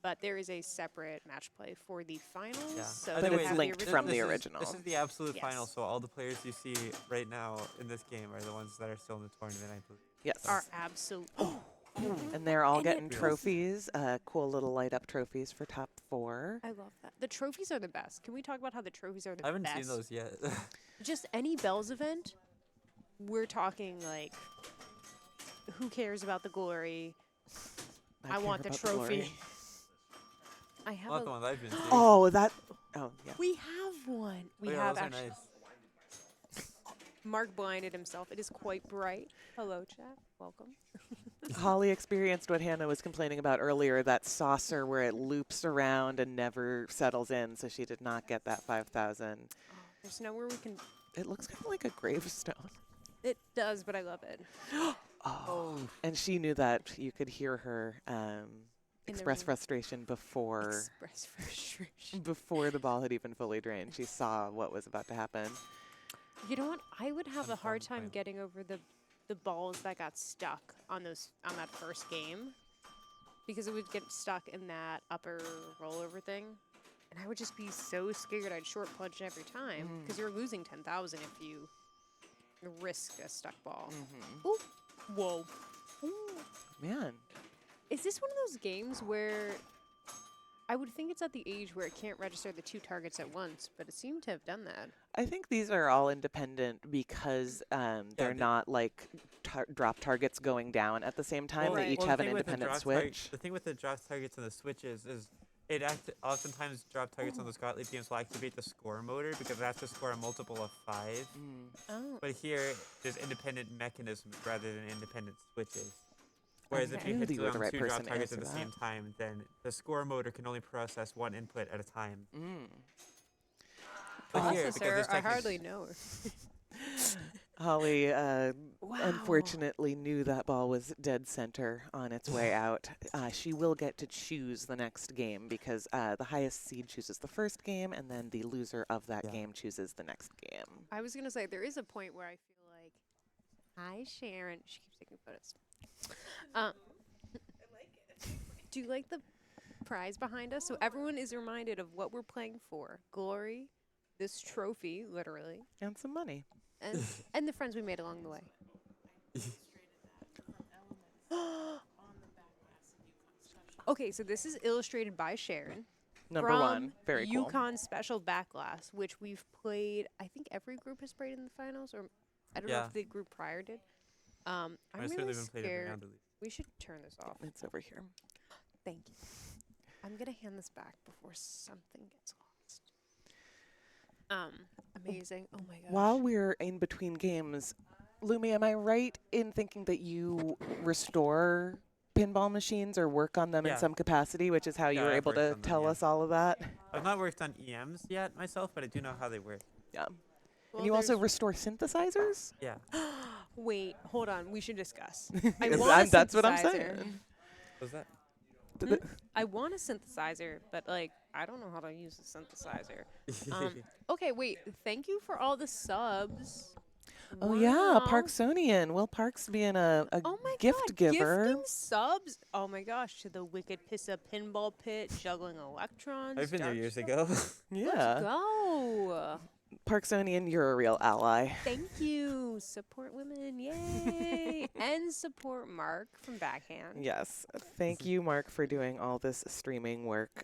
But there is a separate match play for the finals. Yeah. So By But the we it's have way, linked the from the This original. is the absolute final, Yes. so all the players you see right now in this game are the ones that are still in the tournament, I believe. yes. Are absolute. And they're all And getting it- trophies, cool little light up trophies for top 4. I love that. The trophies are the best. Can we talk about how the trophies are the I haven't best? seen those yet. Just any Bells event, we're talking like, who cares about the glory? I care want the about trophy. glory. I have Not the a, ones I've been seeing. Oh, that. Oh, yeah. we have one. We Oh, yeah, have those are actually. nice. Mark blinded himself. It is quite bright. Hello, chat. Welcome. Holly experienced what Hannah was complaining about earlier, that saucer where it loops around and never settles in, so she did not get that 5,000. There's nowhere we can. It looks kind of like a gravestone. It does, but I love it. Oh. And she knew that you could hear her In the express room. frustration before Express frustration. before the ball had even fully drained. She saw what was about to happen. You know what? I would have a hard fun time playing. getting over the balls that got stuck on that first game, because it would get stuck in that upper rollover thing, and I would just be so scared I'd short plunge every time because you're losing 10,000 if you risk a stuck ball. Ooh. Whoa. Ooh. Man, Is this one of those games where I would think it's at the age where it can't register the 2 targets at once, but it seemed to have done that. I think these are all independent because they're they- not like drop targets going down at the same time. They each the have an thing with the independent drop switch. the thing with the drop targets and the switches is oftentimes drop targets on the Scott League games will activate the score motor because it has to score a multiple of 5. Oh. But here, there's independent mechanisms rather than independent switches. Whereas if Okay. you I hit knew you were the right 2 person drop to targets at answer the same that. time, then the score motor can only process 1 input at a time. But here, because Processor, there's I techniques- hardly know her. Holly Wow. unfortunately knew that ball was dead center on its way out. She will get to choose the next game because the highest seed chooses the first game, and then the loser of that Yeah. game chooses the next game. I was gonna say there is a point where I feel like, hi Sharon. She keeps taking photos. Do you like the prize behind us? So everyone is reminded of what we're playing for: glory, this trophy, literally, And some money. and the friends we made along the way. Okay, so this is illustrated by Sharon. Number from one. Very cool. Yukon Special Backlash, which we've played. I think every group has played in the finals, or I don't know if the group prior did. I'm really scared. We should turn this off. It's over here. Thank you. I'm gonna hand this back before something gets lost. Amazing. Oh my gosh. While we're in between games, Lumi, am I right in thinking that you restore pinball machines or work on them in some capacity, which is how you were I've able worked to on them, tell us all of that? I've not worked on EMs yet myself, but I do know how they work. Yeah. Well, And you also restore synthesizers? Yeah. Wait, hold on. We should discuss. That's what I'm saying. What's that? I want a synthesizer, but like I don't know how to use a synthesizer. Okay, wait. Thank you for all the subs. Oh yeah, Wow. Parksonian. Will Parks being a Oh my gift God, giver. gifting subs. Oh my gosh, to the Wicked Pissa Pinball Pit, juggling electrons. I've been there Dark years Star- ago. Let's Yeah. go. Parksonian, you're a real ally. Thank you. Support women. Yay. And support Mark from Backhand. Yes. Thank you, Mark, for doing all this streaming work,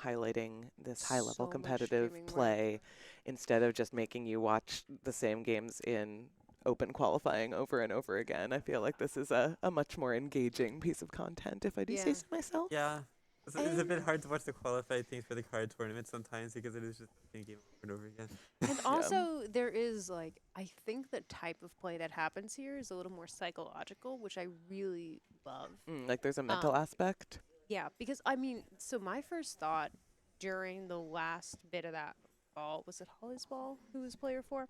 highlighting this So high-level much competitive streaming work. play instead of just making you watch the same games in open qualifying over and over again. I feel like this is a much more engaging piece of content, if I do say Yeah. so myself. Yeah. It's a bit hard to watch the qualified things for the card tournament sometimes because it is just the same game over and over again. And also, there is like, I think the type of play that happens here is a little more psychological, which I really love. Like there's a mental aspect. Yeah, because I mean, so my first thought during the last bit of that ball was it Holly's ball who was player 4?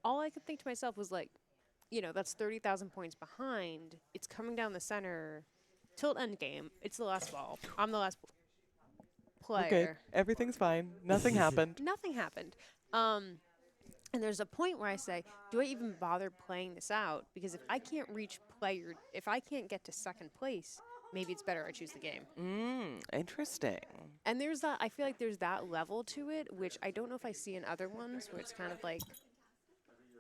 All I could think to myself was like, you know, that's 30,000 points behind. It's coming down the center. Tilt end game. It's the last ball. I'm the last player. Okay, everything's fine. Nothing happened. Nothing happened. And there's a point where I say, do I even bother playing this out? Because if I can't reach if I can't get to second place, maybe it's better I choose the game. Interesting. And there's that, I feel like there's that level to it, which I don't know if I see in other ones where it's kind of like,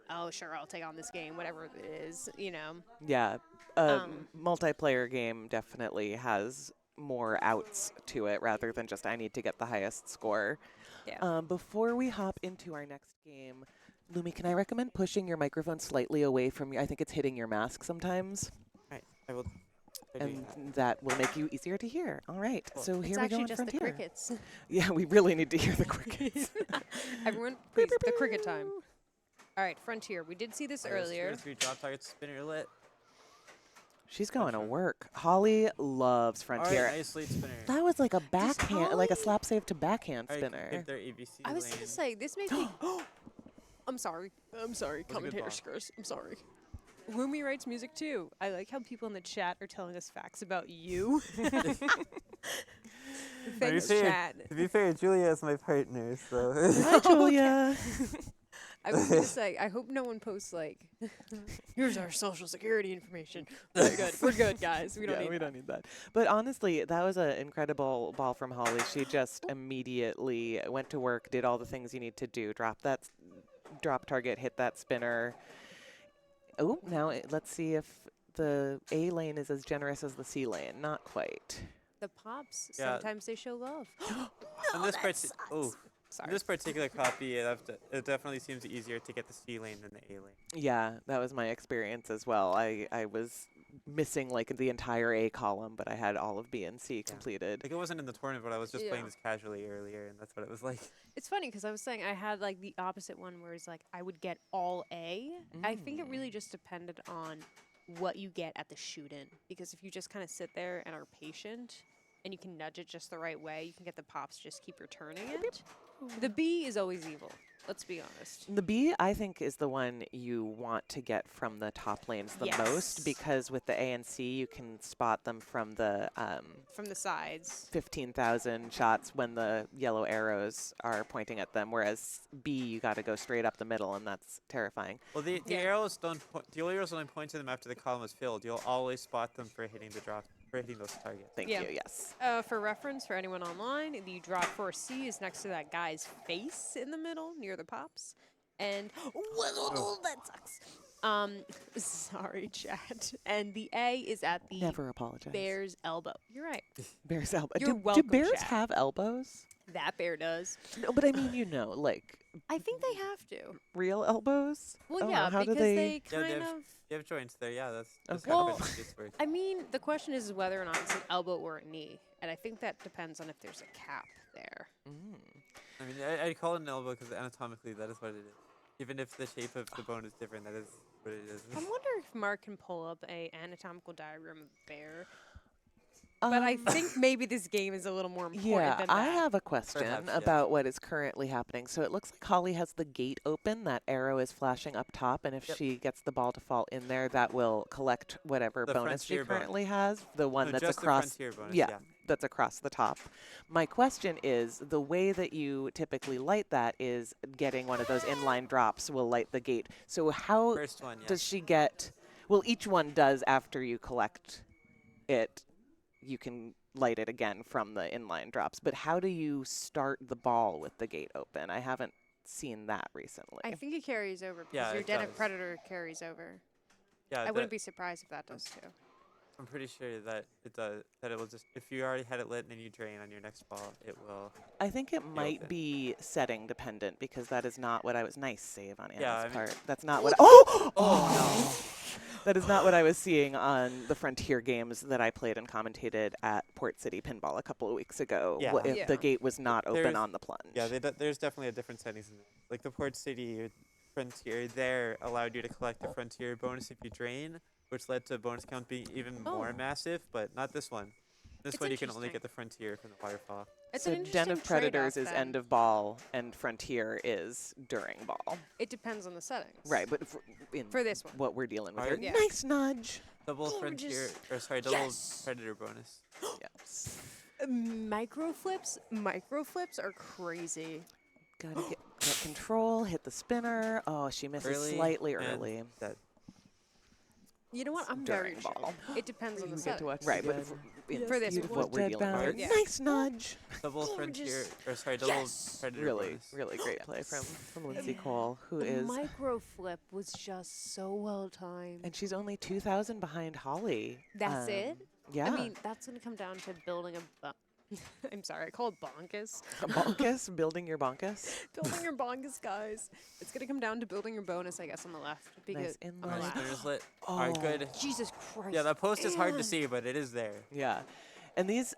oh, sure, I'll take on this game, whatever it is, you know? Yeah, multiplayer game definitely has more outs to it rather than just I need to get the highest score. Yeah. Before we hop into our next game, Lumi, can I recommend pushing your microphone slightly away from you? I think it's hitting your mask sometimes, Right. I will. and that will make you easier to hear. All right, so It's here we go actually in just the Frontier. crickets. Yeah, we really need to hear the crickets. Everyone, please, the cricket time. All right, Frontier. We did see this earlier. 3 drop targets, spinner lit. She's going to work. Holly loves Frontier. Alright, nice lead spinner. That was like a backhand, like a Holly- slap save to backhand Alright, spinner. if they're ABC I was lane. going to say, this makes me... I'm sorry. good Commentator ball. Skurs. I'm sorry. Lumi writes music too. I like how people in the chat are telling us facts about you. Thanks, chat. To be fair, Julia is my partner, so. Hi, Julia. I was going to say, I hope no one posts like, here's our social security information. We're good. We're good, guys. We don't need we that. don't need that. But honestly, that was an incredible ball from Holly. She just immediately went to work, did all the things you need to do, drop target, hit that spinner. Oh, now let's see if the A lane is as generous as the C lane. Not quite. The pops, Yeah. sometimes they show love. In this Sorry. in this particular copy, it definitely seems easier to get the C lane than the A lane. Yeah, that was my experience as well. I was missing like the entire A column, but I had all of B and C completed. Like it wasn't in the tournament, but I was just playing Yeah. this casually earlier, and that's what it was like. It's funny because I was saying I had like the opposite one where it's like I would get all A. I think it really just depended on what you get at the shoot-in. Because if you just kind of sit there and are patient and you can nudge it just the right way, you can get the pops, just keep returning it. The B is always evil. Let's be honest. The B, I think, is the one you want to get from the top lanes the Yes. most, because with the A and C, you can spot them from the From the sides. 15,000 shots when the yellow arrows are pointing at them, whereas B, you got to go straight up the middle, and that's terrifying. Well, the Yeah. arrows don't. The arrows only point to them after the column is filled. You'll always spot them for hitting the drop for hitting those targets. Thank Yeah. you. Yes. For reference, for anyone online, the drop for C is next to that guy's face in the middle near the pops. And that sucks. Sorry, chat. And the A is at the Never apologize. bear's elbow. You're right. Bear's elbow. You're do welcome, bears chat. have elbows? That bear does. No, but I mean, like I think they have to. real elbows. Well, Oh, yeah, how do because they Yeah, kind of. you have joints there. Yeah, that's Okay. how Well, this works. I mean, the question is whether or not it's an elbow or a knee, and I think that depends on if there's a cap there. I mean, I'd call it an elbow because anatomically that is what it is. Even if the shape of the bone is different, that is what it is. I wonder if Mark can pull up a anatomical diagram of a bear. But I think maybe this game is a little more important Yeah, than I that. have a question Perhaps, yeah. about what is currently happening. So it looks like Holly has the gate open. That arrow is flashing up top, and if Yep. she gets the ball to fall in there, that will collect whatever The bonus she frontier bonus. currently has. The one No, that's just across. the frontier bonus. Yeah, that's across the top. My question is, the way that you typically light that is getting one of those inline drops will light the gate. So how First one, yeah. does she get? Well, each one does after you collect it. You can light it again from the inline drops. But how do you start the ball with the gate open? I haven't seen that recently. I think it carries over because Yeah, your it den of does. predator carries over. Yeah, I wouldn't be surprised if that does too. I'm pretty sure that it does. That it will just, if you already had it lit and then you drain on your next ball, it will. I think it might open. be setting dependent because that is not what I was. Nice save on Anna's Yeah, I mean- part. That's not what. Oh! Oh That is not what I was seeing on the Frontier games that I played and commentated at Port City Pinball a couple of weeks ago. Yeah. If Yeah. the gate was not open There's- on the plunge. Yeah, there's definitely a different settings in there. Like the Port City Frontier, there allowed you to collect the Frontier bonus if you drain, which led to bonus count being even more Oh. massive, but not this one. This It's one you can only interesting. get the Frontier from the waterfall. It's So an Den of interesting Predators trade-off is then. end of ball and Frontier is during ball. It depends on the settings. Right, but in For this one. what we're dealing with Alright. here. Yeah. Nice nudge. Double Gorgeous. Frontier, or sorry, double Yes. Predator bonus. Yes. Micro flips are crazy. Gotta get control, hit the spinner. Oh, she misses Early slightly and early. Dead. You know what? I'm very During chill. ball. It depends on the You get settings. to watch Right, but again. For this beautiful one. what we're Dead dealing with. bounce. Yeah. Nice nudge. Double Frontier, or sorry, double Predator Really, bonus. really great play from Lindsay Cole, who The is, micro flip was just so well timed. and she's only 2,000 behind Holly. That's it? Yeah. I mean, that's going to come down to building a. I'm sorry, I call it bonkus. a bonkus, building your bonkus. Building your bonkus, guys. It's going to come down to building your bonus, I guess, on the left. Because Nice on the inline. left. Spinners lit. Alright, good. Jesus Christ. Yeah, that post is hard to Ann. see, but it is there. Yeah. And these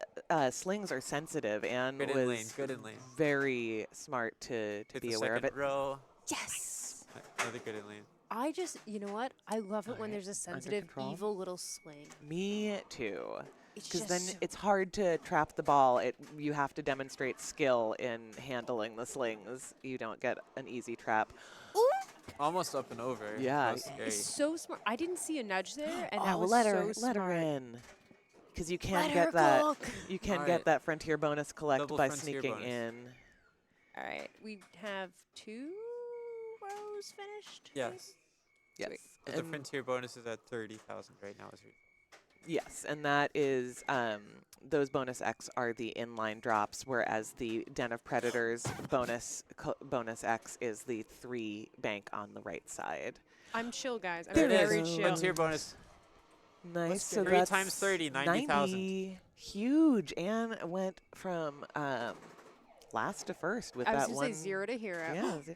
slings are sensitive and Good in was lane, good in lane. very smart to Hit be the aware of second it. row. Yes. Another good in lane. I just, you know what? I love it when Alright, there's a sensitive, control. evil little sling. Me too. It's Because just then so- it's hard to trap the ball. You have to demonstrate skill in handling the slings. You don't get an easy trap. Almost up and over. Yeah. That was scary. It's so smart. I didn't see a nudge there, and oh, that was let so her smart. in. Because you can't Let get her that. cook. You can Alright. get that frontier bonus collect Double by frontier sneaking bonus. in. All right, we have 2 rows finished. maybe? Yes. Yes. Sweet. But the And- Frontier bonus is at 30,000 right now. Yes, and that is those bonus X are the inline drops, whereas the Den of Predators bonus X is the 3 bank on the right side. I'm chill, guys. I'm There it very is. chill. Frontier bonus. Nice. So 3 that's times 30, 90,000. 90. Huge. And went from last to first with I was that going one. to say 0 to hero. Yeah.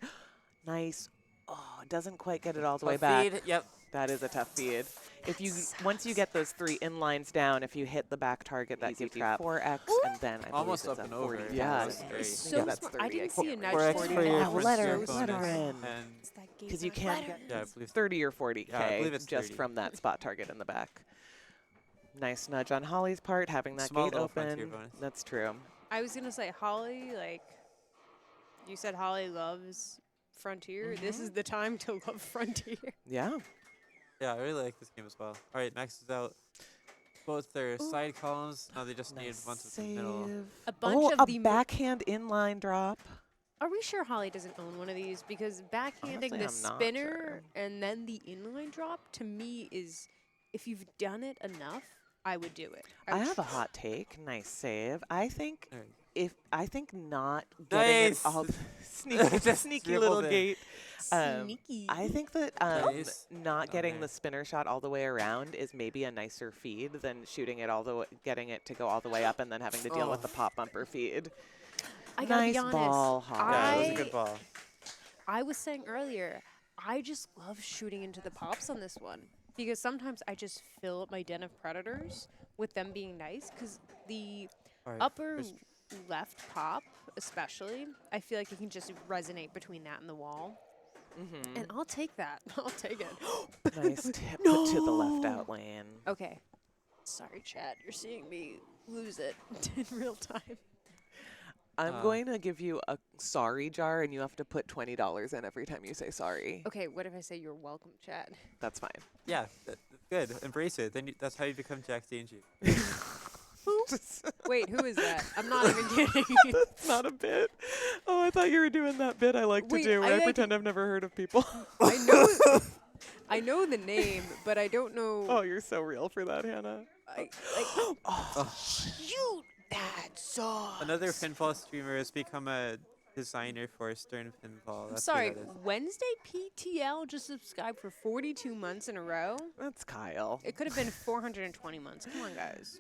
Nice. Oh, doesn't quite get it all the way Tough back. feed, Yep. That is a tough feed. If you once you get those 3 inlines down, if you hit the back target, that Easy gives you trap. 4x, and then I Almost believe up it's and a over. 40. Yeah, Yeah, that's great. It's I so think that's smart. 30. I didn't see a nudge 4x 40 for your Oh, let her- Frontier let her bonus, in. And It's that gate because you on. can't Let her get yeah, I believe 30 or 40k Yeah, I believe it's just 30. from that spot target in the back. Nice nudge on Holly's part, having that Small gate little Frontier open. bonus. That's true. I was going to say, Holly, like, you said Holly loves Frontier. This is the time to love Frontier. Yeah. Yeah, I really like this game as well. All right, next is out both their side columns. Now they just need Nice ones with the middle. save. A bunch Oh, of a the backhand inline drop. Are we sure Holly doesn't own one of these? Because backhanding Honestly, the I'm not spinner sure. and then the inline drop, to me, is, if you've done it enough, I would do it. I would have a hot take. Nice save. I think There not getting Nice. it all sneaky, Just sneaky little dribbled in. gate. Sneaky. I think that Nice. not getting Okay. the spinner shot all the way around is maybe a nicer feed than shooting it all the way, getting it to go all the way up and then having to deal with the pop bumper feed. I gotta Nice be honest. ball, Holly. Yeah, that was a I- good ball. I was saying earlier, I just love shooting into the pops on this one because sometimes I just fill up my den of predators with them being nice because the Alright, upper first- left pop, especially, I feel like it can just resonate between that and the wall. And I'll take that. I'll take it. Nice tip put to the left out lane. Okay. Sorry, chat. You're seeing me lose it in real time. I'm going to give you a sorry jar, and you have to put $20 in every time you say sorry. Okay, what if I say you're welcome, chat? That's fine. Yeah, that's good. Embrace it. Then that's how you become Jack Danger. Wait, who is that? I'm not even kidding. That's not a bit. Oh, I thought you were doing that bit I like Wait, to do where I I like pretend I've never heard of people. I know the name, but I don't know. Oh, you're so real for that, Hannah. Shoot that song. Another pinball streamer has become a designer for Stern Pinball. I'm That's sorry, what that is. Wednesday PTL just subscribed for 42 months in a row. That's Kyle. It could have been 420 months. Come on, guys.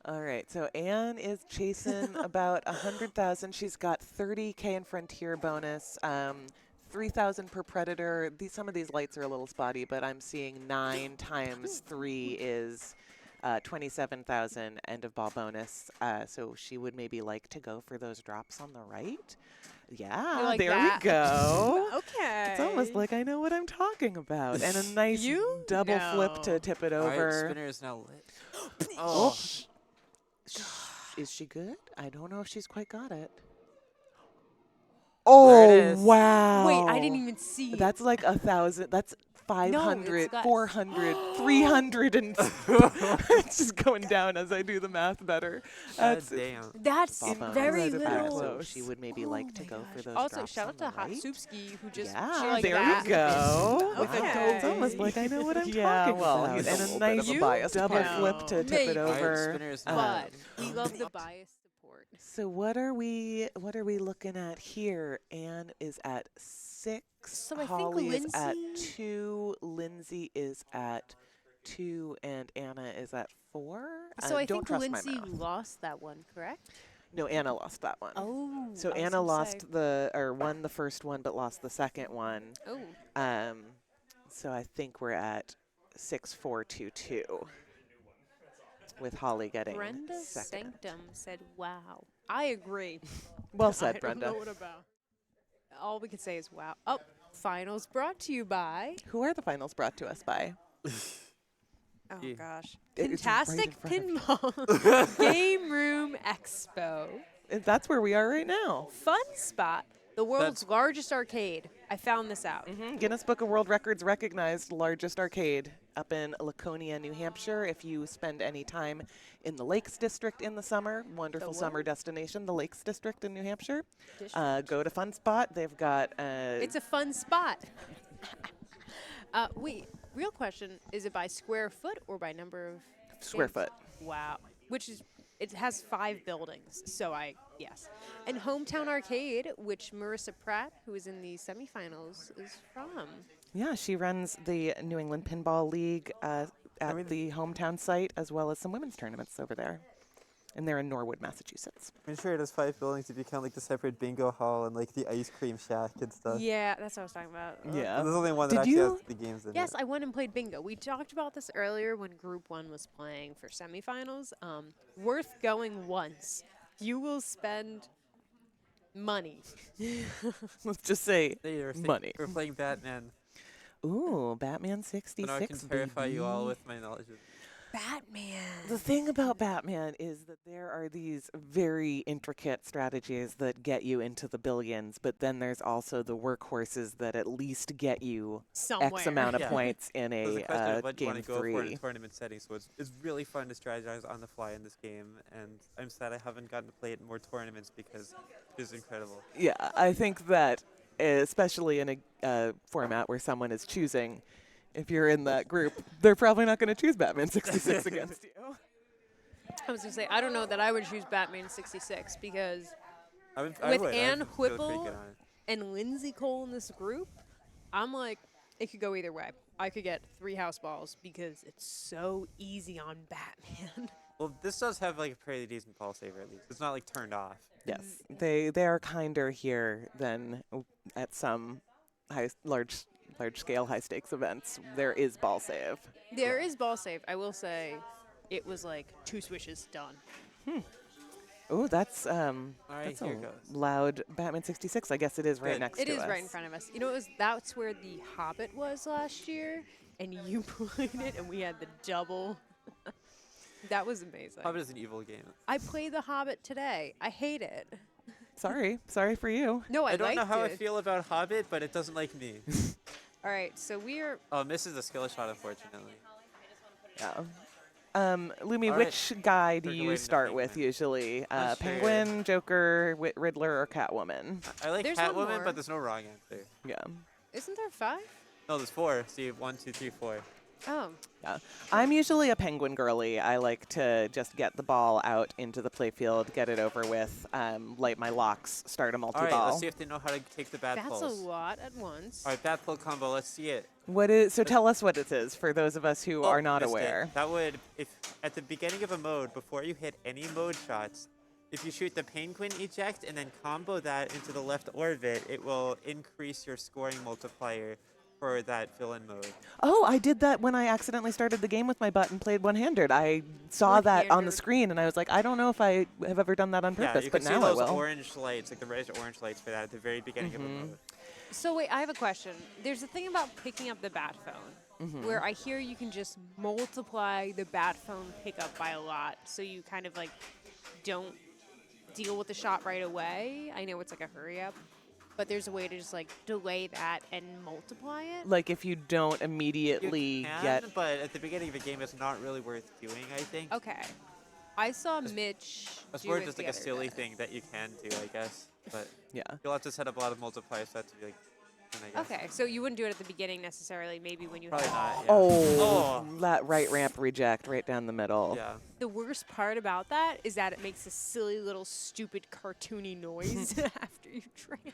All right, so Anne is chasing about 100,000. She's got 30K in Frontier bonus, 3,000 per Predator. Some of these lights are a little spotty, but I'm seeing 9 times 3 is 27,000 end of ball bonus. So she would maybe like to go for those drops on the right. Yeah, like there that. we go. Okay. It's almost like I know what I'm talking about. And a nice You double flip know. to tip it All right, over. spinner is now lit. Oh, Is she good? I don't know if she's quite got it. There Oh, it is. wow. Wait, I didn't even see. That's like 1,000. That's 500, got 400, 300, and it's just going down as I do the math better. God That's damn. That's ball bonus. very Incredibly little. So she would maybe like to go for those Also, drops shout on out to the Hot right. Soupski who just Yeah, she like there that. we go. Okay. It's almost like I know what I'm Yeah, talking well, about. he's a And little a bit of nice a biased double part. flip to tip Maybe. it All right, over. spinner is now But lit. we love the bias support. So what are we looking at here? Anne is at 6. So I think Holly is at Lindsay- 2. Lindsay is at 2, and Anna is at 4. So I don't think trust my Lindsay math. lost that one, correct? No, Anna lost that one. Oh. So I was Anna gonna lost say- won the first one, but lost the second one. Oh. So I think we're at 6-4-2-2, with Holly getting Brenda second. Sanctum said, "Wow." I agree. Well I said, don't Brenda. know what about. All we can say is wow. Oh, finals brought to you by. Who are the finals brought to us by? Oh Yeah. gosh. It's right in Pintastic front of you. Pinball Game Room Expo. That's where we are right now. Fun spot. The world's largest arcade. I found this out. Guinness Book of World Records recognized largest arcade up in Laconia, New Hampshire. If you spend any time in the Lakes District in the summer, wonderful summer destination, the Lakes District in New Hampshire. Go to Fun Spot. They've got. It's a fun spot. Wait, real question: is it by square foot or by number of Square games? foot. Wow. Which is, it has 5 buildings, so yes. And Hometown Arcade, which Marissa Pratt, who is in the semifinals, is from. Yeah, she runs the New England Pinball League at the hometown site, as well as some women's tournaments over there. And they're in Norwood, Massachusetts. I'm sure it has 5 buildings if you count like the separate bingo hall and like the ice cream shack and stuff. Yeah, that's what I was talking about. Yeah. There's only one that Did actually you- has the games in Yes, it. I went and played bingo. We talked about this earlier when Group 1 was playing for semifinals. Worth going once. You will spend money. Let's just say They are money. We're playing Batman. Ooh, Batman So now I 66, can terrify you all baby. with my knowledge of Batman. The thing about Batman is that there are these very intricate strategies that get you into the billions, but then there's also the workhorses that at least get you Somewhere. X amount of Yeah. points in There's a a question of what you want game to go for in 3. a tournament setting, so it's really fun to strategize on the fly in this game, and I'm sad I haven't gotten to play it in more tournaments because it's incredible. Yeah, I think that especially in a format where someone is choosing, if you're in that group, they're probably not going to choose Batman 66 against you. I was gonna say I don't know that I would choose Batman 66 because I with would. Anne I feel pretty Whipple good on it. and Lindsay Cole in this group, I'm like, it could go either way. I could get 3 house balls because it's so easy on Batman. Well, this does have like a pretty decent ball saver at least. It's not like turned off. Yes, they are kinder here than at some large scale high stakes events. There is ball save. There is ball save. I will say, it was like 2 swishes done. Oh, that's right, a here goes. loud Batman 66. I guess it is right Good. next It to us. is right in front of us. You know, that's where the Hobbit was last year, and you played it, and we had the double. That was amazing. Hobbit is an evil game. I played the Hobbit today. I hate it. Sorry for you. No, I don't know liked how it. I feel about Hobbit, but it doesn't like me. All right, so we are. Oh, misses the skill shot, unfortunately. Yeah. Lumi, All right. which guy do Circulating you to start with Penguin. usually? Not sure. Penguin, Joker, Riddler, or Catwoman? I like There's one Catwoman, more. but there's no wrong answer. Yeah. Isn't there 5? No, there's 4. See, 1, 2, 3, 4. Oh. Yeah. I'm usually a Penguin girly. I like to just get the ball out into the playfield, get it over with, light my locks, start a All right, multi-ball. let's see if they know how to take the bat That's a pulls. lot at once. All right, bat pull combo. Let's see it. So tell us what it is for those of us who are not Missed it. aware. That would, if at the beginning of a mode, before you hit any mode shots, if you shoot the Penguin eject and then combo that into the left orbit, it will increase your scoring multiplier for that villain mode. Oh, I did that when I accidentally started the game with my butt and played one-handed. I saw that on the One-handed. screen, and I was like, I don't know if I have ever done that on Yeah, purpose, you but can see now I those will. orange lights, like the reddish-orange lights for that at the very beginning of a mode. So wait, I have a question. There's a thing about picking up the bat phone, where I hear you can just multiply the bat phone pickup by a lot, so you kind of like don't deal with the shot right away. I know it's like a hurry up, but there's a way to just like delay that and multiply it. Like if you don't immediately You can, get... but at the beginning of a game, it's not really worth doing, I think. Okay. I saw Mitch It's do more it just the like a other silly day. thing that you can do, I guess. But Yeah. you'll have to set up a lot of multipliers for that to be like, I guess. Okay, so you wouldn't do it at the beginning necessarily, maybe when you Probably have not, yeah. Oh, that right ramp reject right down the middle. Yeah. The worst part about that is that it makes a silly little stupid cartoony noise after you train.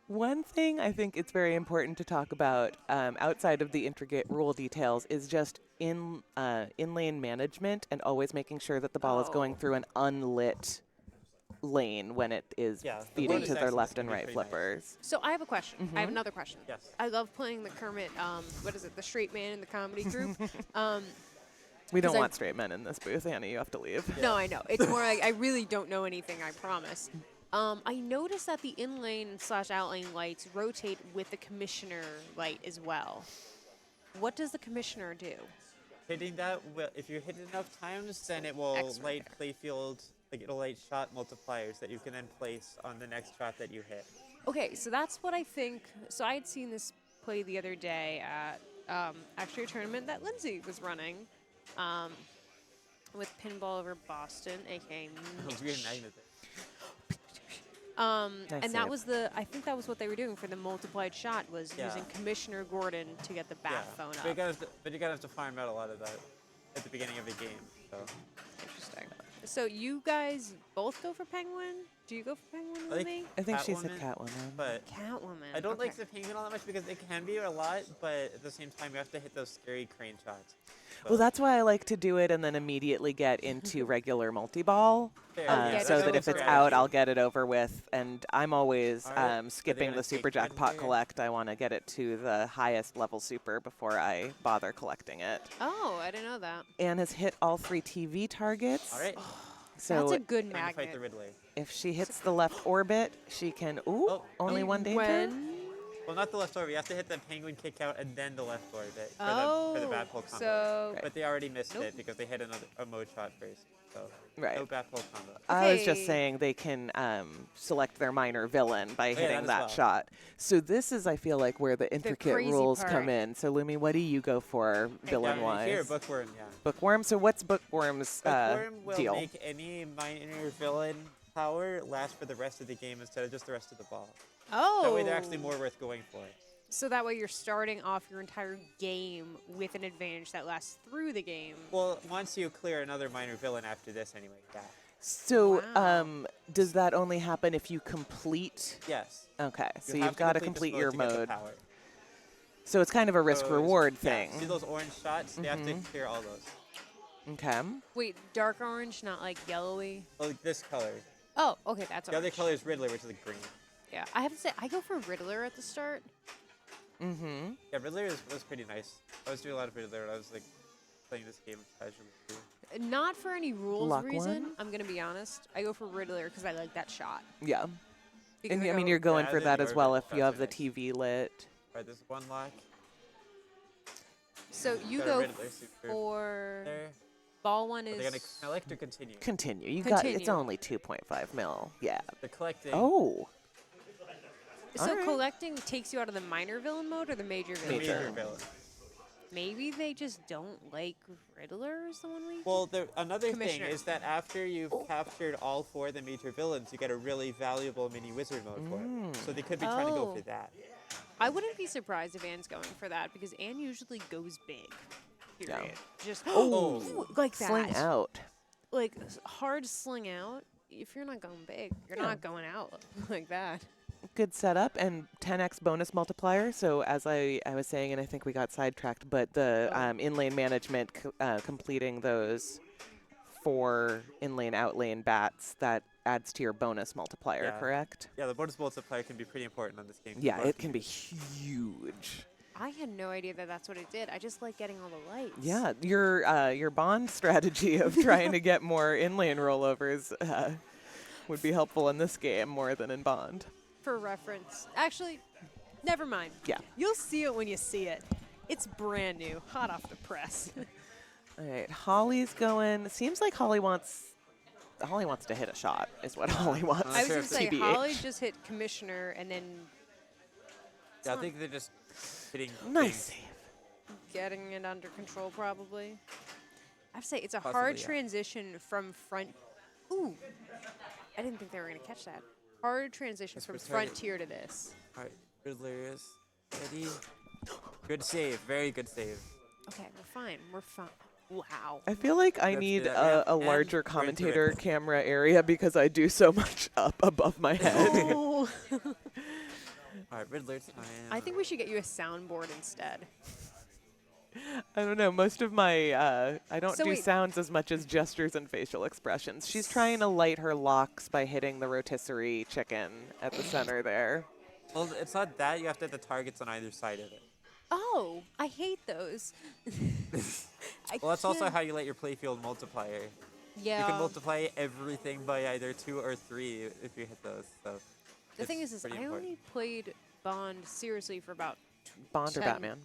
One thing I think it's very important to talk about outside of the intricate rule details is just in-lane management and always making sure that the ball is going Oh. through an unlit lane when it is Yeah, the feeding bonus to their access left can and be right pretty nice. flippers. So I have a question. I have another question. Yes. I love playing the Kermit, what is it, the straight man in the comedy group. We don't 'Cause I- want straight men in this booth, Annie. You have to leave. No, I know. It's more like I really don't know anything, I promise. I noticed that the in-lane / out-lane lights rotate with the commissioner light as well. What does the commissioner do? Hitting that, if you hit it enough times, then it will X right light playfield, like it'll light shot multipliers that you can then place on the next shot that you hit. Okay, so that's what I think. So I had seen this play the other day at actually a tournament that Lindsay was running with Pinball over Boston, aka It's really magnetic. Nice and that save. was I think that was what they were doing for the multiplied shot was Yeah. using Commissioner Gordon to get the bat phone But you up. gotta have to farm out a lot of that at the beginning of the game. So Interesting. So you guys both go for Penguin? Do you go for Penguin I with think- me? I think she said Catwoman, Catwoman. but Catwoman. I don't like okay. the penguin all that much because it can be a lot, but at the same time you have to hit those scary crane shots. Well, that's why I like to do it and then immediately get into regular multi-ball. Fair, yeah, So that's that a if it's strategy. out, I'll get it over with. And I'm always All right, are they skipping gonna the super take one jackpot here? collect. I want to get it to the highest level super before I bother collecting it. Oh, I didn't know that. Anne has hit all 3 TV targets. All right, So That's a good time to fight the magnet. Riddler. if she hits the left orbit, she can... Ooh, Oh, only oh. one danger? When? Well, not the left orbit. You have to hit the penguin kick out and then the left orbit for the bad pull combo. so But they already missed Nope. it because they hit a mode shot first. So Right. no bad pull combo. I was just Okay. saying they can select their minor villain by yeah, hitting that as that well. shot. So this is, I feel like, where the intricate crazy rules part. come in. So Lumi, what do you go for villain-wise? Here, Bookworm, yeah. Bookworm. So what's Bookworm's Bookworm will deal? make any minor villain power last for the rest of the game instead of just the rest of the ball. Oh. That way they're actually more worth going for. So that way you're starting off your entire game with an advantage that lasts through the game. Well, once you clear another minor villain after this anyway, yeah. So, Wow. does that only happen if you complete? Yes. Okay, so have you've got to this complete your to get the mode. power. So it's kind of a risk-reward Yeah, thing. see those orange shots? They have to clear all those. Okay. Wait, dark orange, not like yellowy? Oh, like this color. Oh, okay, that's The other orange. color is Riddler, which is like green. Yeah, I have to say, I go for Riddler at the start. Mm-hmm. Yeah, Riddler was pretty nice. I was doing a lot of Riddler when I was like playing this game casually too. Not for any rules Luck reason, one? I'm going to be honest. I go for Riddler because I like that shot. Yeah. Because And I I mean, go- you're going Yeah, for then that you as are well good. if you have the That's nice. TV lit. Alright, there's one lock. So you Got a go Riddler super for there. ball one Are is they gonna collect or continue? Continue. You got. It's Continue. only 2.5 mil. Yeah. The collecting. Oh. so alright. collecting takes you out of the minor villain mode or the major The villain. Major. major villain. Maybe they just don't like Riddler is the one we. Well, another thing Commissioner. is that after you've captured all 4 of the major villains, you get a really valuable mini wizard mode for it. So they could be trying to go Oh. for that. I wouldn't be surprised if Anne's going for that because Anne usually goes big. Yeah. Period. Just Oh. like that. Sling out. Like hard sling out. If you're not going big, you're not going out like that. Good setup and 10x bonus multiplier. So as I was saying, and I think we got sidetracked, but the in-lane management, completing those 4 in-lane, out-lane bats, that adds to your bonus multiplier, Yeah. correct? Yeah, the bonus multiplier can be pretty important on this game. Yeah, it can be huge. I had no idea that that's what it did. I just like getting all the lights. Yeah, your bond strategy of trying to get more in-lane rollovers would be helpful in this game more than in Bond. For reference. Actually, never mind. Yeah. You'll see it when you see it. It's brand new, hot off the press. All right, Holly's going. Seems like Holly wants to hit a shot. Is what Holly wants. I was sure going to say, TBH. Holly just hit Commissioner and then Yeah, I think they're just hitting Nice things. save. getting it under control probably. I have to say, it's a Possibly, hard yeah. transition from front. Ooh. I didn't think they were going to catch that. Hard transition That's from what's target. Frontier to this. Alright, Riddler is ready. Good save, very good save. Okay, we're fine. We're fine. Wow. I feel like I Let's do need that, a yeah. And larger we're into commentator it. camera area because I do so much up above my head. Oh. Alright, Riddler time. I think we should get you a soundboard instead. I don't know. Most of my I don't So do wait. sounds as much as gestures and facial expressions. She's trying to light her locks by hitting the rotisserie chicken at the center there. Well, it's not that. You have to hit the targets on either side of it. Oh, I hate those. Well, that's also how you let your playfield multiplier. Yeah. You can multiply everything by either 2 or 3 if you hit those. So The thing it's is pretty I important. only played Bond seriously for about Bond or 10 Batman?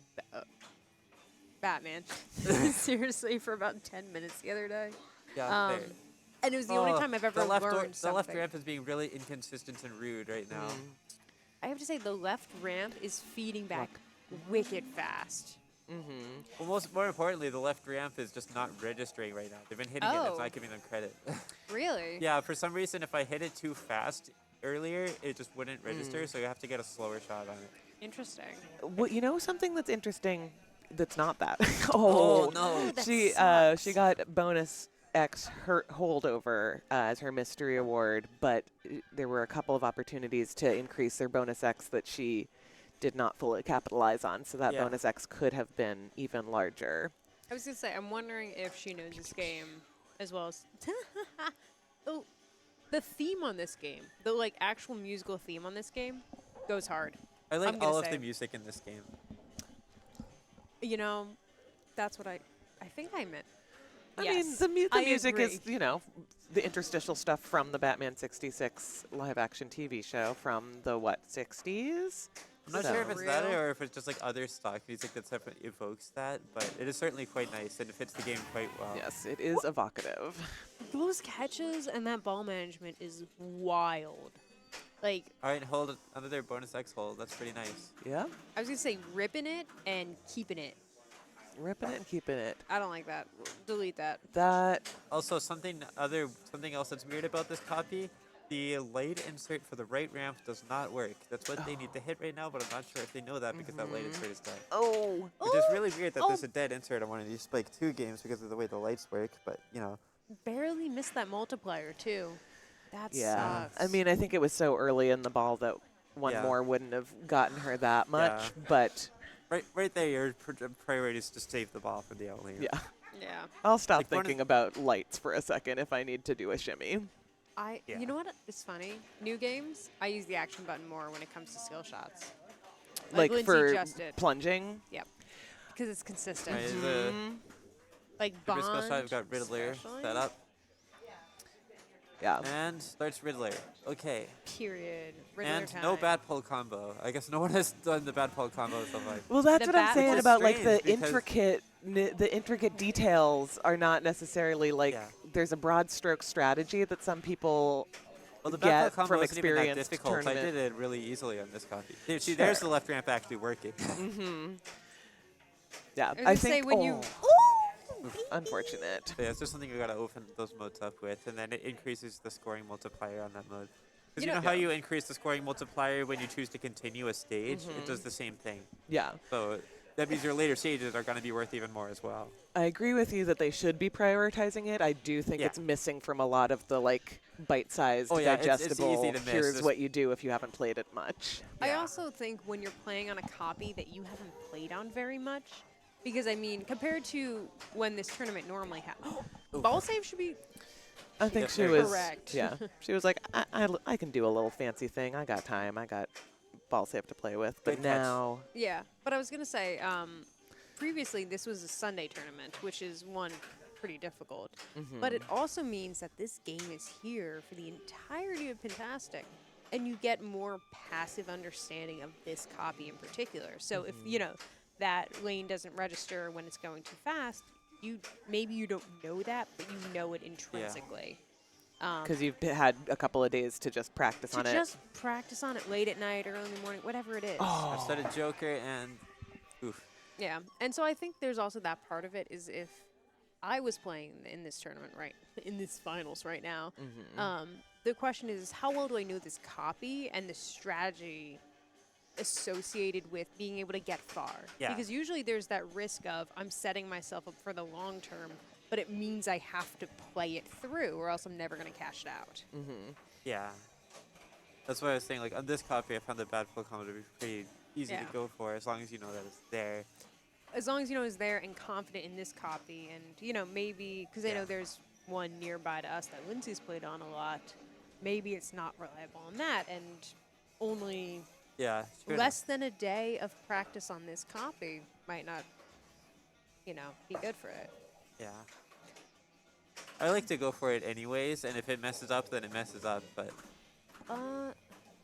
Batman. Seriously, for about 10 minutes the other day. Yeah, Um, fair. and it was the only Oh, time I've ever the left learned The left something. ramp is being really inconsistent and rude right now. I have to say, the left ramp is feeding back wicked fast. Well, more importantly, the left ramp is just not registering right now. They've been hitting it, and it's Oh. not giving them credit. Really? Yeah, for some reason, if I hit it too fast earlier, it just wouldn't register, so you have to get a slower shot on it. Interesting. Well, you know something that's interesting that's not that. Oh, no. That she sucks. got bonus X holdover as her mystery award, but there were a couple of opportunities to increase their bonus X that she did not fully capitalize on, so that Yeah. bonus X could have been even larger. I was going to say, I'm wondering if she knows this game as well as... oh, the theme on this game, the like actual musical theme on this game, goes hard. I like I'm gonna all of say. the music in this game. You know, that's what I think I meant. I Yes, mean, the I music is, agree. you know, the interstitial stuff from the Batman 66 live-action TV show from the, 60s? I'm not So- sure if it's that Real? or if it's just like other stock music that definitely evokes that, but it is certainly quite nice and it fits the game quite well. Yes, it is evocative. Those catches and that ball management is wild. Like, All right, hold another bonus X hold. That's pretty nice. Yeah, I was going to say ripping it and keeping it. ripping it and keeping it. I don't like that. Delete that. That, Also, something else that's weird about this copy The light insert for the right ramp does not work. That's what they need to hit right now, but I'm not sure if they know that because that light insert is dead. Oh. Which is really weird that there's a dead insert on one of these Spike 2 games because of the way the lights work, but, you know. Barely missed that multiplier, too. That Yeah. sucks. I mean, I think it was so early in the ball that one Yeah. more wouldn't have gotten her that much, but Right there, your priority is to save the ball for the out lane. yeah. Yeah. I'll stop Like, one of- thinking about lights for a second if I need to do a shimmy. You know what? It's funny. New games, I use the action button more when it comes to skill shots. Like Lindsay for just did. plunging. Yep. Because it's consistent. Right, the Like Super Skill Bond. Shot, we've got Riddler especially. set up. Yeah. And starts Riddler. Okay. Period. Riddler And time. no bad pull combo. I guess no one has done the bad pull combo so far. Well, that's The what I'm bat- saying Which is about like the strange because- intricate details are not necessarily like Yeah. there's a broad stroke strategy that some people Well, the get bad pull from combo isn't even that experienced difficult. I tournament. did it really easily on this copy. See, there's the left ramp actually working. Yeah, I was I gonna say think when you. unfortunate. So yeah, it's just something you gotta open those modes up with, and then it increases the scoring multiplier on that mode. Because You you know know- how you increase the scoring multiplier when you choose to continue a stage? It does the same thing. Yeah, So that means your later stages are gonna be worth even more as well. I agree with you that they should be prioritizing it. I do think Yeah. it's missing from a lot of the like bite-sized, Oh, yeah, it's digestible. easy to miss. Here's This- what you do if you haven't played it much. I Yeah. also think when you're playing on a copy that you haven't played on very much, because I mean, compared to when this tournament normally happens, ball save should be. I think Yeah, she there was. you go. Correct. Yeah, she was like, I can do a little fancy thing. I got time. I got ball save to play with. But Good catch. now, Yeah, but I was gonna say, previously this was a Sunday tournament, which is one pretty difficult. But it also means that this game is here for the entirety of Pintastic, and you get more passive understanding of this copy in particular. So if you know that lane doesn't register when it's going too fast, maybe you don't know that, but you know it intrinsically. because you've had a couple of days to just practice To on it. just practice on it late at night, early in the morning, whatever it is. I started Joker and oof. Yeah, and so I think there's also that part of it is if I was playing in this tournament in this finals right now, the question is how well do I know this copy and the strategy associated with being able to get far? Yeah. Because usually there's that risk of I'm setting myself up for the long term, but it means I have to play it through or else I'm never going to cash it out. Yeah. That's why I was saying, like, on this copy, I found the bad pull combo to be pretty easy Yeah. to go for as long as you know that it's there. As long as you know it's there and confident in this copy, and you know maybe because I know there's one nearby to us that Lindsay's played on a lot. Maybe it's not reliable on that, and only Yeah. Sure less than a day of practice on this copy might not, be good for it. Yeah. I like to go for it anyways, and if it messes up, then it messes up. But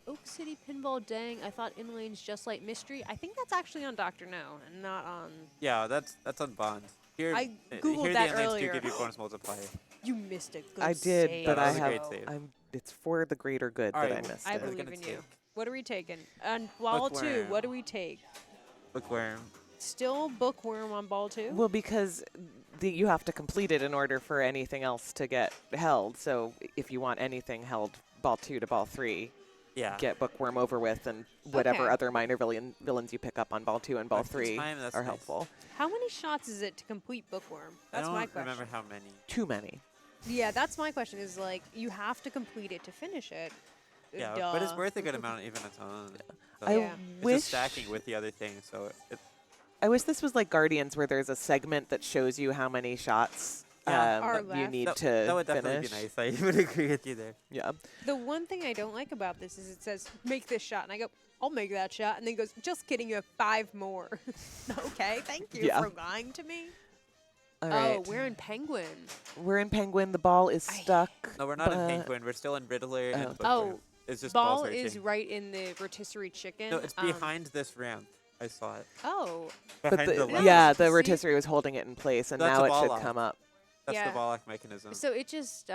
Oak City Pinball Dang. I thought in lane's just like Mystery. I think that's actually on Dr. No and not on. yeah, that's on Bond. Here, I Googled here that the inlanes earlier. do give you bonus multiplier. You missed a good I did, save. but That I was a great have. save. It's for the greater good All that right, I missed I it. was believe gonna in you. take What are we taking? On ball two, Bookworm. what do we take? Bookworm. Still bookworm on ball two? Well, because you have to complete it in order for anything else to get held. So if you want anything held, ball 2 to ball 3, Yeah. get bookworm over with, and whatever Okay. other minor villains you pick up on ball 2 and ball Back to 3 time, that's are nice. helpful. How many shots is it to complete bookworm? That's I my don't question. remember how many. Too many. Yeah, that's my question. Is like you have to complete it to finish it. Yeah, Duh. but it's worth a good amount even its own. So I Yeah. it's wish just stacking with the other thing, so I wish this was like Guardians, where there's a segment that shows you how many shots Yeah. Are you left. need that, to that would definitely finish. be nice. I would agree with you there. Yeah. The one thing I don't like about this is it says make this shot, and I go, I'll make that shot, and then it goes, just kidding, you have 5 more. Okay, thank you Yeah. for lying to me. All right. Oh, we're in Penguin. We're in Penguin. The ball is stuck. No, we're not in but- Penguin. We're still in Riddler and Oh. Bookworm. Oh, It's just ball Ball searching. is right in the rotisserie chicken. No, it's behind this ramp. I saw it. Oh, But Behind the the, left. yeah, the See? rotisserie was holding it in place, and That's now a it ball should lock. come up. That's Yeah. the ball lock mechanism. so it just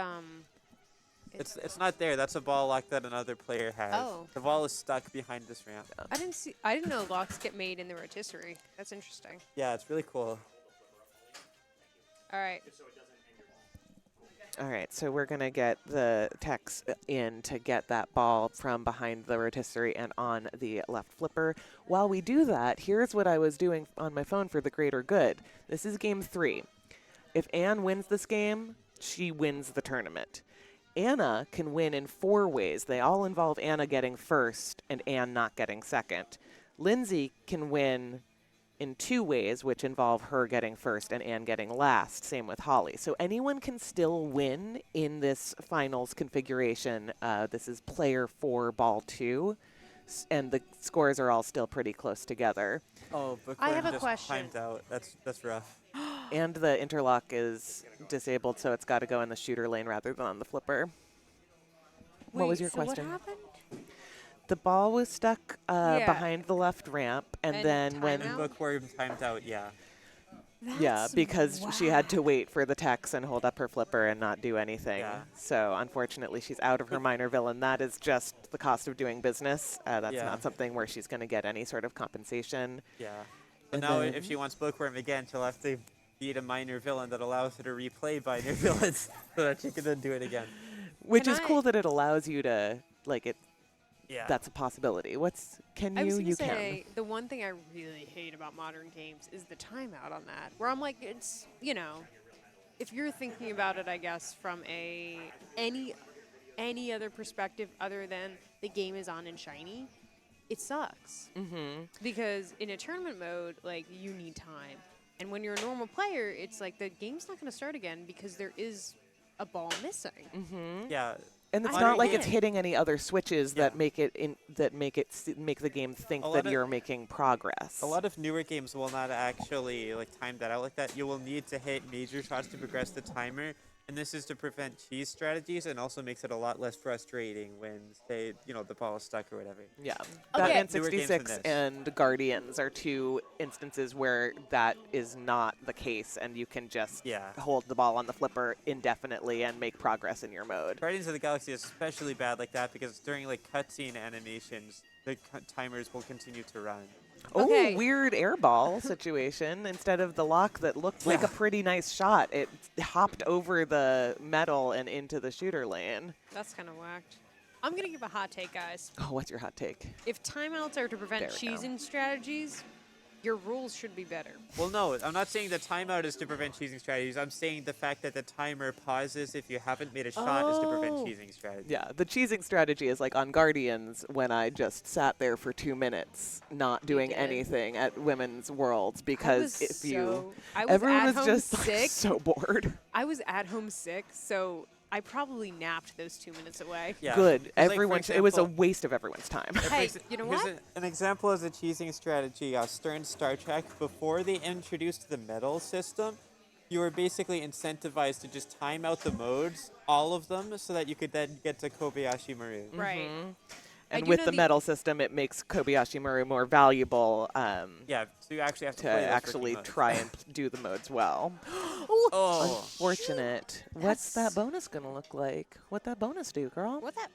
It's not there. That's a ball lock that another player has. Oh. The ball is stuck behind this ramp. I didn't know locks get made in the rotisserie. That's interesting. Yeah, it's really cool. All right. All right, so we're going to get the techs in to get that ball from behind the rotisserie and on the left flipper. While we do that, here's what I was doing on my phone for the greater good. This is game 3. If Anne wins this game, she wins the tournament. Anna can win in 4 ways. They all involve Anna getting first and Anne not getting second. Lindsay can win in 2 ways, which involve her getting first and Anne getting last. Same with Holly. So anyone can still win in this finals configuration. This is player 4, ball 2, and the scores are all still pretty close together. Oh, but I have a just question. timed out. That's rough. And the interlock is disabled, so it's got to go in the shooter lane rather than on the flipper. What was your question? What happened? The ball was stuck Yeah. behind the left ramp, and And then when timeout? Bookworm timed out, yeah. yeah, That's because she had to whack. wait for the techs and hold up her flipper and not do anything. Yeah. So unfortunately, she's out of her minor villain. That is just the cost of doing business. That's Yeah. not something where she's going to get any sort of compensation. Yeah. But And now then- if she wants Bookworm again, she'll have to beat a minor villain that allows her to replay minor villains so that she can then do it again. Which Can is cool I- that it allows you to, like, it. Yeah. That's a possibility. Can I was you? gonna You say the one thing I really hate about modern games is the timeout on that. Where I'm like, it's if you're thinking about it, I guess from any other perspective other than the game is on and shiny, it sucks. Mm-hmm. Because in a tournament mode, like you need time, and when you're a normal player, it's like the game's not going to start again because there is a ball missing. Mm-hmm. Yeah. And it's I not don't like get it's it. hitting any other switches Yeah. that make the game think A lot that of- you're making progress. A lot of newer games will not actually time that out like that. You will need to hit major shots to progress the timer, and this is to prevent cheese strategies and also makes it a lot less frustrating when, say, the ball is stuck or whatever. Yeah. Okay. Batman Newer games than 66 this. and Guardians are 2 instances where that is not the case, and you can just Yeah. hold the ball on the flipper indefinitely and make progress in your mode. Guardians of the Galaxy is especially bad like that because during cutscene animations, the timers will continue to run. Okay. Oh, weird airball situation. Instead of the lock that looked like Yeah. a pretty nice shot, it hopped over the metal and into the shooter lane. That's kind of whacked. I'm gonna give a hot take, guys. Oh, what's your hot take? If timeouts are to prevent There we go. cheesing strategies, your rules should be better. Well, no, I'm not saying the timeout is to prevent cheesing strategies. I'm saying the fact that the timer pauses if you haven't made a shot is to prevent Oh. cheesing strategies. Yeah, the cheesing strategy is like on Guardians when I just sat there for 2 minutes not doing did. anything at Women's Worlds because I was everyone at was home just like, sick. so bored. I was at home sick, so I probably napped those 2 minutes away. Yeah. Good. 'Cause, like, for Everyone. It was a example- waste of everyone's time. Hey, Here's you know here's what? An example of the cheesing strategy. Stern Star Trek, before they introduced the medal system, you were basically incentivized to just time out the modes, all of them, so that you could then get to Kobayashi Maru. Right. I And do with know the the- medal system, it makes Kobayashi Maru more valuable Yeah, so you actually have to to play those actually freaking modes. try and do the modes well. Oh, Unfortunate. What's that bonus gonna look like? What that bonus do, girl? What that?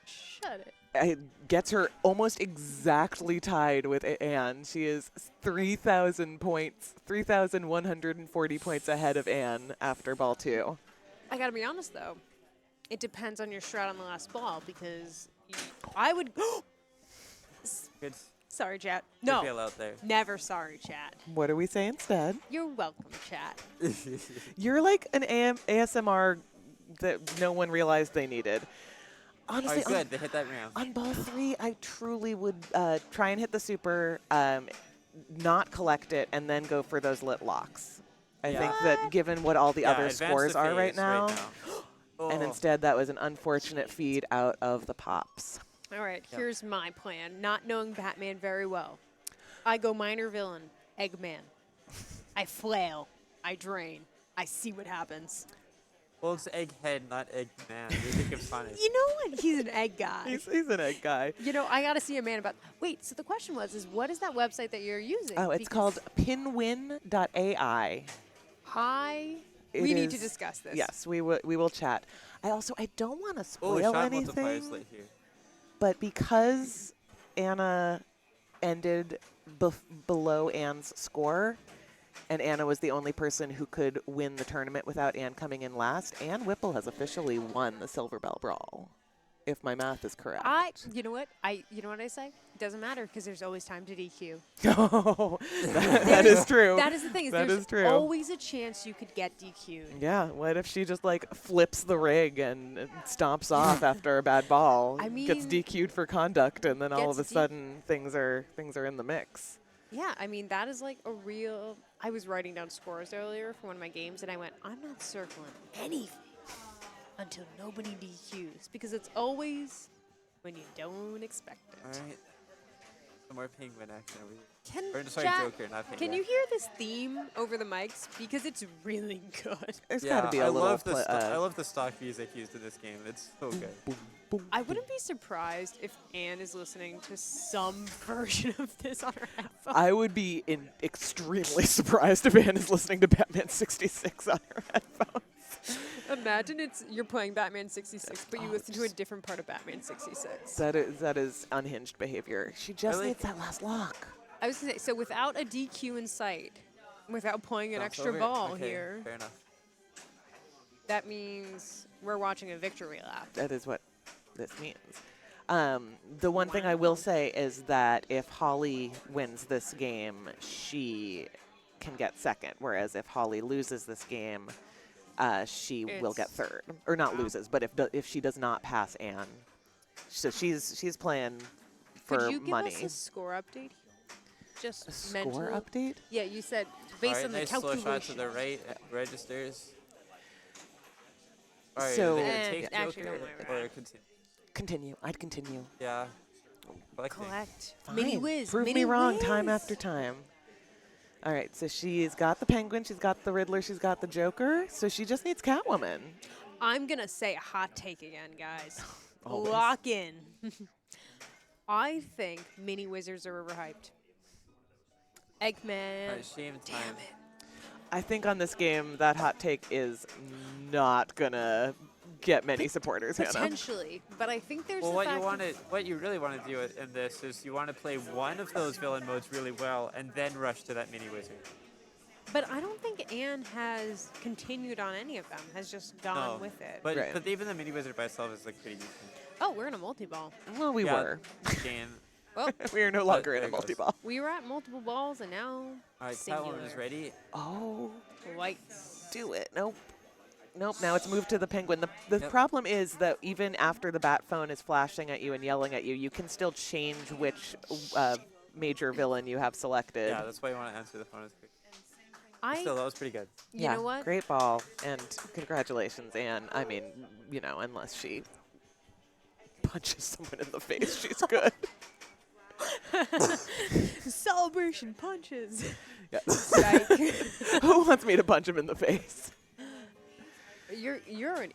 Shut it. It gets her almost exactly tied with Anne. She is 3,000 points, 3,140 points ahead of Anne after ball 2. I gotta be honest though, it depends on your strat on the last ball because I would. good, Sorry, chat. good No, feel out there. never sorry, chat. What do we say instead? You're welcome, chat. You're like an ASMR that no one realized they needed. Honestly, Oh, good. They hit that round. on ball 3, I truly would try and hit the super, not collect it, and then go for those lit locks. I think that given what all the Yeah, other advance scores the are right phase now, and Oh. instead that was an unfortunate feed out of the pops. All right, Yep. here's my plan. Not knowing Batman very well, I go minor villain, Eggman. I flail, I drain, I see what happens. Well, it's Egghead, not Eggman. You think it's funny. You know what? He's an egg guy. He's an egg guy. You know, I gotta see a man about. Wait, so the question was, what is that website that you're using? Oh, it's called pinwin.ai. Hi. It We need to is- discuss this. Yes, we will chat. I don't want to Oh, spoil shot multipliers anything, lit here. but because Anna ended below Anne's score, and Anna was the only person who could win the tournament without Anne coming in last. Anne Whipple has officially won the Silverbelle Brawl, if my math is correct. You know what? You know what I say? It doesn't matter because there's always time to DQ. Oh, that is true. That is the thing. That There's is true. always a chance you could get DQ'd. Yeah, what if she just like flips the rig and stomps off after a bad ball, I gets mean, DQ'd for conduct, and then all of a gets sudden things are in the mix. Yeah, I mean, that is like a real. I was writing down scores earlier for one of my games, and I went, I'm not circling anything until nobody DQs because it's always when you don't expect it. All right. Some more penguin action over here. Can, Sorry, chat, Joker, not penguin. can you hear this theme over the mics? Because it's really good. There's Yeah, got to be a I little. love the I love the stock music used in this game. It's so good. I wouldn't be surprised if Anne is listening to some version of this on her headphones. I would be extremely surprised if Anne is listening to Batman 66 on her headphones. Imagine you're playing Batman 66, but you Oh, listen to a just- different part of Batman 66. That is unhinged behavior. She just Really? needs that last lock. I was going to say, so without a DQ in sight, without playing an Bounce extra over? ball Okay, here, Fair enough. that means we're watching a victory lap. That is what this means. The one thing I will say is that if Holly wins this game, she can get second, whereas if Holly loses this game, she will get It's- third. Or not loses, but if she does not pass Anne. So she's playing for Could you give money. us a score update? Just A score mental. update? Yeah, you said All based right, on the nice slow calculation. shot to the right registers. All right, So- are they And gonna take actually, Joker no, or continue? Continue. I'd continue. Yeah. Collecting. Collect. Fine. Mini whiz. Prove mini me wrong time whiz. after time. All right, so she's got the Penguin, she's got the Riddler, she's got the Joker, so she just needs Catwoman. I'm going to say a hot take again, guys. Always. Lock in. I think mini wizards are overhyped. Eggman. All right, shame time. Damn it. I think on this game, that hot take is not gonna get many supporters, Hannah. Potentially, but I think there's Well, the fact what you really want to do in this is you want to play one of those villain modes really well and then rush to that mini wizard. but I don't think Anne has continued on any of them, has just gone No, with it. But Right. but even the mini wizard by itself is like pretty decent. Oh, we're in a multi-ball. Well, we Yeah, were. Game. Well, We are no longer in there a it goes. multi-ball. we were at multiple balls and now All right, singular. Catwoman is ready. Oh, Whites. do it. Nope. Nope, now it's moved to the Penguin. The Yep. problem is that even after the bat phone is flashing at you and yelling at you, you can still change which major villain you have selected. Yeah, that's why you want to answer the phone as quick. I, Still, that was pretty good. you Yeah, know what? great ball, and congratulations, Anne. I mean, you know, unless she punches someone in the face, she's good. Celebration punches. Yeah. Yike. Who wants me to punch him in the face? You're fine.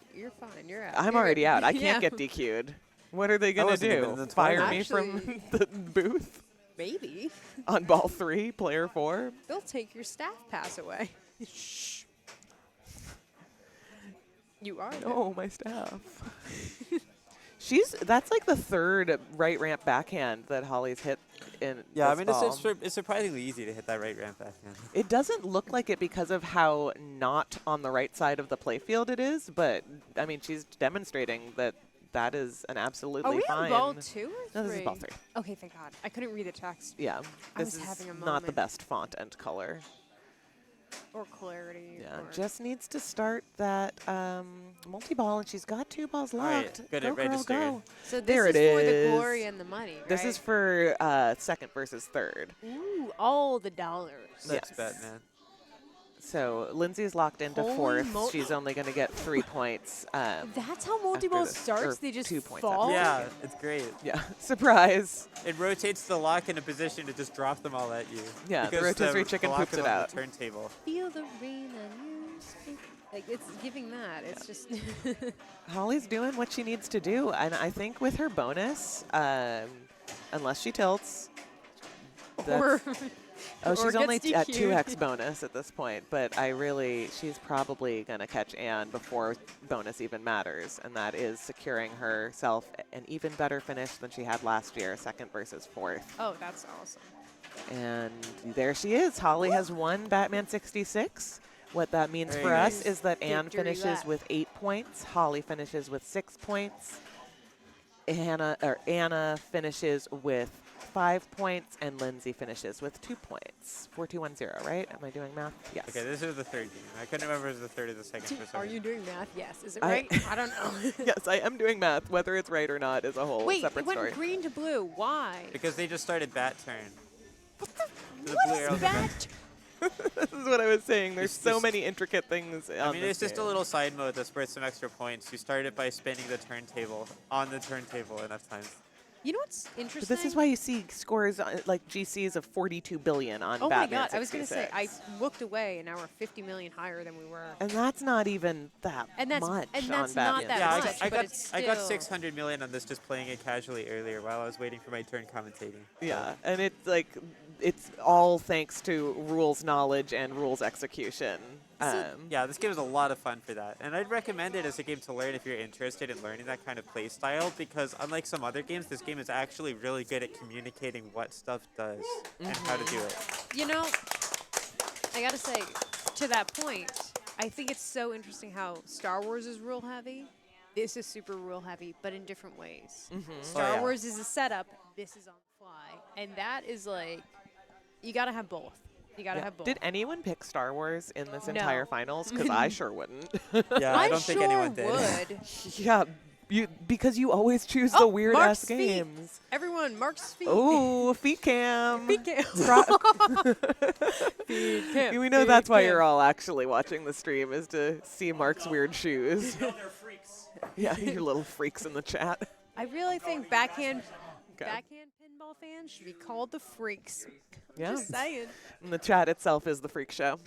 You're out. I'm You're already good. out. I can't Yeah. get DQ'd. What are they going to wasn't even in do? the Fire tournament. me from Actually- the booth Maybe. on ball 3, player 4? They'll take your staff pass away. Shh. You are. Oh, my staff. That's like the third right ramp backhand that Holly's hit in Yeah, I this mean, ball. it's surprisingly easy to hit that right ramp backhand. It doesn't look like it because of how not on the right side of the playfield it is, but I mean, she's demonstrating that that is an absolutely Are we fine. on ball 2 or 3? No, this is ball 3. Okay, thank God. I couldn't read the text Yeah, I this was is having a not the moment. best font and color. or clarity. Yeah, or just needs to start that multi-ball, and she's got 2 balls All right, locked. good Go, at girl, register. go. So this There is it for the is. glory and the money, right? This is for second versus third. Ooh, all the dollars. That's Yes. bad, man. So Lindsay's locked into Holy 4th. mo- She's only going to get 3 points. That's how multi-ball this, starts? or They just 2 points fall? after. Yeah, it's great. Yeah, surprise. It rotates the lock in a position to just drop them all at you. Yeah, the because rotisserie chicken the lock poops is it on out. The turntable. Feel the rain on you. Speak. Like, it's giving that. It's just... Holly's doing what she needs to do, and I think with her bonus, unless she tilts, or... oh, or she's gets only at DQ'd. 2x bonus at this point, but she's probably going to catch Anne before bonus even matters, and that is securing herself an even better finish than she had last year, 2nd versus 4th. Oh, that's awesome. And there she is. Holly has won Batman 66. What that means for us is that Anne Victory finishes lap. with 8 points, Holly finishes with 6 points, Anna finishes with 5 points, and Lindsay finishes with 2 points. 4210, right? Am I doing math? Yes. Okay, this is the third game. I couldn't remember if it was the third or the second for some Are reason. you doing math? Yes. Is it right? I don't know. Yes, I am doing math. Whether it's right or not is a whole Wait, separate it went story. green to blue. Why? Because they just started bat turn. The What blue is arrows are that? This is what I was saying. There's It's so just- many intricate things on I mean, this it's just a game. little side mode that's worth some extra points. You start it by spinning the turntable on the turntable enough times. You know what's But interesting? this is why you see scores like GCs of 42 billion on Oh my Batman god! I was gonna say 66. I looked away, and now we're 50 million higher than we were. And that's not even that And that's- much and on that's not Batman. that Yeah, much, I but got it's I got still- 600 million on this just playing it casually earlier while I was waiting for my turn commentating. Yeah, and it's like it's all thanks to rules knowledge and rules execution. Yeah, this game is a lot of fun for that. And I'd recommend it as a game to learn if you're interested in learning that kind of play style, because unlike some other games, this game is actually really good at communicating what stuff does and how to do it. You know, I gotta say, to that point, I think it's so interesting how Star Wars is rule heavy. This is super rule heavy, but in different ways. Star Oh, yeah. Wars is a setup. This is on the fly, and that is like, you gotta have both. You gotta have both. Did anyone pick Star Wars in this No. entire finals? Because I sure wouldn't. Yeah, I don't sure think anyone did. would. Yeah, because you always choose the weird Mark's ass feet. games. Everyone, Mark's feet. Oh, feet cam. Feet cam. Feet cam. We know feet that's why cam. you're all actually watching the stream, is to see Mark's weird shoes. They're freaks. Yeah, you little freaks in the chat. I really think backhand Okay. pinball fans should be called the freaks. Yeah. Just saying. And the chat itself is the freak show.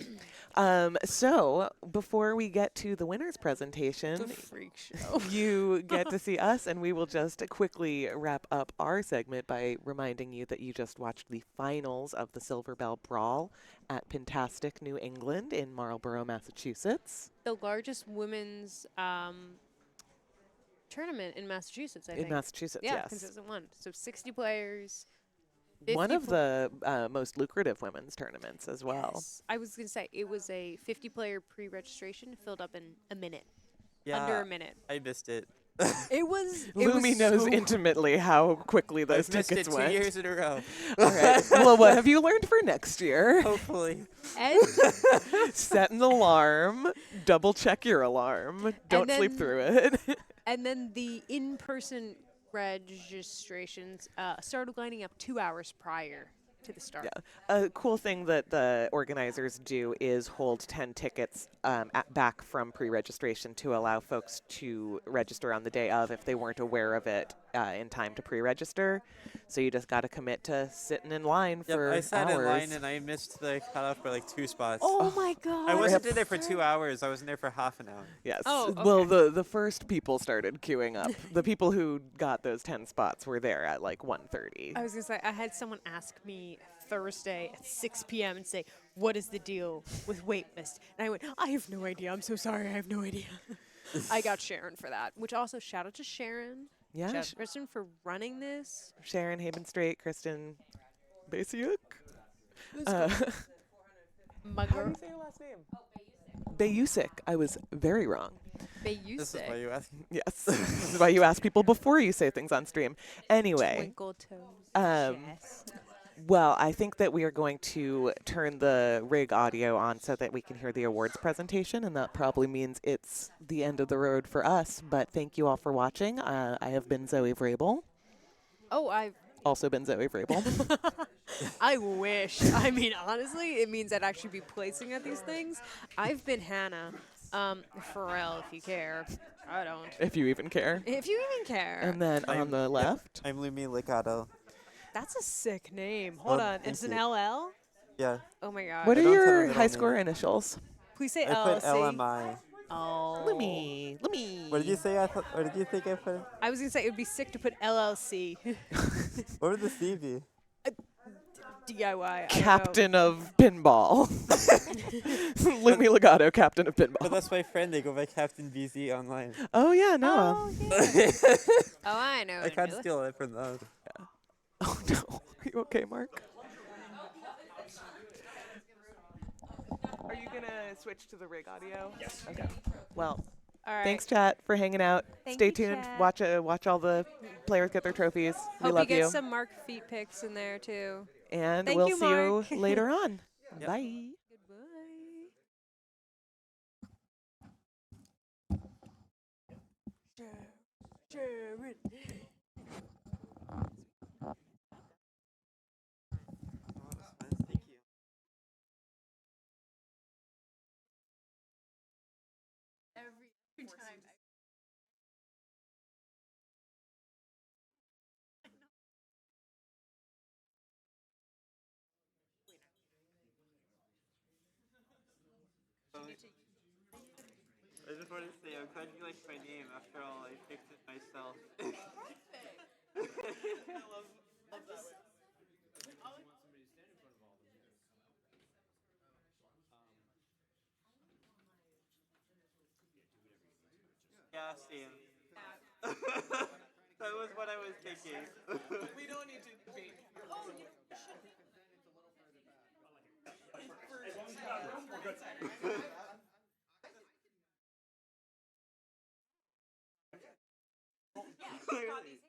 So before we get to the winner's presentation, The freak show. you get to see us, and we will just quickly wrap up our segment by reminding you that you just watched the finals of the Silverbelle Brawl at Pintastic New England in Marlborough, Massachusetts. The largest women's tournament in Massachusetts, I In think. Massachusetts, Yeah, yes. consistent one. So 60 players. One 50 of the most lucrative women's tournaments as well. Yes. I was going to say, it was a 50-player pre-registration filled up in a minute. Yeah, Under a minute. I missed it. It was Lumi knows so intimately how quickly those I've missed it tickets 2 went. years in a row. All right. Well, what have you learned for next year? Hopefully. And Set an alarm. Double check your alarm. Don't sleep then- through it. And then the in-person registrations started lining up 2 hours prior to the start. Yeah. A cool thing that the organizers do is hold 10 tickets back from pre-registration to allow folks to register on the day of if they weren't aware of it in time to pre-register. So you just got to commit to sitting in line Yep, for I sat in hours. line and I missed the cutoff by like 2 spots. Oh my god. I wasn't in there for 2 hours. I was in there for half an hour. Yes. Oh, Well, okay. the first people started queuing up. The people who got those 10 spots were there at like 1:30. I was going to say, I had someone ask me Thursday at 6 p.m. and say, what is the deal with waitlist? And I went, I have no idea. I'm so sorry. I have no idea. I got Sharon for that, which also shout out to Sharon. Yeah. Shout out to Kristen for running this. Sharon Haven Straight, Kristen Basiuk. Mugger. Say your last name. Bayusik. I was very wrong. This is why you asked. Yes. This is why you ask people before you say things on stream. Anyway, Twinkle toes. yes. Well, I think that we are going to turn the rig audio on so that we can hear the awards presentation, and that probably means it's the end of the road for us. But thank you all for watching. I have been Zoe Vrabel. Oh, Also been Zoe Vrabel. I wish. I mean, honestly, it means I'd actually be placing at these things. I've been Hannah. Pharrell, if you care. I don't. If you even care. If you even care. And then on the left, I'm Lumi Licato. That's a sick name. Hold on. thank It's an you. LL? Yeah. Oh my god. what I are don't have a your middle high name. score initials? Please say I put LLC. LMI. Oh. Lumi. What did you say? What did you think I put? I was going to say it would be sick to put LLC. What would the C be? DIY. I don't know. Captain of Pinball. Lumi Legato, Captain of But Pinball. that's my friend. They go by Captain BZ online. Oh, yeah, Noah. Oh, yeah. Oh, I know. I can't Noah. steal it from them. Oh, no. Are you okay, Mark? to switch to the rig audio? Yes. Okay. Well, All right. thanks, chat, for hanging out. Thank Stay you, tuned. chat. Watch all the players get their trophies. We Hope love you get you. some Mark feet pics in there too. And Thank we'll you, see Mark. you later on. Yep. Bye. Goodbye. Sharon. Thank you. Every time. I just wanted to say, I'm glad you liked my name. After all, I picked it myself. Yeah, Steve. That was what I was thinking. We don't need to debate. As long as you got room, we're good. Clearly.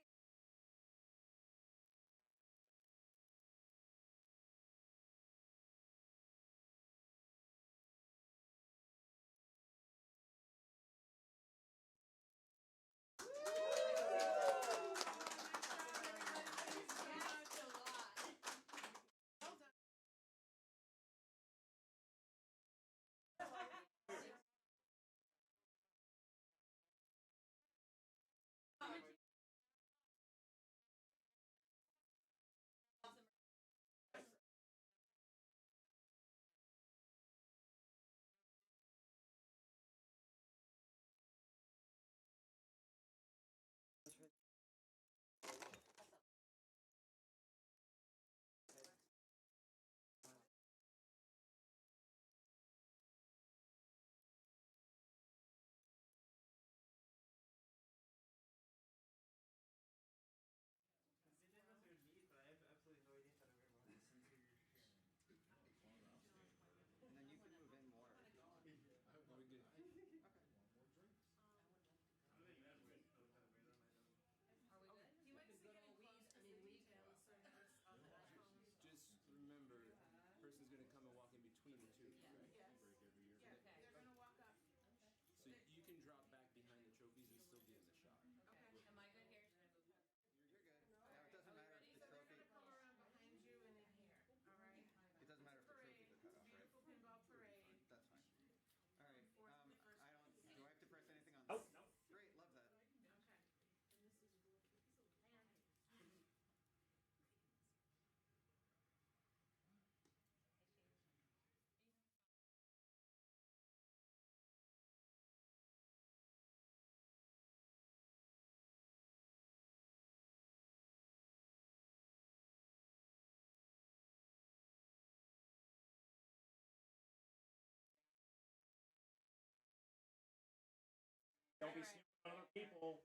Don't be stupid on other people.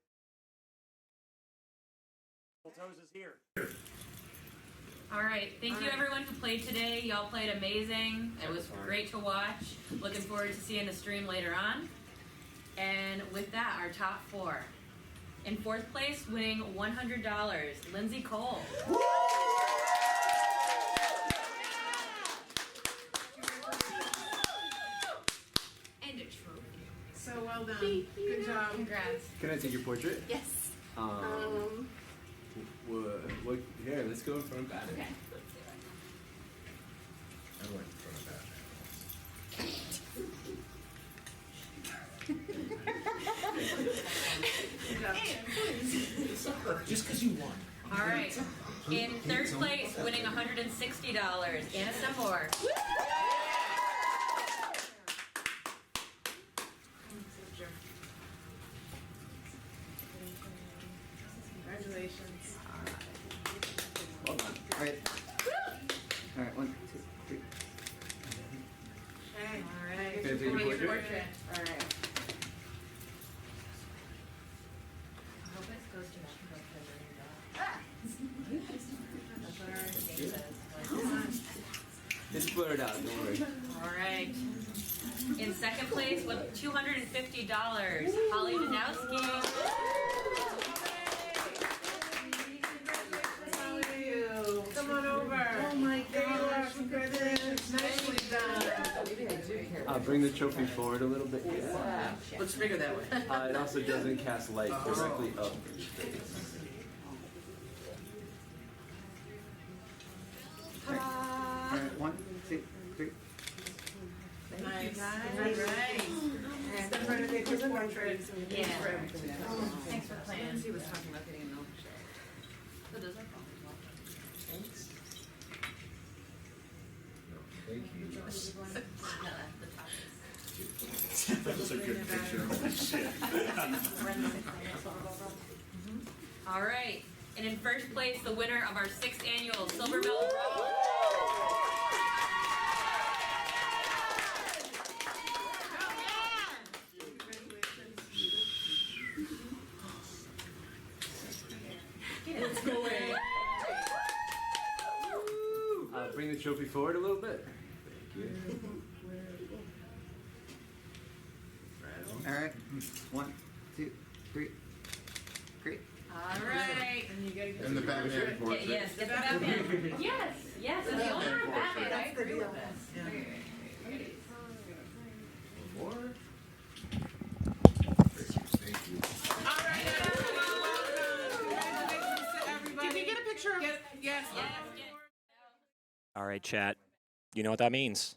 Toes is here. All right. Thank you, everyone who played today. Y'all played amazing. It was great to watch. Looking forward to seeing the stream later on. And with that, our top four. In fourth place, winning $100, Lindsay Cole. And a trophy. So well done. Good job. Congrats. Can I take your portrait? Yes. What? Here, let's go in front of Batman. Okay. I went in front of Batman. Just because you won. All right. In third place, winning $160, Anna Sembor. Congratulations. Well done. All right. All right. 1, 2, 3. Okay. All right. Can I take your portrait? All right. I hope it goes to Mexico because of your dog. That's what our game says. Just blur it out. Don't worry. All right. In second place with $250, Holly Danowski. Come on over. Oh my gosh, congratulations. Nicely done. Bring the trophy forward a little bit. Yeah. Looks bigger that way. It also doesn't cast light directly up in space. All right, 1, 2, 3. Nice. Right. Step right away for the portrait. Yeah. Thanks for playing. He was talking about getting a milkshake. Thank you. That was a good picture. Holy shit. All right. And in first place, the winner of our 6th annual Silverbelle Brawl. Let's go away. Bring the trophy forward a little bit. Thank you. All right, 1, 2, 3. Great. All right. And the Batman portrait. Yes, get the Batman. Yes, yes. As the owner of Batman, I agree with this. Thank you. All right, everyone. Congratulations to everybody. Did we get a picture of it? Yes. All right, chat. You know what that means.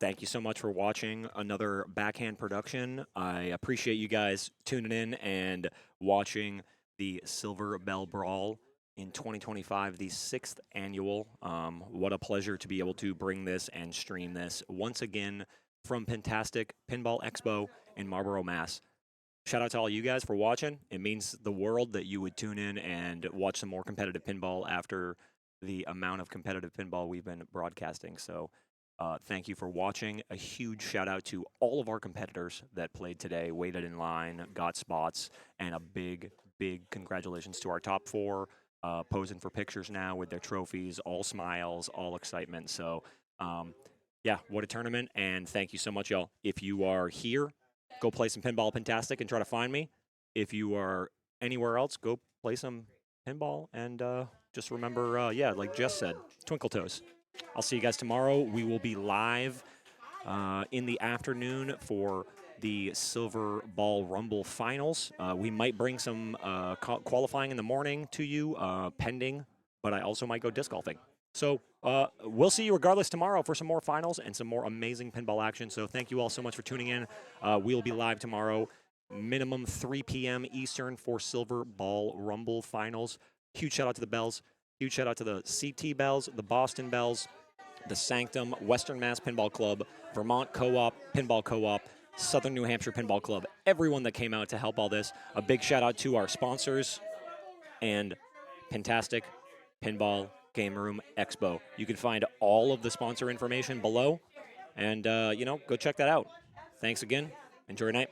Thank you so much for watching another Backhand production. I appreciate you guys tuning in and watching the Silverbelle Brawl in 2025, the 6th annual. What a pleasure to be able to bring this and stream this once again from Pintastic Pinball Expo in Marlborough, Mass. Shout out to all you guys for watching. It means the world that you would tune in and watch some more competitive pinball after the amount of competitive pinball we've been broadcasting. So thank you for watching. A huge shout out to all of our competitors that played today, waited in line, got spots, and a big, big congratulations to our top 4 posing for pictures now with their trophies, all smiles, all excitement. So yeah, what a tournament, and thank you so much, y'all. If you are here, go play some pinball Pintastic and try to find me. If you are anywhere else, go play some pinball and just remember, yeah, like Jess said, twinkle toes. I'll see you guys tomorrow. We will be live in the afternoon for the Silver Ball Rumble Finals. We might bring some qualifying in the morning to you, pending, but I also might go disc golfing. So we'll see you regardless tomorrow for some more finals and some more amazing pinball action. So thank you all so much for tuning in. We'll be live tomorrow, minimum 3 p.m. Eastern for Silver Ball Rumble Finals. Huge shout out to the Bells. Huge shout out to the CT Bells, the Boston Bells, the Sanctum, Western Mass Pinball Club, Vermont Co-op, Pinball Co-op, Southern New Hampshire Pinball Club, everyone that came out to help all this. A big shout out to our sponsors and Pintastic Pinball Game Room Expo. You can find all of the sponsor information below, and, you know, go check that out. Thanks again. Enjoy your night.